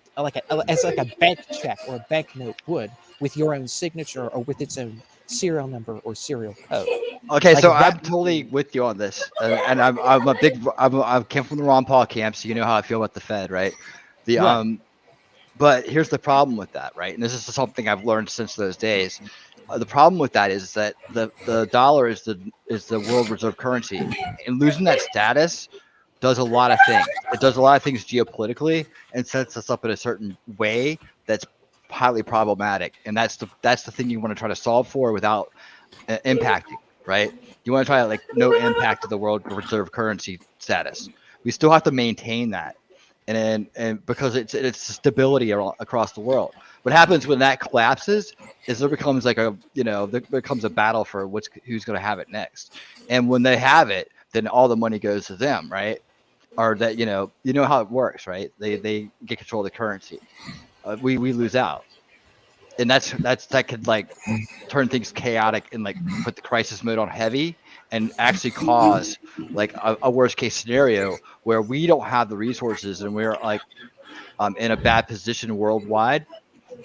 bank check or a banknote would, with your own signature or with its own serial number or serial code. Okay, Like so that- I'm totally with you on this, and I came from the Ron Paul camp, so you know how I feel about the Fed, right? Right. But here's the problem with that, right? And this is something I've learned since those days. The problem with that is that the dollar is the world reserve currency, and losing that status does a lot of things. It does a lot of things geopolitically and sets us up in a certain way that's highly problematic, and that's the thing you want to try to solve for without impacting, right? You want to try to like no impact to the world reserve currency status. We still have to maintain that, and because it's stability across the world. What happens when that collapses is there becomes like there becomes a battle for who's going to have it next, and when they have it, then all the money goes to them, right? Or that you know how it works, right? They get control of the currency. We lose out. And that could like turn things chaotic and like put the crisis mode on heavy and actually cause like a worst case scenario where we don't have the resources and we're like in a bad position worldwide,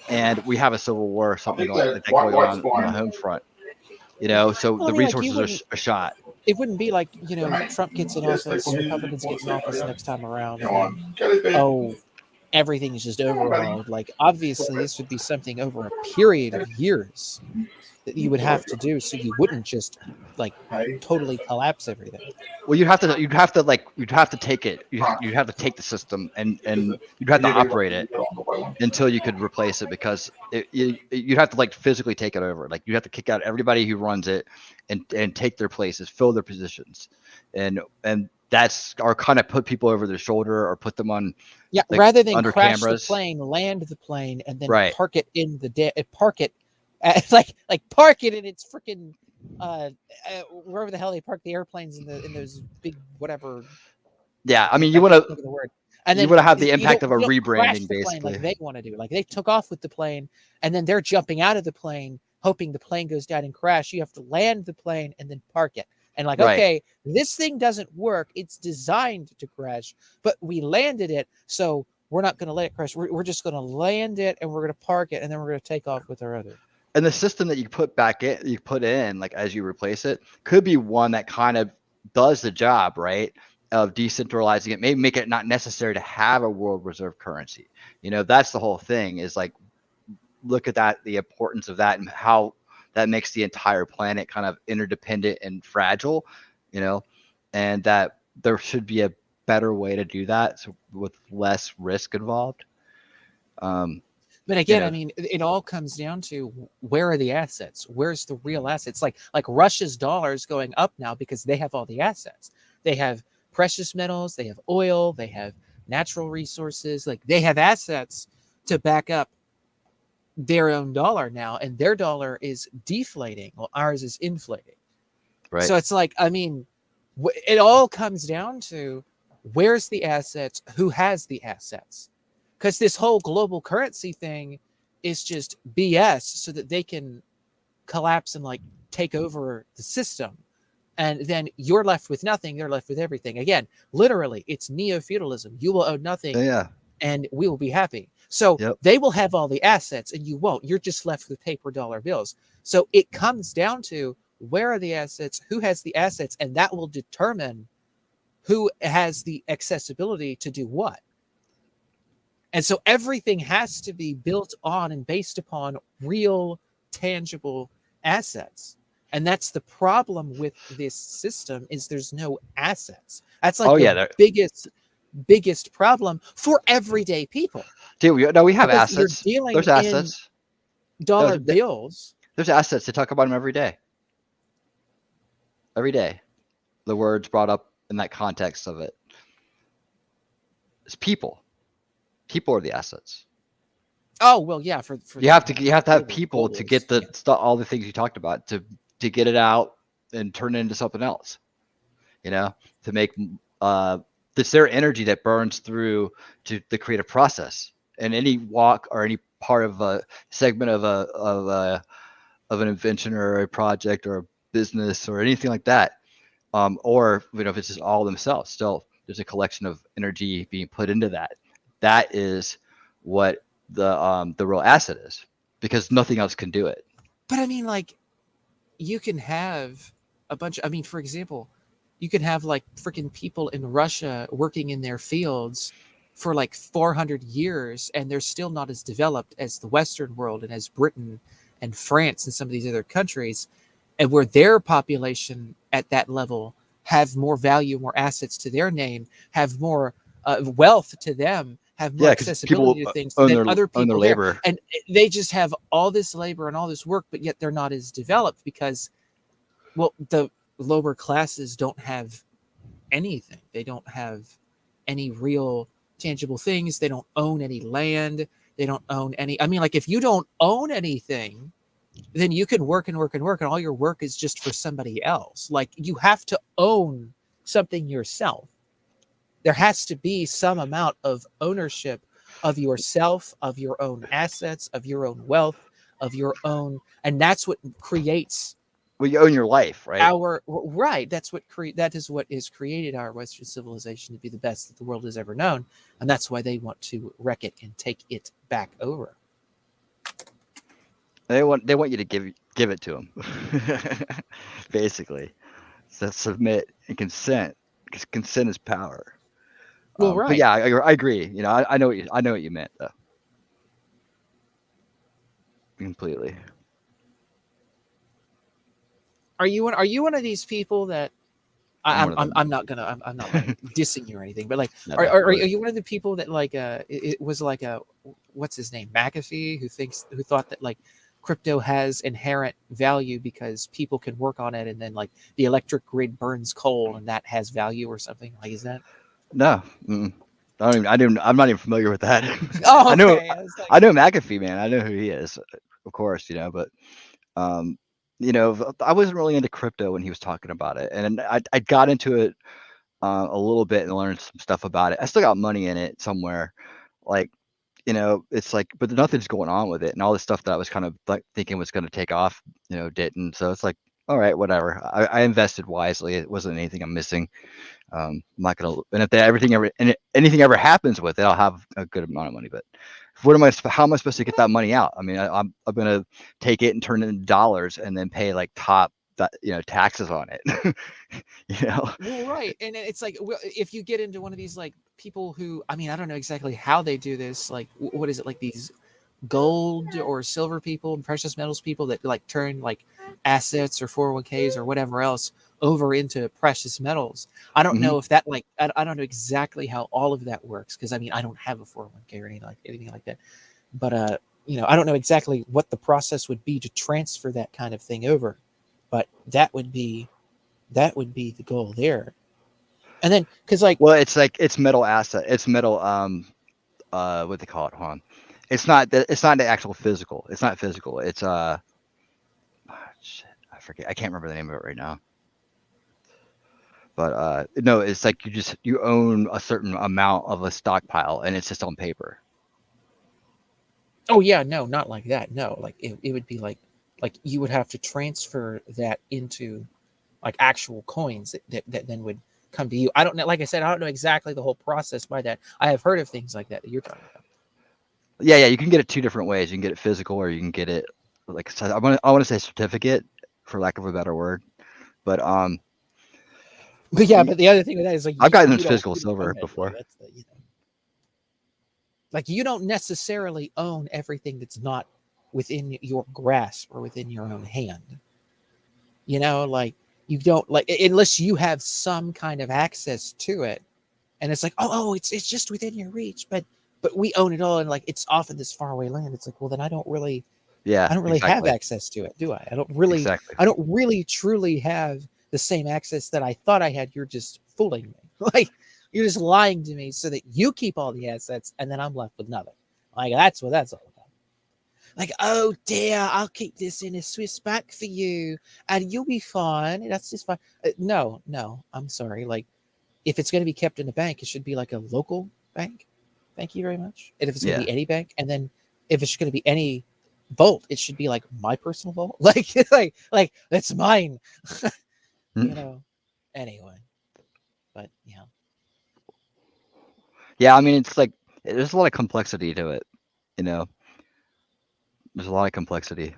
and we have a civil war or something like that going on the home front. You know, so Well, the I mean, like, you resources are shot. It wouldn't be like, you know, Trump gets in office, Republicans get in office next time around, and then, oh, everything is just overhauled. Like, obviously, this would be something over a period of years that you would have to do, so you wouldn't just like totally collapse everything. Well, you'd have to take it. You'd have to take the system and you'd have to operate it until you could replace it, because you'd have to like physically take it over. Like you have to kick out everybody who runs it and take their places, fill their positions, and that's or kind of put people over their shoulder or put them on like, rather than under crash cameras. the plane, land the plane, and then Right. park it in the park it park it in its freaking wherever the hell they park the airplanes in those big whatever. Yeah, I mean, you want to have the impact of a you don't crash rebranding, the plane basically. like they want to do. Like they took off with the plane, and then they're jumping out of the plane, hoping the plane goes down and crash. You have to land the plane and then park it. And like, Right. okay, this thing doesn't work. It's designed to crash, but we landed it, so we're not going to let it crash. We're just going to land it, and we're going to park it, and then we're going to take off with our other. And the system that you put in, like as you replace it, could be one that kind of does the job, right? Of decentralizing it, maybe make it not necessary to have a world reserve currency. You know, that's the whole thing. Is like, look at that, the importance of that, and how that makes the entire planet kind of interdependent and fragile, you know, and that there should be a better way to do that, so with less risk involved. But again, I mean, it all comes down to where are the assets? Where's the real assets? Like Russia's dollar is going up now because they have all the assets. They have precious metals, they have oil, they have natural resources. Like they have assets to back up their own dollar now, and their dollar is deflating while ours is inflating. Right. So it's like, I mean, it all comes down to where's the assets, who has the assets. Because this whole global currency thing is just BS so that they can collapse and like take over the system. And then you're left with nothing. They're left with everything. Again, literally, it's neo-feudalism. You will own nothing and we will be happy. So they will have all the assets and you won't. You're just left with paper dollar bills. So it comes down to where are the assets, who has the assets, and that will determine who has the accessibility to do what. And so everything has to be built on and based upon real, tangible assets. And that's the problem with this system is there's no assets. That's like the biggest problem for everyday people. Dude, we have Because assets. you're dealing There's assets. in dollar bills. There's assets. They talk about them every day. Every day. The word's brought up in that context of it. It's people. People are the assets. Oh well, yeah. For you have to have people to get the all the things you talked about to get it out and turn it into something else. You know, to make it's their energy that burns through to the creative process. And any walk or any part of a segment of an invention or a project or a business or anything like that, or you know, if it's just all themselves, still there's a collection of energy being put into that. That is what the real asset is, because nothing else can do it. But I mean, like, you can have a bunch. I mean, for example, you can have like freaking people in Russia working in their fields for like 400 years, and they're still not as developed as the Western world and as Britain and France and some of these other countries, and where their population at that level have more value, more assets to their name, have more wealth to them, have more accessibility to things than other people own their labor. And they just have all this labor and all this work, but yet they're not as developed because, well, the lower classes don't have anything. They don't have any real tangible things. They don't own any land. They don't own any. I mean, like, if you don't own anything, then you can work and work and work, and all your work is just for somebody else. Like, you have to own something yourself. There has to be some amount of ownership of yourself, of your own assets, of your own wealth, of your own, and that's what creates. Well, you own your life, right? That is what has created our Western civilization to be the best that the world has ever known, and that's why they want to wreck it and take it back over. They want you to give it to them, basically. So submit and consent, because consent is power. Well, right. But yeah, I agree. You know, I know what you meant, though. Completely. Are you one of these people that I'm not like dissing you or anything, but like, are you one of the people that like it was like what's his name, McAfee, who thought that like crypto has inherent value because people can work on it, and then like the electric grid burns coal and that has value or something? Like, is that? No. I'm not even familiar with that. Oh, okay. I know McAfee, man. I know who he is, of course, you know, but you know, I wasn't really into crypto when he was talking about it, and I got into it a little bit and learned some stuff about it. I still got money in it somewhere, like, you know, it's like, but nothing's going on with it, and all this stuff that I was kind of like thinking was going to take off, you know, didn't. So it's like, all right, whatever. I invested wisely. It wasn't anything I'm missing. I'm not gonna, and if anything ever happens with it, I'll have a good amount of money. But how am I supposed to get that money out? I mean, I'm gonna take it and turn it into dollars and then pay like taxes on it. You know. Well, right, and it's like, well, if you get into one of these like people who, I mean, I don't know exactly how they do this. Like, what is it, like these gold or silver people and precious metals people that like turn like assets or 401ks or whatever else over into precious metals. I don't know if that like I don't know exactly how all of that works, because I mean I don't have a 401k or anything like that. But you know, I don't know exactly what the process would be to transfer that kind of thing over. But that would be the goal there. And then because like, well, it's metal asset. It's metal what they call it. Hold on. It's not the actual physical. It's not physical. It's shit, I forget. I can't remember the name of it right now. But no, it's like you own a certain amount of a stockpile, and it's just on paper. oh yeah, no, not like that. No, like it would be like you would have to transfer that into like actual coins that then would come to you. I don't know. Like I said, I don't know exactly the whole process by that. I have heard of things like that you're talking about. Yeah, you can get it two different ways. You can get it physical, or you can get it like I want to say certificate, for lack of a better word. But yeah, but the other thing with that is like I've gotten physical silver before. That's the, you know, like you don't necessarily own everything that's not within your grasp or within your own hand. You know, like you don't like unless you have some kind of access to it, and it's like oh it's just within your reach, but we own it all, and like it's off in this faraway land. It's like, well, then I don't really have access to it, do I? I don't really truly have the same access that I thought I had. You're just fooling me. Like you're just lying to me so that you keep all the assets and then I'm left with nothing. Like that's what that's all about. Like, oh dear, I'll keep this in a Swiss bank for you and you'll be fine. That's just fine. No, I'm sorry. Like if it's going to be kept in a bank, it should be like a local bank. Thank you very much. And if it's going to be any bank, and then if it's going to be any vault, it should be like my personal vault. Like that's mine. You know. Anyway, but yeah. Yeah, I mean, it's like there's a lot of complexity to it. You know, there's a lot of complexity.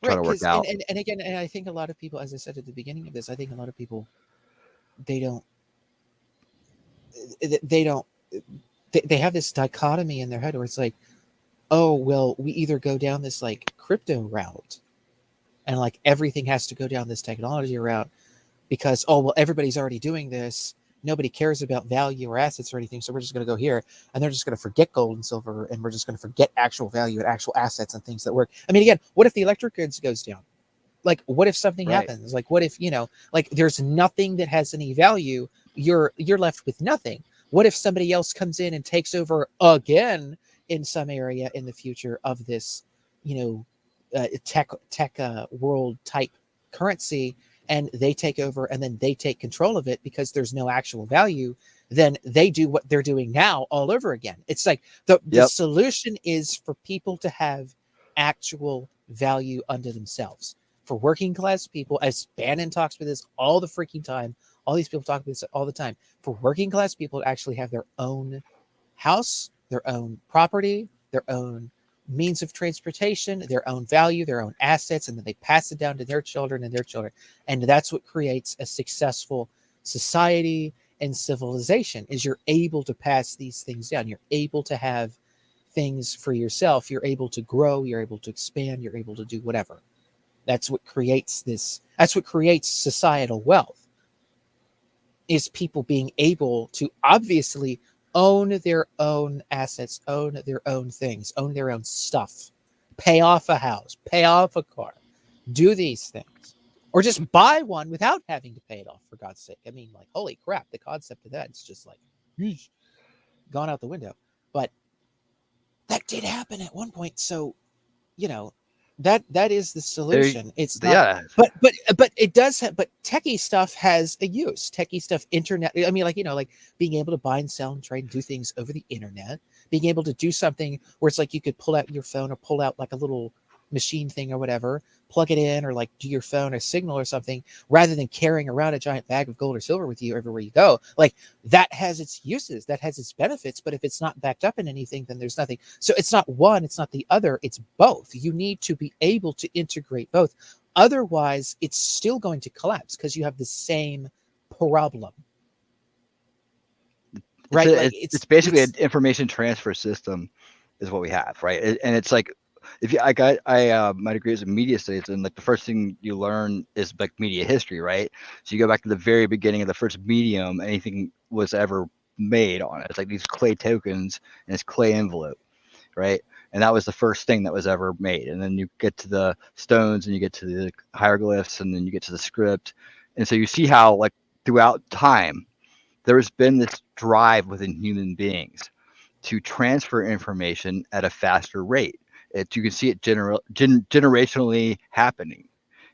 Try to work out. And again, and I think a lot of people, as I said at the beginning of this, I think a lot of people they have this dichotomy in their head where it's like, oh, well, we either go down this like crypto route and like everything has to go down this technology route because, oh, well, everybody's already doing this. Nobody cares about value or assets or anything. So we're just going to go here and they're just going to forget gold and silver. And we're just going to forget actual value and actual assets and things that work. I mean, again, what if the electric grid goes down? Like, what if something happens? Like, what if, you know, like there's nothing that has any value. You're left with nothing. What if somebody else comes in and takes over again in some area in the future of this, you know, tech world type currency, and they take over and then they take control of it because there's no actual value? Then they do what they're doing now all over again. It's like the solution is for people to have actual value unto themselves. For working class people, as Bannon talks about this all the freaking time, all these people talk about this all the time, for working class people to actually have their own house, their own property, their own means of transportation, their own value, their own assets, and then they pass it down to their children and their children. And that's what creates a successful society and civilization, is you're able to pass these things down. You're able to have things for yourself. You're able to grow. You're able to expand. You're able to do whatever. That's what creates this. That's what creates societal wealth, is people being able to obviously own their own assets, own their own things, own their own stuff, pay off a house, pay off a car, do these things, or just buy one without having to pay it off, for God's sake. I mean, like, holy crap, the concept of that is just like gone out the window. But that did happen at one point. So, you know, that is the solution. It's not, but it does have, but techie stuff has a use. Techie stuff, internet. I mean, like, you know, like being able to buy and sell and trade and do things over the internet, being able to do something where it's like you could pull out your phone or pull out like a little machine thing or whatever, plug it in, or like do your phone a signal or something, rather than carrying around a giant bag of gold or silver with you everywhere you go. Like, that has its uses, that has its benefits, but if it's not backed up in anything, then there's nothing. So it's not one, it's not the other, it's both. You need to be able to integrate both. Otherwise, it's still going to collapse because you have the same problem. Right? It's basically an information transfer system. is what we have, right? And it's like, if you, my degree is in media studies, and like the first thing you learn is like media history, right? So you go back to the very beginning of the first medium anything was ever made on it. It's like these clay tokens and this clay envelope, right? And that was the first thing that was ever made. And then you get to the stones, and you get to the hieroglyphs, and then you get to the script. And so you see how, like, throughout time, there has been this drive within human beings to transfer information at a faster rate. You can see it generationally happening,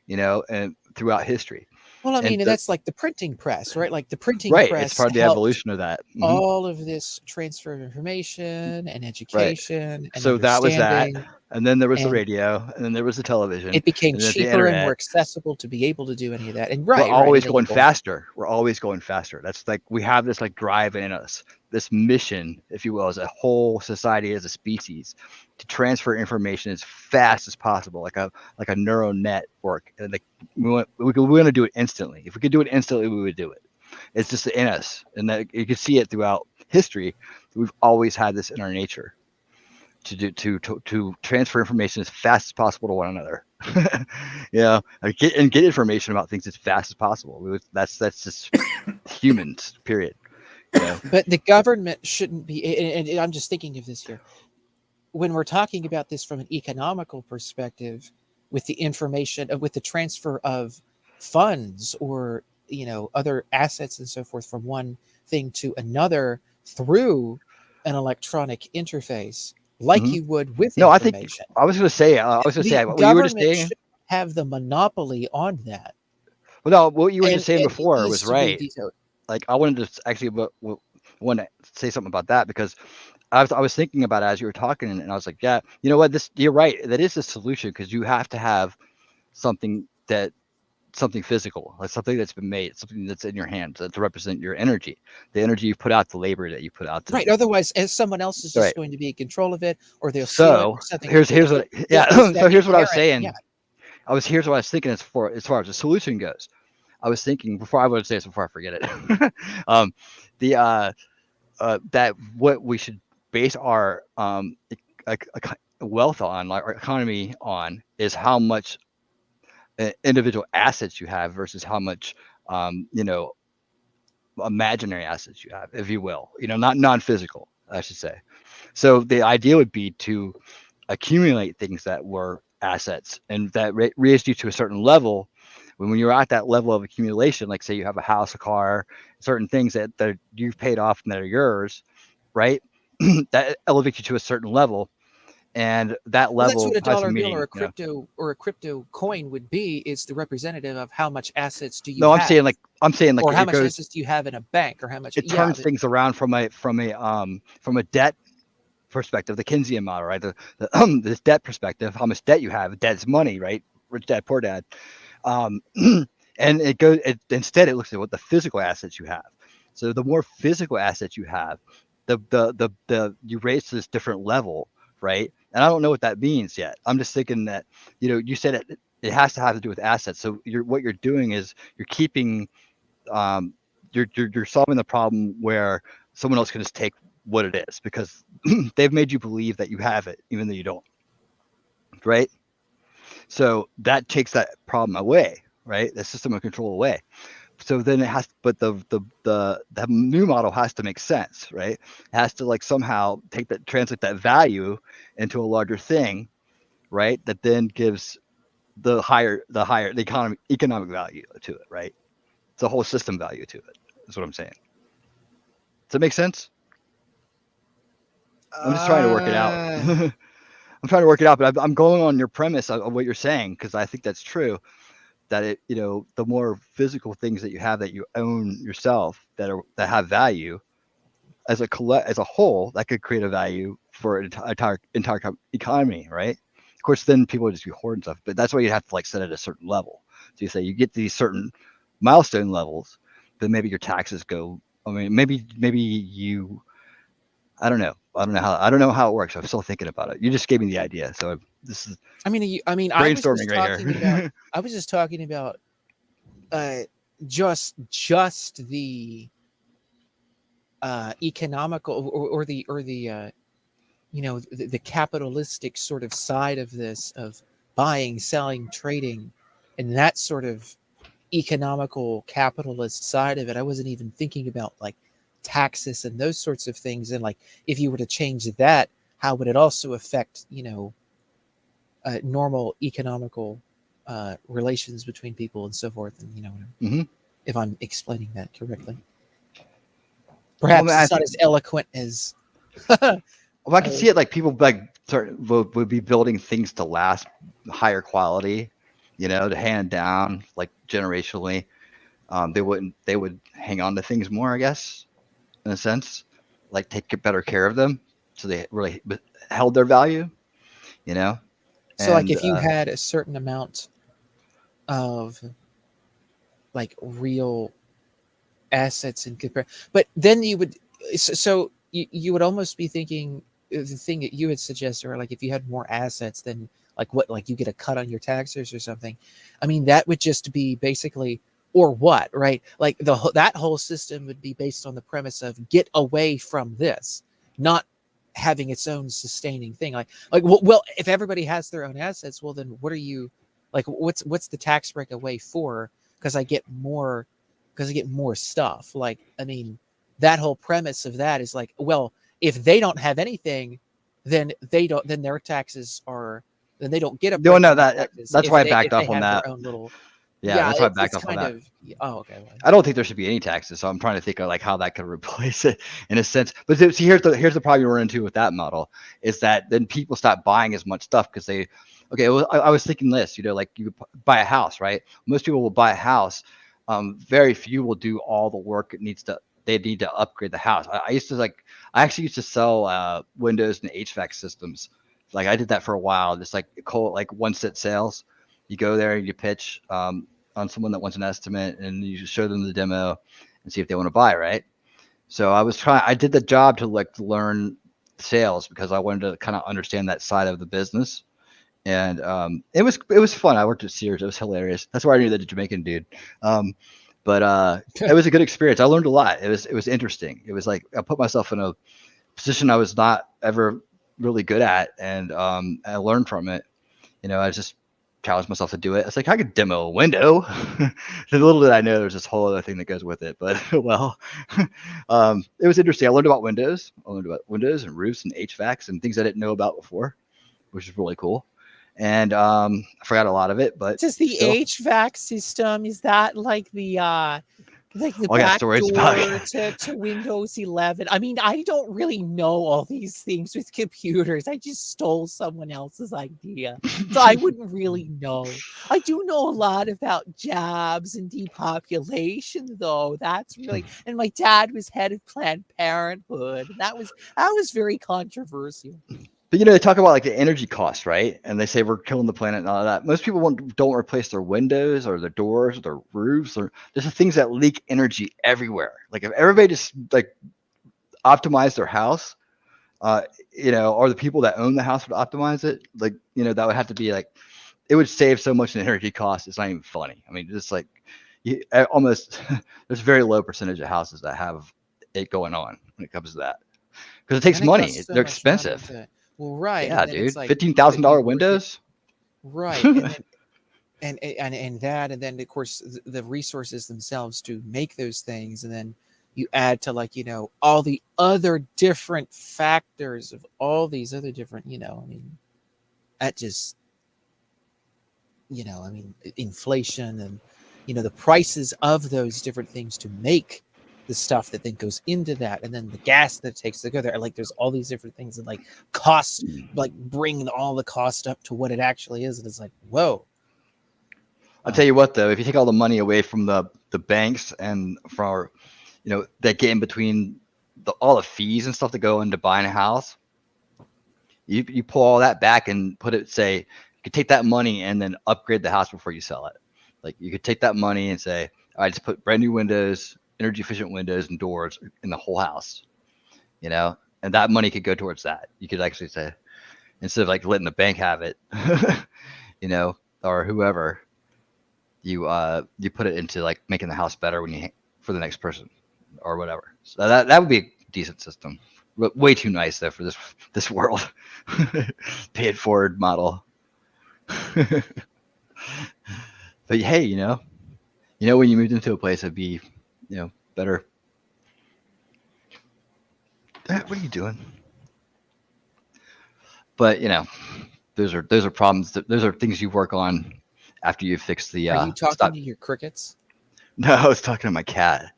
and throughout history. Well, I mean, that's like the printing press, right? Like the printing right, press. It's part of the evolution of that. All of this transfer of information and education. Right. And so that was that. understanding. And then there was the radio, and then there was the television. It became and then cheaper and more accessible to be able to do any of that. And we're always going faster. We're always going faster. That's like, we have this like drive in us, this mission, if you will, as a whole society, as a species, to transfer information as fast as possible, like a neural network. And like we want to do it instantly. If we could do it instantly, we would do it. It's just in us, and that you can see it throughout history. We've always had this in our nature to transfer information as fast as possible to one another. Get information about things as fast as possible. That's just humans, period. But the government shouldn't be, and I'm just thinking of this here, when we're talking about this from an economical perspective, with the information, with the transfer of funds or other assets and so forth from one thing to another through an electronic interface, like you would with information. I think I was going to say what you were just saying. Should have the monopoly on that. Well, no, what you were just saying before was right. Like, I wanted to actually want to say something about that, because I was thinking about it as you were talking, and I was like, yeah, you know what, you're right. That is the solution, because you have to have something physical, like something that's been made, something that's in your hands, to represent your energy, the energy you put out, the labor that you put out. Right. Otherwise, as someone else is just going to be in control of it, or they'll So here's what I was saying. Yeah. Here's what I was thinking as far as the solution goes. I was thinking before I forget it. That what we should base our wealth on, our economy on, is how much individual assets you have versus how much imaginary assets you have, if you will, not non-physical, I should say. So the idea would be to accumulate things that were assets, and that raised you to a certain level. When you're at that level of accumulation, like say you have a house, a car, certain things that you've paid off and that are yours, right? That elevates you to a certain level. And that level, that's what a dollar bill or a crypto coin would be. Is the representative of how much assets do you have? I'm saying like or how much assets do you have in a bank, or how much it turns things around from a debt perspective, the Keynesian model, right? This debt perspective, how much debt you have. Debt is money, right? Rich dad, poor dad. And instead it looks at what the physical assets you have. So the more physical assets you have, the you raise to this different level, right? And I don't know what that means yet. I'm just thinking that, you said it has to have to do with assets. So what you're doing is you're keeping, you're solving the problem where someone else can just take what it is, because they've made you believe that you have it, even though you don't, right? So that takes that problem away, right? The system of control away. So then it has, but the new model has to make sense, right? It has to like somehow translate that value into a larger thing, right? That then gives the economic value to it, right? It's a whole system value to it. That's what I'm saying. Does that make sense? I'm just trying to work it out. I'm trying to work it out, but I'm going on your premise of what you're saying, because I think that's true. That the more physical things that you have that you own yourself that have value, as a whole, that could create a value for an entire economy, right? Of course, then people would just be hoarding stuff, but that's why you have to like set it at a certain level. So you say you get these certain milestone levels, then maybe your taxes go. I mean, maybe you. I don't know how it works. I'm still thinking about it. You just gave me the idea, so this is. Brainstorming right here. I was just talking about just the economical or the the capitalistic sort of side of this, of buying, selling, trading, and that sort of economical capitalist side of it. I wasn't even thinking about like taxes and those sorts of things. And like, if you were to change that, how would it also affect, normal economical relations between people and so forth? And, if I'm explaining that correctly. Perhaps it's not as eloquent as... Well, I can see it like people like would be building things to last, higher quality, to hand down like generationally. They would hang on to things more, I guess, in a sense, like take better care of them, so they really held their value, So like if you had a certain amount of like real assets and but then you would, so you would almost be thinking the thing that you had suggested, or like if you had more assets, then like you get a cut on your taxes or something. I mean, that would just be basically, or what, right? Like that whole system would be based on the premise of get away from this, not having its own sustaining thing. Like well, if everybody has their own assets, well then what are you like? What's the tax break away for? Because I get more stuff. Like, I mean, that whole premise of that is like, well, if they don't have anything, then their taxes are, then they don't get a. No, that's why I backed off on that. Yeah, that's why I backed off on that. Okay. Well, I don't think there should be any taxes, so I'm trying to think of like how that could replace it in a sense. But see, here's the problem you run into with that model is that then people stop buying as much stuff because they, well, I was thinking this, like you buy a house, right? Most people will buy a house. Very few will do all the work they need to upgrade the house. I actually used to sell windows and HVAC systems. Like I did that for a while, just like one set sales. You go there and you pitch on someone that wants an estimate, and you show them the demo and see if they want to buy, right? So I did the job to learn sales because I wanted to kind of understand that side of the business. And it was fun. I worked at Sears. It was hilarious. That's where I knew the Jamaican dude. But it was a good experience. I learned a lot. It was interesting. It was like I put myself in a position I was not ever really good at, and I learned from it. I just challenged myself to do it. It's like I could demo a window. Little did I know there's this whole other thing that goes with it. But well, it was interesting. I learned about windows. I learned about windows and roofs and HVACs and things I didn't know about before, which is really cool. And I forgot a lot of it, but just the HVAC system, is that like the back door to Windows 11? I mean, I don't really know all these things with computers. I just stole someone else's idea, so I wouldn't really know. I do know a lot about jobs and depopulation, though. That's really, and my dad was head of Planned Parenthood. And that was very controversial. But they talk about like the energy cost, right? And they say we're killing the planet and all of that. Most people don't replace their windows or their doors or their roofs, or there's the things that leak energy everywhere. Like if everybody just like optimize their house, or the people that own the house would optimize it, like that would have to be like, it would save so much in energy costs. It's not even funny. I mean, just like almost there's a very low percentage of houses that have it going on when it comes to that, because it takes money. They're expensive. Well, right. Yeah, dude. Like $15,000 windows. Right. And that, and then of course the resources themselves to make those things, and then you add to all the other different factors of all these other different, I mean, that just, I mean, inflation and, the prices of those different things to make the stuff that then goes into that, and then the gas that it takes to go there. Like there's all these different things that like cost, like bring all the cost up to what it actually is. And it's like, whoa. I'll tell you what, though, if you take all the money away from the banks and from, that get in between all the fees and stuff that go into buying a house, you pull all that back and put it, say, you could take that money and then upgrade the house before you sell it. Like you could take that money and say, all right, just put brand new windows, energy efficient windows and doors in the whole house, and that money could go towards that. You could actually say, instead of like letting the bank have it, or whoever, you put it into like making the house better for the next person or whatever. So that would be a decent system. way too nice though for this world. Pay it forward model. But hey, when you moved into a place, it'd be, better. What are you doing? But those are problems. Those are things you work on after you fix the. Are you talking to your crickets? No, I was talking to my cat.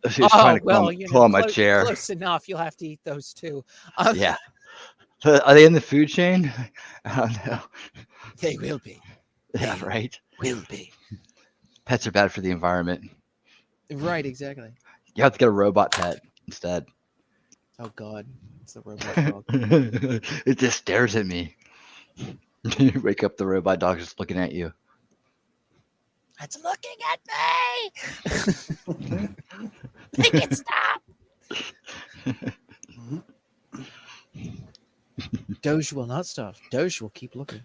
She was trying to claw on my chair. Close enough. You'll have to eat those too. Yeah. Are they in the food chain? I don't know. They will be. Yeah, right. Will be. Pets are bad for the environment. Right, exactly. You have to get a robot pet instead. Oh God, it's the robot dog. It just stares at me. You wake up, the robot dog just looking at you. It's looking at me. Make it stop. Doge will not stop. Doge will keep looking.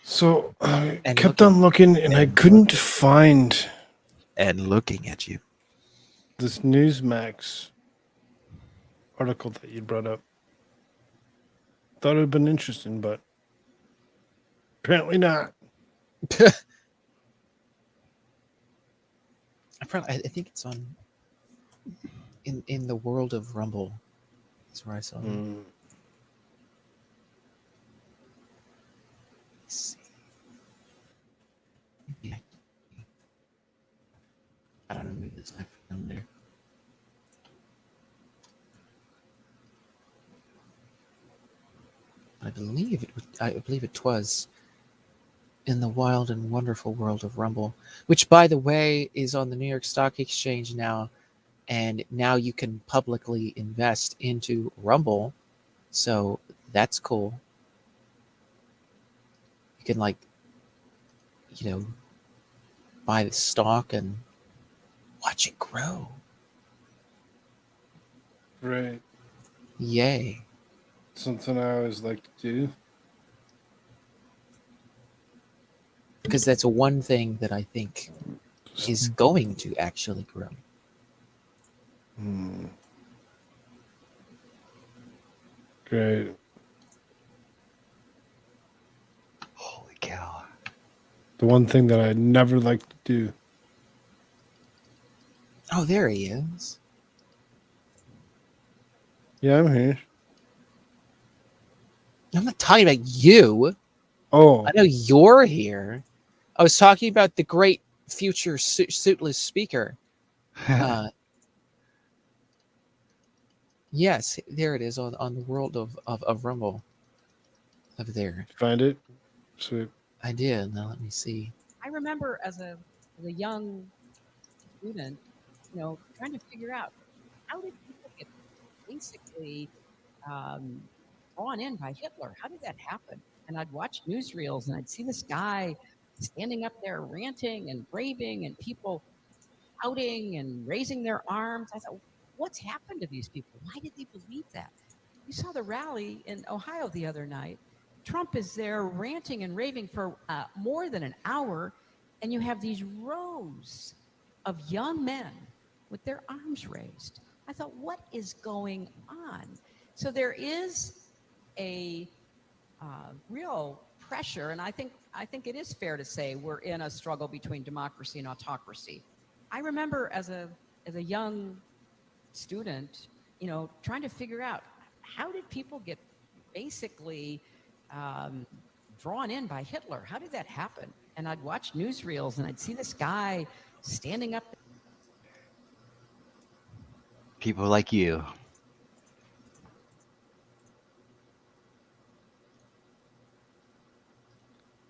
So I kept on looking and I couldn't find. And looking at you. This Newsmax article that you brought up. Thought it would have been interesting, but apparently not. I think it's on in the world of Rumble. That's where I saw it. Let's see. Yeah. I don't know who this down there. I believe it was in the wild and wonderful world of Rumble, which, by the way, is on the New York Stock Exchange now, and now you can publicly invest into Rumble, so that's cool. You can buy the stock and watch it grow. Right. Yay. Something I always like to do. Because that's one thing that I think is going to actually grow. Great. Holy cow. The one thing that I never like to do. Oh, there he is. Yeah, I'm here. I'm not talking about you. Oh. I know you're here. I was talking about the great future suitless speaker. Yes, there it is on the world of Rumble. Over there. Find it? Sweet. I did. Now let me see. I remember as a young student, trying to figure out how did people get basically drawn in by Hitler? How did that happen? And I'd watch newsreels and I'd see this guy standing up there ranting and raving and people shouting and raising their arms. I thought, what's happened to these people? Why did they believe that? You saw the rally in Ohio the other night. Trump is there ranting and raving for more than an hour, and you have these rows of young men with their arms raised. I thought, what is going on? So there is a real pressure, and I think it is fair to say we're in a struggle between democracy and autocracy. I remember as a young student, trying to figure out how did people get basically drawn in by Hitler? How did that happen? And I'd watch newsreels and I'd see this guy standing up. People like you.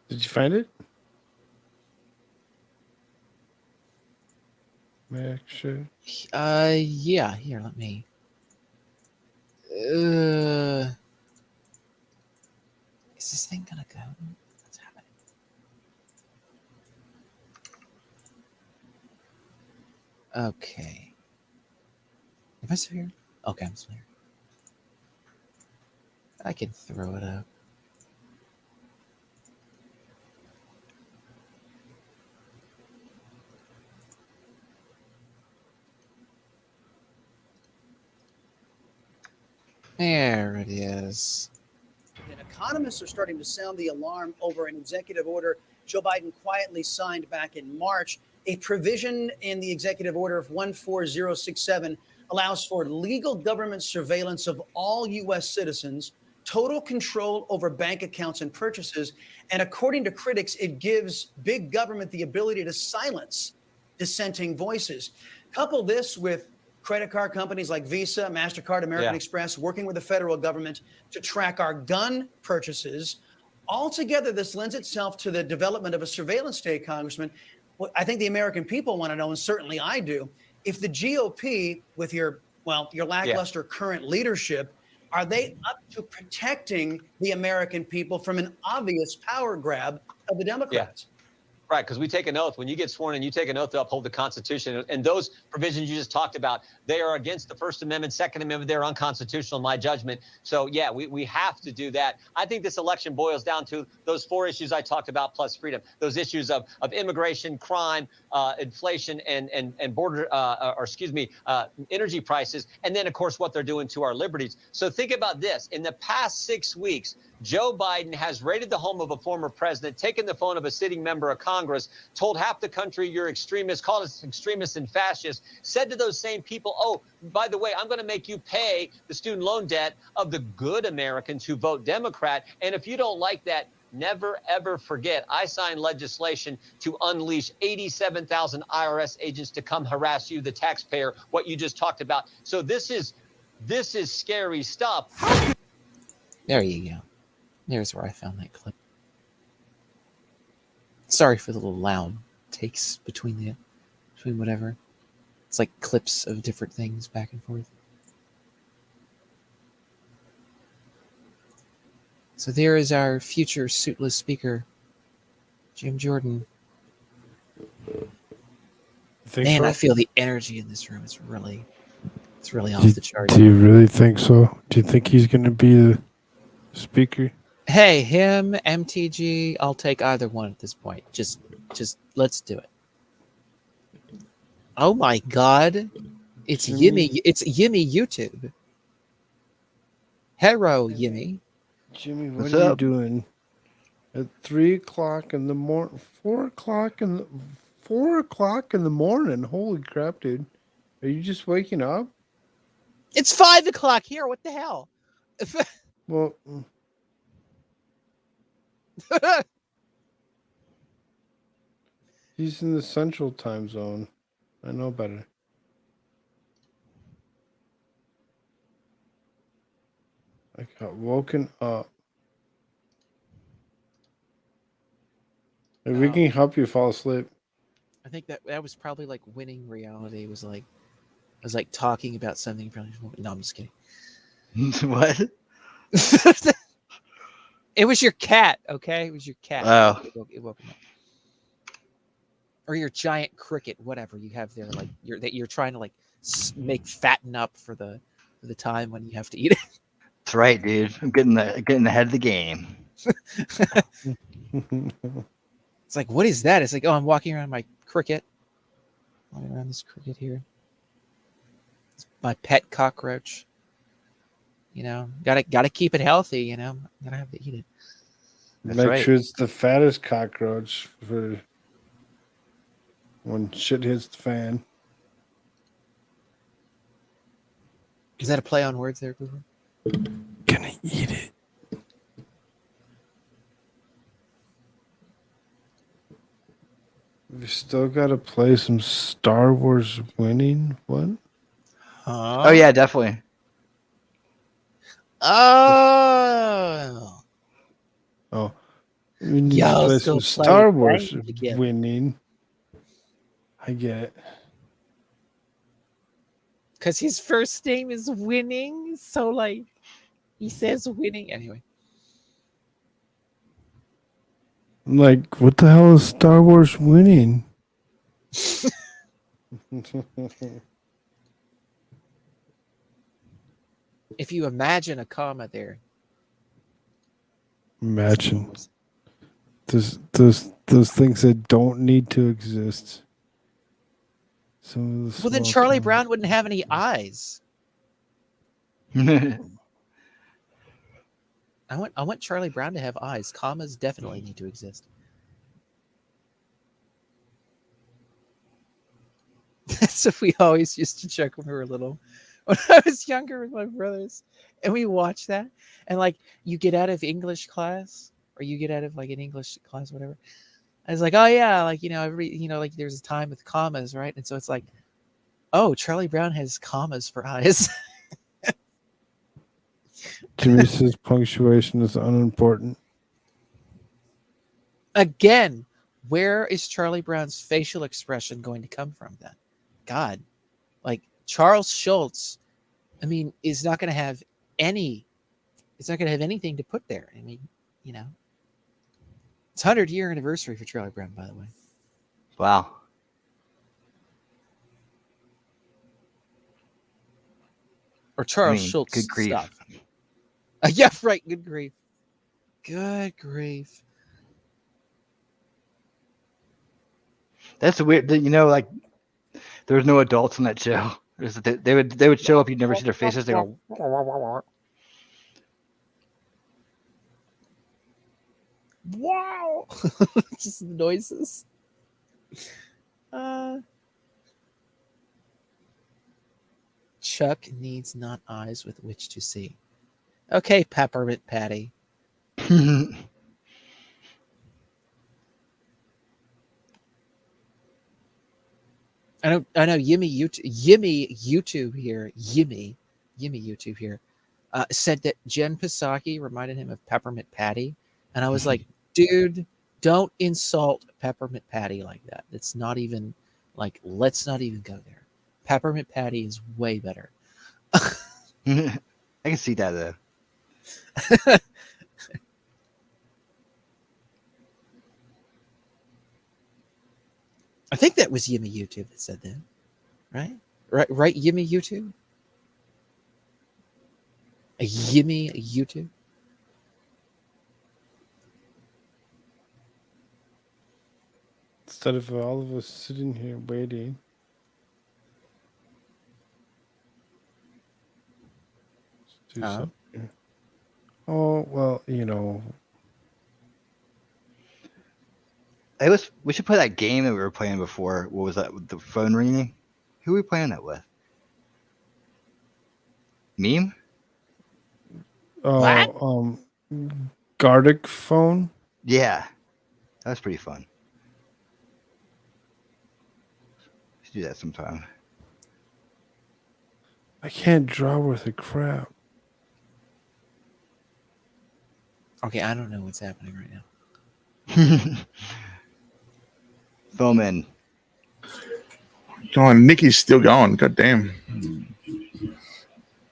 Did you find it? Sure. Yeah. Here, let me. Is this thing gonna go? What's happening? Okay. Am I still here? Okay, I'm still here. I can throw it up. There it is. And economists are starting to sound the alarm over an executive order Joe Biden quietly signed back in March. A provision in the executive order of 14067 allows for legal government surveillance of all U.S. citizens, total control over bank accounts and purchases. And according to critics, it gives big government the ability to silence dissenting voices. Couple this with credit card companies like Visa, MasterCard, American Express working with the federal government to track our gun purchases. Altogether, this lends itself to the development of a surveillance state, Congressman. Well, I think the American people want to know, and certainly I do, if the GOP, with your lackluster current leadership, are they up to protecting the American people from an obvious power grab of the Democrats? Right, because we take an oath. When you get sworn in, you take an oath to uphold the Constitution. And those provisions you just talked about, they are against the First Amendment, Second Amendment. They're unconstitutional in my judgment. So, yeah, we have to do that. I think this election boils down to those 4 issues I talked about plus freedom, those issues of immigration, crime, inflation, and border, energy prices. And then, of course, what they're doing to our liberties. So think about this. In the past 6 weeks, Joe Biden has raided the home of a former president, taken the phone of a sitting member of Congress, told half the country you're extremists, called us extremists and fascists, said to those same people, oh, by the way, I'm going to make you pay the student loan debt of the good Americans who vote Democrat. And if you don't like that, never, ever forget, I signed legislation to unleash 87,000 IRS agents to come harass you, the taxpayer, what you just talked about. So this is scary stuff. There you go. There's where I found that clip. Sorry for the little loud takes between whatever. It's like clips of different things back and forth. So there is our future suitless speaker, Jim Jordan. Man, I feel the energy in this room. It's really off the charts. Do you really think so? Do you think he's going to be the speaker? Hey, him, MTG, I'll take either one at this point. Just let's do it. Oh my God. It's Yimmy. It's Yimmy YouTube. Hello, Yimmy. Jimmy, what are you doing at 3 o'clock in the morning? 4 o'clock in the morning. Holy crap, dude! Are you just waking up? It's 5 o'clock here. What the hell? Well, he's in the Central Time Zone. I know better. I got woken up. If we can help you fall asleep. I think that was probably like winning reality. It was like I was like talking about something. No, I'm just kidding. What? It was your cat, okay? It was your cat. Oh. It woke him up. Or your giant cricket, whatever you have there, like you're trying to like make fatten up for the time when you have to eat it. That's right, dude. I'm getting ahead of the game. It's like, what is that? It's like, oh, I'm walking around my cricket. Walking around this cricket here. It's my pet cockroach. You know, gotta keep it healthy. You know, gotta have to eat it. Make sure it's the fattest cockroach for when shit hits the fan. Is that a play on words there, Koolfrogg? Gonna eat it. We still gotta play some Star Wars winning. What? Oh yeah, definitely. Oh. We need to play some Star Wars winning. I get it. Because his first name is Winning, so like he says winning anyway. I'm like, what the hell is Star Wars winning? If you imagine a comma there. Imagine those things that don't need to exist. Well, then Charlie Brown wouldn't have any eyes. I want Charlie Brown to have eyes. Commas definitely need to exist. That's what we always used to joke when we were little. When I was younger with my brothers, and we watched that, and like you get out of English class, or you get out of like an English class, whatever. I was like, oh yeah, like like there's a time with commas, right? And so it's like, oh, Charlie Brown has commas for eyes. Jimmy says punctuation is unimportant. Again, where is Charlie Brown's facial expression going to come from then? God, like Charles Schultz, I mean, is not going to have any. It's not going to have anything to put there. I mean, it's 100-year anniversary for Charlie Brown, by the way. Wow. Or Charles Schultz good grief. stuff. Yeah, right. Good grief. Good grief. That's weird. Like there was no adults on that show. They would show up. You'd never see their faces. They go. Wow. Just the noises. Chuck needs not eyes with which to see. Okay, Peppermint Patty. I know Yimmy YouTube here. Yimmy YouTube here said that Jen Psaki reminded him of Peppermint Patty. And I was like, dude, don't insult Peppermint Patty like that. It's not even like, let's not even go there. Peppermint Patty is way better. I can see that though. I think that was Yimmy YouTube that said that, right? Right, Yimmy YouTube? A Yimmy YouTube? Instead of all of us sitting here waiting. Do something. Oh, well, We should play that game that we were playing before. What was that? With the phone ringing? Who were we playing that with? Meme? Gardic phone? Yeah. That was pretty fun. Let's do that sometime. I can't draw worth a crap. Okay, I don't know what's happening right now. Foreman. God, Nikki's still going. God damn.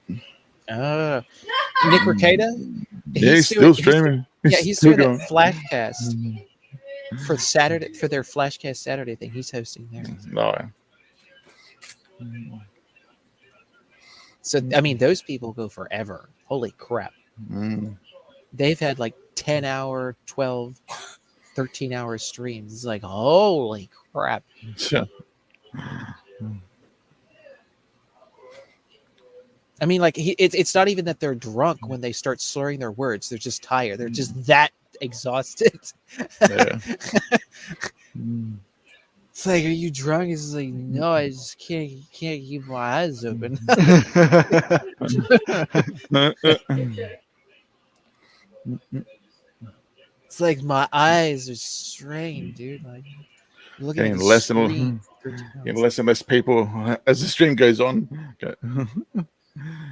Nick Rekieta? He's still streaming. He's doing that Flashcast for Saturday, for their Flashcast Saturday thing. He's hosting there. No. So, I mean, those people go forever. Holy crap. They've had like 10-hour, 12, 13-hour streams. It's like, holy crap. I mean, like, it's not even that they're drunk when they start slurring their words. They're just tired. They're just that exhausted. Yeah. It's like, are you drunk? It's like, no, I just can't keep my eyes open. It's like my eyes are strained, dude. Like, looking Getting at the less screen. and less people as the stream goes on.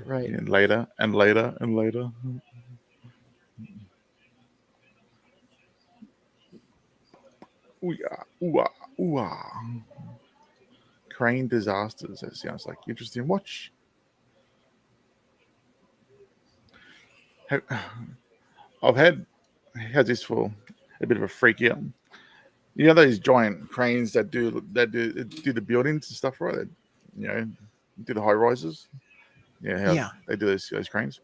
Right. And later and later and later. Ooh, Crane disasters. That sounds like interesting watch. I've had this for a bit of a freak out. You know those giant cranes that do the buildings and stuff, right? That, do the high rises. Yeah, they do those cranes.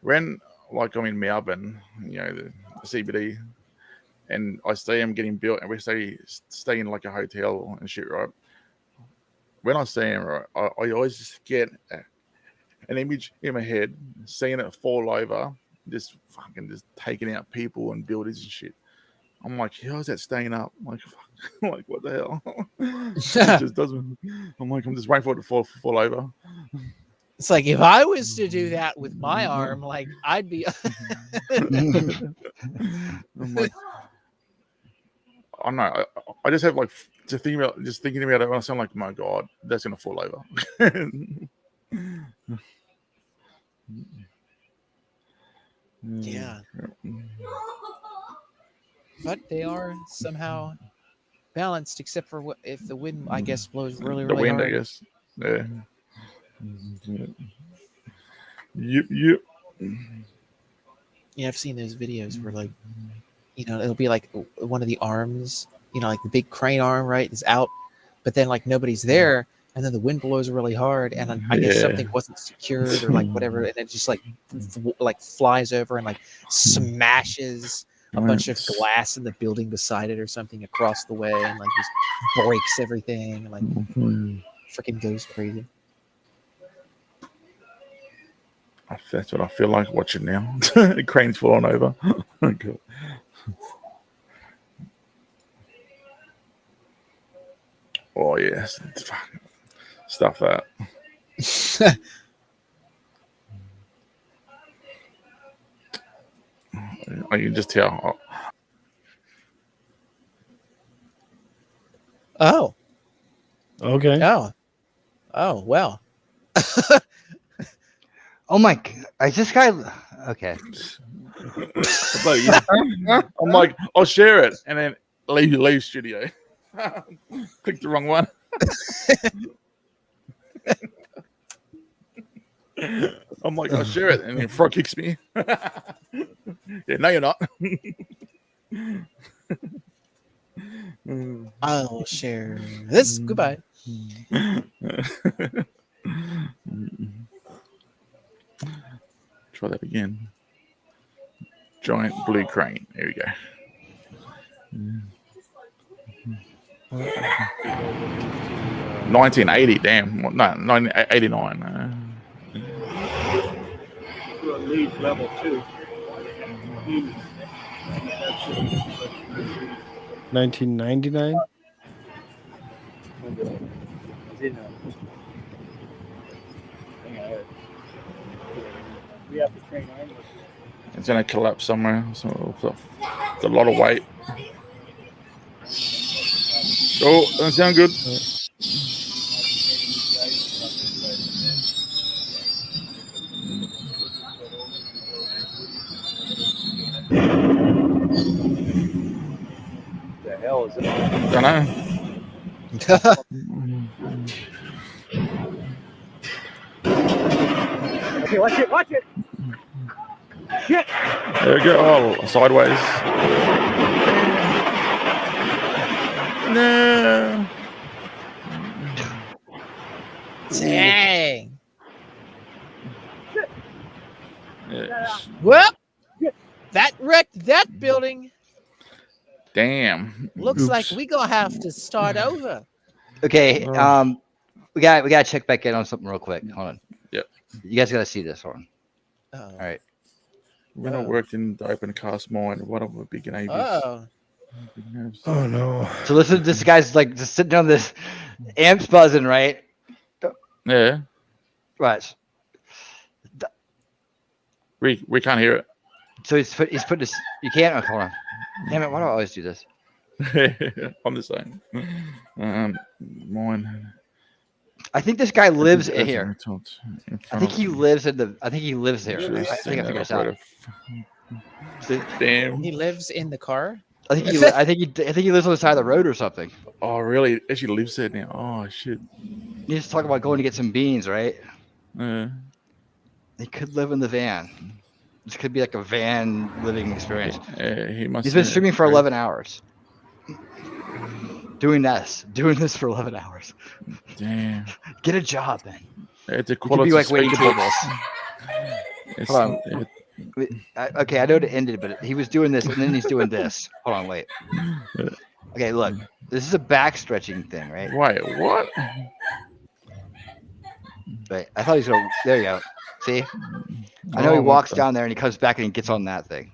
When like I'm in Melbourne, the CBD, and I see them getting built, and we stay in like a hotel and shit, right? When I see them, right, I always just get an image in my head, seeing it fall over just taking out people and buildings and shit. I'm like, how is that staying up? I'm like, what the hell? It just doesn't. I'm like, I'm just waiting for it to fall over. It's like if I was to do that with my arm, like I'd be. I'm like, I don't know. I just have like thinking about it. I sound like, my God, that's gonna fall over. Yeah. But they are somehow balanced, except for what if the wind, I guess, blows really, really the wind, hard. I guess. Yeah. Yep. Yeah, I've seen those videos where, like, it'll be like one of the arms, like the big crane arm, right, is out, but then like nobody's there, and then the wind blows really hard, and I guess something wasn't secured or like whatever, and it just like flies over and like smashes a bunch of glass in the building beside it or something across the way, and like just breaks everything, and like freaking goes crazy. That's what I feel like watching now. Crane's falling over. God. Oh yes, stuff that. I can just tell. Oh. Okay. Oh well. Oh my! Is this guy okay? I'm like, I'll share it, and then leave studio. Click the wrong one. I'm like, I'll share it, and then Frog kicks me. Yeah, no, you're not. I'll share this. Goodbye. Try that again. Giant blue crane. There we go. 1980. Damn. No, 1989. Lead level 2. 1999. We have to train armors. It's gonna collapse somewhere. So it's a lot of weight. Oh, doesn't sound good. The hell is it? Don't know. Okay, watch it. Shit. There we go. Oh, sideways. No. Dang. Yeah. Whoop. That wrecked that building. Damn. Looks like we gonna have to start over. Okay, we got to check back in on something real quick. Hold on. Yep. You guys got to see this. Hold on. Oh. All right. When I worked in the open cast mine, one of the big navies. Oh. Oh no. So listen, this guy's like just sitting on this amps buzzing, right? Yeah. Right. We can't hear it. So he's put this. You can't. Oh, hold on. Damn it! Why do I always do this? I'm the same. Mine. I think this guy lives in here. I think he lives in the. I think he lives there. I think I figured this out. Damn. He lives in the car. I think he lives on the side of the road or something. Oh, really? Actually lives there now. Oh, shit. You just talk about going to get some beans, right? Yeah. He could live in the van. This could be like a van living experience. He's been streaming for 11 hours. Doing this for 11 hours. Damn. Get a job, then. It's a You could quality. be like waiting tables. It's, Hold on. Okay, I know it ended, but he was doing this, and then he's doing this. Hold on, wait. Okay, look. This is a back stretching thing, right? Wait, what? Wait, I thought he was going. There you go. See? I know he Oh, walks what the- down there and he comes back and he gets on that thing.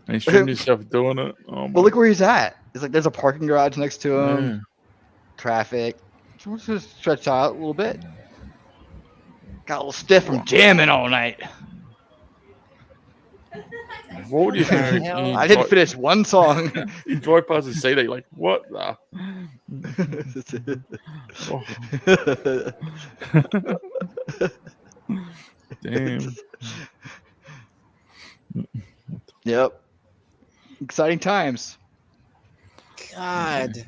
And he's shooting himself doing it. Oh my. But look where he's at. It's like there's a parking garage next to him. Yeah. Traffic. So let's just stretch out a little bit. Got a little stiff from jamming all night. What would you think? I didn't finish one song. You drive past the CD, like, what the? Damn. Yep. Exciting times. God.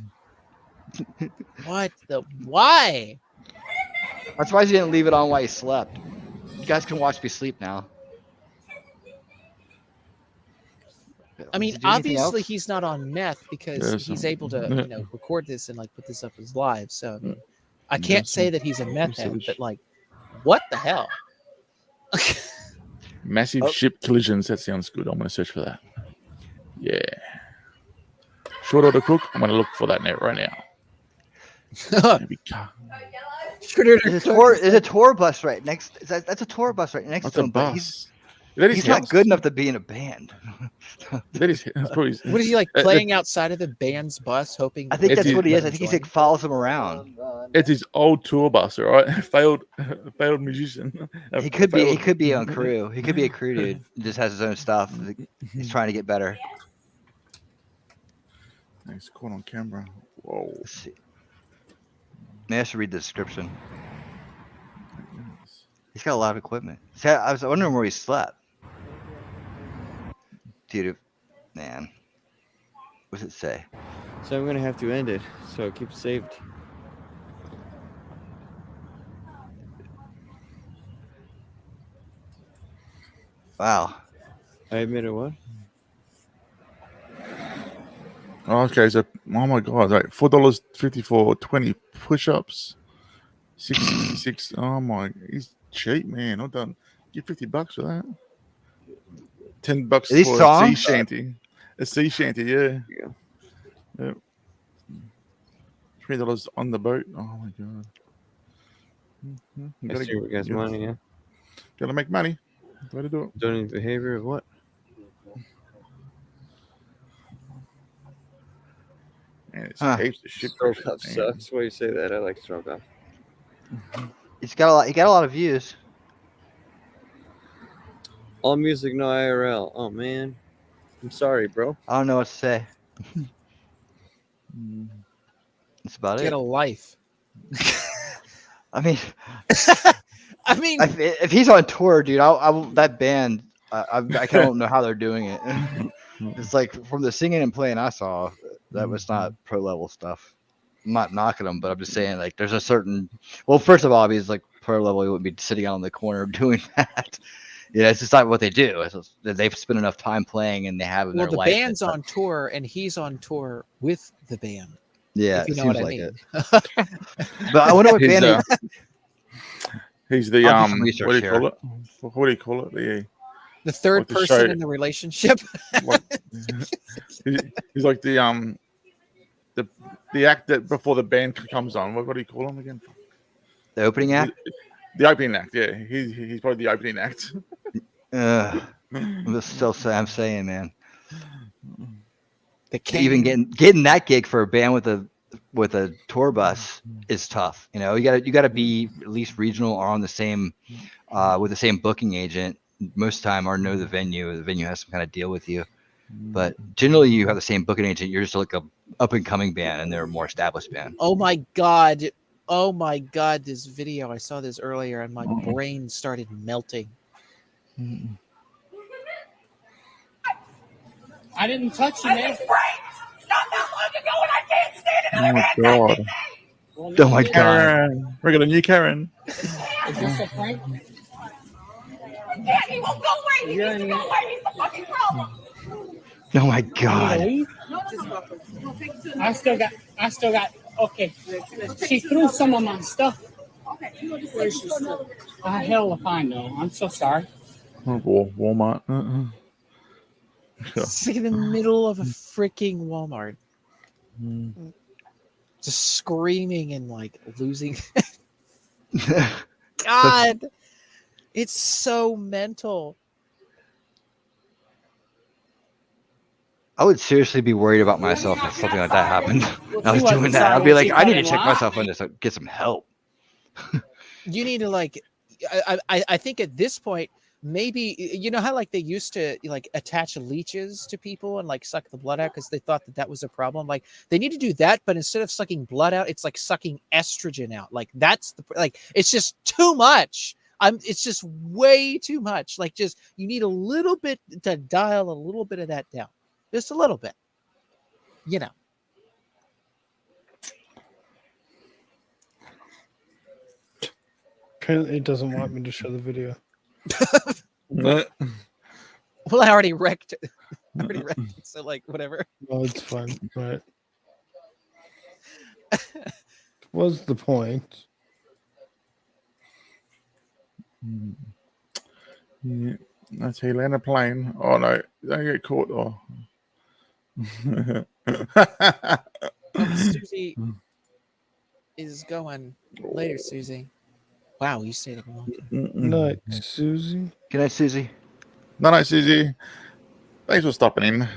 What the? Why? I'm surprised you didn't leave it on while you slept. You guys can watch me sleep now. I mean, Did you do anything obviously else? he's not on meth because he's able to, record this and like put this up as live. So I mean, I can't say that he's a meth head, but like, what the hell? Massive ship collisions. That sounds good. I'm going to search for that. Yeah. Short order cook. I'm going to look for that now right now. There's a tour bus right next. That's a tour bus right next That's to a him. But bus. he's not good enough to be in a band. That is probably. What is he like playing outside of the band's bus, hoping? I think that's what he is. I think he's like follows him around. It's his old tour bus, all right? Failed musician. He could be on crew. He could be a crew dude. He just has his own stuff. He's trying to get better. He's caught on camera. Whoa. Let's see. Maybe I should read the description. He's got a lot of equipment. See, I was wondering where he slept. Dude, man. What does it say? So I'm gonna have to end it. So keep it saved. Wow. I admitted what? Okay, so oh my god, like $4.50 for 20 push-ups, $6.66. Oh my, he's cheap, man. Not done. Get $50 for that. $10 for these a songs? sea shanty. A sea shanty, yeah. Yep. $3 on the boat. Oh my god. I see we got money, yeah. Gotta make money. That's the way to do it. Donating behavior of what? Man, it's Huh. heaps of shit. Stroganoff sucks. Why you say that? I like Stroganoff. He got a lot of views. All music, no IRL. Oh man, I'm sorry, bro. I don't know what to say. That's about Get it. a life. I mean, I mean, if he's on tour, dude, that band, I don't know how they're doing it. It's like from the singing and playing I saw, that was not pro level stuff. I'm not knocking them, but I'm just saying like there's a certain. Well, first of all, he's like pro level, he wouldn't be sitting out on the corner doing that. Yeah, it's just not what they do. They've spent enough time playing, and they have in well, their the life. band's on tour, and he's on tour with the band. Yeah, if you it know what seems I like mean. it. But I wonder what band. He's the I'll do some what do research you here. call it? What do you call it? The third Like the person show- in the relationship. He's like the act that before the band comes on. What do you call him again? The opening act. The opening act. Yeah, he's probably the opening act. I'm still I'm saying, man. The Even getting that gig for a band with a tour bus is tough. You know, you gotta be at least regional or on the same with the same booking agent most of the time, or know the venue. The venue has some kind of deal with you. But generally, you have the same booking agent. You're just like a up and coming band, and they're a more established band. Oh my god! Oh my god! This video, I saw this earlier, and my brain started melting. I didn't touch you, man. Oh my god! Oh my god! Karen. We got a new Karen. Is this a prank? Yeah, he won't go away. He needs to go away. He's the fucking problem. Oh my god! I still got. Okay, she threw some of my stuff. Where's she still? Hell if I know. I'm so sorry. Oh, Walmart. It's like in the middle of a freaking Walmart, just screaming and like losing. God, It's so mental. I would seriously be worried about myself if something like that happened. Well, I was if you doing that. I'd be if like, you I need got to it check myself live, on this, get some help. you need to like. I think at this point, maybe you know how like they used to like attach leeches to people and like suck the blood out because they thought that was a problem. Like they need to do that, but instead of sucking blood out, it's like sucking estrogen out. Like that's the like it's just too much. It's just way too much. Like just you need a little bit to dial a little bit of that down, just a little bit. You know. Apparently, it doesn't want me to show the video. Well, I already wrecked it. So like whatever. No, it's fine. Right. What's the point? Yeah. That's he land a plane. Oh no, don't get caught. Oh. Susie is going later, Susie. Wow, you stayed up a long time. Night, Susie. Good night, Susie. No, Susie. Thanks for stopping in.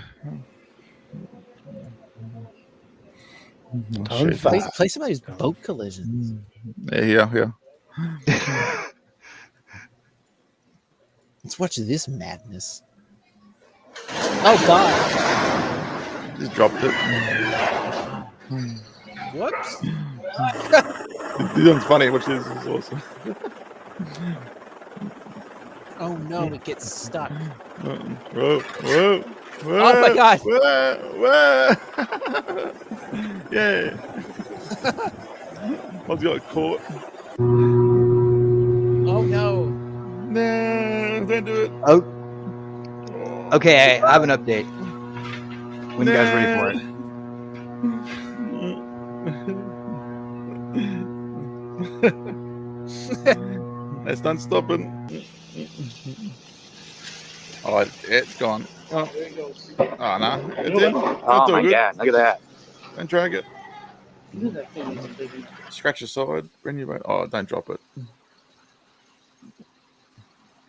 Play some of these boat collisions. Yeah. Let's watch this madness. Oh God! Just dropped it. Whoops! This one's funny. Which is awesome. Oh no! It gets stuck. Whoa! Oh my God! Whoa! Yeah. One's got caught. Oh no! No, don't do it. Oh. Okay, I have an update. When you guys are ready for it. It's not stopping. Oh, it's gone. Oh no. It's in. Oh my God, look at that. Don't drag it. Scratch the side. Bring you back. Oh, don't drop it.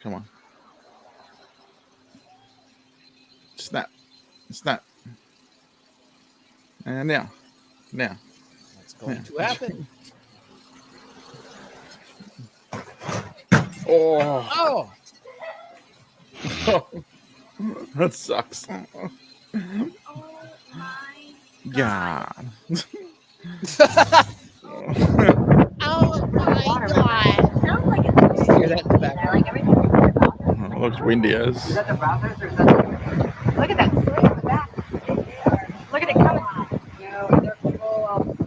Come on. Snap. And now. What's going to happen? Oh. That sucks. Yeah. Oh my God. Sounds like it's hear that in the background. It looks windy as. Is that the brothers or is that the... Look at that spray in the back. Look at it coming. No, they're full of...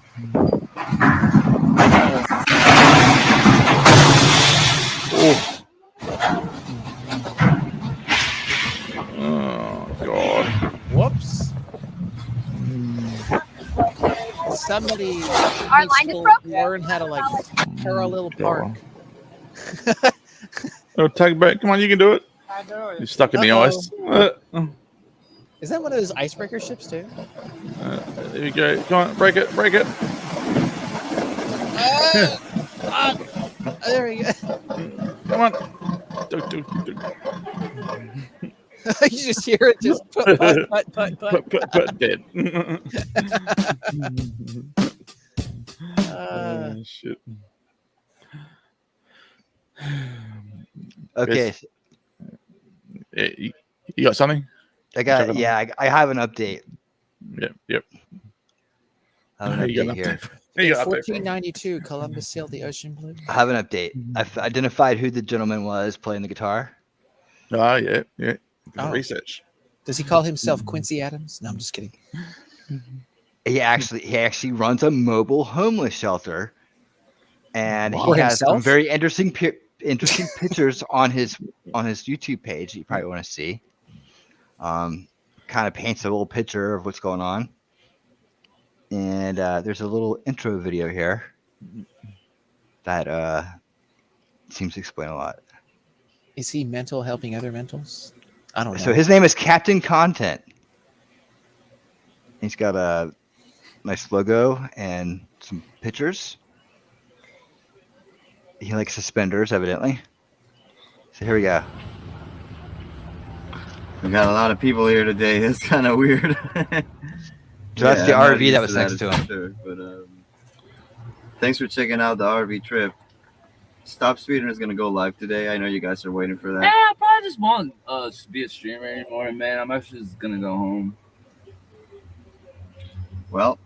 Oh God. Whoops. Somebody Our needs line to is broken. learn how to like parallel park. Oh, tag back. Come on, you can do it. I know it. You're stuck in the Uh-oh. ice. Is that one of those icebreaker ships too? There you go. Come on, break it. There we go. Come on. You just hear it just put dead. Shit. Okay. You got something? I have an update. Yep. I have an update here. You In got update, bro. 1492, Columbus sailed the ocean blue. I have an update. I've identified who the gentleman was playing the guitar. Oh, yeah. Oh. Research. Does he call himself Quincy Adams? No, I'm just kidding. He actually runs a mobile homeless shelter, and he For has some himself? very interesting pictures on his YouTube page that you probably want to see. Kind of paints a little picture of what's going on, and there's a little intro video here that seems to explain a lot. Is he mental helping other mentals? I don't know. So his name is Captain Content. He's got a nice logo and some pictures. He likes suspenders, evidently. So here we go. We got a lot of people here today. That's kind of weird. So that's the I'm not RV that used was to next to for him. Sure, but thanks for checking out the RV trip. Stop Speeding is gonna go live today. I know you guys are waiting for that. Yeah, I probably just won't be a streamer anymore, man. I'm actually just gonna go home. Well,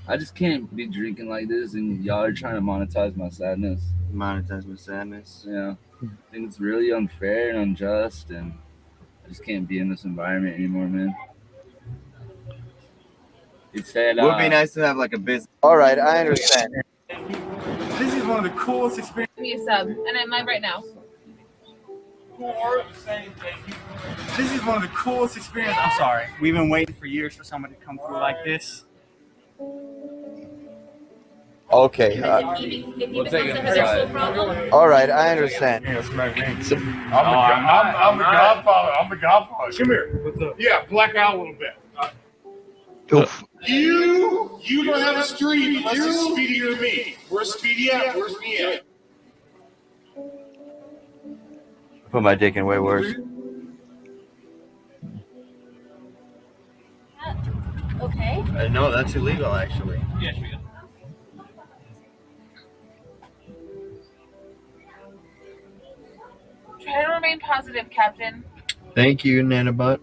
I just can't be drinking like this, and y'all are trying to monetize my sadness. Monetize my sadness. Yeah, I think it's really unfair and unjust, and I just can't be in this environment anymore, man. It said, it would be nice to have like a business. All right, I understand. This is one of the coolest experiences. Give me a sub, and I might right now. This is one of the coolest experiences. I'm sorry. We've been waiting for years for someone to come through like this. Okay. All right, I understand. I'm the Godfather. I'm the Godfather. Come here. What's up? Yeah, black out a little bit. You don't have a street unless it's speedier than me. Where's Speedy at? Where's me at? Put my dick in way worse. Okay. No, that's illegal actually. Yes, we go. Try to remain positive, Captain. Thank you, Nanabutt.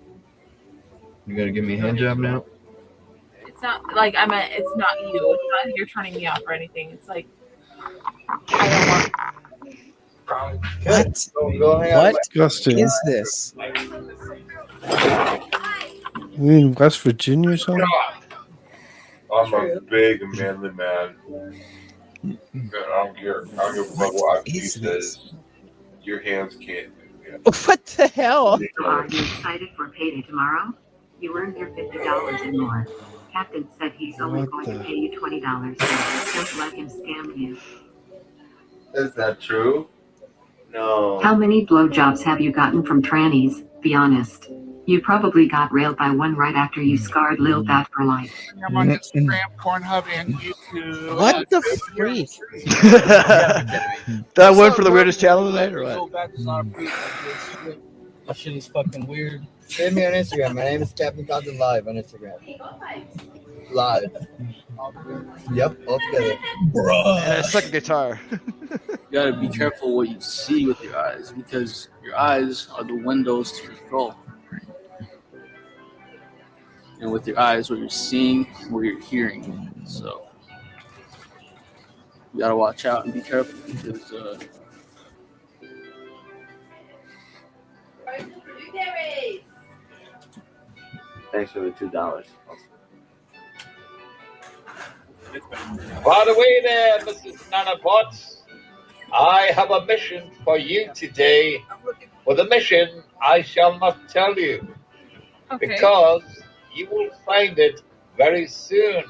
You gotta give me a hand job now. It's not like it's not you. It's not you're turning me off or anything. It's like I What? What disgusting is this? You mean West Virginia or something? I'm a big and manly man. I don't care. I don't give a fuck what IQ says. Your hands can't do that. What the hell? So are you excited for payday tomorrow? You earned your $50 and more. Captain said he's only going to pay you $20. Don't let him scam you. Is that true? No. How many blowjobs have you gotten from trannies? Be honest. You probably got railed by one right after you scarred Lil Bat for life. I'm on Instagram, Pornhub, and YouTube. What the freak? That went for the weirdest channel tonight, or what? That shit is fucking weird. Hit me on Instagram. My name is Captain Content Live on Instagram. Live. Yep, all together. Bruh. Suck a guitar. You gotta be careful what you see with your eyes, because your eyes are the windows to your soul. And with your eyes, what you're seeing, what you're hearing. So you gotta watch out and be careful, because Thanks for the $2. By the way there, Mrs. Nanobot, I have a mission for you today. For the mission, I shall not tell you. Okay. Because you will find it very soon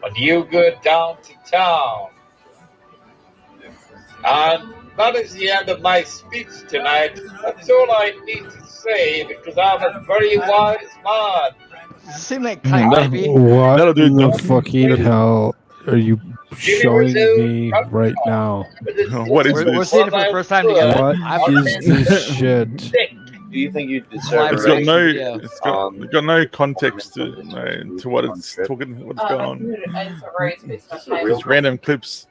when you go down to town. And that is the end of my speech tonight. That's all I need to say, because I'm a very wise man. Seem like What in the fucking hell are you showing me right now? What is We're seeing it for the first time together. What is this shit? Do you think you deserve It's got no, it's got no context to what it's talking, what's going on. It's random clips.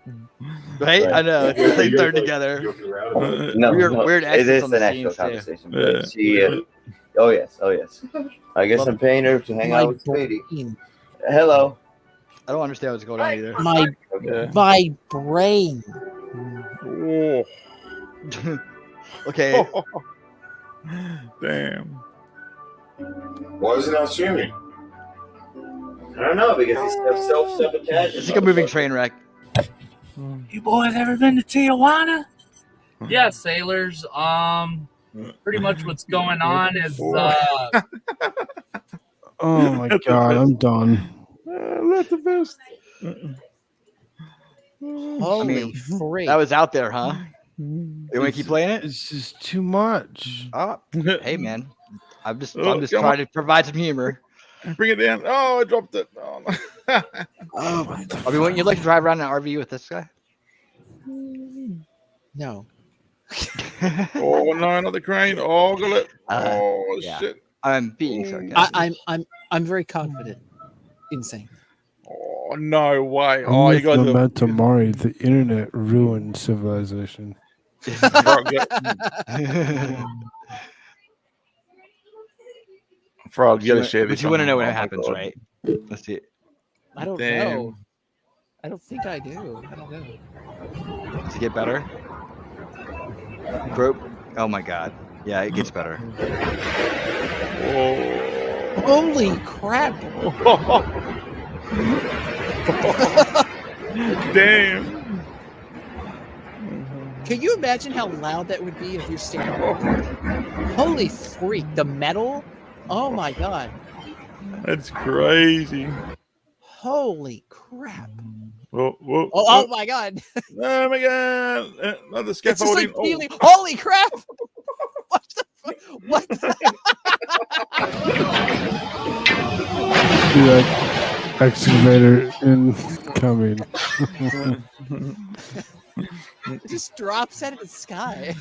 Right? I know. It's like they're together. Weird it is on an the actual scenes, conversation. Yeah. She, oh yes. I guess I'm paying her to hang out with Speedy. Hello. I don't understand what's going on either. My brain. Oh. Okay. Damn. Why is it not streaming? I don't know, because he's self-sabotage. It's like a moving train wreck. You boys ever been to Tijuana? Yeah, sailors. Pretty much what's going on is Oh my god, I'm done. Not the best. Holy freak. That was out there, huh? You want to keep playing it? It's just too much. Oh, hey man, I'm just trying to provide some humor. Bring it down. Oh, I dropped it. Oh, no. I mean, wouldn't you like to drive around in an RV with this guy? No. Oh no, not the crane. Oh, got it. Oh yeah. shit. I'm being sarcastic. I'm very confident. Insane. Oh no way. I'm Oh, you with guys are Memento Mori. The internet ruined civilization. Frog, Frog, you gotta share this. But you want to know what Oh my happens, God. right? Let's see it. I don't Damn. know. I don't think I do. I don't know. Does it get better? Bro, oh my God. Yeah, it gets better. Holy crap! Damn. Can you imagine how loud that would be if you're standing there? Holy freak! The metal. Oh my God! That's crazy. Holy crap! Whoa, whoa, Oh my God! Oh my God! Another It's just scaffolding. like feeling. Holy crap! What the fuck? What? Be like excavator incoming. It just drops out of the sky.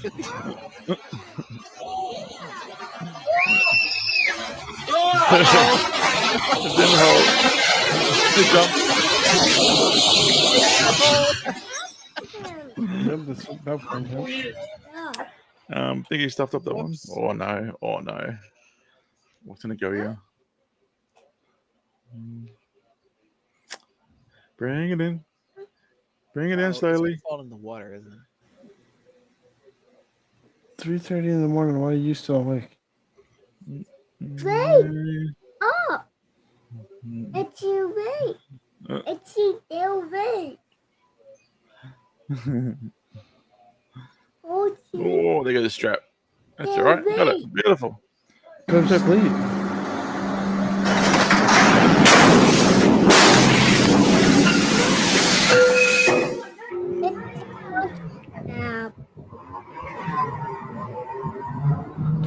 I think he stuffed up that one. Oh no! Oh no! What's gonna go here? Bring it in. Bring it in slowly. Fall in the water, isn't it? 3:30 in the morning. Why are you still awake? Wait. Oh. It's you wait. It's you still wait. Oh, Oh, they got the strap. That's all right. Got it. Beautiful. Go to sleep.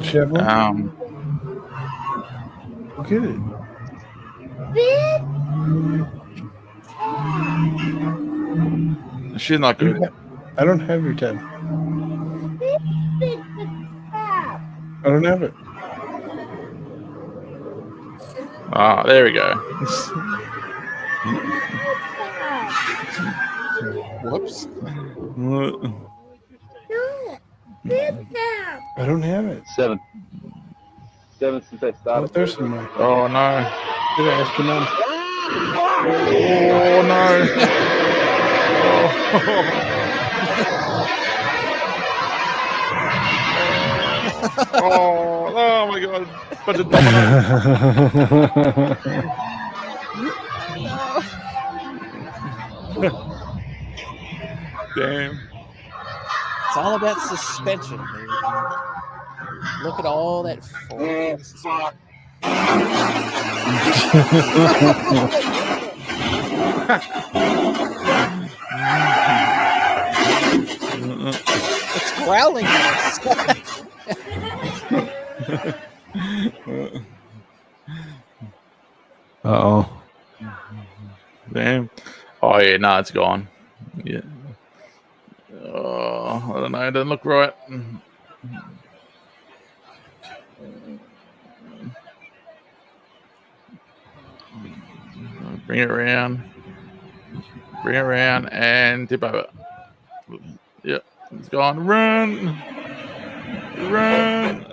Shovel? Go get it. She's not good. I don't have your tab. I don't have it. Ah, there we go. Whoops. I don't have it. 7 since I started. Oh, there's some more. Oh no. Did I ask your mom? Oh no. Oh my God. Bunch of Damn. It's all about suspension, baby. Look at all that forward suspension. It's growling at us. Uh-oh. Damn. Oh yeah, no, it's gone. Yeah. Oh, I don't know. It doesn't look right. Bring it around. Bring it around and tip over. Yep, it's gone. Run. Run.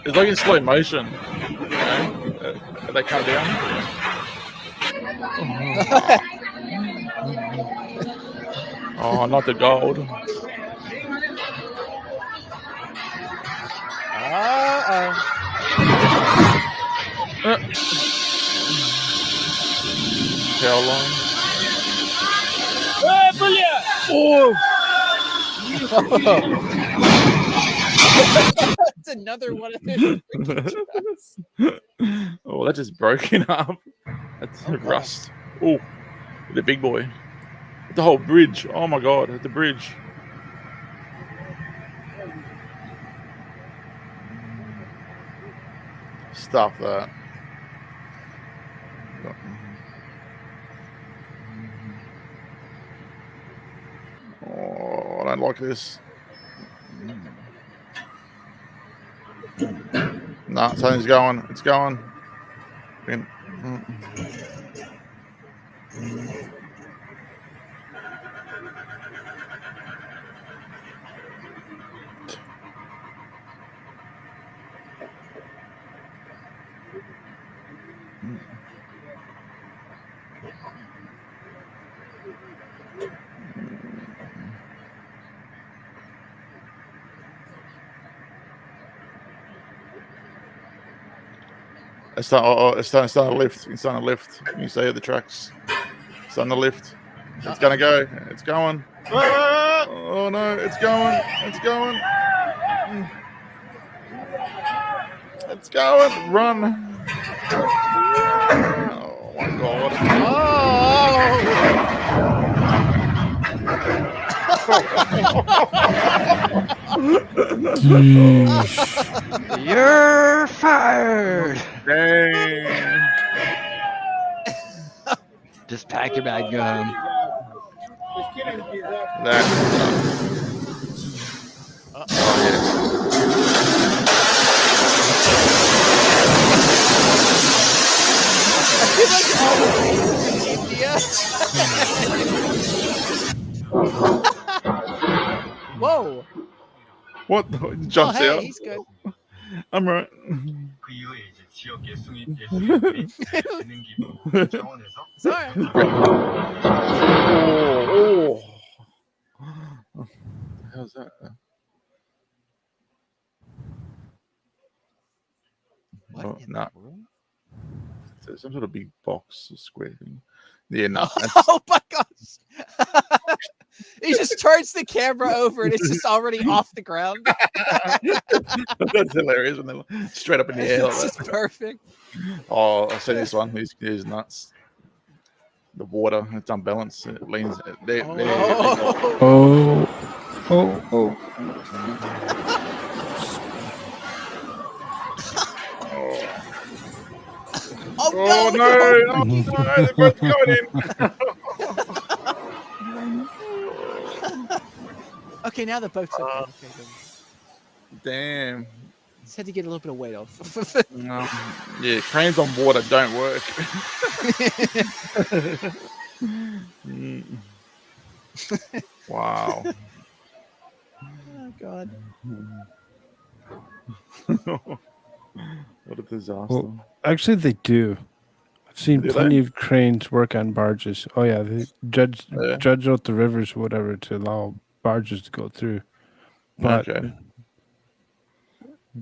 It's like in slow motion. You know? They come down. Oh, not the gold. How long? That's another one of those. Oh, that just broken up. That's rust. Oh, the big boy. The whole bridge. Oh my God, at the bridge. Stuff that. Oh, I don't like this. Something's going. It's going. It's starting to lift. It's starting to lift. You say the tracks. It's starting to lift. It's gonna go. It's going. Oh no! It's going. It's going. It's going. Run. Oh my god. You're fired. Dang. Just pack your bag, go home. Whoa. What? Jumps hey, out. he's good. I'm right. Sorry. Oh. How's that? What Oh, in nah. the world? It's some sort of big box, square thing. Yeah, no. Oh my gosh. He just turns the camera over and it's just already off the ground. That's hilarious when they're straight up in the air. It's just perfect. Oh, I'll say this one. He's nuts. The water, it's unbalanced. It leans. Oh no! Oh no! They're both going in. Okay, now the boat's okay. Okay, good. Damn. Just had to get a little bit of weight off. Yeah, cranes on water don't work. Wow. Oh God. What a disaster. Well, actually, they do. I've seen Do plenty they? of cranes work on barges. Oh yeah, they judge out the rivers or whatever to allow barges to go through. But Okay.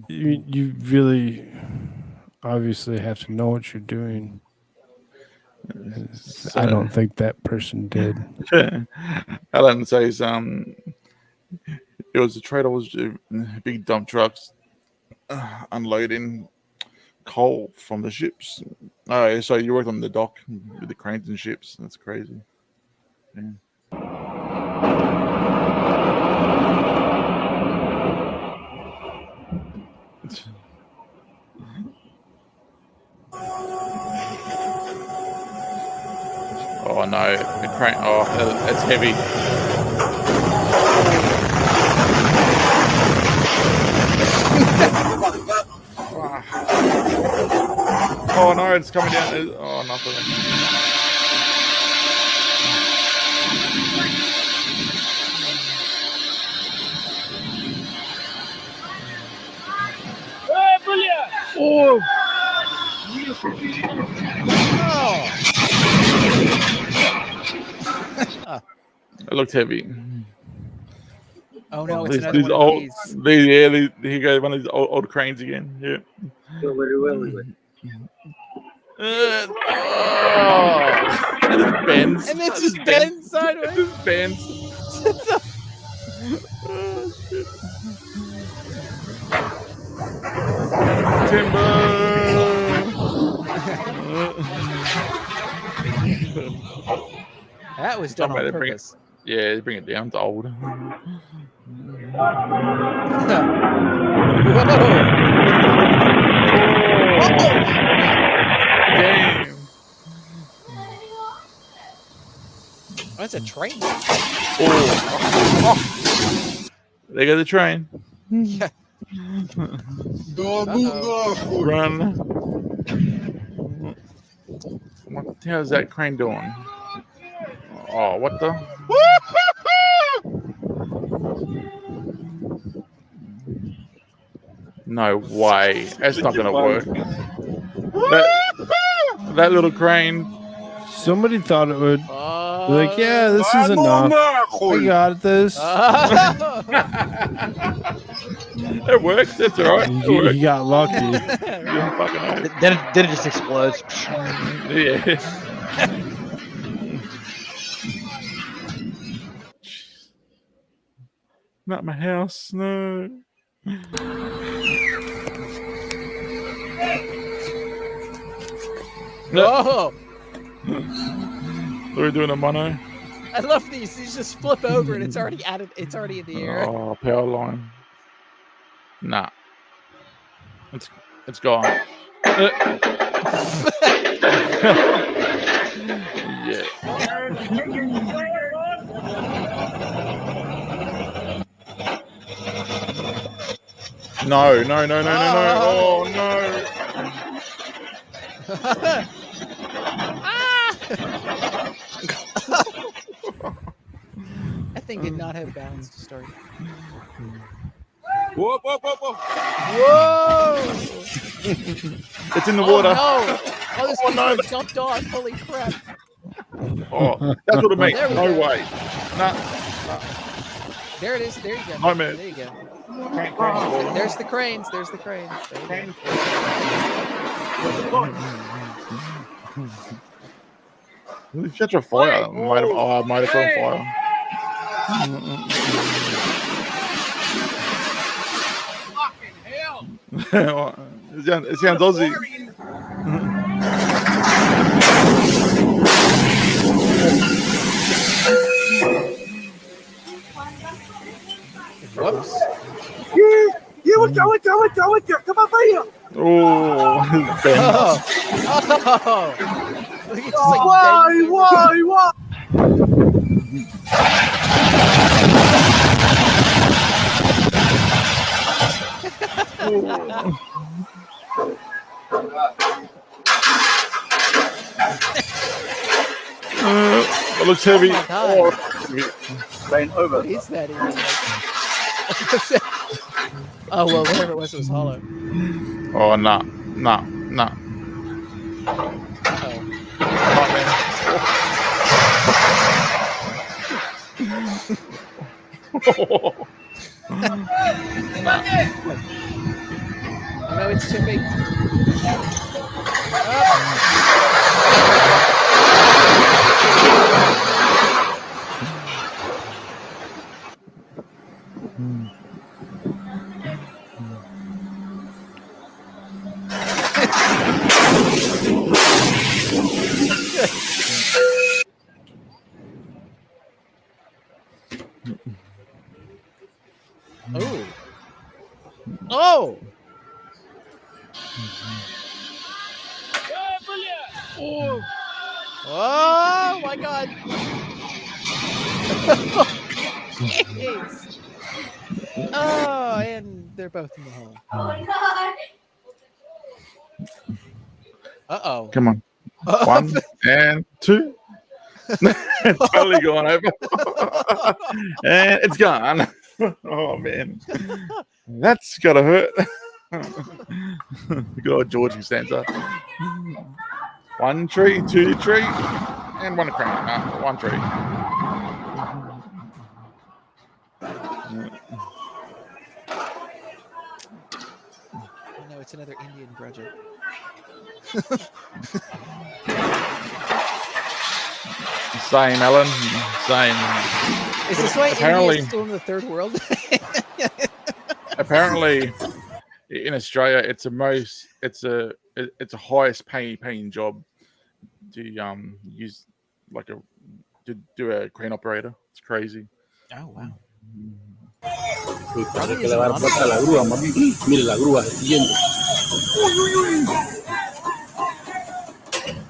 you really obviously have to know what you're doing. I don't think that person did. Alan says it was a trader was big dump trucks unloading coal from the ships. Oh, so you worked on the dock with the cranes and ships. That's crazy. Yeah. Oh no, the crane! Oh, it's heavy. Oh no, it's coming down. Oh, nothing. Oh! It looked heavy. Oh no, it's another these one of old, these. He got one of these old cranes again. Yeah. And it bends. And it just bends sideways. It just bends. That was done on purpose. They bring it down to old. Damn. Oh, that's a train. Oh. There goes the train. Yeah. Run. What the hell is that crane doing? Oh, what the? No way. That's not going to work. That little crane. Somebody thought it would. Like, yeah, this is enough. I got this. It worked. That's all right. He got lucky. Then it just explodes. Yeah. Not my house. No. Oh, We're doing a mono. I love these. These just flip over and it's already it's already in the air. Oh, power line. Nah. It's gone. Yeah. No. Oh no. That thing did not have balance to start. Whoa. Whoa! It's in the water. Oh, no. Oh, this thing no. jumped off. Holy crap. Oh, that's what it makes. There we No go. way. Nah. There it is. There you go. Nightmare. There you go. There's the cranes. There's the cranes. There you go. If you catch a fire, might have caught fire. It sounds Aussie. Whoops. Yeah, look out. Come on, here. Oh. Look, it's just like Why? It looks heavy. Oh, Rain over. what is that even? Oh, well, whatever it was hollow. Oh, nah. Oh, no, it's tipping. Oh! Oh my God! Jeez. Oh, and they're both in the hole. Oh my God. Uh-oh. Come on. 1 and 2. It's totally gone over. And it's gone. Oh, man. That's got to hurt. Good old George Costanza. 1 tree, 2 tree, and 1 crane. 1 tree. Oh no, it's another Indian grudger. Same, Alan. Same. Is this why India is still in the third world? Apparently, in Australia, it's a highest paying job to use to do a crane operator. It's crazy. Oh wow. Parece que le va a dar vuelta a la grúa, mami. Mire la grúa siguiendo.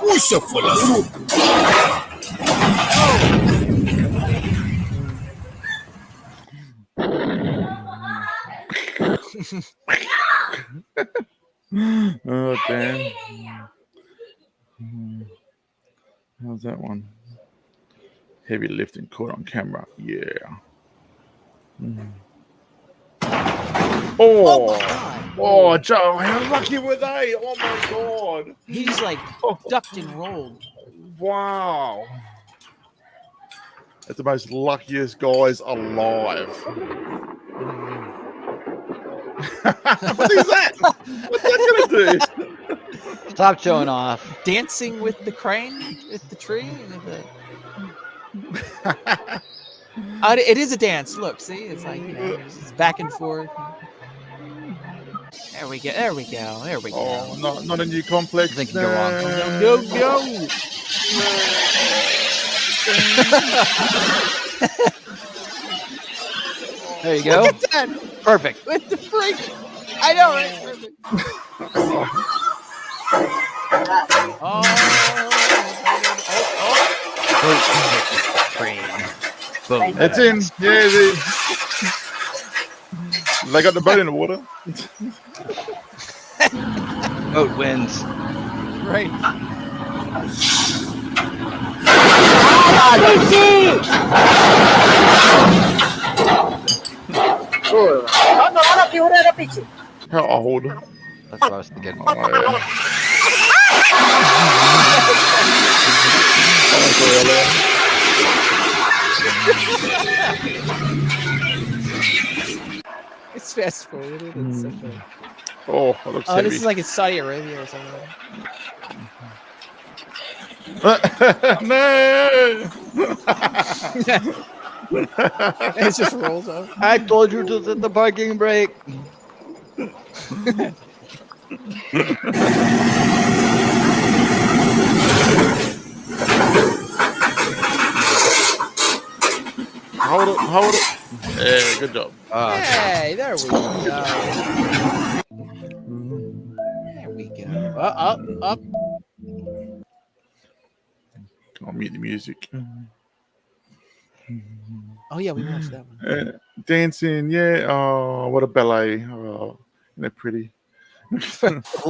Uy, se fue la grúa. Dan. How's that one? Heavy lifting caught on camera. Yeah. Oh, Joe, how lucky were they? Oh my God. He just like ducked and rolled. Wow. That's the most luckiest guys alive. What is that? What's that gonna do? Stop showing off. Dancing with the crane at the tree. It is a dance. Look, see, it's like it's back and forth. There we go. There we go. There we go. Oh, not a new complex. They can go on. Go. There you go. Look at that. Perfect. With the freak. I know, right? Perfect. Boom. It's in. Yeah, they got the boat in the water. Boat wins. Right. How old? That's what I was thinking. It's fast forwarded. It's so funny. Oh, it looks Oh, heavy. this is like in Saudi Arabia or something. No! It just rolls up. I told you to set the parking brake. Hold it. Yeah, good job. Hey, there we go. There we go. Up. I'll mute the music. Oh yeah, we watched that one. Dancing, yeah. Oh, what a ballet. Oh, they're pretty.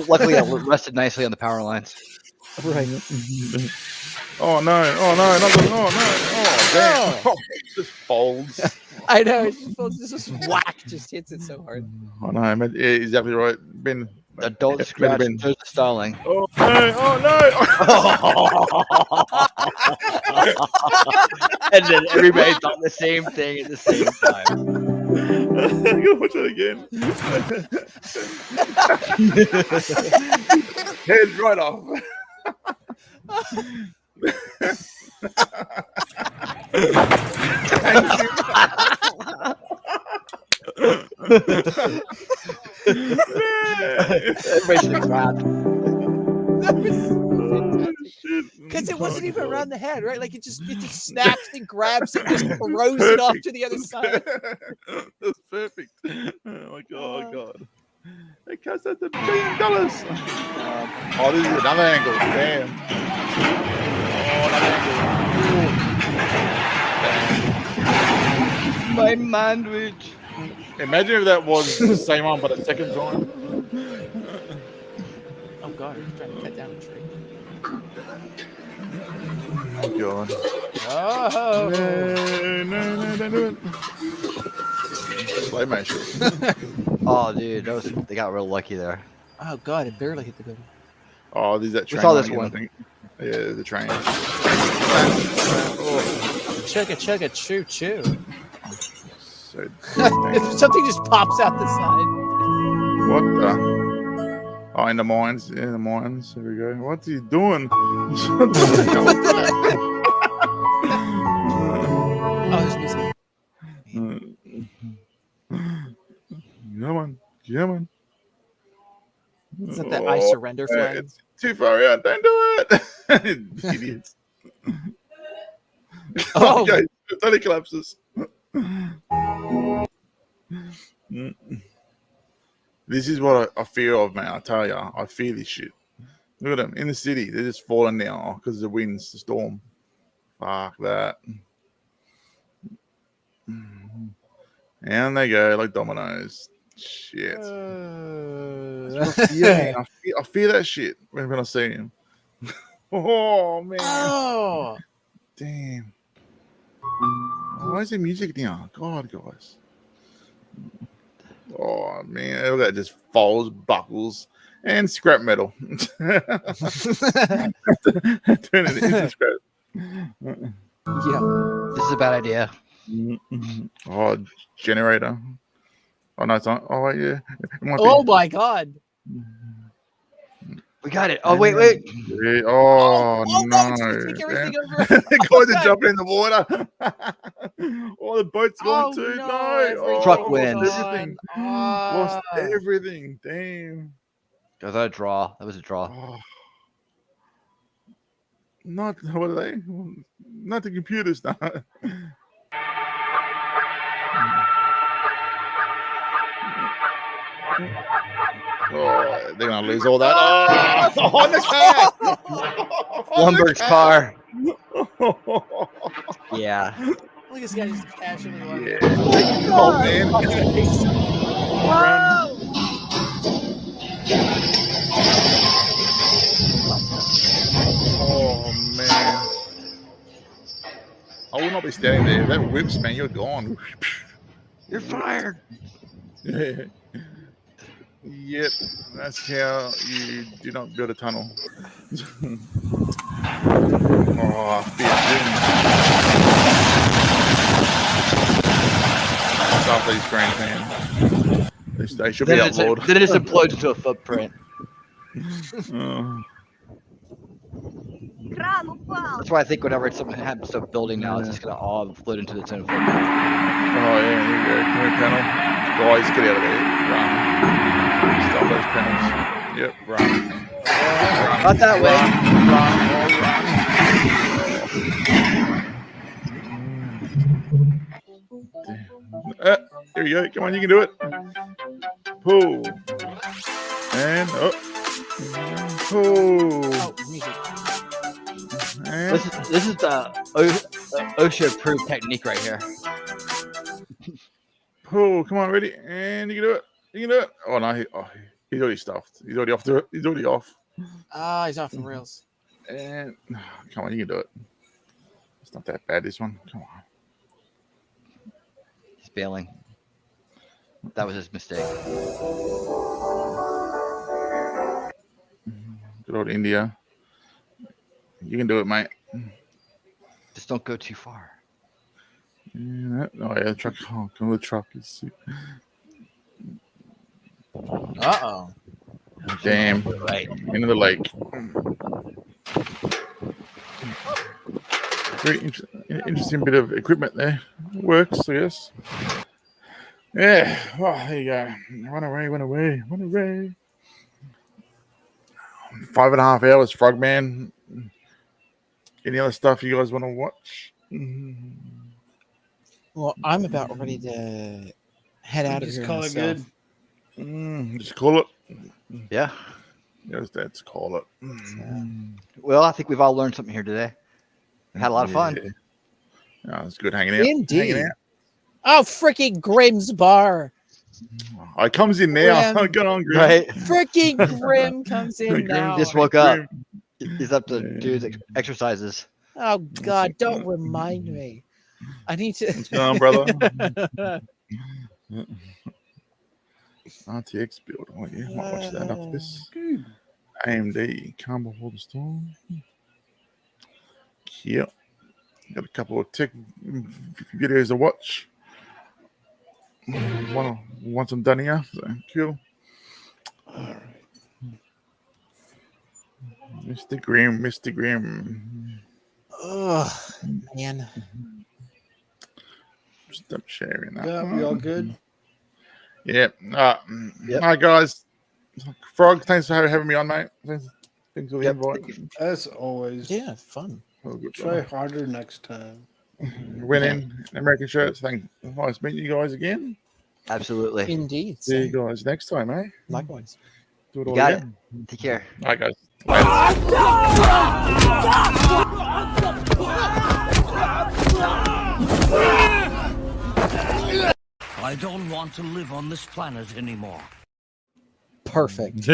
Luckily, I rested nicely on the power lines. Right. Oh no! Oh damn! Oh, it just folds. I know. It just folds. Just whack. Just hits it so hard. Oh no! Yeah, exactly right. Ben. Don't scratch and the stalling. Oh no! And then everybody thought the same thing at the same time. I'm gonna watch that again. Head right off. Everybody should have clapped. Because it wasn't even around the head, right? Like it just snaps and grabs it, and just throws it off to the other side. That's perfect. Oh my God. It costs us $1 billion. Oh, this is another angle. Damn. Oh, another angle. My sandwich. Imagine if that was the same one, but a second time. Oh God, he's trying to cut down a tree. Oh God. Oh. No, don't do it. Slow motion. Oh, dude, they got real lucky there. Oh God, it barely hit the building. Oh, there's that train. We saw this again, one. I think. Yeah, the train. Chugga, choo, choo. So Something just pops out the side. what the? Oh, in the mines. Yeah, the mines. There we go. What's he doing? Oh, there's music. Come on. Is that the I surrender flag? It's too far out. Don't do it. Idiots. Oh. Okay, it totally collapses. This is what I fear of, man. I tell you, I fear this shit. Look at them in the city. They're just falling now because of the winds, the storm. Fuck that. And they go like dominoes. Shit. That's what I feel, man. I feel that shit when I see him. Oh man. Oh. Damn. Why is there music now? God, guys. Oh man, look at that, just falls, buckles, and scrap metal. Turn it into scrap. Yeah. This is a bad idea. Oh, generator. Oh no, it's not. Oh wait, yeah. It might Oh be. my god. We got it. Oh wait. Yeah. Oh, Oh, no. it's gonna take everything Damn. over. The guys are jumping in the water. Oh, the boat's gone too. no, No. Oh, Truck lost wins. everything. Lost everything. Damn. Was that a draw? That was a draw. Oh. Not what are they? Not the computers now. Oh, they're gonna lose all that. Oh, on the cat! Lumber's car. Yeah. Look at this guy just casually running. Yeah. Oh man. Oh man. I will not be standing there. That whips, man. You're gone. You're fired. Yeah. Yep, that's how you do not build a tunnel. Oh, I feel Stop these screens, man. They should be outlawed. Then it just implodes into a footprint. That's why I think whenever something happens to a building now, it's just gonna all float into its own footprint. Oh yeah, here you go. Come here, panel. Guys, get out of there. Run. Stop those panels. Yep, run. Not that way. Run. Here you go. Come on, you can do it. Pull. And up. Pull. And This is the OSHA-approved technique right here. pull. Come on, ready? And you can do it. You can do it. Oh no, he's already stuffed. He's already off the. He's already off. Ah, he's off the rails. And come on, you can do it. It's not that bad. This one. Come on. He's bailing. That was his mistake. Good old India. You can do it, mate. Just don't go too far. Yeah, the truck. Oh, come on, the truck is. Uh-oh. Damn. Right. Into the lake. Very interesting bit of equipment there. It works, I guess. Yeah. Oh, there you go. Run away. 5.5 hours, Frogman. Any other stuff you guys want to watch? Well, I'm about ready to head out of here. Just call it myself. good. Just call it. Yeah. Yes, that's call it. Well, I think we've all learned something here today. We had a lot of fun. Yeah, it's good hanging out. Indeed. Hanging out. Oh, freaking Grimm's bar. Oh, it comes in now. Grim. Go on, Grim. Right. Freaking Grim comes in Grim now. Just woke up. He's up to do his exercises. Oh, God, don't remind me. I need to. What's going on, brother? RTX build. Oh, yeah. Might watch that after this. AMD. Calm before the storm. Yep. Got a couple of tech videos to watch. Once I'm done here. So, cool. All right. Mr. Grimm. Oh, man. Stop sharing that. Yeah, we all good? Yep. Hi, guys. Frog, thanks for having me on, mate. Thanks for the invite. As always. Yeah, fun. Oh, good. Try harder next time. Winning American Shirts. Nice meeting you guys again. Absolutely. Indeed. See you guys next time, eh? Likewise. Do it You all got again. it. Take care. All right, guys. I don't want to live on this planet anymore. Perfect.